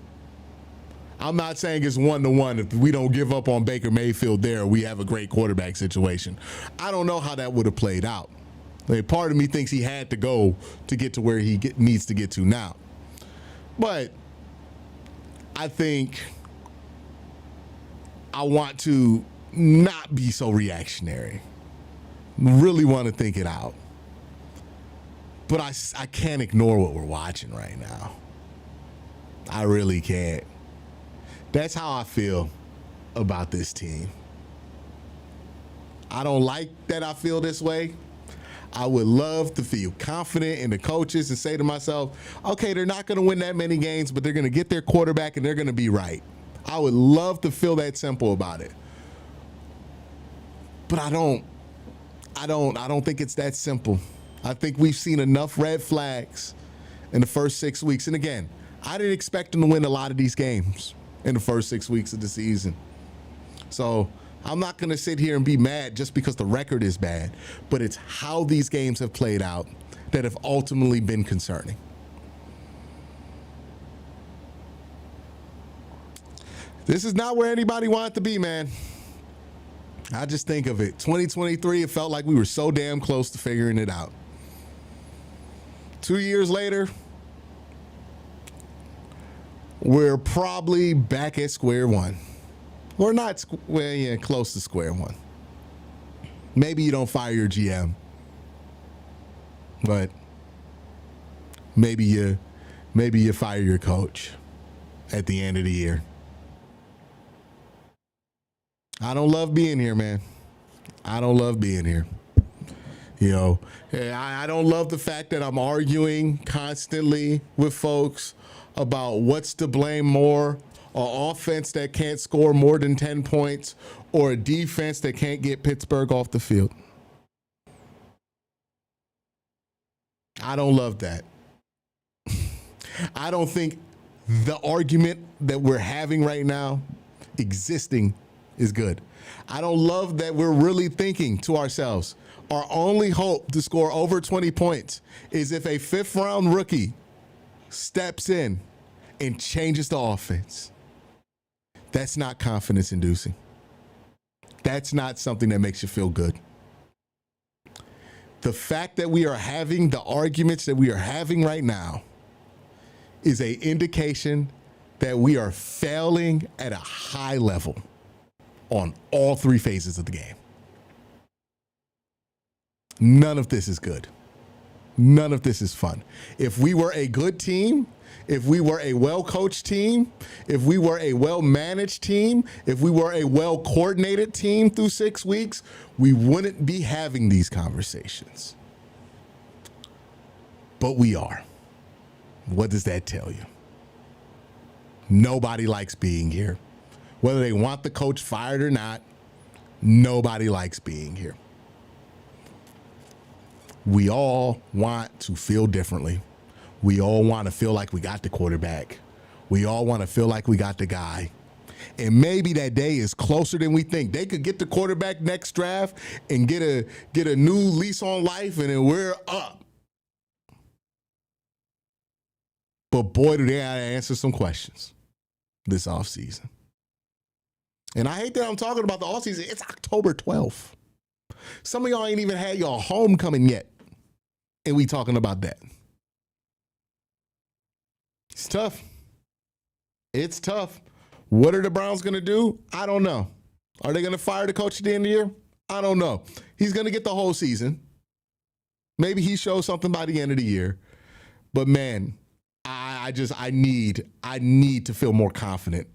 Speaker 1: I'm not saying it's 1-to-1. If we don't give up on Baker Mayfield there, we have a great quarterback situation. I don't know how that would have played out. Like, part of me thinks he had to go to get to where he needs to get to now. But I think I want to not be so reactionary. Really want to think it out. But I can't ignore what we're watching right now. I really can't. That's how I feel about this team. I don't like that I feel this way. I would love to feel confident in the coaches and say to myself, okay, they're not going to win that many games, but they're going to get their quarterback and they're going to be right. I would love to feel that simple about it. But I don't think it's that simple. I think we've seen enough red flags in the first 6 weeks. And again, I didn't expect them to win a lot of these games in the first 6 weeks of the season. So I'm not going to sit here and be mad just because the record is bad, but it's how these games have played out that have ultimately been concerning. This is not where anybody wanted to be, man. I just think of it. 2023, it felt like we were so damn close to figuring it out. 2 years later, we're probably back at square one. Or not, well, yeah, close to square one. Maybe you don't fire your GM, but maybe you fire your coach at the end of the year. I don't love being here, man. I don't love being here. You know, I don't love the fact that I'm arguing constantly with folks about what's to blame more. An offense that can't score more than 10 points or a defense that can't get Pittsburgh off the field. I don't love that. I don't think the argument that we're having right now existing is good. I don't love that we're really thinking to ourselves, our only hope to score over 20 points is if a fifth-round rookie steps in and changes the offense. That's not confidence-inducing. That's not something that makes you feel good. The fact that we are having the arguments that we are having right now is an indication that we are failing at a high level on all three phases of the game. None of this is good. None of this is fun. If we were a good team, if we were a well-coached team, if we were a well-managed team, if we were a well-coordinated team through 6 weeks, we wouldn't be having these conversations. But we are. What does that tell you? Nobody likes being here. Whether they want the coach fired or not, nobody likes being here. We all want to feel differently. We all want to feel like we got the quarterback. We all want to feel like we got the guy. And maybe that day is closer than we think. They could get the quarterback next draft and get a new lease on life, and then we're up. But boy, do they have to answer some questions this offseason. And I hate that I'm talking about the offseason. It's October 12th. Some of y'all ain't even had y'all homecoming yet, and we talking about that. It's tough. It's tough. What are the Browns going to do? I don't know. Are they going to fire the coach at the end of the year? I don't know. He's going to get the whole season. Maybe he shows something by the end of the year. But man, I need to feel more confident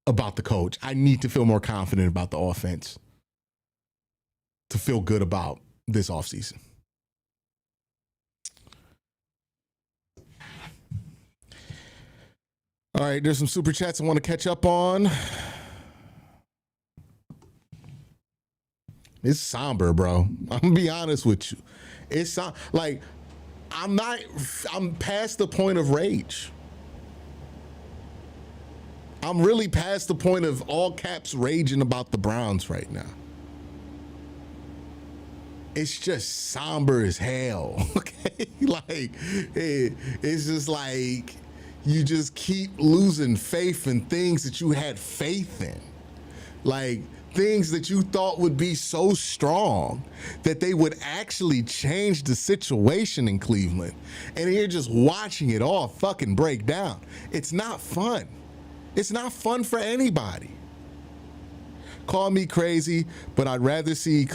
Speaker 1: about the coach. I need to feel more confident about the offense to feel good about this offseason. All right, there's some super chats I want to catch up on. It's somber, bro. I'm going to be honest with you. It's like, I'm past the point of rage. I'm really past the point of all caps raging about the Browns right now. it's just somber as hell. Okay, like it's just like you just keep losing faith in things that you had faith in, like things that you thought would be so strong that they would actually change the situation in Cleveland, and you're just watching it all fucking break down. It's not fun. It's not fun for anybody. Call me crazy, but I'd rather see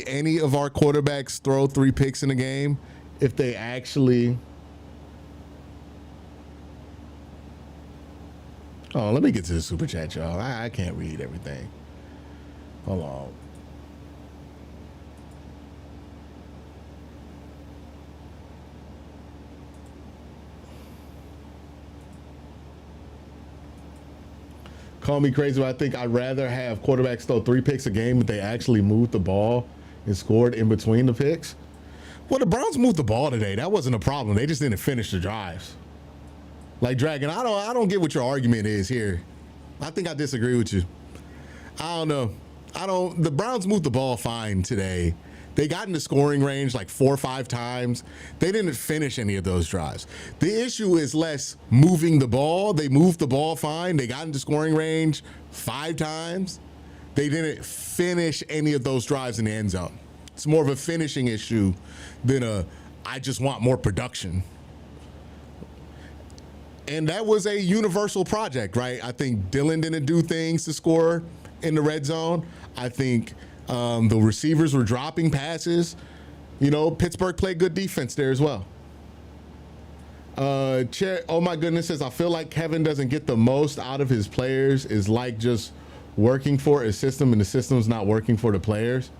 Speaker 1: any of our quarterbacks throw 3 picks in a game if they actually. Oh, let me get to the super chat, y'all. I can't read everything. Hold on. Call me crazy, but I think I'd rather have quarterbacks throw 3 picks a game if they actually moved the ball and scored in between the picks. Well, the Browns moved the ball today. That wasn't a problem. They just didn't finish the drives. Like, Dragon, I don't get what your argument is here. I think I disagree with you. I don't know. The Browns moved the ball fine today. They got into scoring range like 4 or 5 times. They didn't finish any of those drives. The issue is less moving the ball. They moved the ball fine. They got into scoring range 5 times. They didn't finish any of those drives in the end zone. It's more of a finishing issue than I just want more production. And that was a universal project, right? I think Dylan didn't do things to score in the red zone. I think the receivers were dropping passes. You know, Pittsburgh played good defense there as well. Oh my goodness, says, I feel like Kevin doesn't get the most out of his players. Is like just working for a system and the system's not working for the players.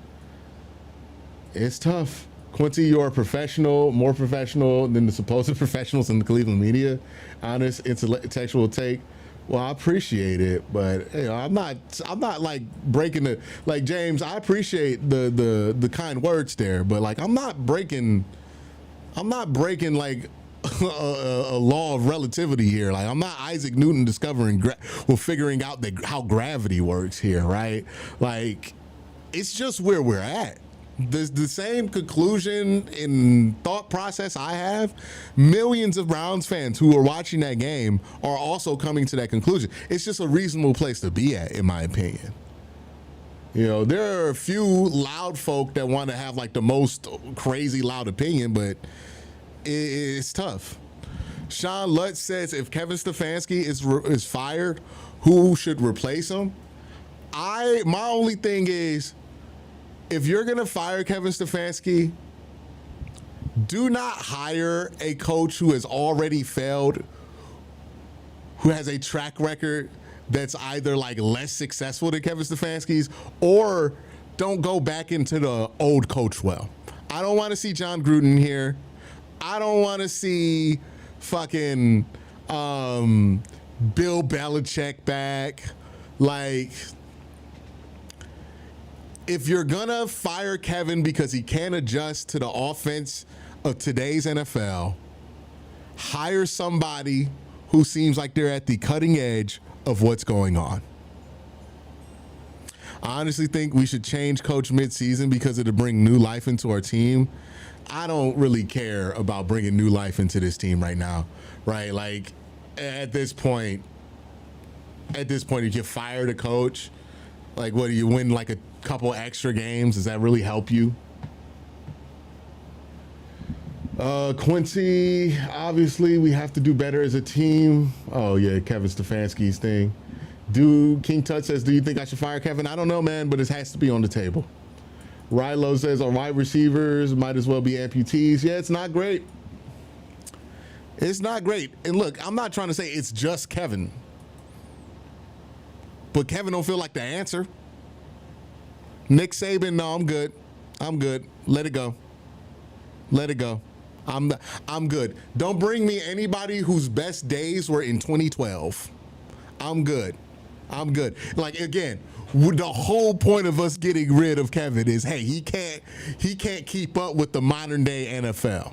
Speaker 1: It's tough. Quincy, you're a professional, more professional than the supposed professionals in the Cleveland media. Honest, intellectual take. Well, I appreciate it, but you know, I'm not like breaking the, like, James, I appreciate the kind words there, but like I'm not breaking like a law of relativity here. Like, I'm not Isaac Newton figuring out how gravity works here, right? Like, it's just where we're at. The same conclusion in thought process I have, millions of Browns fans who are watching that game are also coming to that conclusion. It's just a reasonable place to be at, in my opinion. You know, there are a few loud folk that want to have like the most crazy loud opinion, but it's tough. Sean Lutz says, if Kevin Stefanski is fired, who should replace him? My only thing is, if you're going to fire Kevin Stefanski, do not hire a coach who has already failed, who has a track record that's either like less successful than Kevin Stefanski's, or don't go back into the old coach well. I don't want to see John Gruden here. I don't want to see fucking Bill Belichick back. Like, if you're gonna fire Kevin because he can't adjust to the offense of today's NFL, hire somebody who seems like they're at the cutting edge of what's going on. I honestly think we should change coach midseason because it'll bring new life into our team. I don't really care about bringing new life into this team right now, right? Like, at this point, if you fire the coach, like, what do you win, like a couple extra games? Does that really help you? Quincy, obviously we have to do better as a team. Oh yeah, Kevin Stefanski's thing. King Tut says, do you think I should fire Kevin? I don't know, man, but it has to be on the table. Rilo says, our wide receivers might as well be amputees. Yeah, it's not great. It's not great. And look, I'm not trying to say it's just Kevin, but Kevin don't feel like the answer. Nick Saban, no, I'm good. I'm good. Let it go. Let it go. I'm good. Don't bring me anybody whose best days were in 2012. I'm good. I'm good. Like, again, the whole point of us getting rid of Kevin is, hey, he can't keep up with the modern day NFL,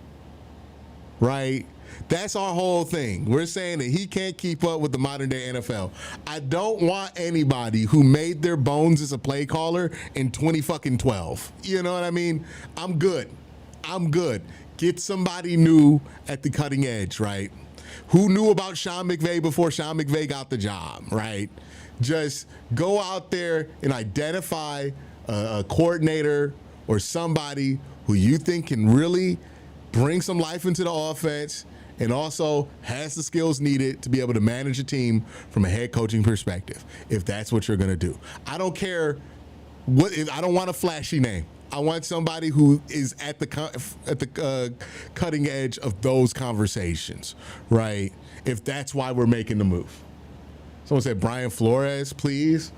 Speaker 1: right? That's our whole thing. We're saying that he can't keep up with the modern day NFL. I don't want anybody who made their bones as a play caller in 2012. You know what I mean? I'm good. Get somebody new at the cutting edge, right? Who knew about Sean McVay before Sean McVay got the job, right? Just go out there and identify a coordinator or somebody who you think can really bring some life into the offense and also has the skills needed to be able to manage a team from a head coaching perspective, if that's what you're going to do. I don't care I don't want a flashy name. I want somebody who is at the cutting edge of those conversations, right? If that's why we're making the move. Someone said Brian Flores, please.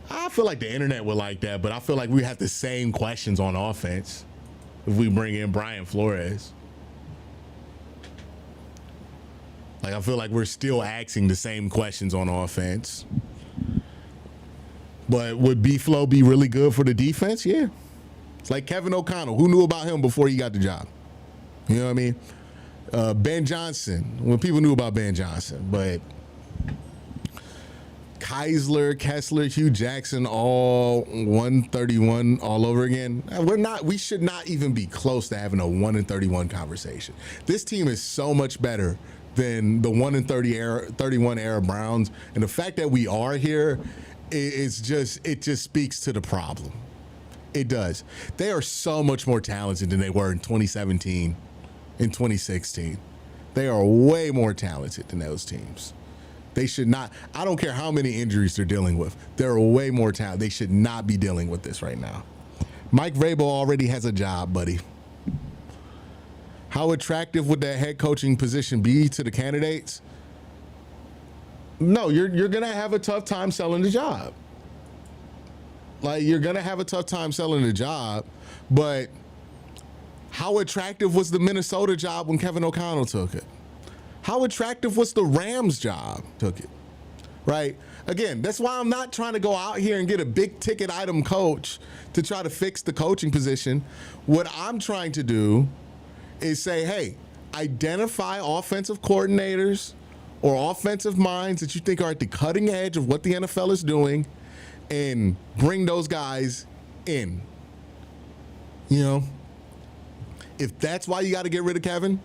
Speaker 1: I feel like the internet would like that, but I feel like we have the same questions on offense if we bring in Brian Flores. Like, I feel like we're still asking the same questions on offense. But would B-Flow be really good for the defense? Yeah. It's like Kevin O'Connell. Who knew about him before he got the job? You know what I mean? Ben Johnson. When people knew about Ben Johnson. But Keisler, Kessler, Hugh Jackson, all 131 all over again. We should not even be close to having a 1-31 conversation. This team is so much better than the 1-31 era Browns. And the fact that we are here, it just speaks to the problem. It does. They are so much more talented than they were in 2017, in 2016. They are way more talented than those teams. They should not. I don't care how many injuries they're dealing with. They're way more talented. They should not be dealing with this right now. Mike Vrabel already has a job, buddy. How attractive would that head coaching position be to the candidates? No, you're going to have a tough time selling the job. Like, you're going to have a tough time selling the job, but how attractive was the Minnesota job when Kevin O'Connell took it? How attractive was the Rams job took it, right? Again, that's why I'm not trying to go out here and get a big ticket item coach to try to fix the coaching position. What I'm trying to do is say, hey, identify offensive coordinators or offensive minds that you think are at the cutting edge of what the NFL is doing and bring those guys in. You know, if that's why you got to get rid of Kevin,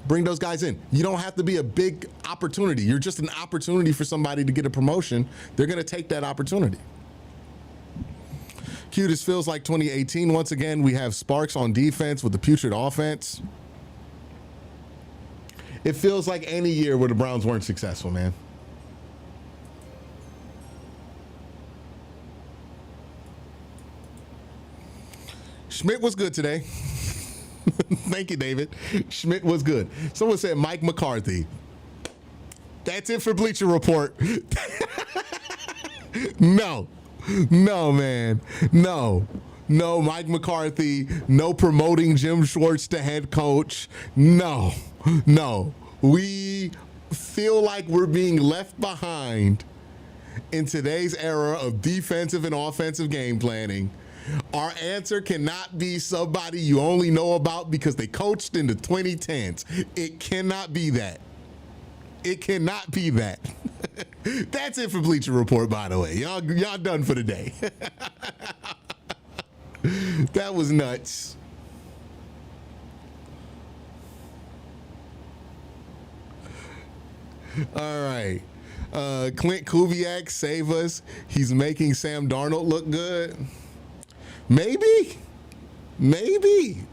Speaker 1: bring those guys in. You don't have to be a big opportunity. You're just an opportunity for somebody to get a promotion. They're going to take that opportunity. Q, this feels like 2018. Once again, we have sparks on defense with the putrid offense. It feels like any year where the Browns weren't successful, man. Schmidt was good today. Thank you, David. Schmidt was good. Someone said Mike McCarthy. That's it for Bleacher Report. No, man. No, Mike McCarthy. No promoting Jim Schwartz to head coach. No. We feel like we're being left behind in today's era of defensive and offensive game planning. Our answer cannot be somebody you only know about because they coached in the 2010s. It cannot be that. It cannot be that. That's it for Bleacher Report, by the way. Y'all done for the day. That was nuts. All right. Clint Kubiak, save us. He's making Sam Darnold look good. Maybe.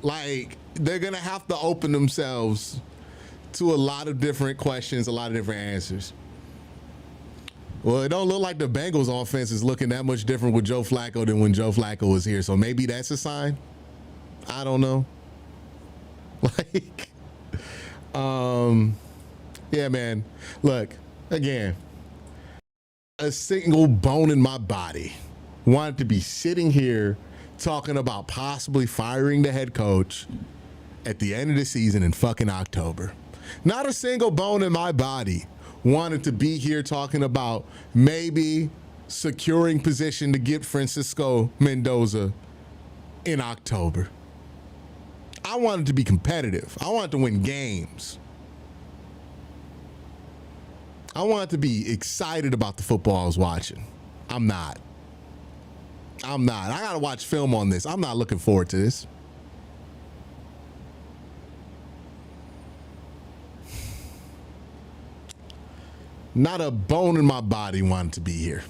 Speaker 1: Like, they're going to have to open themselves to a lot of different questions, a lot of different answers. Well, it don't look like the Bengals offense is looking that much different with Joe Flacco than when Joe Flacco was here. So maybe that's a sign. I don't know. Like, yeah, man. Look, again, a single bone in my body wanted to be sitting here talking about possibly firing the head coach at the end of the season in fucking October. Not a single bone in my body wanted to be here talking about maybe securing position to get Francisco Mendoza in October. I wanted to be competitive. I wanted to win games. I wanted to be excited about the football I was watching. I'm not. I got to watch film on this. I'm not looking forward to this. Not a bone in my body wanted to be here.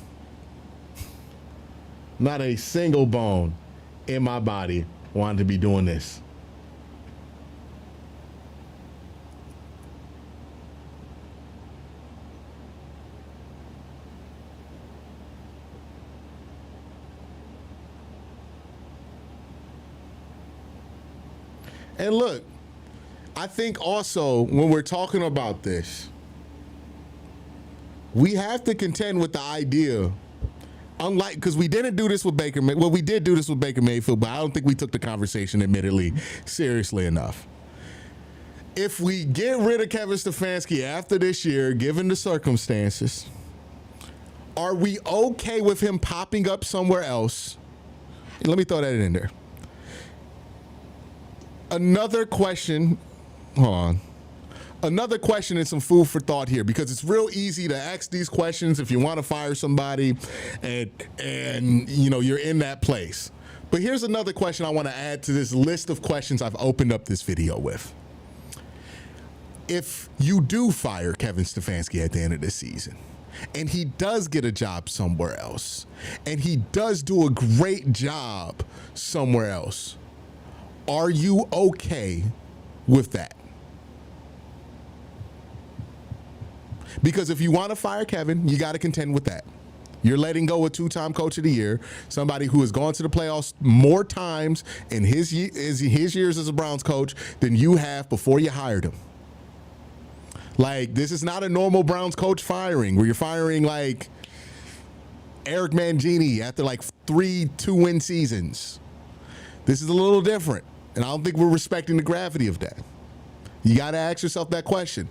Speaker 1: Not a single bone in my body wanted to be doing this. And look, I think also when we're talking about this, we have to contend with the idea, unlike, because we didn't do this with Baker, well, we did do this with Baker Mayfield, but I don't think we took the conversation, admittedly, seriously enough. If we get rid of Kevin Stefanski after this year, given the circumstances, are we okay with him popping up somewhere else? Let me throw that in there. Another question, hold on. Another question and some food for thought here, because it's real easy to ask these questions if you want to fire somebody and you know, you're in that place. But here's another question I want to add to this list of questions I've opened up this video with. If you do fire Kevin Stefanski at the end of this season, and he does get a job somewhere else, and he does do a great job somewhere else, are you okay with that? Because if you want to fire Kevin, you got to contend with that. You're letting go a two-time coach of the year, somebody who has gone to the playoffs more times in his years as a Browns coach than you have before you hired him. Like, this is not a normal Browns coach firing where you're firing like Eric Mangini after like 3 2-win seasons. This is a little different, and I don't think we're respecting the gravity of that. You got to ask yourself that question.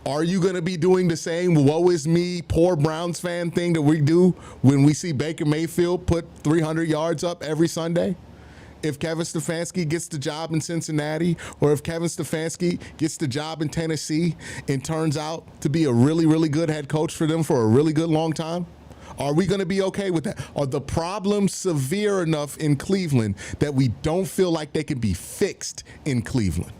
Speaker 1: Are you going to be doing the same woe is me, poor Browns fan thing that we do when we see Baker Mayfield put 300 yards up every Sunday? If Kevin Stefanski gets the job in Cincinnati, or if Kevin Stefanski gets the job in Tennessee and turns out to be a really, really good head coach for them for a really good long time? Are we going to be okay with that? Are the problems severe enough in Cleveland that we don't feel like they can be fixed in Cleveland?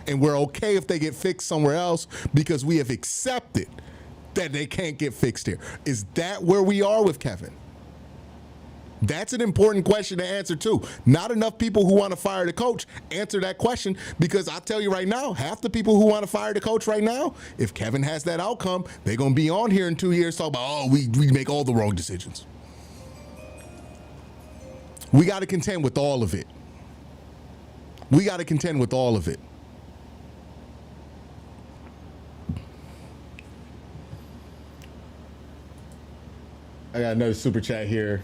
Speaker 1: And we're okay if they get fixed somewhere else because we have accepted that they can't get fixed here. Is that where we are with Kevin? That's an important question to answer too. Not enough people who want to fire the coach answer that question, because I tell you right now, half the people who want to fire the coach right now, if Kevin has that outcome, they're going to be on here in 2 years talking about, oh, we make all the wrong decisions. We got to contend with all of it. We got to contend with all of it. I got another super chat here.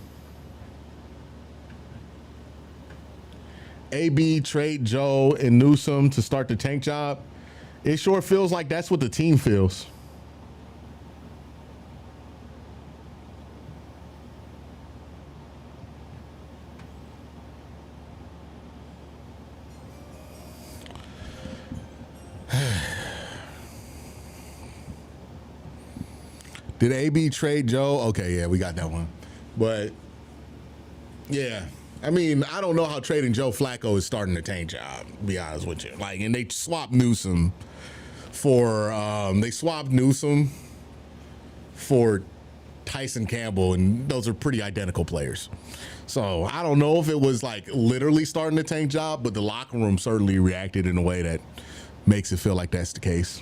Speaker 1: AB trade Joe and Newsom to start the tank job. It sure feels like that's what the team feels. Did AB trade Joe? Okay, yeah, we got that one. But, yeah. I mean, I don't know how trading Joe Flacco is starting the tank job, to be honest with you. Like, and they swapped Newsom for Tyson Campbell, and those are pretty identical players. So I don't know if it was like literally starting the tank job, but the locker room certainly reacted in a way that makes it feel like that's the case.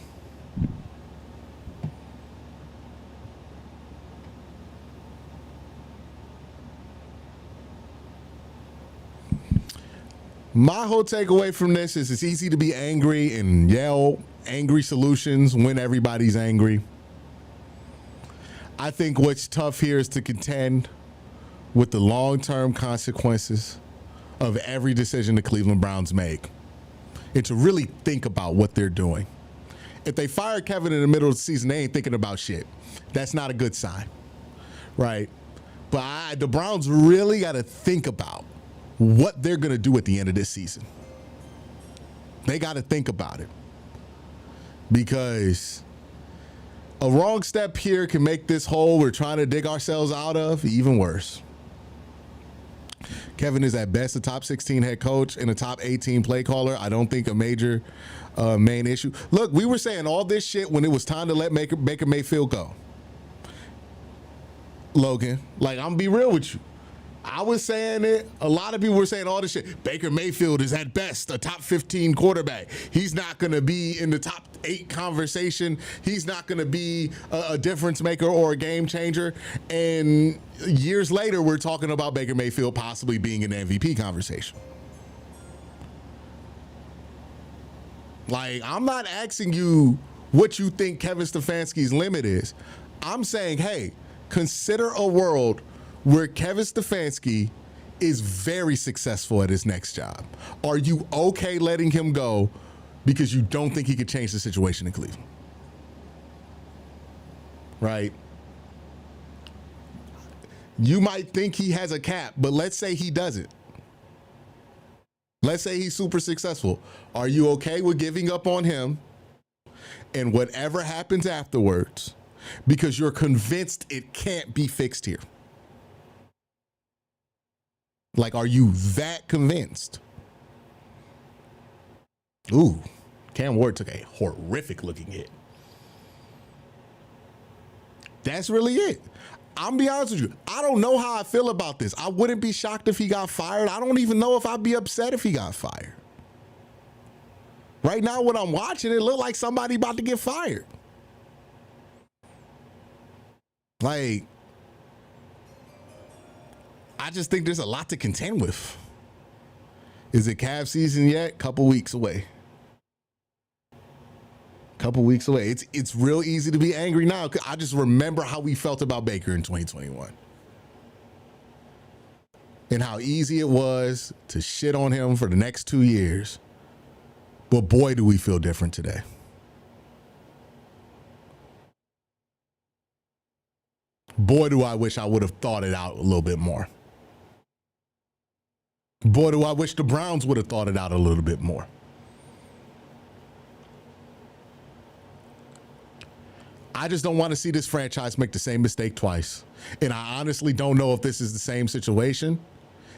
Speaker 1: My whole takeaway from this is it's easy to be angry and yell angry solutions when everybody's angry. I think what's tough here is to contend with the long-term consequences of every decision the Cleveland Browns make and to really think about what they're doing. If they fire Kevin in the middle of the season, they ain't thinking about shit. That's not a good sign, right? But the Browns really got to think about what they're going to do at the end of this season. They got to think about it, because a wrong step here can make this hole we're trying to dig ourselves out of even worse. Kevin is at best a top 16 head coach and a top 18 play caller. I don't think a major main issue. Look, we were saying all this shit when it was time to let Baker Mayfield go. Logan, like, I'm gonna be real with you. I was saying it. A lot of people were saying all this shit. Baker Mayfield is at best a top 15 quarterback. He's not going to be in the top 8 conversation. He's not going to be a difference maker or a game changer. And years later, we're talking about Baker Mayfield possibly being in the MVP conversation. Like, I'm not asking you what you think Kevin Stefanski's limit is. I'm saying, hey, consider a world where Kevin Stefanski is very successful at his next job. Are you okay letting him go because you don't think he could change the situation in Cleveland? Right? You might think he has a cap, but let's say he doesn't. Let's say he's super successful. Are you okay with giving up on him and whatever happens afterwards because you're convinced it can't be fixed here? Like, are you that convinced? Ooh, Cam Ward took a horrific looking hit. That's really it. I'm be honest with you. I don't know how I feel about this. I wouldn't be shocked if he got fired. I don't even know if I'd be upset if he got fired. Right now, when I'm watching, it look like somebody about to get fired. Like, I just think there's a lot to contend with. Is it Cavs season yet? Couple weeks away. Couple weeks away. It's real easy to be angry now. I just remember how we felt about Baker in 2021. And how easy it was to shit on him for the next 2 years. But boy, do we feel different today. Boy, do I wish I would have thought it out a little bit more. Boy, do I wish the Browns would have thought it out a little bit more. I just don't want to see this franchise make the same mistake twice. And I honestly don't know if this is the same situation.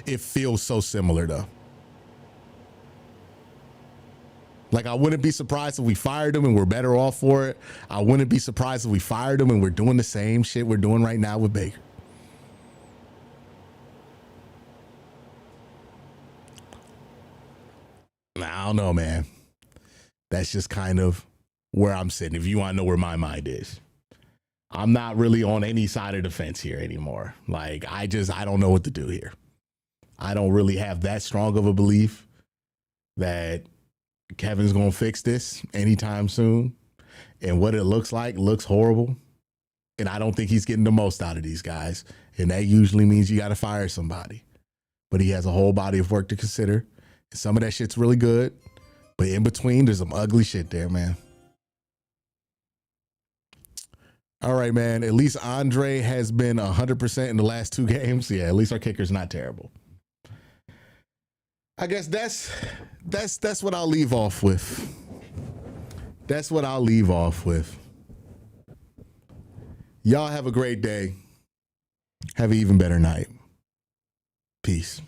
Speaker 1: It feels so similar, though. Like, I wouldn't be surprised if we fired him and we're better off for it. I wouldn't be surprised if we fired him and we're doing the same shit we're doing right now with Baker. I don't know, man. That's just kind of where I'm sitting. If you want to know where my mind is, I'm not really on any side of the fence here anymore. Like, I don't know what to do here. I don't really have that strong of a belief that Kevin's going to fix this anytime soon. And what it looks like looks horrible. And I don't think he's getting the most out of these guys. And that usually means you got to fire somebody. But he has a whole body of work to consider. Some of that shit's really good, but in between, there's some ugly shit there, man. All right, man. At least Andre has been 100% in the last 2 games. Yeah, at least our kicker's not terrible. I guess that's what I'll leave off with. That's what I'll leave off with. Y'all have a great day. Have an even better night. Peace.